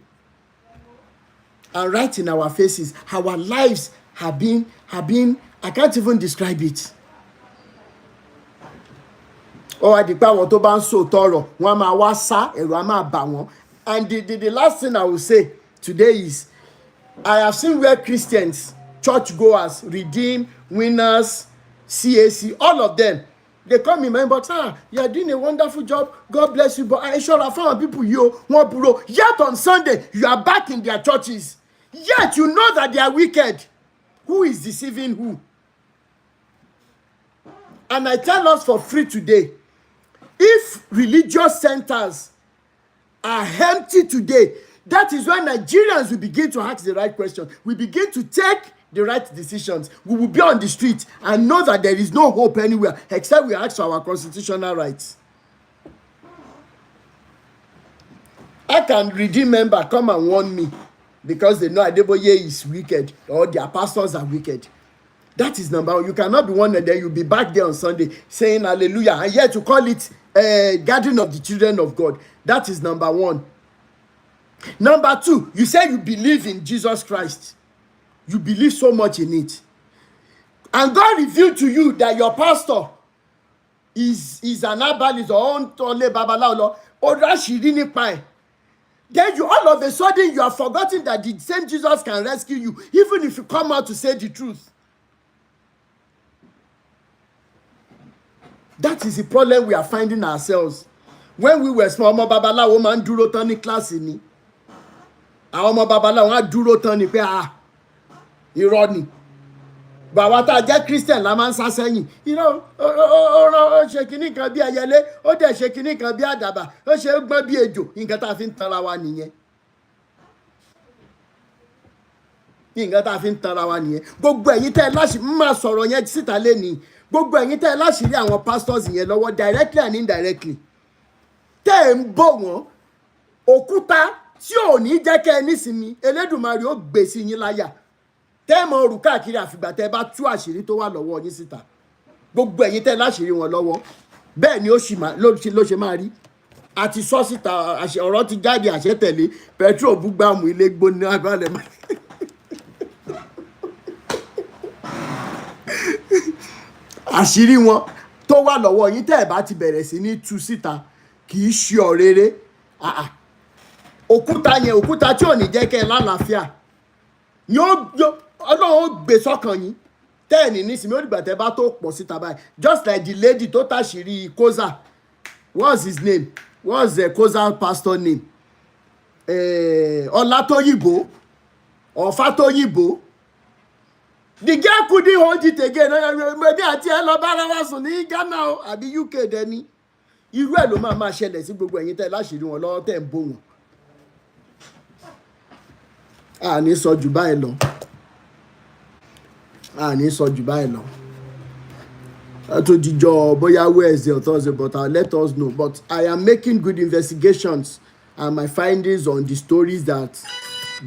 And right in our faces, our lives have been, I can't even describe it. Oh, I declare what to so toro. Wama wasa, erama bawon. And the last thing I will say today is, I have seen where Christians, churchgoers, Redeem, Winners, CAC, all of them, they come in my inbox, you are doing a wonderful job, God bless you, but I sure I found people you want to. Yet on Sunday, you are back in their churches. Yet you know that they are wicked. Who is deceiving who? And I tell us for free today, if religious centers are empty today, that is when Nigerians will begin to ask the right question. We begin to take the right decisions. We will be on the street and know that there is no hope anywhere except we ask for our constitutional rights. I can Redeem member come and warn me because they know Adeboye is wicked or their pastors are wicked. That is number one. You cannot be one and then you'll be back there on Sunday saying hallelujah and yet to call it gathering of the children of God. That is number one. Number two, you say you believe in Jesus Christ. You believe so much in it. And God revealed to you that your pastor is an herbalist or only babalao or Rashidini Pai. Then you all of a sudden you have forgotten that the same Jesus can rescue you even if you come out to say the truth. That is the problem we are finding ourselves. When we were small, ọmọ babaláwo máa ń dúró tán ní kíláàsì ni. Àwọn ọmọ babaláwo á dúró tán ni pé irọ́ ni. Bàbá tá a jẹ́ Christian la máa ń sá sẹ́yìn. Ó ṣe kinní kan bí ẹyẹlé, ó dẹ̀ ṣe kinní kan bí àdàbà, ó ṣe gbọ́n bí ejò. Nǹkan tá a fi ń tanra wa nìyẹn. Nǹkan tá a fi ń tanra wa nìyẹn. Gbogbo ẹ̀yin tẹ́ ẹ láṣì máa sọ̀rọ̀ yẹn síta lénìí. Gbogbo ẹ̀yin tẹ́ ẹ láṣìírí àwọn pastors yẹn lọ́wọ́ directly and indirectly. Tẹ́ ẹ ń bọ̀ wọ́n, òkúta tí ò ní jẹ́ kẹ́ ẹ nísinmi, Elédùmarè ó gbé sí yín láyà. Tẹ́ ẹ mọ òrù káàkiri àfìgbà tẹ́ ẹ bá tú àṣírí tó wà lọ́wọ́ yín síta. gbogbo ẹ̀yin tẹ́ láṣìírí wọn lọ́wọ́ bẹ́ẹ̀ ni ó sì máa ló ṣe máa rí àti sọ́sìtà ọ̀rọ̀ ti jáde àṣẹ tẹ̀lé petrol búgbàmù ilé gbóná abálẹ̀ máa. àṣírí wọn tó wà lọ́wọ́ yín tẹ́ ẹ̀ bá ti bẹ̀rẹ̀ sí ní tú síta kì í ṣe ọ̀rẹ́rẹ́ òkúta yẹn òkúta tí ò ní jẹ́ kẹ́ ẹ lálàáfíà ọlọ́run ó gbé sọ́kàn yín tẹ́ ẹ̀ ní nísìnyí ó dìgbà tẹ́ bá tó pọ̀ síta báyìí just like the lady tó tàṣírí Koza what's his name what's the Koza pastor name Ọlátóyìnbó Ọ̀fátóyìnbó. The girl couldn't hold it again. Maybe àti ẹ lọ bára wa sùn ní Ghana o àbí UK dẹni. Irú ẹ̀ ló máa ṣẹlẹ̀ sí gbogbo ẹ̀yin tẹ́ láṣìírí wọn lọ́wọ́ tẹ́ ń bò wọ́n. Àní sọ jù báyìí lọ. Àní sọ jù báyìí lọ. To dijọ́ bóyá Wednesday or Thursday but let us know. But I am making good investigations and my findings on the stories that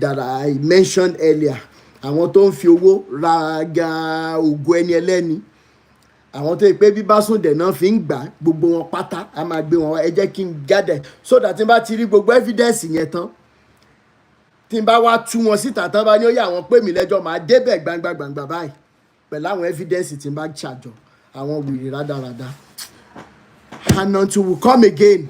I mentioned earlier. Àwọn tó ń fi owó ra ga ògo ẹni ẹlẹ́ni àwọn tó yẹ pé bíbá sùn dẹ̀ náà fi ń gbà gbogbo wọn pátá a máa gbé wọn wá ẹ jẹ́ kí n gather so that tí n bá ti rí gbogbo evidence yẹn tán tí n bá wá tú wọn síta tán bá ní ó yẹ àwọn pè mí lẹ́jọ́ máa débẹ̀ gbangba báyìí pẹ̀lú àwọn evidence tí n bá ṣàjọ àwọn wèrè rádaràda. And until we come again,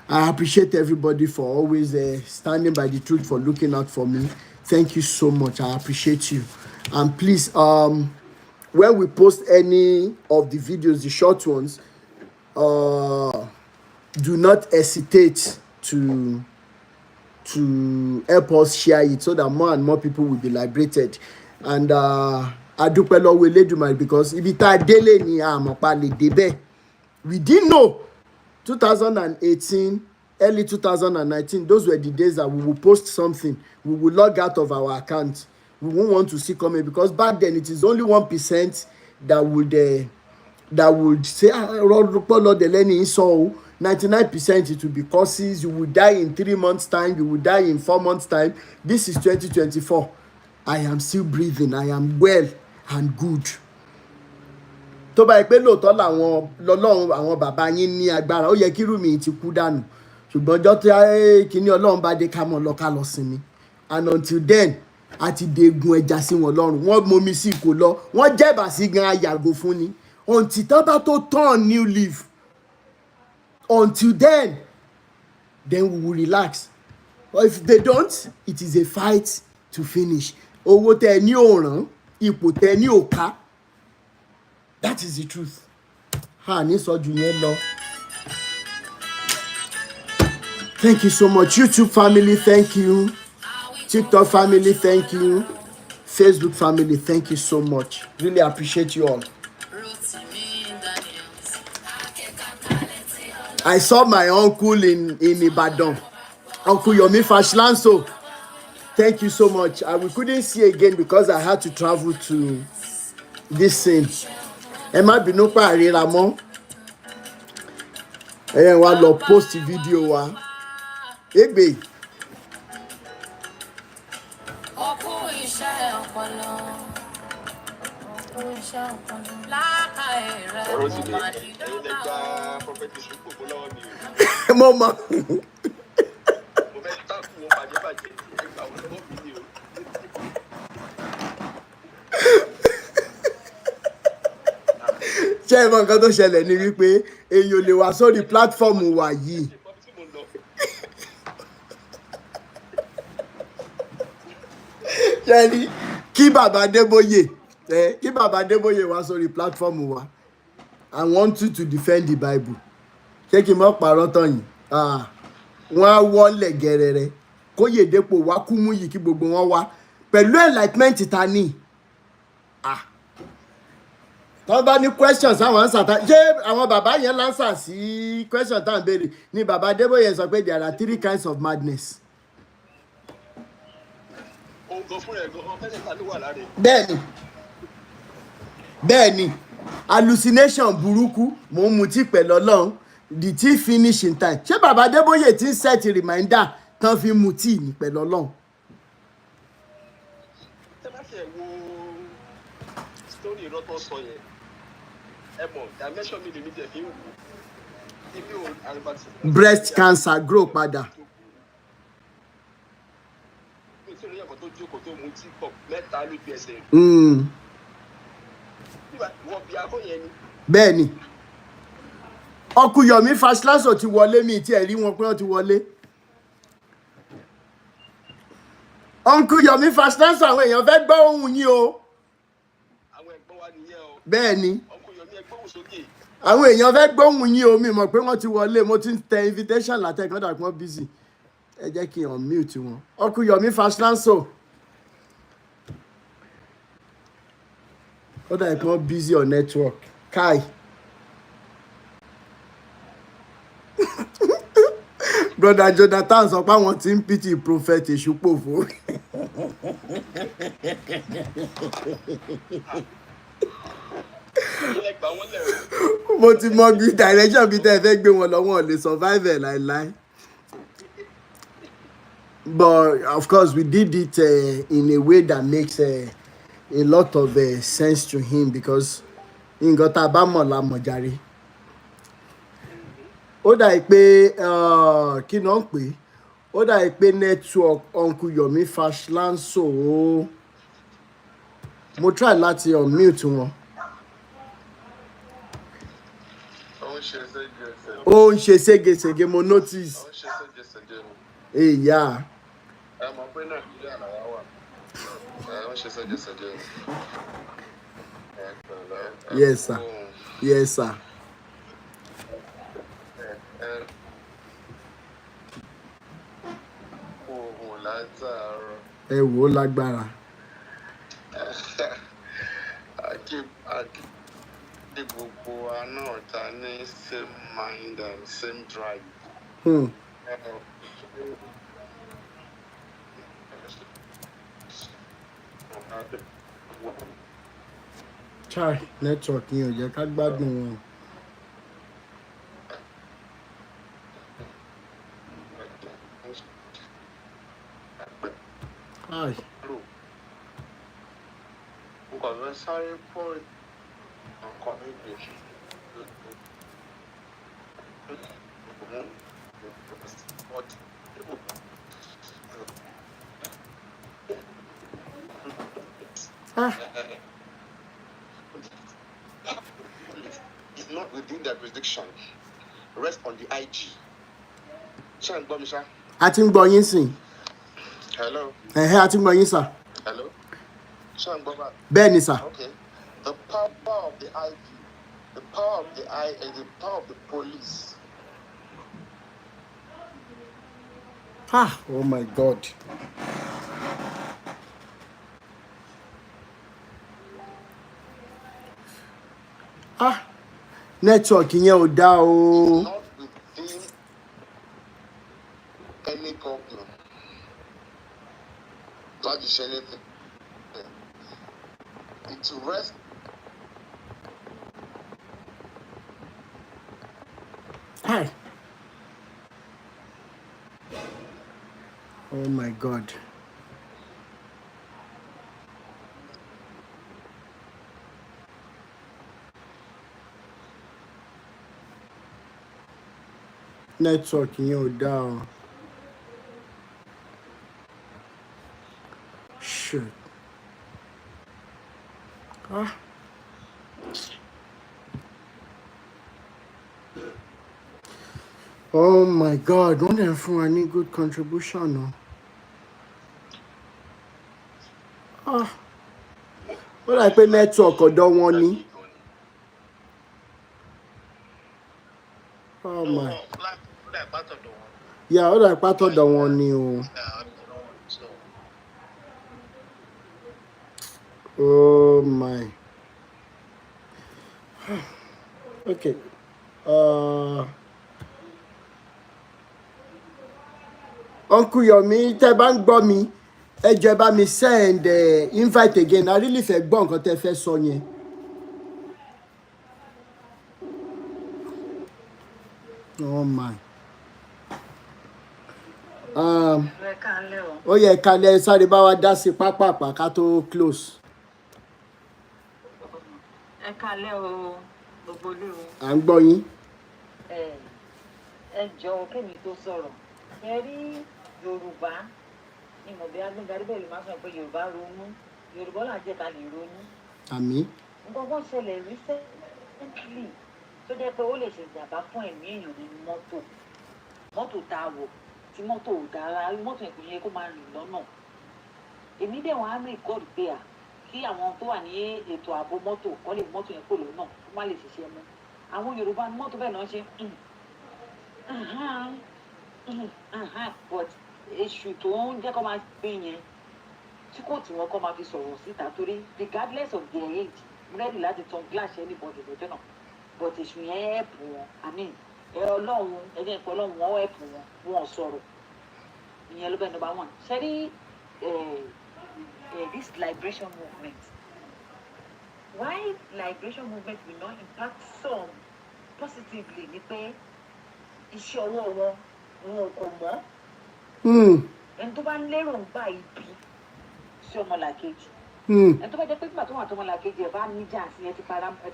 I appreciate everybody for always standing by the truth, for looking out for me. Thank you so much. I appreciate you. And please, when we post any of the videos, the short ones, do not hesitate to help us share it so that more and more people will be liberated. And adúpẹ́ lọ́wọ́ Elédùmarè because ibi tá a délé ni àmọ̀pá lè débẹ̀. We didn't know 2018. Early 2019, those were the days that we will post something. We will log out of our account. We won't want to see comment because back then it is only 1% that would say, 99% it will be causes. You will die in 3 months' time. You will die in 4 months' time. This is 2024. I am still breathing. I am well and good. Tó bá yẹ pé lóòótọ́ làwọn lọ́lọ́run àwọn bàbá yín ní agbára ó yẹ kí irú mi ti kú dànù. Ṣùgbọ́n ọjọ́ tí kíní ọlọ́run bá dé ká lọ sinmi. And until then a ti degun ẹja sí wọn lọ́rùn wọ́n momi sí kò lọ wọ́n jẹ́bà sí gan ayàgò fún ni until tán bá tó turn new leaf. Until then we will relax. But if they don't, it is a fight to finish. Owó tẹ ní òràn ipò tẹ ní òká. That is the truth. Ní sọ jù yẹn lọ. Thank you so much. YouTube family, thank you. TikTok family, thank you. Facebook family, thank you so much. Really appreciate you all. I saw my uncle in Ibadan, Uncle Yomi Fashlanso. Thank you so much. We couldn't see again because I had to travel to this scene. Ẹ má bínú pa àríra mọ́. Ẹ wá lọ post video wa. Egbe. Mo mọ̀. Ṣé ẹ mọ nǹkan tó ṣẹlẹ̀ ni wípé èyí ò lè wá sórí platform wa yìí. Ṣẹ́ni kí bàbá Adébóyè wá sórí platform wa. I want you to defend the Bible. Ṣé kí n mọ̀ parọ́ tán yìí? Wọ́n á wọlé gẹ̀rẹ̀rẹ̀ kó Yèdépò wá kú mú yìí kí gbogbo wọn wá pẹ̀lú enlightenment ta ní. Tọ́ bá ní questions àwọn answer ta ṣé àwọn bàbá yẹn lánsà sí question tá à ń béèrè ni bàbá Adébóyè sọ pé there are 3 kinds of madness. Bẹ́ẹ̀ni hallucination burúkú mò ń mutí pẹ̀lú Ọlọ́run the tea finish in time. Ṣé bàbá Adébóyè ti ń set reminder tán fi mutí ní pẹ̀lú Ọlọ́run? Tẹ́ bá ṣe wo story irọ́ tó sọ yẹn dimension mi lè mi jẹ́ fi ń wò. Ibi ò àrùbá tí. Breast cancer grow padà. Mi tí ò ní ẹ̀kọ́ tó jókòó tó mú tí pọ̀ mẹ́ta lójú ẹsẹ̀ rẹ̀. Wọ́n bí akó yẹn ni. Bẹ́ẹ̀ ni. Ọkùyọ̀mí Fashlanso ti wọlé mi tí ẹ̀ rí wọn pé wọ́n ti wọlé. Ọkùyọ̀mí Fashlanso àwọn èèyàn fẹ́ gbọ́ ohùn yín o. Àwọn ẹ̀gbọ́n wa nìyẹn o. Bẹ́ẹ̀ ni. Ọkùyọ̀mí ẹgbẹ́ òun sókè. Àwọn èèyàn fẹ́ gbọ́ ohùn yín o, mi mọ̀ pé wọ́n ti wọlé, mo ti ń tẹ invitation látẹ̀kọ́ dàpọ̀ wọ́n busy. Ẹ jẹ́ kí n unmute wọn. Ọkùyọ̀mí Fashlanso. Ó dà pé wọ́n busy on network. Kai. Brother Jonathan sọ pé àwọn tí ń pity prophet Èṣùpòfo. Mo ti mọ bí direction bí tẹ́ ẹ fẹ́ gbé wọn lọ, wọn ò lè survive ẹ̀ láìláì. But of course we did it in a way that makes a lot of sense to him because nǹkan tá a bá mọ̀ la mọ̀ jàre. Ó dà pé kí ni wọ́n ń pè é? Ó dà pé network Uncle Yomi Fashlanso o. Mo try láti unmute wọn. Ó ń ṣe ségesège mo notice. Èyà. Yes sir. Yes sir. Ẹ wò ó lágbára. Gbogbo wa náà ta ní same mind and same drive. Chai, network yẹn ò jẹ́ ká gbádùn wọn. Hi. Sorry for it's not within their jurisdiction. Rest on the IG. A ti ń gbọ́ yín sìn. Hello. A ti ń gbọ́ yín sà. Hello. Bẹ́ẹ̀ ni sà. Okay. The power of the IG, the power of the I, and the power of the police. Oh my God. Network yẹn ò dá o. Not within any government. Not just anything. It rests. Hi. Oh my God. Network yẹn ò dá o. Shit. Oh my God, wọ́n dẹ̀ fún wa ní good contribution o. Ó dà pé network ọ̀dọ̀ wọn ni. Oh my. Yeah, ó dà pé àtọ̀dọ̀ wọn ni o. Oh my. Okay. Uncle Yomi, tẹ́ bá ń gbọ́ mi, ẹ jọ̀ọ́ bá mi send invite again. I really fẹ́ gbọ́ nǹkan tẹ́ fẹ́ sọ yẹn. Oh my. Ó yẹ kalẹ̀ sáré bá wa dá sí pápápá ká tó close. Ẹ kálẹ́ o. gbogbo ilé o. À ń gbọ́ yín. Ẹ jọ̀ọ́ kémi tó sọ̀rọ̀. Ẹ rí Yorùbá ní mọ̀ bí agbẹ́gbẹ́ bẹ́ẹ̀ ló máa sọ pé Yorùbá ronú. Yorùbá là jẹ́ ká lè ronú. Àmín. Nǹkan kan ṣẹlẹ̀ recently tó jẹ́ pé ó lè ṣe ìjàmbá fún ẹ̀mí èèyàn nínú mọ́tò tá a wọ̀ tí mọ́tò ò dára mọ́tò yẹn kò yẹ kó máa rìn lọ́nà. Èmi dẹ̀ wọ́n á rí kọ́ọ̀dù pé kí àwọn tó wà ní ètò ààbò mọ́tò kọ́ lè mọ́tò yẹn kó lọ́nà kó má lè ṣiṣẹ́ mọ́. Àwọn Yorùbá ní mọ́tò bẹ́ẹ̀ náà ṣe but èṣù tó ń jẹ́ kó máa gbé yẹn tí kò tí wọ́n kọ́ máa fi sọ̀rọ̀ síta torí regardless of their age ready láti tan glass anybody lọ́jọ́ náà but èṣù yẹn help wọn àmín ọlọ́run ẹ̀jẹ̀ ìpọ̀ ọlọ́run wọn help wọn sọ̀rọ̀ ìyẹn ló bẹ́ẹ̀ number one ṣe rí this liberation movement why liberation movement will not impact some positively ni pé iṣẹ́ ọwọ́ wọn kò mọ́ ẹni tó bá ń lérò ń gbà ibi sí ọmọlàkejì ẹni tó bá jẹ́ pé nígbà tó wà tó ọmọlàkejì ẹ̀ bá níjà sí ẹ ti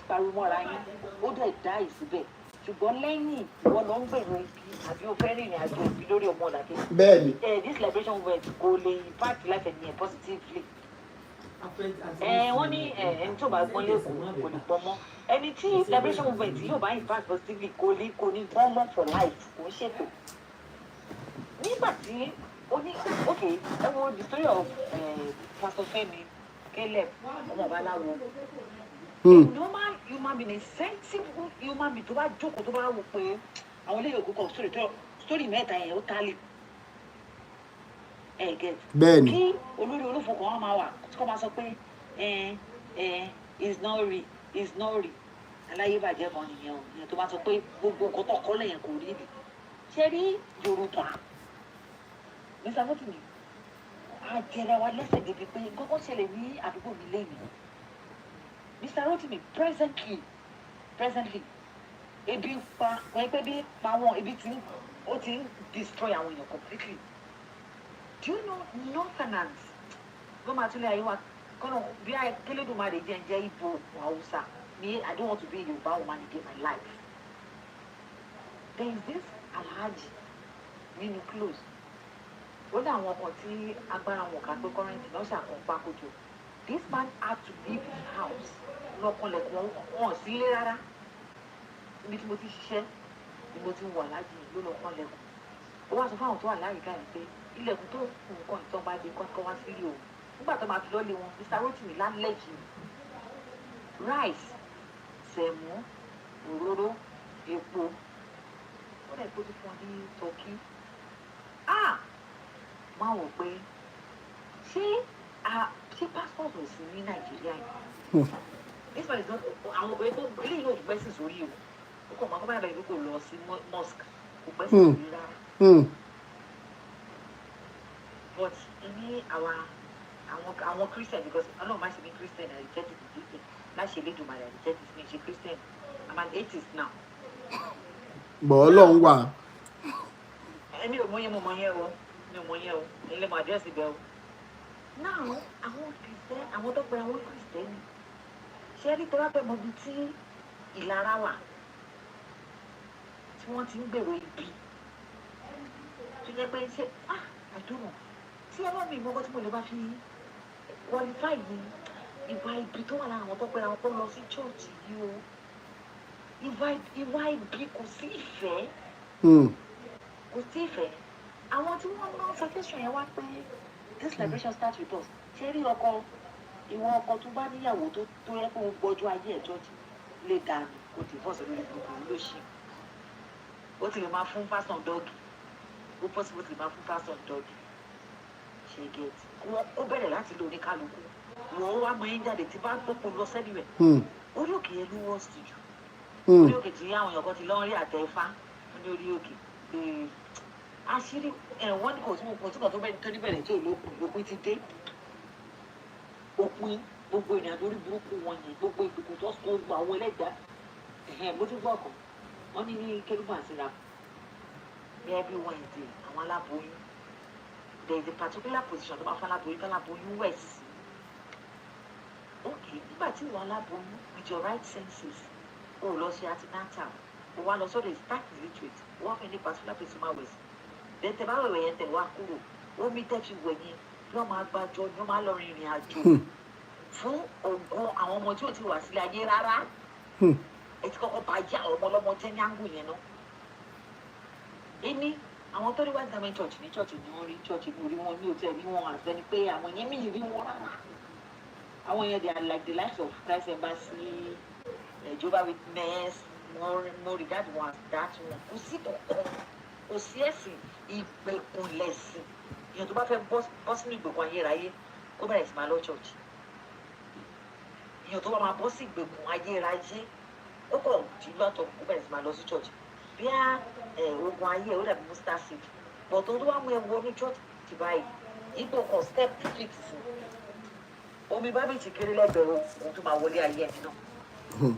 parí mọ́ra yín ó dẹ̀ dá ìsíbẹ̀ ṣùgbọ́n lẹ́yìn ìwọ ló ń gbèrò ibi àbí o fẹ́ rìnrìn àjò ibi lórí ọmọlàkejì. Bẹ́ẹ̀ni. This liberation movement kò lè impact life ẹni yẹn positively. Wọ́n ní ẹni tó bá gbọ́n lẹ́kọ̀ọ́ kò ní gbọ́n mọ́ ẹni tí liberation movement yóò bá impact positively kò ní gbọ́n mọ́ for life kò ń ṣètò. Nígbà tí ó ní okay ẹ wo the story of Pastor Femi Caleb ọmọ babaláwo. Normal human being a sensible human being tó bá jókòó tó bá wò pé àwọn ilé ìyókù kan story mẹ́ta yẹn ó tálẹ̀ get. Bẹ́ẹ̀ni. Kí olórí olófò kan wá máa wà kó máa sọ pé is not real aláyébàjẹ́ kan nìyẹn o ìyẹn tó bá sọ pé gbogbo nǹkan tó kọ́ lẹ́yìn kò rí ibi ṣé rí Yorùbá Mr. Rotimi àjẹrẹ wa lẹ́sẹ̀ débi pé kọ́kọ́ ṣẹlẹ̀ ní àdúgbò mi lẹ́yìn Mr. Rotimi presently ebi pa wọ́n pẹ́ bí pa wọn ebi ó ti ń destroy àwọn èèyàn completely. Do you know northerners ló máa tún lé ayé wa kọ́nà bí i kélédùmarè jẹ́ Ìgbò Hausa me I don't want to be a Yorùbá woman again my life. There is this Alhaji nínú close ó ní àwọn ọkọ̀ tí agbára wọn kà pé currently náà ṣàkópa kojú this man had to leave his house lọ́kànlẹ̀kùn wọn sílé rárá níbi tí mo ti ṣiṣẹ́ ni mo ti wà láàjì ló lọ́kànlẹ̀kùn ó wá sọ fún àwọn tó wà láyìíká yìí pé ilẹ̀kùn tó nǹkan ìtàn bá dé kọ́kọ́ wá sílé o nígbà tó máa fi lọ́ọ́ lé wọn Mr. Rotimi lálẹ́ yìí rice sẹ̀mú òróró epo ó dẹ̀ kó ti fún ọ ní tọ́kí máa wò pé ṣé passport ò sí ní Nàìjíríà yìí this one is not àwọn obìnrin tó eléyìí yóò gbẹ́sì sórí o ó kàn máa kọ́ báyìí lóko lọ sí mosque kò gbẹ́sì sórí rárá but ní àwọn Christian because ọlọ́run má ṣe ní Christian and reject it Christian láṣẹ Elédùmarè and reject it mi ṣe Christian I'm an atheist now. bọ̀ ọlọ́run wà. èmi ò mọ yẹn o ilé mọ àdírẹ́sì bẹ́ẹ̀ o. náà àwọn Christian àwọn tó pẹ́ àwọn Christian ṣé rí tó bá fẹ́ mọ ibi tí ìlara wà tí wọ́n ti ń gbèrò ibi tó jẹ́ pé ṣé àdúrà tí ọlọ́run ìmọ̀kọ́ tí mo lè bá fi qualify yìí ìwà ibi tó wà lára àwọn tó pẹ́ àwọn tó lọ sí chọ́ọ̀chì yìí o ìwà ibi kò sí ìfẹ́ àwọn tí wọ́n ná suggestion yẹn wá pé this liberation start with us ṣé rí ìwọ ọkọ tó bá níyàwó tó yẹ kó gbọ́jú ayé ẹ̀ chọ́ọ̀chì lè dànù kò divorce lórí gbogbo lóṣì ó ti lè máa fún pásítọ̀ dọ́ọ̀gì ó possible ti lè máa fún pásítọ̀ dọ́ọ̀gì ṣe get ó bẹ̀rẹ̀ láti lo oníkálukú wọ́n wá mọ ẹ́ jáde tí bá gbópo lọ sẹ́ni rẹ̀ orí òkè yẹn ló wọ́n sì jù orí òkè tí àwọn èèyàn kan ti lọ́ọ́ rí àtẹ ifá ní orí òkè àṣírí wọ́n ní kò sí kan tó níbẹ̀rẹ̀ tí òpin ti dé òpin gbogbo ìrìnàjò orí burúkú wọn yẹn gbogbo ìgbìkùn tó sọ gbogbo àwọn ẹlẹ́dàá mo ti gbọ́ ọ̀kan wọ́n ní kérúbù àṣírà bí every Wednesday àwọn aláboyún there is a particular position tó bá fún aláboyún west okay nígbà tí ìwọ aláboyún with your right senses o lọ ṣe antenatal o wá lọ sọ́dọ̀ start illiterate wọ́n fi ní particular place máa wẹ̀ sí then tẹ bá wẹ̀wẹ̀ yẹn tẹ̀ wá kúrò omi tẹ́ fi wẹ̀ yẹn lọ́ máa gbàjọ ni wọ́n máa lọ rìnrìn àjò fún ògo àwọn ọmọ tí ò ti wà sílé ayé rárá ẹ ti kọ́kọ́ bá yá àwọn ọmọ ọlọ́mọ jẹ́ ní áńgù yẹn náà ẹni àwọn tó rí west german church ní church ni wọ́n rí church ní orí wọn ní òtẹ́ rí wọn àfẹ́ni pé àwọn yẹn mí rí wọn rárá àwọn yẹn they are like the likes of Christ Embassy Jehovah Witness mo regard wọn as that one kò sí kankan kò sí ẹ̀sìn ìgbèkùnlẹ̀sìn èèyàn tó bá fẹ́ bọ́ sínú ìgbèkùn ayérayé ó bẹ̀rẹ̀ sí máa lọ church èèyàn tó bá máa bọ́ sí ìgbèkùn ayérayé ó kọ̀ jí lọ́tọ̀ ó bẹ̀rẹ̀ sí máa lọ sí church bí a ogun ayé ó dàbí mustard seed but tó wá mú ẹ wọnú church ti báyìí ipò kan step fix omi bá mi ti kéré lẹ́gbẹ̀ẹ́ òun tó máa wọlé ayé ẹni náà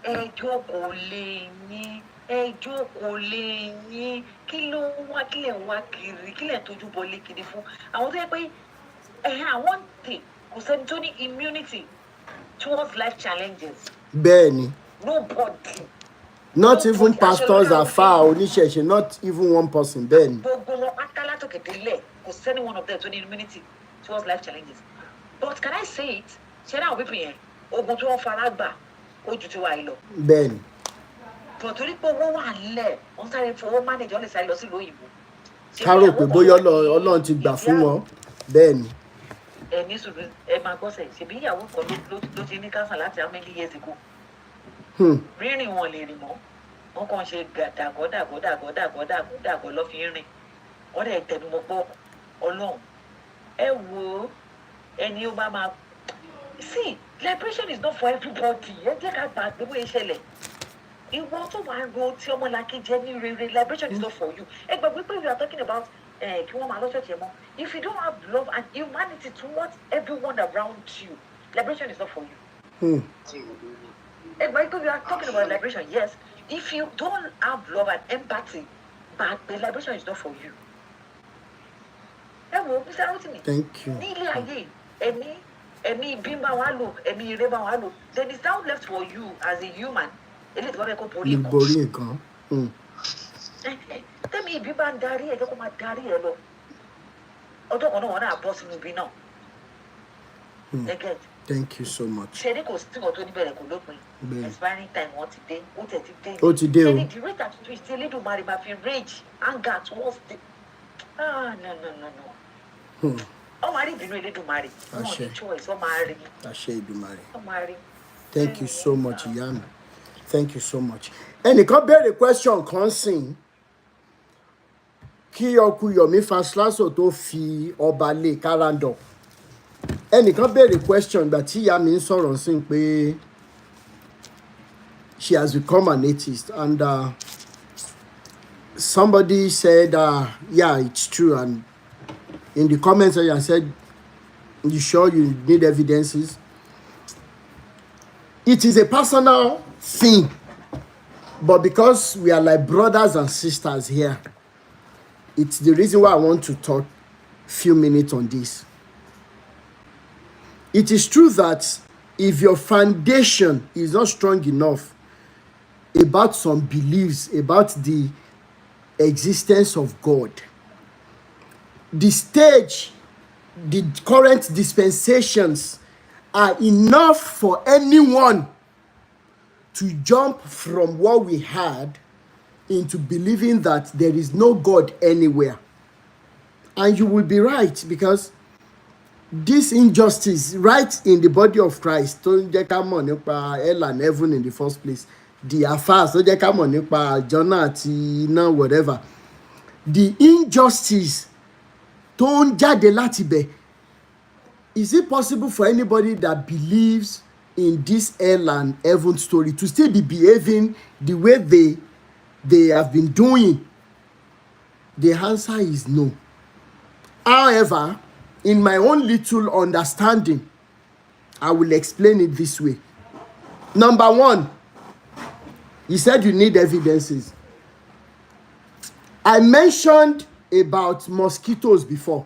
ẹjọ́ kò lè ní ẹjọ́ kò lè ní kí ló wá kí lẹ̀ ń wá kiri kí lẹ̀ ń tójú bọ lékiri fún àwọn tó yẹ pé àwọn tè kò sẹ́ni tó ní immunity towards life challenges. Bẹ́ẹ̀ni. Nobody. Not even pastors are far oníṣẹ̀ṣe not even one person bẹ́ẹ̀ni. gbogbo wọn akálá tó kéde lẹ̀ kò sẹ́ni one of them tó ní immunity towards life challenges but can I say it ṣé náà wípé yẹn ogun tí wọ́n fara gbà ó ju ti wà yìí lọ. Bẹ́ẹ̀ni. but torí pé owó wà nílẹ̀ wọ́n sáré fowó manage wọ́n lè sáré lọ sí ìlú òyìnbó. ká rò pé bóyá Ọlọ́run ti gbà fún wọn bẹ́ẹ̀ni. ní sùúrù máa gbọ́sẹ̀ ṣèbí ìyàwó kan ló ti ní cancer láti how many years ago. rírìn wọn lè rìn mọ́ wọ́n kàn ṣe dàgọ́dàgọ́ lọ́ fi ń rìn wọ́n dẹ̀ tẹnumọ́ pọ̀ Ọlọ́run ẹ wo ẹni ó bá máa see liberation is not for everybody ẹ jẹ́ ká gbà pé bóyá ìṣẹ̀lẹ̀ ìwọ tó wà ń ro tí ọmọlàkejì jẹ́ ní rere liberation is not for you ẹ gbàgbé pé we are talking about kí wọ́n máa lọ́sọ̀ọ̀tì ẹ̀ mọ́ if you don't have love and humanity towards everyone around you liberation is not for you. ẹ gbàgbé pé we are talking about liberation yes if you don't have love and empathy but the liberation is not for you. ẹ wo Mr. Rotimi ní ilé ayé ẹ̀mí ibi bá wà lò ẹ̀mí ire bá wà lò there is now left for you as a human eléyìí tó bá fẹ́ kó borí nǹkan. tẹ́mi ibi bá ń darí ẹ̀ jẹ́ kó máa darí ẹ̀ lọ ọjọ́ kan náà wọ́n náà bọ́ sínú ibi náà. Thank you so much. ṣe ní kò sí wọn tó níbẹ̀rẹ̀ kò lópin expiring time wọ́n ti dé ó tẹ̀ ti dé. ó ti dé o. ṣe ni the rate at which the Elédùmarè máa fi rage anger towards the no. ọmọ àrí ìbínú Elédùmarè wọn ní choice ọmọ àrí. àṣẹ Ìdùmarè. ọmọ àrí. Thank you so much ìyá mi thank you so much. ẹnìkan béèrè question kan sìn kí ọkùnrin Yomi Fásilásò tó fi ọba lé káràndọ̀ ẹnìkan béèrè question gbà tí ìyá mi ń sọ̀rọ̀ sí pé she has become an atheist and somebody said yeah it's true and in the comments I said you sure you need evidences. It is a personal thing but because we are like brothers and sisters here it's the reason why I want to talk few minutes on this. It is true that if your foundation is not strong enough about some beliefs about the existence of God, the current dispensations are enough for anyone to jump from what we had into believing that there is no God anywhere. And you will be right because this injustice right in the body of Christ tó ń jẹ́ ká mọ̀ nípa hell and heaven in the first place, the affairs tó jẹ́ ká mọ̀ nípa àjọ́nà àti iná whatever, the injustice tó ń jáde láti bẹ̀. Is it possible for anybody that believes in this hell and heaven story to still be behaving the way they have been doing? The answer is no. However, in my own little understanding, I will explain it this way. Number one, you said you need evidences. I mentioned about mosquitoes before.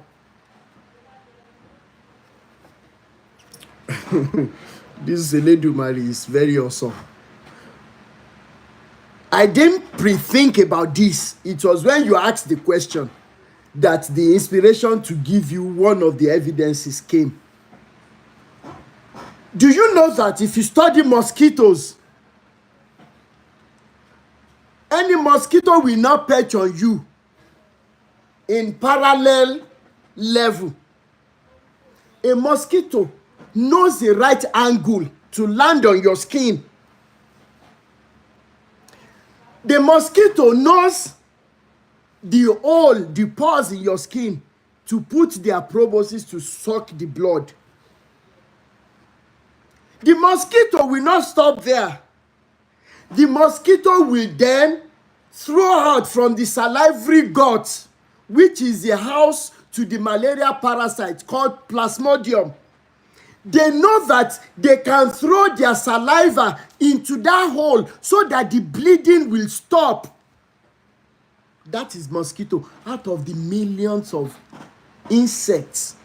This Eledumare is very awesome. I didn't pre-think about this. It was when you asked the question that the inspiration to give you one of the evidences came. Do you know that if you study mosquitoes, any mosquito will not perch on you in parallel level? A mosquito knows the right angle to land on your skin. The mosquito knows the hole, the pores in your skin to put their proboscis to suck the blood. The mosquito will not stop there. The mosquito will then throw out from the salivary gut, which is the house to the malaria parasite called Plasmodium. They know that they can throw their saliva into that hole so that the bleeding will stop. That is mosquito out of the millions of insects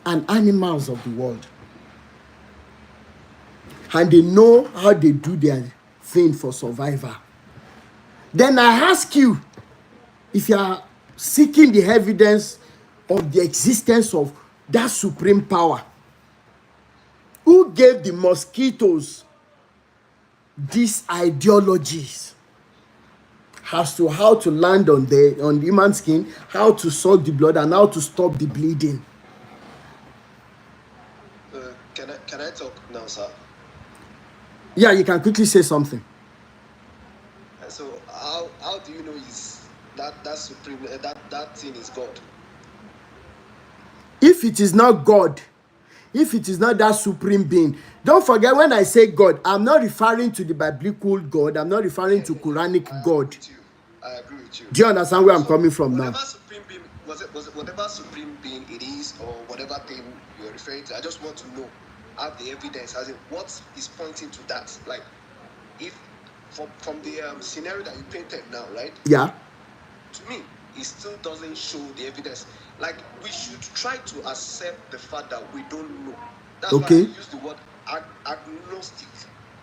and animals of the world. And they know how they do their thing for survival. Then I ask you, if you are seeking the evidence of the existence of that supreme power, who gave the mosquitoes these ideologies as to how to land on the human skin, how to suck the blood, and how to stop the bleeding? Can I talk now, sir? Yeah, you can quickly say something. So how do you know is that supreme that thing is God? If it is not God, if it is not that supreme being, don't forget when I say God, I'm not referring to the biblical God. I'm not referring to Quranic God. I agree with you. Do you understand where I'm coming from now? Supreme being, was it whatever supreme being it is, or whatever thing you're referring to? I just want to know, have the evidence, as in what is pointing to that. Like, if from the scenario that you painted now, right? Yeah. To me, it still doesn't show the evidence. Like, we should try to accept the fact that we don't know. That's why I use the word agnostic.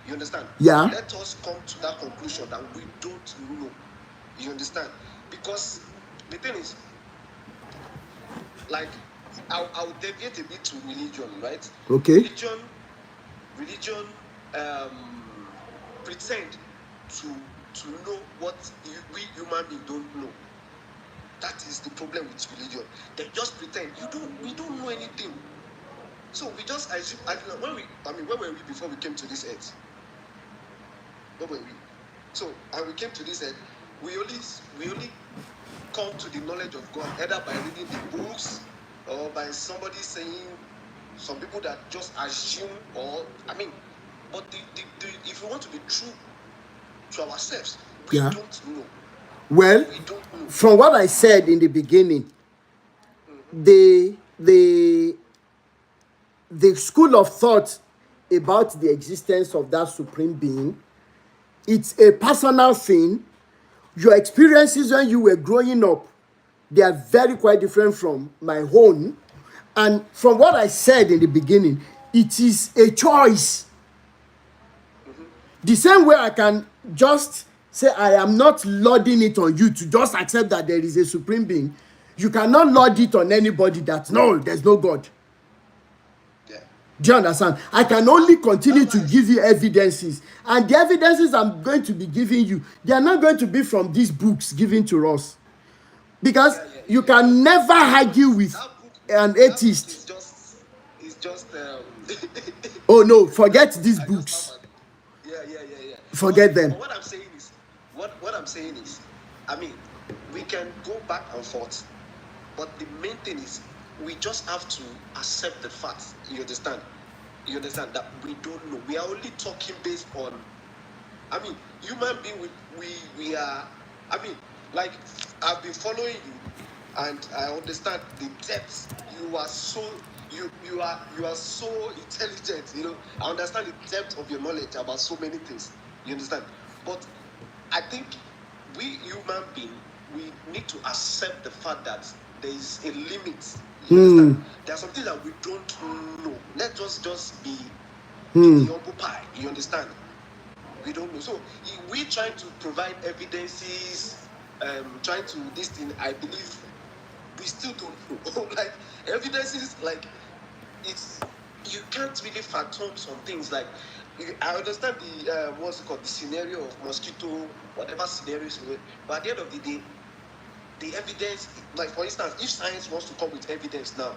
You understand? Yeah. Let us come to that conclusion that we don't know. You understand? Because the thing is, like, I'll deviate a bit to religion, right? Okay. Religion pretend to know what we human beings don't know. That is the problem with religion. They just pretend we don't know anything. So we just assume. Where were we before we came to this earth? Where were we? So, and we came to this earth, we only come to the knowledge of God either by reading the books or by somebody saying, some people that just assume, but if we want to be true to ourselves, we don't know. Well, from what I said in the beginning, the school of thought about the existence of that supreme being, it's a personal thing. Your experiences when you were growing up, they are very quite different from my own. And from what I said in the beginning, it is a choice. The same way I can just say I am not loading it on you to just accept that there is a supreme being. You cannot load it on anybody that no, there's no God. Yeah. Do you understand? I can only continue to give you evidences. And the evidences I'm going to be giving you, they are not going to be from these books given to us. Because you can never argue with an atheist. It's just Oh no, forget these books. Yeah. Forget them. But what I'm saying is, we can go back and forth, but the main thing is we just have to accept the facts. You understand that we don't know. We are only talking based on, human being. We are. Like, I've been following you, and I understand the depth. You are so intelligent. I understand the depth of your knowledge about so many things. You understand? But I think we human beings, we need to accept the fact that there is a limit. You understand? There are some things that we don't know. Let us just be the humble pie. You understand? We don't know. So we trying to provide evidences, trying to this thing. I believe we still don't know. Like evidences, like it's you can't really fathom some things. Like I understand the what's it called, the scenario of mosquito, whatever scenarios, but at the end of the day, the evidence, like for instance, if science wants to come with evidence now,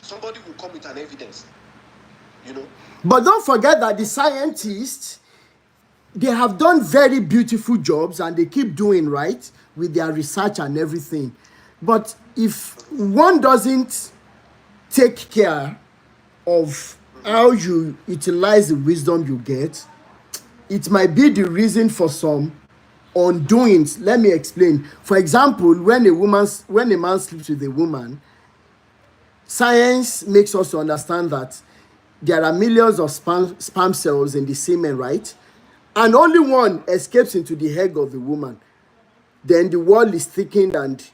somebody will come with an evidence, But don't forget that the scientists, they have done very beautiful jobs and they keep doing right with their research and everything. But if one doesn't take care of how you utilize the wisdom you get, it might be the reason for some undoings. Let me explain. For example, when a man sleeps with a woman, science makes us understand that there are millions of sperm cells in the semen, right? And only one escapes into the egg of the woman. Then the wall is thickened and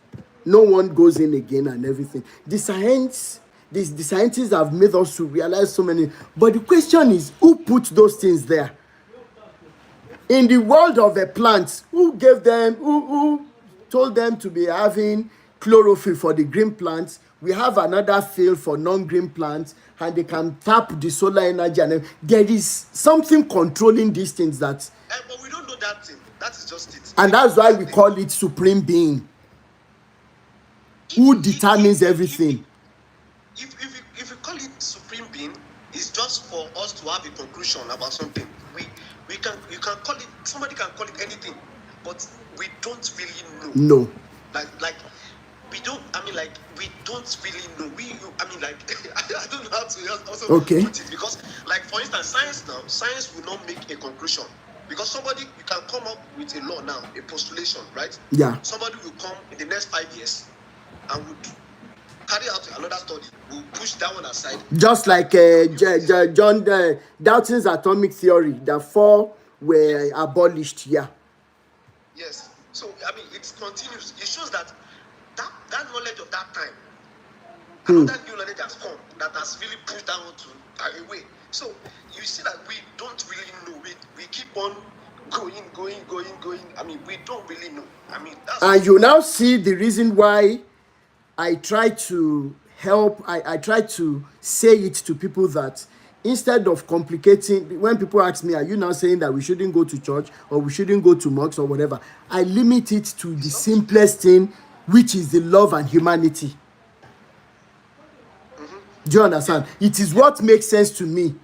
no one goes in again and everything. The scientists have made us to realize so many. But the question is, who put those things there? In the world of a plant, who told them to be having chlorophyll for the green plants? We have another field for non-green plants, and they can tap the solar energy. And there is something controlling these things that. But we don't know that thing. That is just it. And that's why we call it supreme being, who determines everything. If you call it supreme being, it's just for us to have a conclusion about something. You can call it, somebody can call it anything, but we don't really know. No. Like we don't. I mean, like we don't really know. I don't know how to also put it, because, like for instance, science will not make a conclusion, because somebody, you can come up with a law now, a postulation, right? Yeah. Somebody will come in the next 5 years and would carry out another study. We'll push that one aside. Just like John Dalton's atomic theory, the 4 were abolished. Yeah. Yes. So I mean, it continues. It shows that knowledge of that time, another new knowledge has come that has really pushed that one to away. So you see that we don't really know. We keep on going. I mean, we don't really know. I mean, and you now see the reason why I try to help. I try to say it to people that instead of complicating, when people ask me, are you now saying that we shouldn't go to church or we shouldn't go to mosques or whatever, I limit it to the simplest thing, which is the love and humanity. Do you understand? It is what makes sense to me.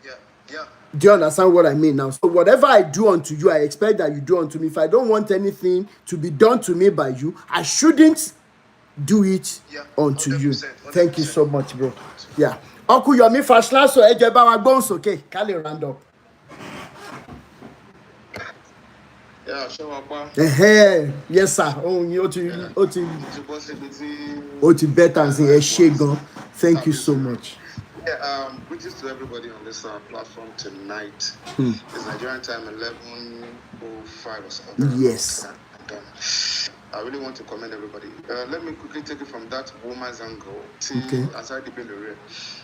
Yeah. Do you understand what I mean now? So whatever I do unto you, I expect that you do unto me. If I don't want anything to be done to me by you, I shouldn't do it unto 100%, you. 100%. Thank you so much, bro. Yeah. Uncle Yomi Fashla, so eje ba wa gbon okay. Kale round up. Yeah, show up. Yes, sir. Oti better than a shake. Thank you so much. Yeah, greetings to everybody on this platform tonight. It's Nigerian time, 11:05 or something. Yes. I really want to commend everybody. Let me quickly take it from that woman's angle. As I debate the real.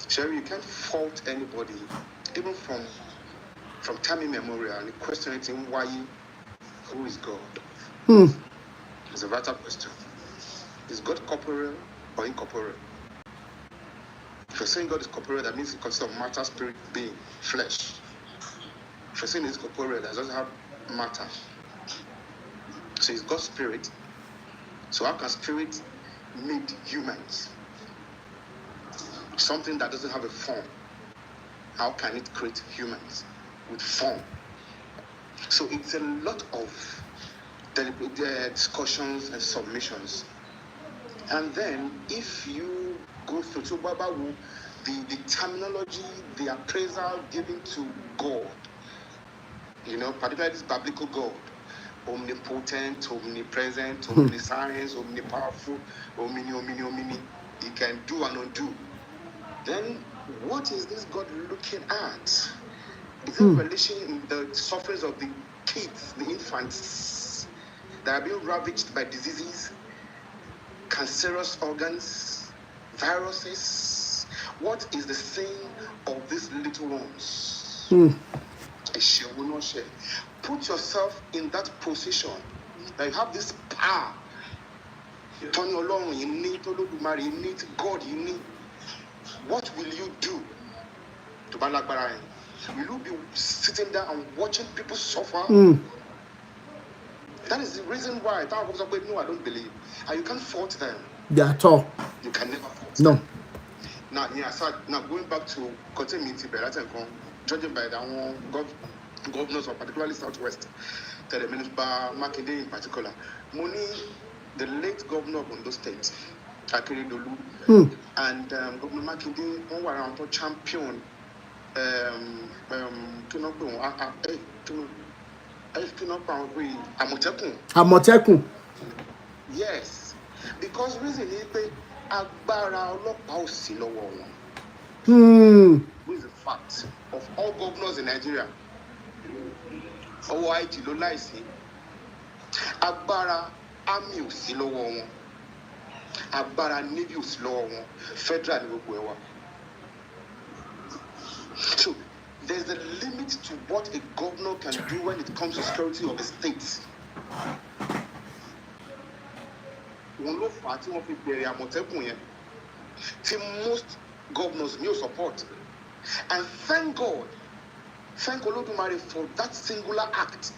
Sherry, you can't fault anybody, even from time immemorial, and questioning him why, who is God? It's a vital question. Is God corporeal or incorporeal? If you're saying God is corporeal, that means it consists of matter, spirit, being, flesh. If you're saying it's corporeal, that doesn't have matter. So it's God's spirit. So how can spirit need humans? Something that doesn't have a form. How can it create humans with form? So it's a lot of discussions and submissions. And then if you go through the terminology, the appraisal given to God, particularly this biblical God, omnipotent, omnipresent, omniscience, omnipowerful, omni, he can do and undo. Then what is this God looking at? Is it relation in the sufferings of the kids, the infants that are being ravaged by diseases, cancerous organs, viruses? What is the sin of these little ones? Put yourself in that position that you have this power. Turn your long, you need to look marry, you need God, you need. What will you do to Balagbaran? Will you be sitting there and watching people suffer? That is the reason why no, I don't believe. And you can't fault them. Yeah, at all. You can never fault them. Now, going back to Confronting, judging by the governors of particularly Southwest, the Minister Makinde in particular, the late governor of Ondo State, Akeredolu, and Governor Makinde, who were around to champion Àmọ̀tẹ́kùn. Yes, because reason is pé agbára ọlọ́pàá ò sí lọ́wọ́ wọn. With the fact of all governors in Nigeria, ọwọ́ IG ló láìsí. Agbára army ò sí lọ́wọ́ wọn. Agbára navy ò sí lọ́wọ́ wọn. Federal ni gbogbo ẹ̀ wà. So there's a limit to what a governor can do when it comes to security of a state. One ló fà á tí wọ́n fi bẹ̀rẹ̀ Àmọ̀tẹ́kùn yẹn tí most governors ní ò support, and thank God, thank Olódùmarè for that singular act.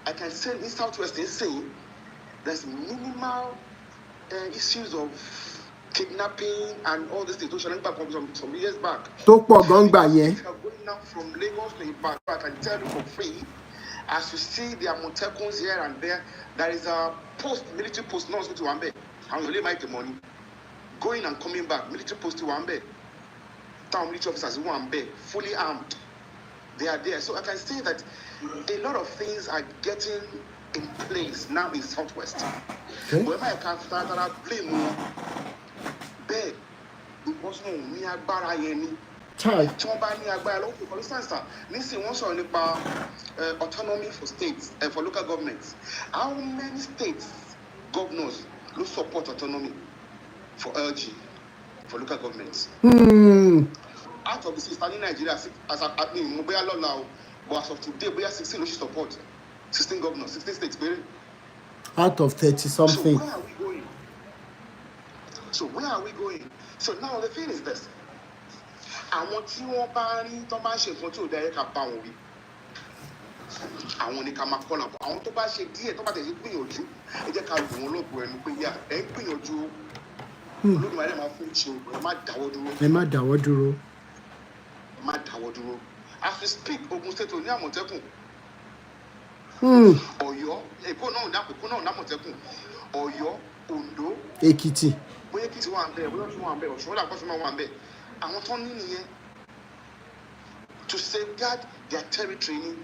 I can say in Southwest they say there's minimal issues of kidnapping and all this situation back some years back. Tó pọ̀ gan gbà yẹn. If you are going now from Lagos to Ibadan, I can tell you for free, as you see the Àmọ̀tẹ́kùns here and there is a military post, not to Wambe. And really make the money. Going and coming back, military post to Wambe. Town military officers Wambe, fully armed. They are there. So I can say that a lot of things are getting in place now in Southwest. Wherever I can start and I blame more. Bẹ́ẹ̀ because no ní agbára yẹn ni. Tí wọ́n bá ní agbára lọ́wọ́ for instance, nísìnyí wọ́n sọ̀rọ̀ nípa autonomy for states and for local governments. How many states governors will support autonomy for LG, for local governments? Out of the 16 in Nigeria, as I mean, Mobile law now, but as of today, we are 16 which support 16 governors, 16 states. Out of 30 something. So where are we going? So now the thing is this. Àwọn tí wọ́n bá rí tó bá ṣe nǹkan tí ò dáa ká bá wọn wí. Àwọn ni ká máa kọ́ làbọ̀. Àwọn tó bá ṣe díẹ̀ tó bá tẹ̀sí gbìyànjú, ẹ jẹ́ ká lù wọ́n lóògùn ẹnu pé yá ẹ ń gbìyànjú. Olódùmarè máa fún ìṣe ògùn ẹ má dáwọ́ dúró. Ẹ má dáwọ́ dúró. Má dáwọ́ dúró. As we speak, Ogun State ò ní Àmọ̀tẹ́kùn. Ọ̀yọ́, Èkó náà ní Àmọ̀tẹ́kùn. Ọ̀yọ́, Oǹdó, Èkìtì. Bóyá Èkìtì wà ń bẹ̀, bóyá Ọ̀ṣun wà ń bẹ̀, Ọ̀ṣun làkọ́sùn máa wà ń bẹ̀. Àwọn tó ní nìyẹn to safeguard their territory ni.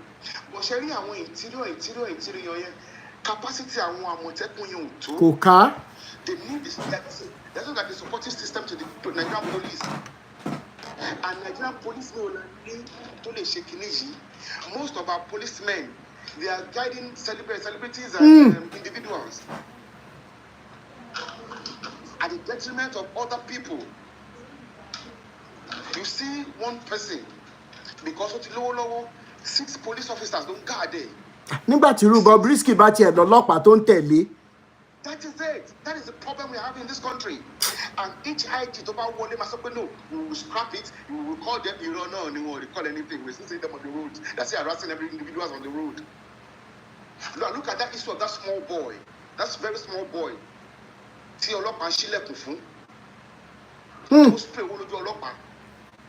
Bó ṣe rí àwọn interior yẹn, capacity àwọn Àmọ̀tẹ́kùn yẹn ò tó. Kò ká. They need this. That's not like the supporting system to Nigerian police. And Nigerian police will to the shaking. Most of our policemen, they are guiding celebrities and individuals at the detriment of other people. You see one person because of the low 6 police officers don't guard there. Nígbà tí irú Bobrisky bá tiẹ̀ lọ́lọ́pàá tó ń tẹ̀lé. That is it. That is the problem we have in this country. And each IG to buy one, they must say, no, we will scrap it. We will call them, no, they won't recall anything. We still see them on the road. That's harassing every individual on the road. Now look at that issue of that small boy. That's very small boy. See your lock and shilekun fun. Don't spray all of your lock.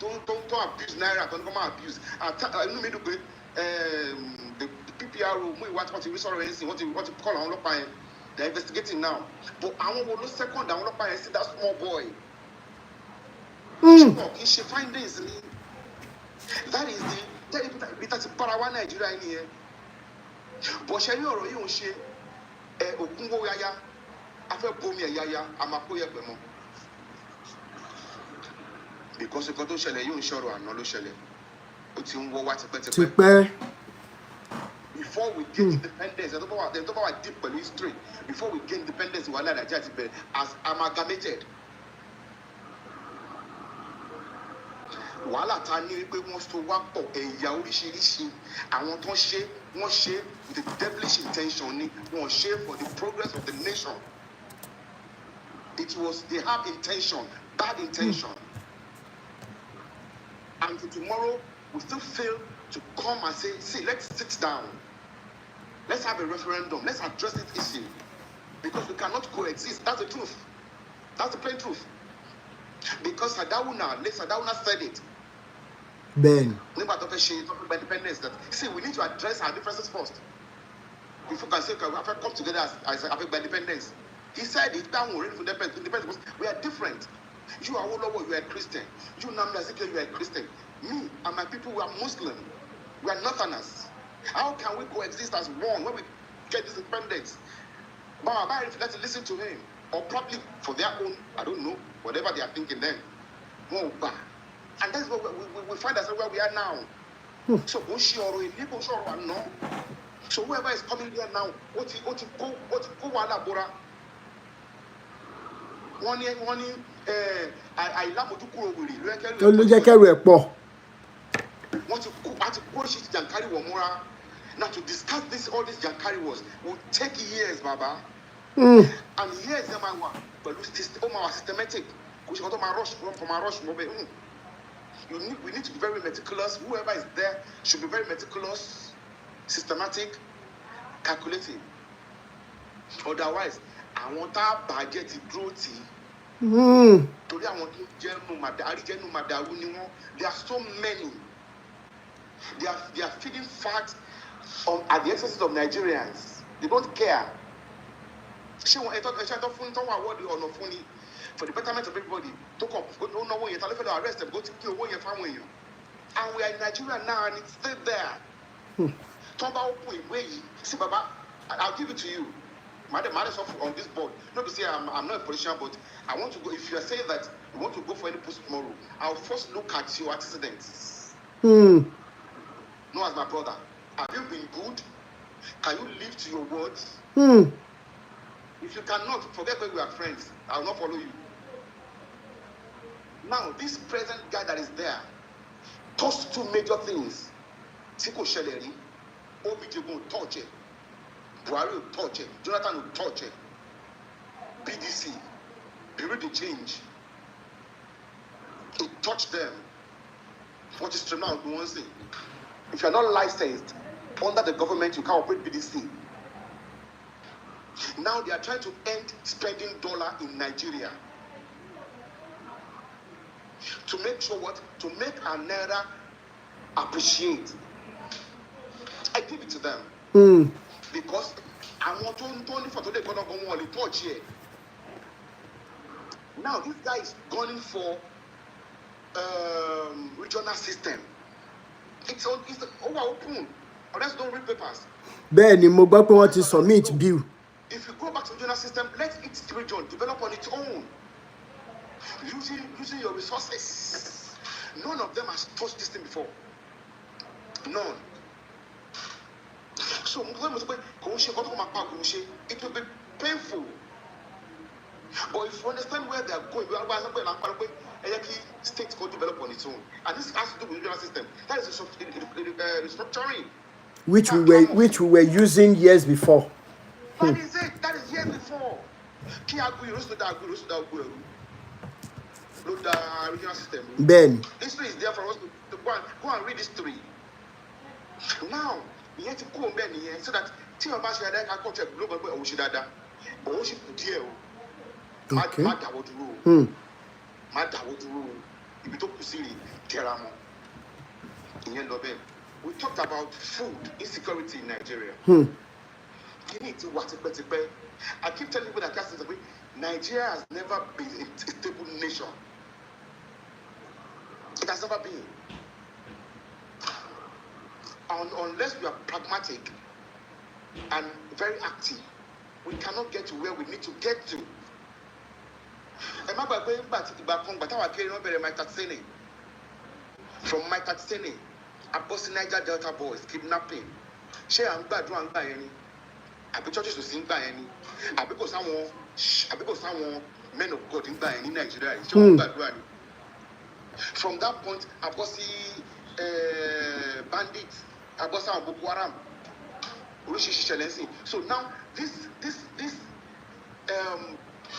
Don't abuse Naira. Don't come abuse. And you know me the PPRO. What you sorry anything? What you call on lock? They're investigating now. But I want to second down and see that small boy. He should find this. That is that's Parawa Nigeria in here. But Sherry or you share Okungo Yaya, after Bomia Yaya, Amakoya Bemo. Because you got to share you sure and no share. But you what's better. Before we gain independence, they talk about deep history. Before we gain independence, we are like as amalgamated. wàhálà ta ní wípé wọ́n so wá pọ̀ ẹ̀yà oríṣiríṣi àwọn tó ń ṣe wọ́n ṣe with a devilish intention ni wọ́n ṣe for the progress of the nation. It was they have intention, bad intention. And tomorrow we still fail to come and say, see, let's sit down. Let's have a referendum. Let's address this issue. Because we cannot coexist. That's the truth. That's the plain truth. Because Sadauna said it. Ben. Independence. That see, we need to address our differences first. Before we can say, okay, we have to come together as independence. He said it. Independence. We are different. You are Olowo, you are a Christian. You Nnamdi Azikiwe, you are a Christian. Me and my people, we are Muslim. We are Northerners. How can we coexist as one when we get this independence? But if you let to listen to him, or probably for their own, I don't know, whatever they are thinking then. And that's what we find ourselves where we are now. So whoever is coming here now, what you go wala bora. One I love to go with want to go at shit Jankari Wamura. Now to discuss this, all these Jankari was will take years, Baba. And years them I want, but we systematic. We need to be very meticulous. Whoever is there should be very meticulous, systematic, calculating. Otherwise, I want our budget growth. There are so many. They are feeding fat at the expense of Nigerians. They don't care. For the betterment of everybody. Arrest them, go to kill one your family. And we are in Nigeria now, and it's still there. See, Baba, I'll give it to you. Madam, on this board. Not to say I'm not a politician, but I want to go. If you are saying that you want to go for any post tomorrow, I'll first look at your accidents. No, as my brother. Have you been good? Can you live to your words? If you cannot, forget where we are friends. I will not follow you. Now, this present guy that is there does two major things. Tiko Sheleri, OBJ will touch it. Buhari will touch it. Jonathan will touch it. BDC, they read the change. To touch them. What is true now? One thing. If you are not licensed under the government, you can't operate BDC. Now they are trying to end spending dollar in Nigeria. To make sure what? To make our naira appreciate. I give it to them. Because I want to only for today going to touch here. Now this guy is gunning for regional system. It's open. Unless don't read papers. Bẹ́ẹ̀ni mo gbọ́ pé wọ́n ti submit bill. If you go back to the regional system, let each region develop on its own. Using your resources. None of them has touched this thing before. None. So it will be painful. But if you understand where they are going, state could develop on its own. And this has to do with the regional system. That is restructuring. Which we were using years before. That is it. That is years before. Look the regional system. Ben. History is there for us to go and read history. Now, you have to go and bend here so that Tim Abashi had a culture global Oshidada. But Oshi Pudio. Okay. Mada would rule. If you talk to Siri, Teramo. In Yendoben. We talked about food insecurity in Nigeria. You need to watch it better. I keep telling people that Nigeria has never been a stable nation. It has never been. Unless we are pragmatic and very active, we cannot get to where we need to get to. From my Tatsene, Apostle Niger Delta boys, kidnapping. She and bad one by any. I be churches to sing by any. I because someone men of God in by any Nigeria. From that point, I've got see bandits, I've got some Boko Haram. So now this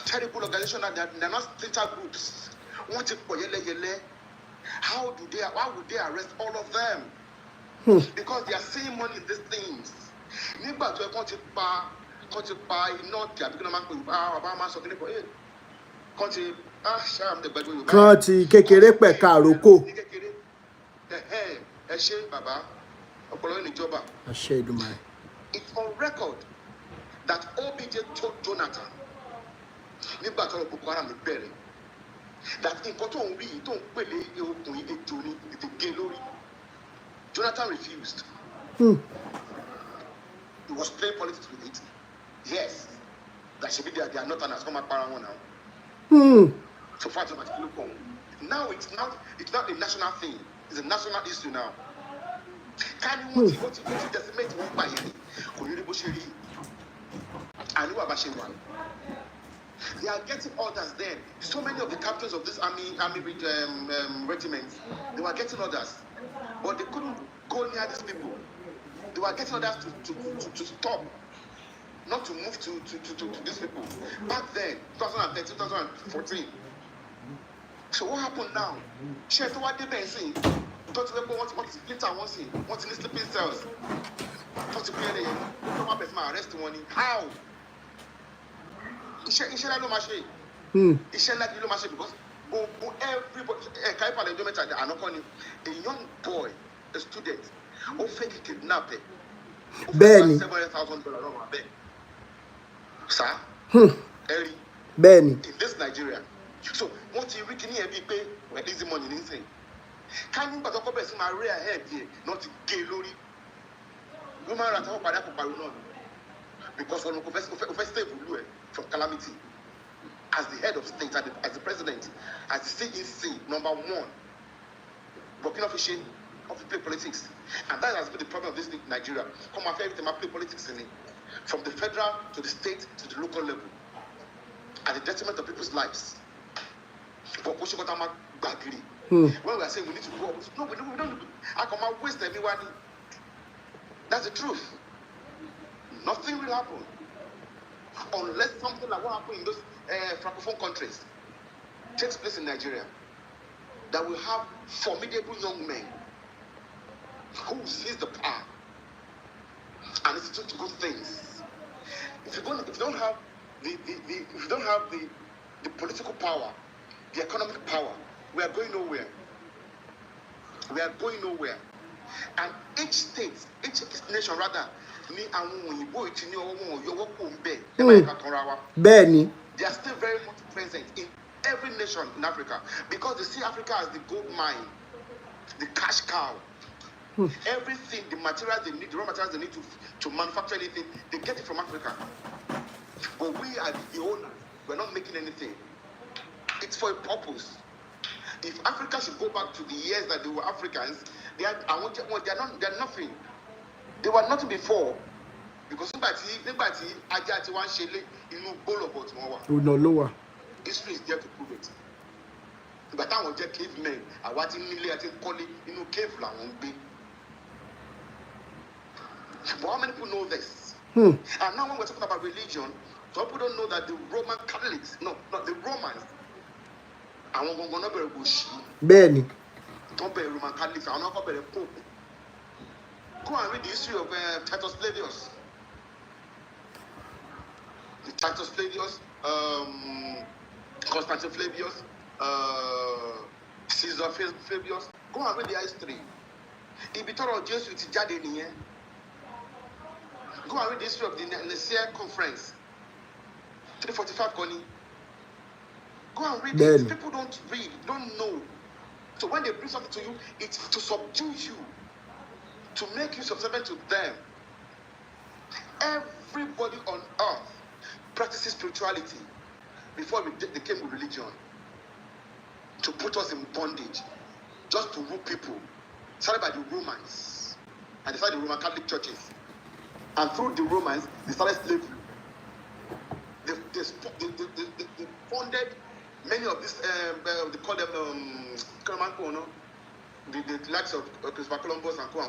terrible organization that they're not splinter groups. Why would they arrest all of them? Because they are seeing money in these things. Nígbà tó ẹ kàn ti pa iná tí àbíkú náà máa ń pè bàbá máa sọ kí ní pọ̀ kàn ti ṣáà the gbẹgbẹ Yorùbá. Kàn ti kékeré pẹ̀ka àrókò. Ẹ ṣé bàbá ọpọlọ ìníjọba. Àṣẹ Èdùmàrè. It's on record that OBJ told Jonathan nígbà tó Boko Haram bẹ̀rẹ̀ that nǹkan tó ń rí yìí tó ń pèlè okùn yìí ètò ní ètò gé lórí. Jonathan refused. He was playing politics with it. Yes, that should be there. They are not an as come up around now. So far, now it's not a national thing. It's a national issue now. Can you want to decimate one by any? They are getting orders then. So many of the captains of this army regiments, they were getting orders, but they couldn't go near these people. They were getting orders to stop, not to move to these people. Back then, 2013, 2014. So what happened now? She had to what they been saying. Don't you remember what splinter wants in? What's in the sleeping cells? Don't you clear them? Come up as my arrest money. How? Iṣẹ́ la ló máa ṣe. Iṣẹ́ ńlá kí ló máa ṣe because everybody ẹ̀ka ìpàdé ẹjọ́ mẹ́ta ànákọ́ ni a young boy, a student, ó fẹ́ kí kidnap ẹ̀. Bẹ́ẹ̀ni. $700,000 lọ́wọ́ abẹ́. Sá. Ẹ̀rí. Bẹ́ẹ̀ni. In this Nigeria. So wọ́n ti rí kíní ẹ̀ bíi pé we're easy money nísìnyí. Ká nígbà tó kọ́ bẹ̀ sí máa rí ahead yẹn náà ti gé lórí. Ló máa ra àtàwọn padà kò pariwo náà. Because ọ̀nà kò fẹ́ stay ìlú ẹ̀ from calamity. As the head of state, as the president, as the CEC, number one, Burkina Faso of play politics. And that has been the problem of this Nigeria. Come after everything, I play politics in it. From the federal to the state to the local level. At the detriment of people's lives. But when we are saying we need to go, no, we don't. I come out waste everyone. That's the truth. Nothing will happen. Unless something like what happened in those francophone countries takes place in Nigeria, that will have formidable young men who will seize the power and institute good things. If you don't have the political power, the economic power, we are going nowhere. We are going nowhere. And each state, each nation rather, Bẹ́ẹ̀ni. They are still very much present in every nation in Africa because they see Africa as the gold mine, the cash cow. Everything, the materials they need, the raw materials they need to manufacture anything, they get it from Africa. But we are the owners. We're not making anything. It's for a purpose. If Africa should go back to the years that they were Africans, they are nothing. They were nothing before. Because nobody ajá tí wọ́n ṣe lé inú gbólọ̀bọ̀ tí wọ́n wà. No lower. History is there to prove it. Ìgbà táwọn jẹ́ cavemen, àwa ti nílé àti kọ́lé inú cave làwọn ń gbé. But how many people know this? And now when we're talking about religion, some people don't know that the Roman Catholics, no, not the Romans, àwọn gbọ̀ngàn náà bẹ̀rẹ̀ gbòòṣì. Bẹ́ẹ̀ni. Tó bẹ̀rẹ̀ Roman Catholics, àwọn náà kọ́ bẹ̀rẹ̀ Pope. Go and read the history of Titus Flavius. Titus Flavius, Constantine Flavius, Caesar Flavius. Go and read the history. Ibi tọ́rọ̀ Jésù ti jáde nìyẹn. Go and read the history of the Nicaea Conference. 345 Connie. Go and read it. People don't read, don't know. So when they bring something to you, it's to subdue you, to make you subservient to them. Everybody on earth practices spirituality before they came with religion, to put us in bondage, just to rule people. Started by the Romans, and they started the Roman Catholic churches, and through the Romans they started slavery. They funded many of these they call them the likes of Christopher Columbus and co.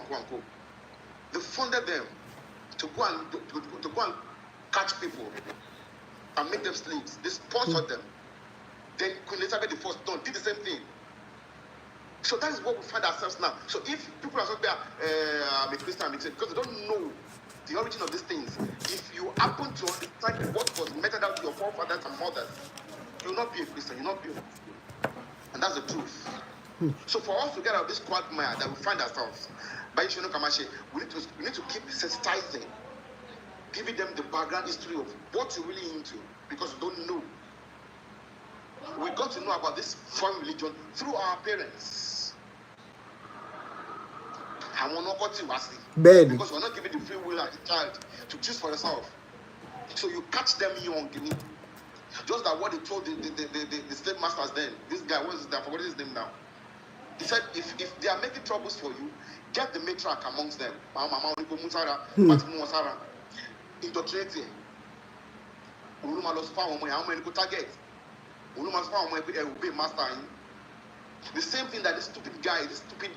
They funded them to go and catch people and make them slaves. They sponsored them. Then Queen Elizabeth I did the same thing. So that is what we find ourselves now. So if people are saying, I'm a Christian, because they don't know the origin of these things, if you happen to understand what was meted out to your forefathers and mothers, you will not be a Christian, you will not be a Muslim. And that's the truth. So for us to get out of this quagmire that we find ourselves, by Ishono Kamashi, we need to keep sensitizing, giving them the background history of what you're really into, because you don't know. We got to know about this foreign religion through our parents. Because we're not giving the free will as a child to choose for yourself. So you catch them young. Just like what they told the slave masters then. This guy, what is that? I forgot his name now. He said, if they are making troubles for you, get the matriarch amongst them. Indoctrinate. The same thing that this stupid guy, this stupid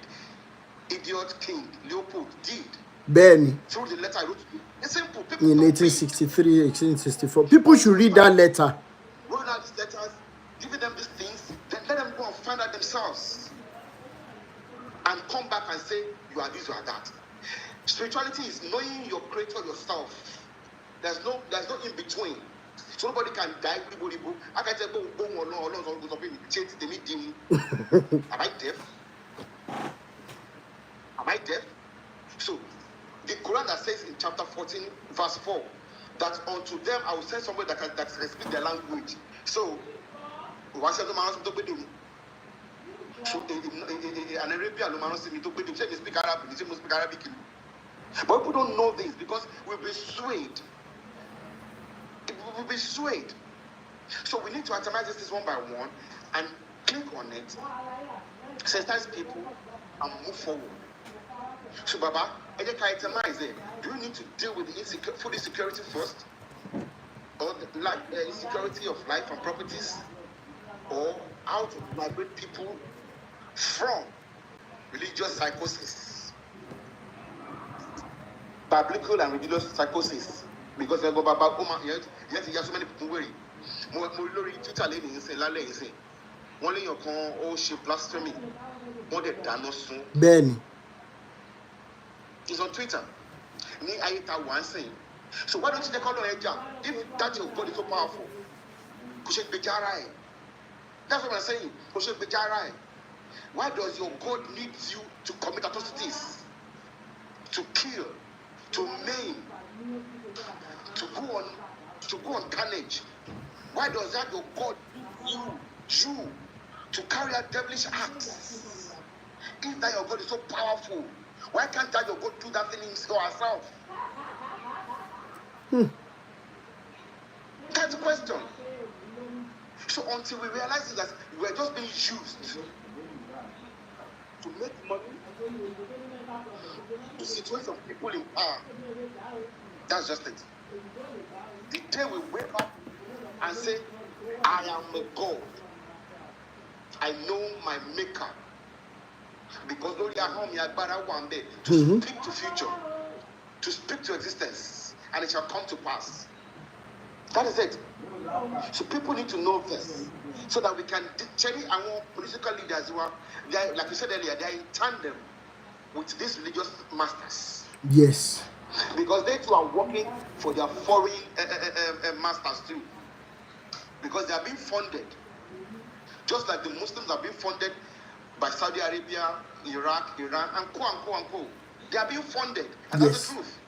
idiot king Leopold did. Benny. Through the letter I wrote to simple. People in 1863, 1864. People should read that letter. Writing out these letters, giving them these things, then let them go and find out themselves. And come back and say, you are this, you are that. Spirituality is knowing your creator yourself. There's no in between. So nobody can die. I can say, am I deaf? Am I deaf? So the Quran that says in chapter 14, verse 4, that unto them I will send somebody that can speak their language. So so in Arabia, they speak Arabic, they speak Arabic. But people don't know this because we'll be swayed. We'll be swayed. So we need to itemize this one by one and click on it, sensitize people, and move forward. So, Baba, do you need to deal with the food insecurity first? Or the insecurity of life and properties? Or how to liberate people from religious psychosis? Biblical and religious psychosis. Because they go Baba, you have so many people worry. More Twitter lady say, Lale say, one your con all she blasphemy. More than Danosun. Benny. It's on Twitter. So why don't you call on Eja? If that your God is so powerful, that's what I'm saying. Why does your God need you to commit atrocities, to kill, to maim, to go on carnage? Why does that your God need you to carry out devilish acts? If that your God is so powerful, why can't that your God do that thing yourself? That's the question. So until we realize that we're just being used to make money, to situate some people in power, that's just it. The day we wake up and say, I am a God, I know my maker. Because Lord one day to speak to future, to speak to existence, and it shall come to pass. That is it. So people need to know this, so that we can cherry our political leaders who are, like you said earlier, they are in tandem with these religious masters. Yes. Because they too are working for their foreign masters too. Because they are being funded, just like the Muslims are being funded by Saudi Arabia, Iraq, Iran, and co. They are being funded, and that's the truth.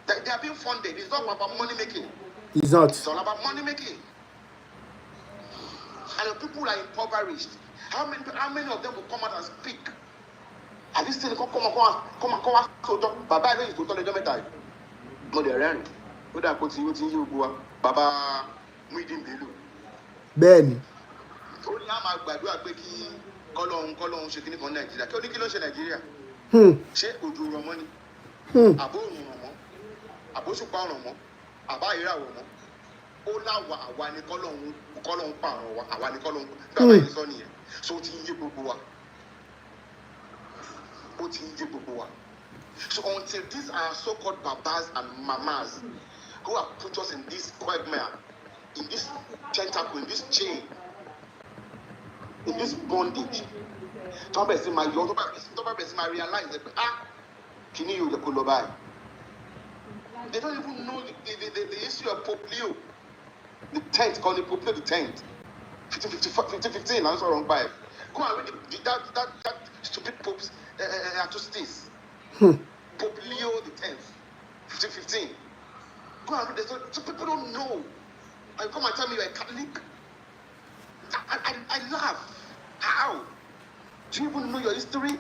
They are being funded. It's not about money making. It's not. It's all about money making. And the people are impoverished. How many of them will come out and speak? Have you seen come on, Baba, I know you told them that. No, they're running. What I put you, Baba, Muidin Belu. Ben. Only I'm a gbàdúrà kí Ọlọ́run ṣe kíní kan Nàìjíríà. Kí ó ní kí ló ṣe Nàìjíríà? Ṣé òjò rọ̀ mọ́ ni? Àbó òrùn rọ̀ mọ́? Àbó ṣùpá rọ̀ mọ́? Àbá ìràwọ̀ mọ́? Ola wa àwa ni kọ́lọ́hún pa àwọn wa àwa ni kọ́lọ́hún pa bàbá yìí sọ nìyẹn so ó ti ń yé gbogbo wa so until these are so-called babas and mamas who have put us in this quagmire, in this tentacle, in this chain, in this bondage, tó bá bẹ̀rẹ̀ sí máa realize that kìíní yóò yẹ kó lọ báyìí. They don't even know the issue of Pope Leo, the 10th, called Pope Leo the 10th, 1515. I'm sorry, wrong by. Go and read that stupid Pope's atrocities. Pope Leo the 10th, 1515. Go and read this. So people don't know. And you come and tell me you're a Catholic. I laugh. How? Do you even know your history?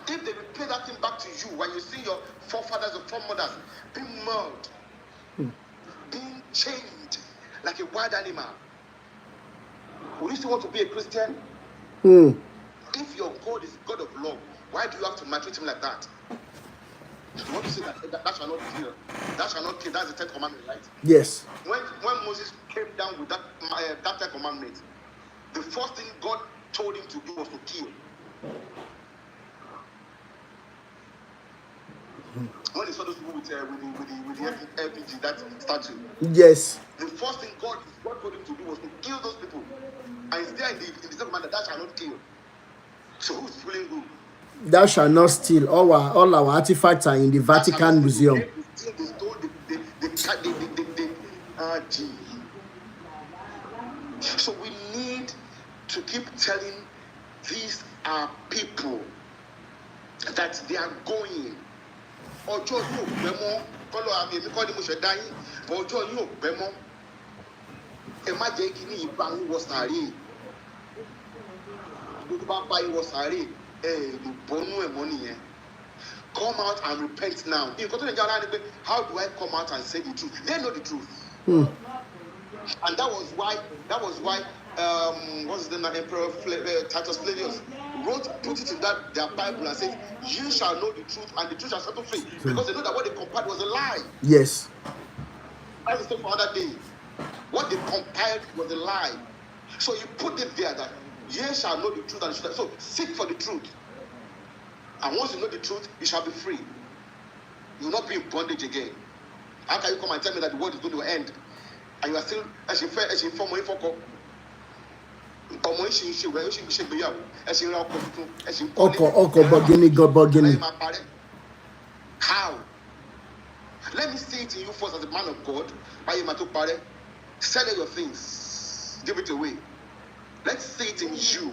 If they replay that thing back to you when you see your forefathers or foremothers being mauled, being chained like a wild animal, would you still want to be a Christian? If your God is God of love, why do you have to maltreat him like that? You want to say that shall not kill. That shall not kill. That's the 10th commandment, right? Yes. When Moses came down with that 10th commandment, the first thing God told him to do was to kill. When he saw those people with the RPG, that statue. Yes. The first thing God told him to do was to kill those people. And it's there in the same command that shall not kill. So who's fooling who? Thou shalt not steal. All our artifacts are in the Vatican Museum. So we need to keep telling these are people that they are going. Ọjọ́ yóò pẹ́ mọ́ kọ́lọ́ àmì èmi kọ́ ni mo ṣe dá yín ọjọ́ yóò pẹ́ mọ́ ẹ má jẹ́ kí ní ìbá yín wọ sàárè gbogbo bá bá yín wọ sàárè ẹ lè bọ́nú ẹ̀ mọ́ nìyẹn. Come out and repent now. Nǹkan tó lè jẹ́ ara ni pé how do I come out and say the truth? They know the truth. And that was why what's the name? Emperor Titus Flavius put it in their Bible and said, "You shall know the truth, and the truth shall set you free." Because they know that what they compiled was a lie. Yes. That's the story for another day. What they compiled was a lie. So you put it there that ye shall know the truth, and so seek for the truth. And once you know the truth, you shall be free. You will not be in bondage again. How can you come and tell me that the world is going to end? And you are still as inform ọmọ ìṣe ìṣe ìwé ìṣe ìgbéyàwó ẹṣin ra ọkọ tuntun ẹṣin ọkọ bọgínì. How? Let me see it in you first as a man of God. Báyìí máa tó parẹ́. Sell your things. Give it away. Let's see it in you.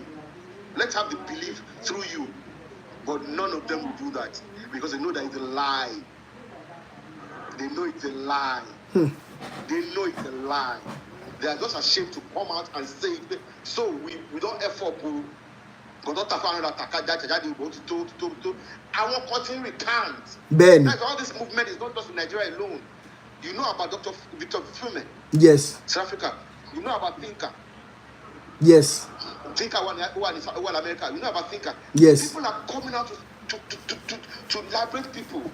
Let's have the belief through you. But none of them will do that because they know that it's a lie. They know it's a lie. They know it's a lie. They are just ashamed to come out and say it. So we don't effort to go to I want continue recant. Ben. Like all this movement is not just in Nigeria alone. You know about Dr. Victor Fume? Yes. South Africa. You know about Thinker? Yes. Thinker one America. You know about Thinker? Yes. People are coming out to liberate people.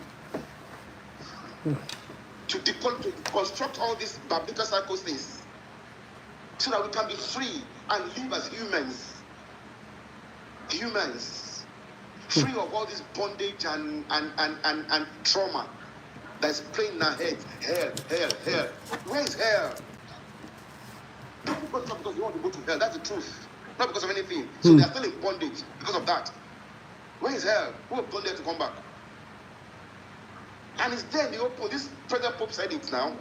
To construct all these biblical psychoses so that we can be free and live as humans. Free of all this bondage and trauma that's playing in our heads. Hell. Where is hell? People go to because they want to go to hell. That's the truth. Not because of anything. So they are still in bondage because of that. Where is hell? Who have gone there to come back? And it's there in the open. This present Pope said it now.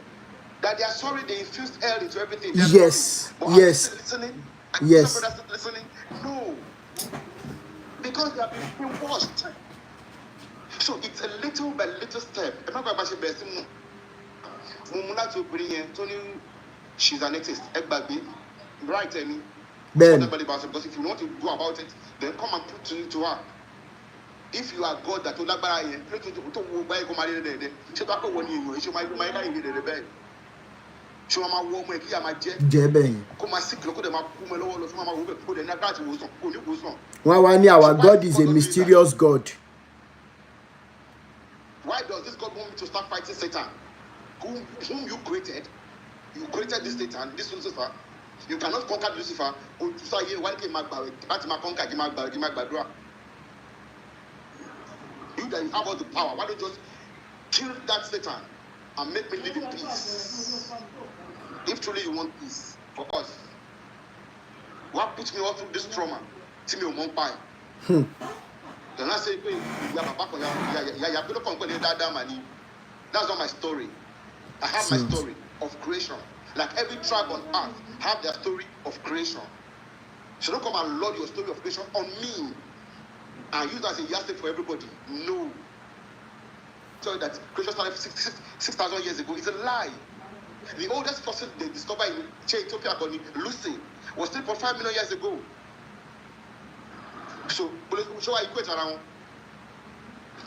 That they are sorry they infused hell into everything. Yes. But yes. Are listening? Yes. Are listening? No. Because they have been washed. So it's a little by little step. She's an atheist. Right, Amy? Ben. Because if you want to go about it, then come and put it to her. If you are God that will not buy it, pray to buy a command there. She back when you might do my line in the bed. Show my woman, here my jet. Jeben. Come sick, look at them up, put in a cat who was on. Our God is a mysterious God. Why does this God want me to start fighting Satan? Whom you created? You created this Satan, this Lucifer. You cannot conquer Lucifer. You that you have all the power, why don't you just kill that Satan and make me live in peace? If truly you want peace for us, what puts me all through this trauma? Then I say, that's not my story. I have my story of creation. Like every tribe on earth have their story of creation. So don't come and lord your story of creation on me and use that as a yardstick for everybody. No. Tell you that creation started 6,000 years ago. It's a lie. The oldest fossil they discovered in Ethiopia, Lucy, was 3.5 million years ago. So, show I equate around.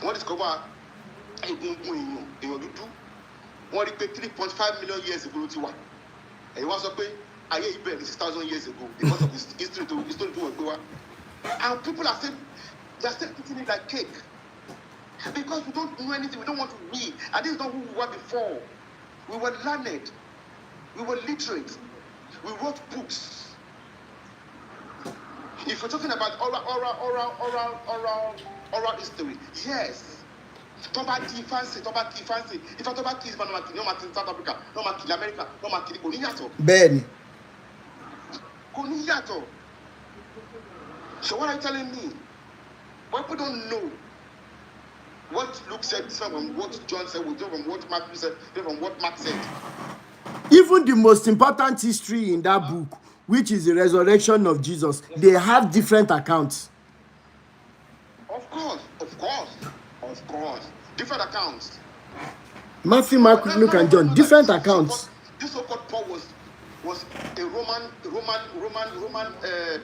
What discover a boom in your do? What 3.5 million years ago? And it was up I hear 6,000 years ago because of his history to work. And people are saying they're still eating it like cake. Because we don't know anything, we don't want to read. And this is not who we were before. We were learned. We were literate. We wrote books. If you're talking about oral history, yes. Toba fancy. If I talk is no matter South Africa, no matter America, no matter Colonial. Ben. Colonial. So what are you telling me? People don't know what Luke said, different from what John said, different from what Matthew said, different from what Mark said. Even the most important history in that book, which is the resurrection of Jesus, they have different accounts. Of course. Different accounts. Matthew, Mark, Luke, and John, different accounts. This so-called Paul was a Roman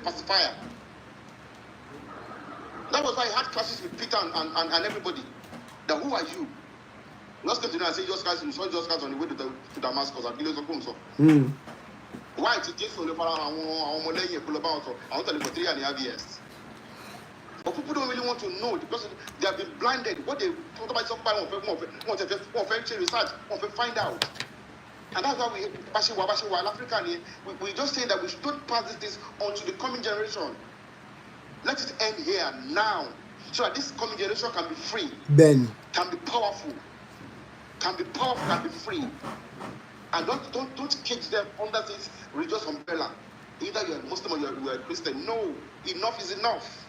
pacifier. That was why he had clashes with Peter and everybody. That who are you? Last time today I say just guys, you saw just guys on the way to Damascus and Gilead so. Why did Jesus on the far I want to tell you for 3.5 years. But people don't really want to know because they have been blinded. What they talk about somebody want to research, want to find out. And that's why we African, we just saying that we should pass these things on to the coming generation. Let it end here now. So that this coming generation can be free. Ben. Can be powerful. Can be free. And don't cage them under this religious umbrella. Either you're a Muslim or you're a Christian. No, enough is enough.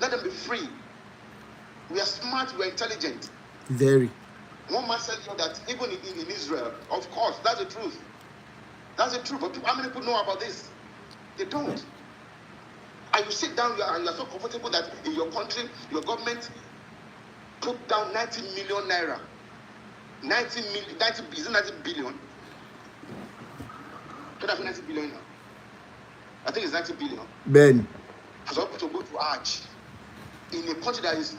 Let them be free. We are smart, we are intelligent. Very. One man said that even in Israel, of course, that's the truth. That's the truth. But how many people know about this? They don't. And you sit down and you're so comfortable that in your country, your government put down 90 million naira. 90 billion? Could have 90 billion now. I think it's 90 billion. Ben. For some people to go to Hajj in a country that is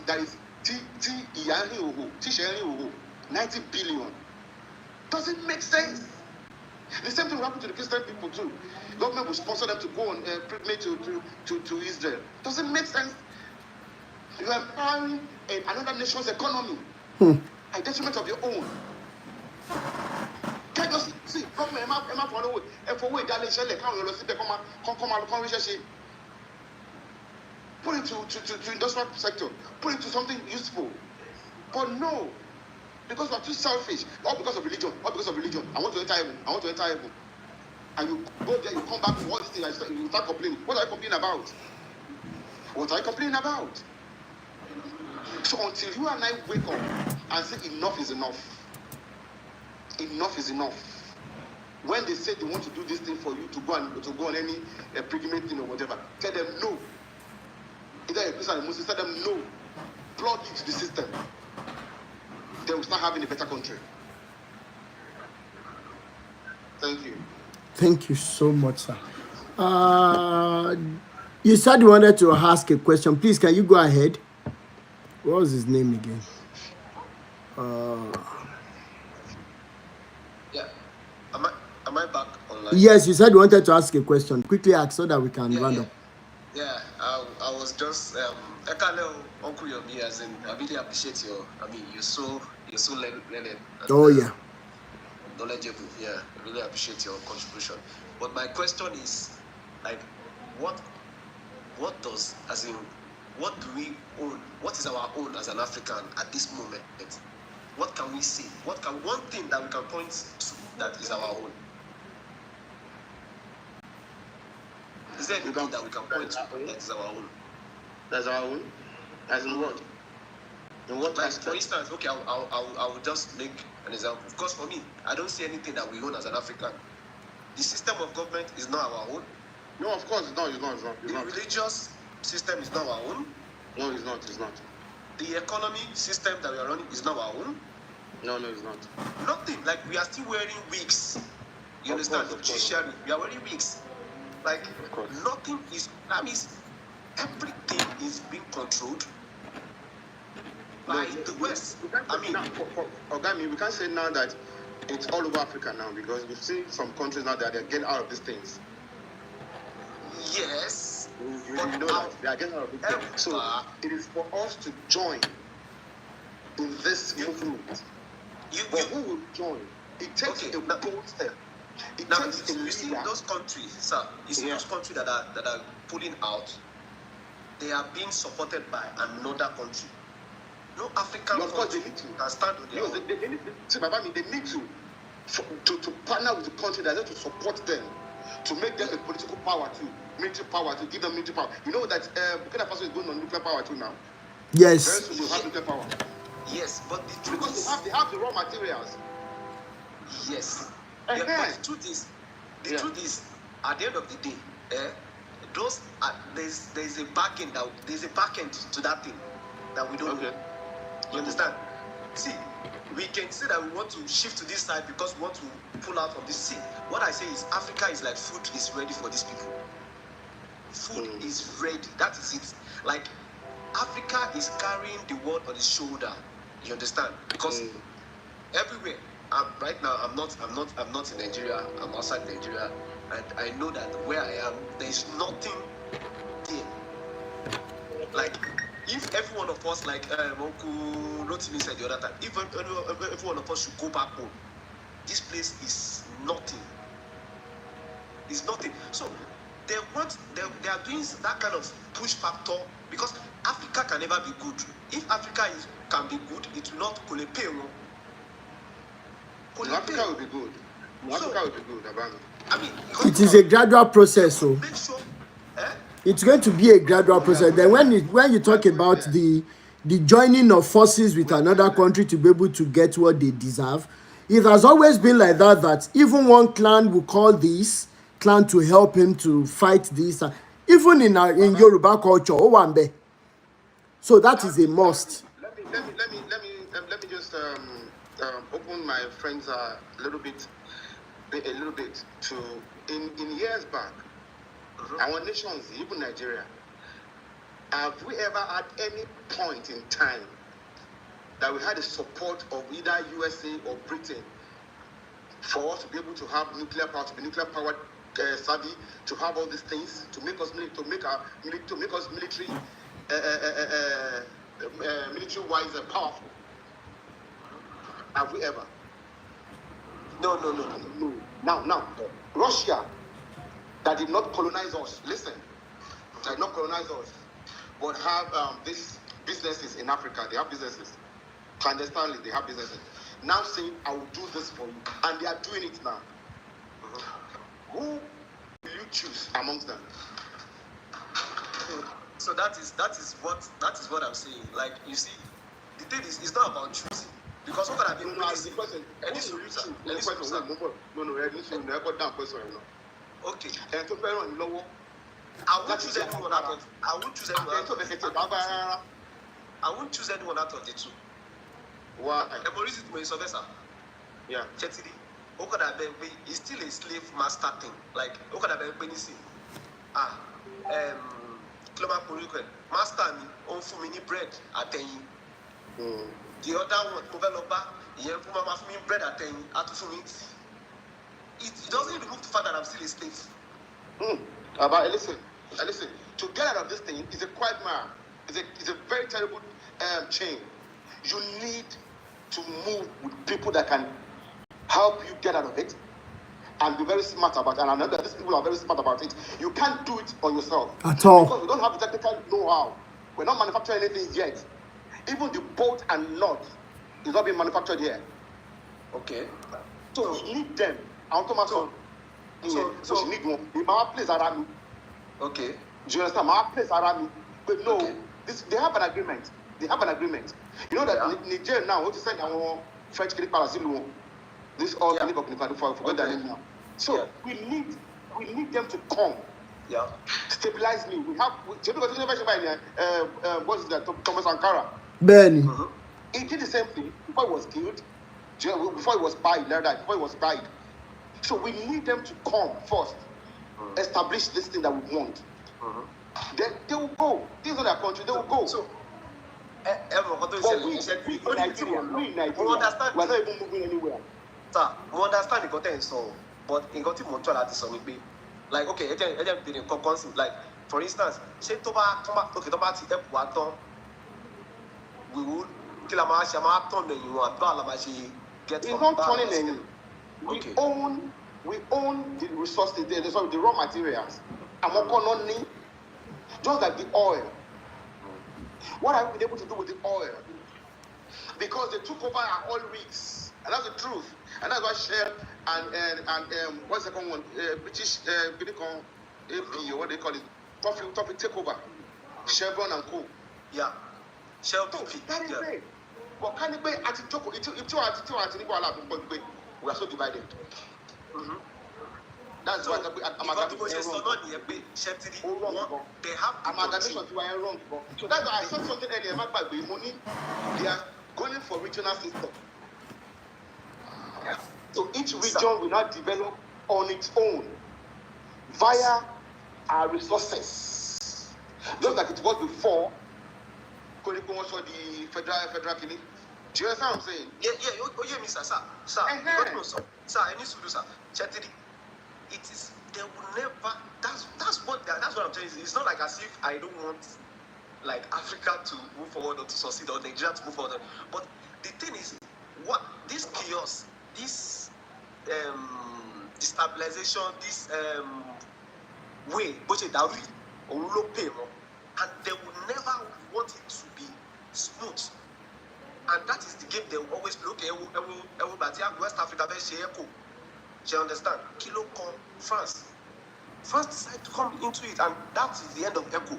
90 billion. Does it make sense? The same thing will happen to the Christian people too. Government will sponsor them to go on pilgrimage to Israel. Does it make sense? You are empowering another nation's economy at detriment of your own. Can you see? Government put it to industrial sector. Put it to something useful. But no. Because we are too selfish, all because of religion, I want to enter heaven. And you go there, you come back to all these things, and you start complaining. What are you complaining about? So until you and I wake up and say enough is enough. When they say they want to do this thing for you to go on any pilgrimage thing or whatever, tell them no. Either a Christian or a Muslim, tell them no. Plug into the system. They will start having a better country. Thank you. Thank you so much, sir. You said you wanted to ask a question. Please, can you go ahead? What was his name again? Yeah. Am I back online? Yes, you said you wanted to ask a question. Quickly ask so that we can round up. Yeah, I was just I can't know Uncle Yomi, as in I really appreciate you're so learned. Oh yeah. knowledgeable. Yeah, I really appreciate your contribution. But my question is, like, what does, as in, what do we own? What is our own as an African at this moment? What can we say? One thing that we can point to that is our own? Is there anything that we can point to that is our own? That's our own? As in what? In what Like, aspect? for instance, okay, I will just make an example. Because for me, I don't see anything that we own as an African. The system of government is not our own. No, of course it's not. It's not. The religious system is not our own. No, it's not. It's not. The economy system that we are running is not our own. No, it's not. Nothing. Like, we are still wearing wigs. You understand? The judiciary, we are wearing wigs. Like, nothing is. That means everything is being controlled by the West. I mean, Ogami, we can't say now that it's all over Africa now, because we've seen some countries now that they're getting out of these things. Yes. You know that they are getting out of these things. So it is for us to join in this movement. But who will join? It takes a bold step. It takes a you see those countries, sir. You see those countries that are pulling out. They are being supported by another country. No African country can stand on their own. They need to partner with the country that is to support them, to make them a political power too, military power, to give them military power. You know that Burkina Faso is going on nuclear power too now. Yes. Very soon they'll have nuclear power. Yes, but the truth because is, they have the raw materials. Yes. But the truth is, at the end of the day, there's a back end to that thing that we don't know. You understand? See, we can say that we want to shift to this side because we want to pull out of this. See, what I say is Africa is like food is ready for these people. Food is ready. That is it. Like, Africa is carrying the world on its shoulder. You understand? Because everywhere. Right now, I'm not in Nigeria. I'm outside Nigeria, and I know that where I am, there is nothing there. Like, if every one of us, like Uncle Rotimi said the other time, if every one of us should go back home, this place is nothing. It's nothing. So they are doing that kind of push factor because Africa can never be good. If Africa can be good, it will not pay. Africa will be good. Africa will be good, Abami. I mean, it is a gradual process, so it's going to be a gradual process. Then when you talk about the joining of forces with another country to be able to get what they deserve, it has always been like that even one clan will call this clan to help him to fight this, even in Yoruba culture, Owambe. So that is a must. Let me just open my friends a little bit to in years back. Our nations, even Nigeria, have we ever at any point in time that we had the support of either USA or Britain for us to be able to have nuclear power, to be nuclear powered savvy, to have all these things, to make us military military-wise powerful? Have we ever? No. Now, Russia, that did not colonize us. Listen, did not colonize us, but have these businesses in Africa. They have businesses clandestinely. They have businesses now saying, "I will do this for you," and they are doing it now. Who will you choose amongst them? So that is what I'm saying. Like, you see, the thing is, it's not about choosing. Because what can I be No, the question. Any solution? No, okay. And I won't choose anyone out of. I won't choose anyone out of the two. I won't choose anyone out of the two. Why? Yeah. Chetidi. Okadabe is still a slave master thing. Like Okadabe Benisi. Kloma Kurikwen. Master me on for mini bread at the other one, Koveloba, Yelpuma for me bread at for me. It doesn't remove the fact that I'm still a slave. But listen. To get out of this thing is a quagmire. It's a very terrible chain. You need to move with people that can help you get out of it, and be very smart about it. And I know that these people are very smart about it. You can't do it on yourself. At all. Because we don't have the technical know-how. We're not manufacturing anything yet. Even the bolt and nut is not being manufactured here. Okay. So you need them. I want to so you need one. In my place around me. Okay. Do you understand? My place around me. But no, Okay. they have an agreement. They have an agreement. You know that Niger now, what you said, our French Catholic Palestine, this all Yeah. forget their name now. So we need them to come. Yeah. Stabilize me. We have what's that? Thomas Sankara. Benny. He did the same thing before he was killed. Before he was spied, before he was spied. So we need them to come first, establish this thing that we want. Then they will go. These are their country. They will go. So, we in Nigeria, we're not even moving anywhere. Sir, we understand the content, so, but in got to try that is like, okay, like, for instance, say we would kill a mash, you are get it's not turning any. We own the resources, the raw materials. Just like the oil. What have we been able to do with the oil? Because they took over our oil rigs, and that's the truth. And that's why Shell and what's the second one? British AP, or what they call it? Profit take over. Chevron and Co. Yeah. Shell So BP. that is Yeah. it. But can it be at we are so divided. That's why they have amalgamation to our wrong. So that's why I said something earlier about the money. They are going for regional system. So each region will not develop on its own via our resources. Just like it was before. The federal clinic. Do you understand what I'm saying? Yeah, Mr. Sir. Sir, I need to do, sir. Chetiri, it is, they will never, that's what I'm telling you. It's not like as if I don't want, like, Africa to move forward or to succeed or Nigeria to move forward. But the thing is, what, this chaos, this destabilization, this way, which is dowry, or low payment, and they will never want it to be smooth. And that is the game they will always look at. West Africa, she understand. Kilo come France. France decided to come into it, and that is the end of ECO.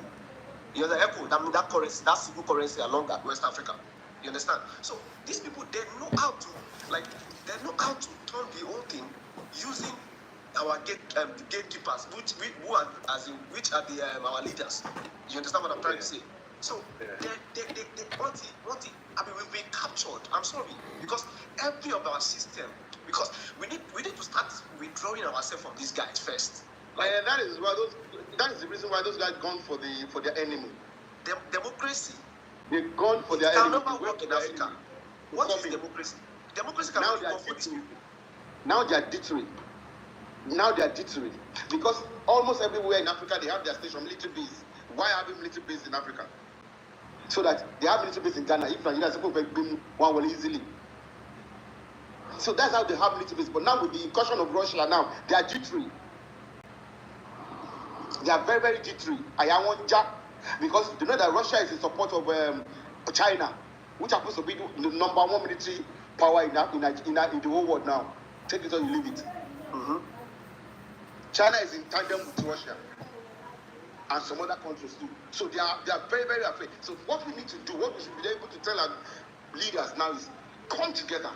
You know the ECO, that means that currency, that single currency along that West Africa. You understand? So these people, they know how to turn the whole thing using our gatekeepers, which are our leaders. You understand what I'm trying to say? So they want it. I mean, we've been captured. I'm sorry, because every of our system, because we need to start withdrawing ourselves from these guys first. Like, that is the reason why those guys gone for their enemy. Democracy. They've gone for their enemy. Can never work in Africa. What is democracy? Democracy cannot work for these people. Now they are deterring. Because almost everywhere in Africa they have their station military base. Why having military base in Africa? So that they have military base in Ghana. If Nigeria is supposed to be one will easily. So that's how they have military base. But now with the incursion of Russia now, they are jittery. They are very, very jittery. Because you know that Russia is in support of China, which happens to be the number one military power in the whole world now. Take it or you leave it. China is in tandem with Russia and some other countries too. So they are very, very afraid. So what we need to do, what we should be able to tell our leaders now is come together.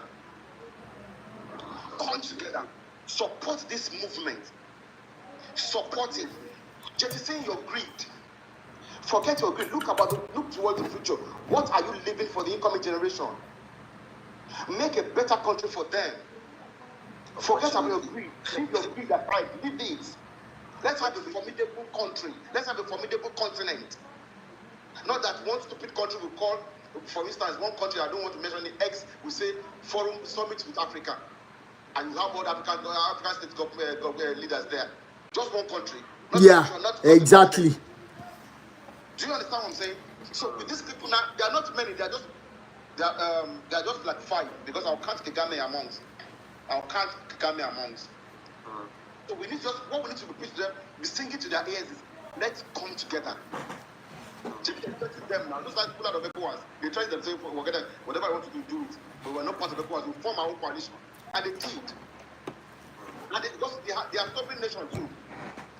Support this movement. Support it. Jettison your greed. Forget your greed. Look towards the future. What are you leaving for the incoming generation? Make a better country for them. Forget about your greed. Leave your greed aside. Leave it. Let's have a formidable country. Let's have a formidable continent. Not that one stupid country will call, for instance, one country, I don't want to mention the X, will say Forum Summit with Africa. And you have all African state leaders there. Just one country. Not exactly. Do you understand what I'm saying? So with these people now, they are not many. They are just like 5, because I'll count Kagame amongst. our can't come amongst. So we need what we need to preach to them, be singing to their ears is let's come together. Them now, those are people out of ECOWAS. They try to say whatever I want to do it, but we're not part of ECOWAS. We form our own coalition, and they did. And because they are sovereign nation too.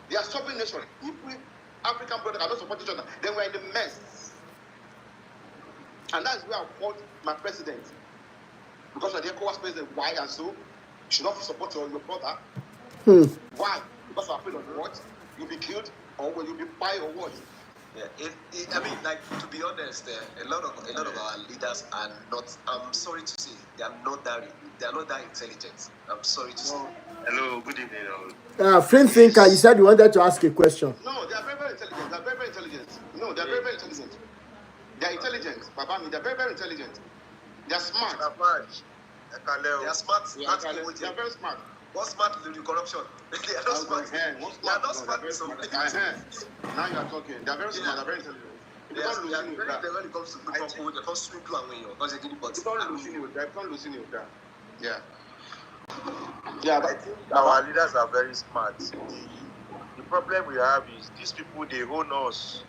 They are sovereign nation. If we African brothers are not supporting each other, then we're in the mess. And that's where I fought my president. Because of the ECOWAS president, why and so? You should not support your brother. Why? Because I'm afraid of what? You'll be killed, or will you be fired, or what? Yeah, I mean, like, to be honest, a lot of our leaders are not. I'm sorry to say, they are not that intelligent. I'm sorry to say. Hello, good evening. Friend thinker, you said you wanted to ask a question. No, they are very, very intelligent. They are very, very intelligent. No, they are very, very intelligent. They are intelligent, Baba. They are very, very intelligent. They are smart. They are smart. They are very smart. What's smart is the corruption. They are not smart. They are not smart. Now you are talking. They are very smart. They are very intelligent. They are very intelligent when it comes to people who they can't swim to and when you're not taking it. They can't losing you. Yeah. Yeah, but I think our leaders are very smart. The problem we have is these people, they own us.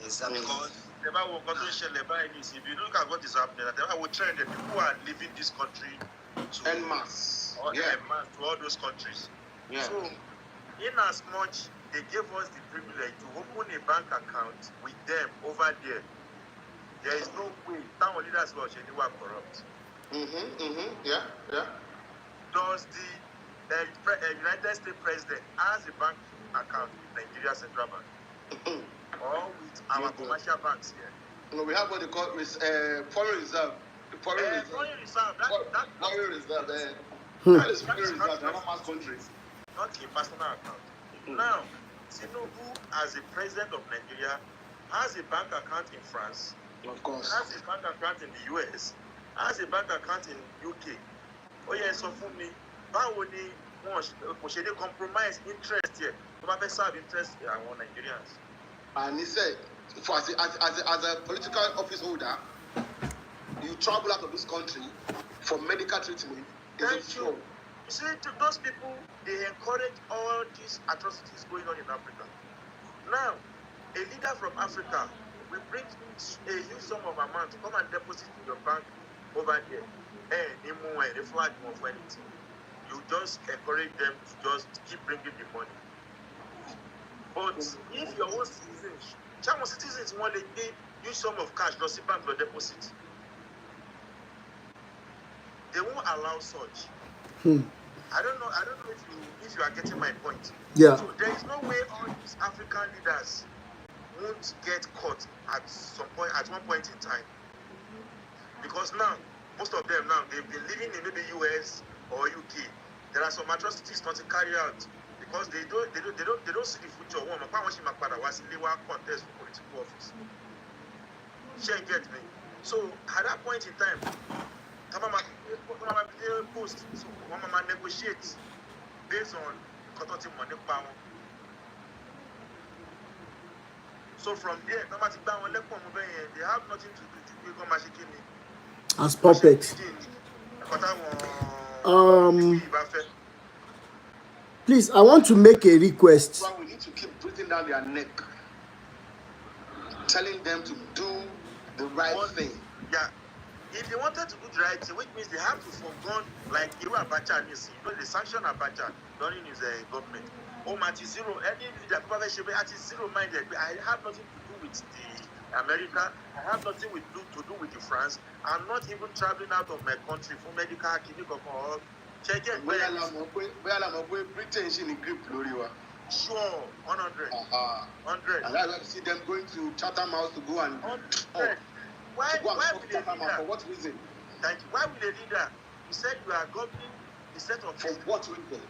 Yes, because if you look at what is happening, I will train the people who are leaving this country to en masse. To all those countries. Yeah. So, in as much they gave us the privilege to open a bank account with them over there is no way town leaders will anywhere corrupt. Yeah. Does the United States president has a bank account with Nigeria Central Bank or with our commercial banks here? No, we have what they call foreign reserve. Foreign reserve. Foreign reserve. Foreign reserve. That is foreign reserve. They're not mass countries. Not a personal account. Now, Tinubu, as the president of Nigeria, has a bank account in France. Of course. Has a bank account in the US. Has a bank account in UK. Oh yes, so for me, báwo ni wọ́n ṣe dey compromise interest here? Tó bá fẹ́ serve interest àwọn Nigerians. And he said, as a political office holder, you travel out of this country for medical treatment. Thank you. You see, those people, they encourage all these atrocities going on in Africa. Now, a leader from Africa will bring a huge sum of amount to come and deposit in your bank over there. They flag you for anything. You just encourage them to just keep bringing the money. But if your own citizens want to pay huge sum of cash, just sit bank for deposit. They won't allow such. I don't know if you are getting my point. Yeah. So there is no way all these African leaders won't get caught at one point in time. Because now, most of them now, they've been living in maybe US or UK. There are some atrocities not to carry out because they don't see the future. One, contest for political office. She get me. So at that point in time, post, so one negotiate based on cotton money power. So from there, they have nothing to do to as puppets. Please, I want to make a request. Well, we need to keep breathing down their neck, telling them to do the right thing. Yeah. If they wanted to do the right thing, which means they have to forgo, like Iru Abacha, they sanctioned Abacha during his government. Zero, any leader, zero-minded. I have nothing to do with the America. I have nothing to do with the France. I'm not even traveling out of my country for medical clinic or check it. Britain is in grip, Sure, 100. 100. And I see them going to Chatham House to go and. Why will a leader? For what reason? Thank you. Why will a leader? You said you are governing the set of. For what reason?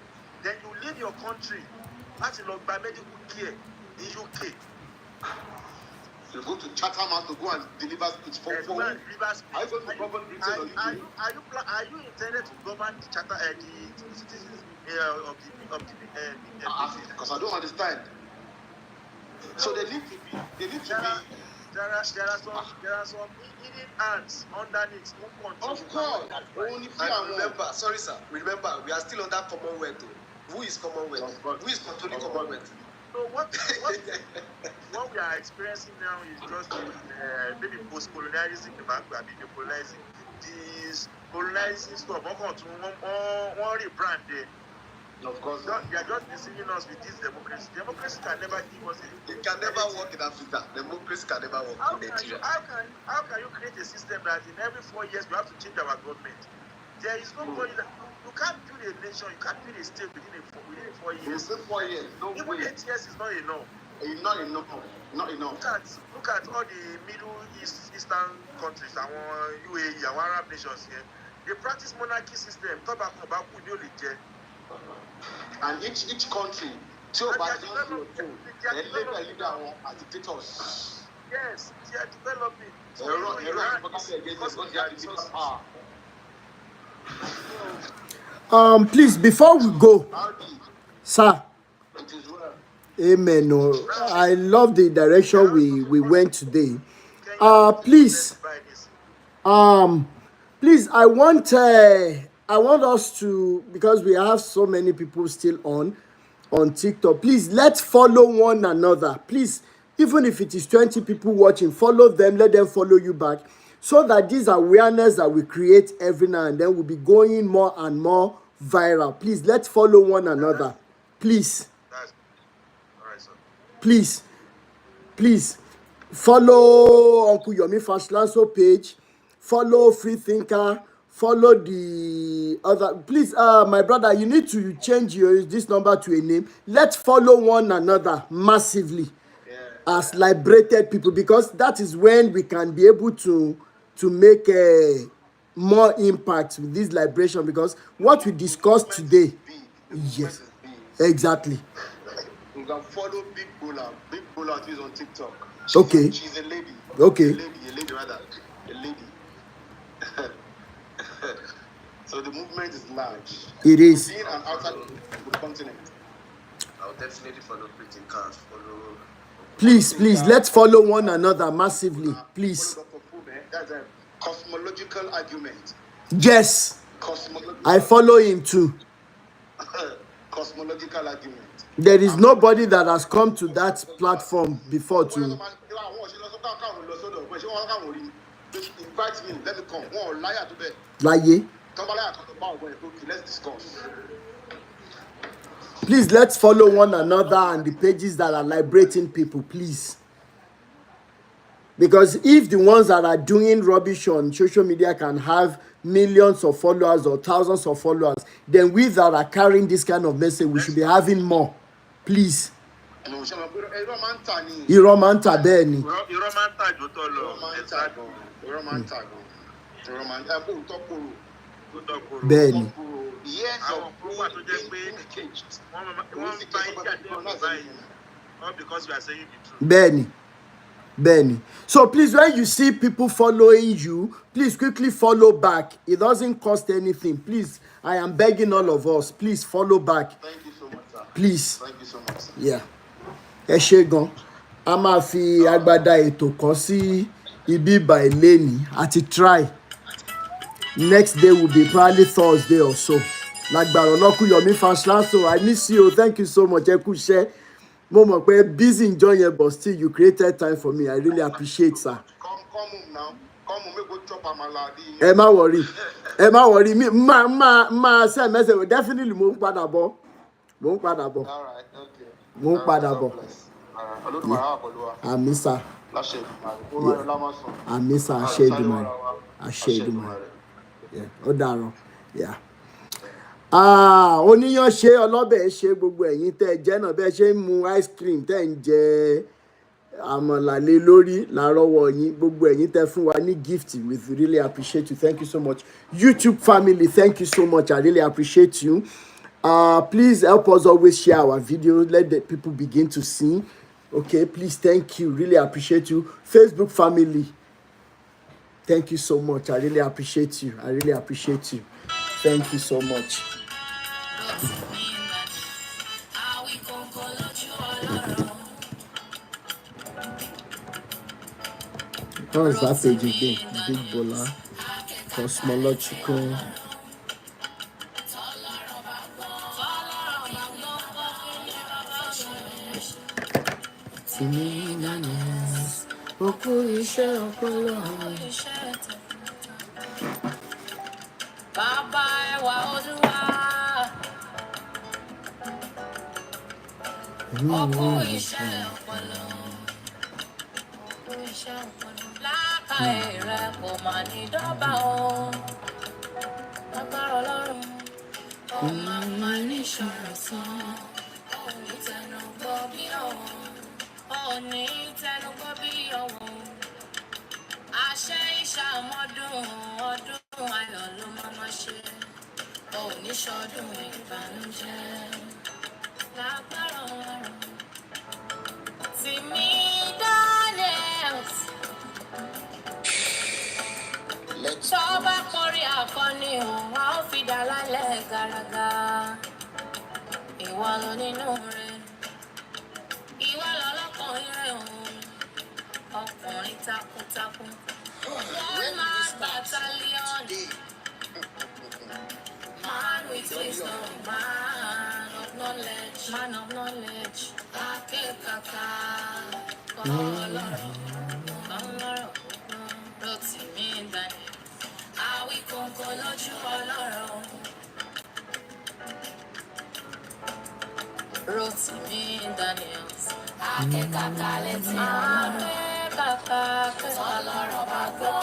Then you leave your country. That's look by medical care in UK. You go to Chatham House to go and deliver speech for Are you going to govern Britain or UK? Are you intended to govern the charter the citizens of the because I don't understand. So they need to be There are some hidden hands underneath who control. Of course. And remember, sorry sir, remember we are still under Commonwealth. Who is Commonwealth? Who is controlling Commonwealth? So what we are experiencing now is just maybe post-colonialism, the colonizing. This colonizing stuff, one rebrand there. Of course. They are just deceiving us with this democracy. Democracy can never give us It can never work in Africa. Democracy can never work in Nigeria. How can you create a system that in every 4 years we have to change our government? There is nobody that you can't build a nation, you can't build a state within 4 years. Within 4 years, no Even way. 8 years is not enough. Not enough. Not enough. Look at all the Middle Eastern countries, our UAE, our Arab nations here. They practice monarchy system. And each country, they live a leader as dictators. Yes, they are developing. So please, before we go, sir. It is well. Amen. Oh, I love the direction we went today. Please, please, I want us to, because we have so many people still on TikTok. Please, let's follow one another. Please, even if it is 20 people watching, follow them. Let them follow you back, so that this awareness that we create every now and then will be going more and more viral. Please, let's follow one another. Please. Please follow Uncle Yomi Fashlanso page, follow Free Thinker, follow the other. Please, my brother, you need to change this number to a name. Let's follow one another massively as liberated people, because that is when we can be able to make a more impact with this liberation, because what we discussed today, yes, exactly. You can follow Big Bola. Big Bola is on TikTok. Okay. She's a lady. Okay. A lady rather. A lady. So the movement is large. It is. Within and outside the continent. I'll definitely follow Pretty Cars. Follow. Please, let's follow one another massively. Please. That's a cosmological argument. Yes. I follow him too. Cosmological argument. There is nobody that has come to that platform before to. Invite me, let me come. Laye. Let's discuss. Please, let's follow one another and the pages that are liberating people, please. Because if the ones that are doing rubbish on social media can have millions of followers or thousands of followers, then we that are carrying this kind of message, we should be having more. Please. Iromanta Beni. Beni. Benny. So please, when you see people following you, please quickly follow back. It doesn't cost anything. Please, I am begging all of us. Please follow back. Thank you so much, sir. Please. Thank you so much, sir. Yeah. Ẹ ṣé gan. A máa fi agbada ètò kan sí ibi by lẹ́ni àti try. Next day will be probably Thursday or so. Lágbára Ọlọ́kùn Yomi Fashlanso, I miss you. Thank you so much. Ẹ kú iṣẹ́. Mo mọ̀ pé busy enjoying it, but still you created time for me. I really appreciate, sir. Come home now. Come home, go chop amala. Ẹ má worry. Me ma send message. Definitely mo ń padà bọ̀. All right, okay. Mo ń padà bọ̀. Àmín sà. Àmín sà, àṣẹ Èdùmàrè. Ó dàárọ̀. Yeah. Oníyàn ṣe ọlọ́bẹ̀ ṣe gbogbo ẹ̀yin tẹ́ ẹ jẹ́ náà bẹ́ẹ̀ ṣe ń mu ice cream tẹ́ ń jẹ àmàlà lé lórí lárọ́wọ́ yín, gbogbo ẹ̀yin tẹ́ fún wa ní gift, we really appreciate you. Thank you so much. YouTube family, thank you so much. I really appreciate you. Please help us always share our videos. Let the people begin to see. Okay, please, thank you. Really appreciate you. Facebook family, thank you so much. I really appreciate you. Thank you so much. What's that page again? Big Bola. Cosmological. Rotimi Daniels. Oku iṣẹ́ ọpọlọ. Bàbá ẹwà Olúwa. Oku iṣẹ́ ọpọlọ. Lákàyè rẹ̀ kò mà ní dọ́gba o. Agbára Ọlọ́run. Ó máa ní ìṣòro sàn. Ó ní tẹnugbọ́ bí ọ̀wọ́. Ó ní tẹnugbọ́ bí ọ̀wọ́. Àṣẹ ìṣàmọ́dún ọdún ayọ̀ ló máa ṣe. Ó ní ṣọdún ìbànújẹ́. Lágbára Ọlọ́run. Rotimi Daniels. Tọ́ba kọrin akọni òun a ó fi dà lálẹ́ gàràgà. Ìwọ ló nínú rẹ̀. Ìwọ lọ́lọ́kùnrin rẹ̀ òun. Ọkùnrin takuntakun. One man battalion. Man with wisdom. Man of knowledge. Man of knowledge. Akẹ́kọ̀ọ́ká. Ọlọ́run. Rotimi Daniels. Àwíkòǹkò lójú Ọlọ́run. Rotimi Daniels. Akẹ́kọ̀ọ́ká létí Ọlọ́run. Akẹ́kọ̀ọ́ká Ọlọ́run bá gbọ́.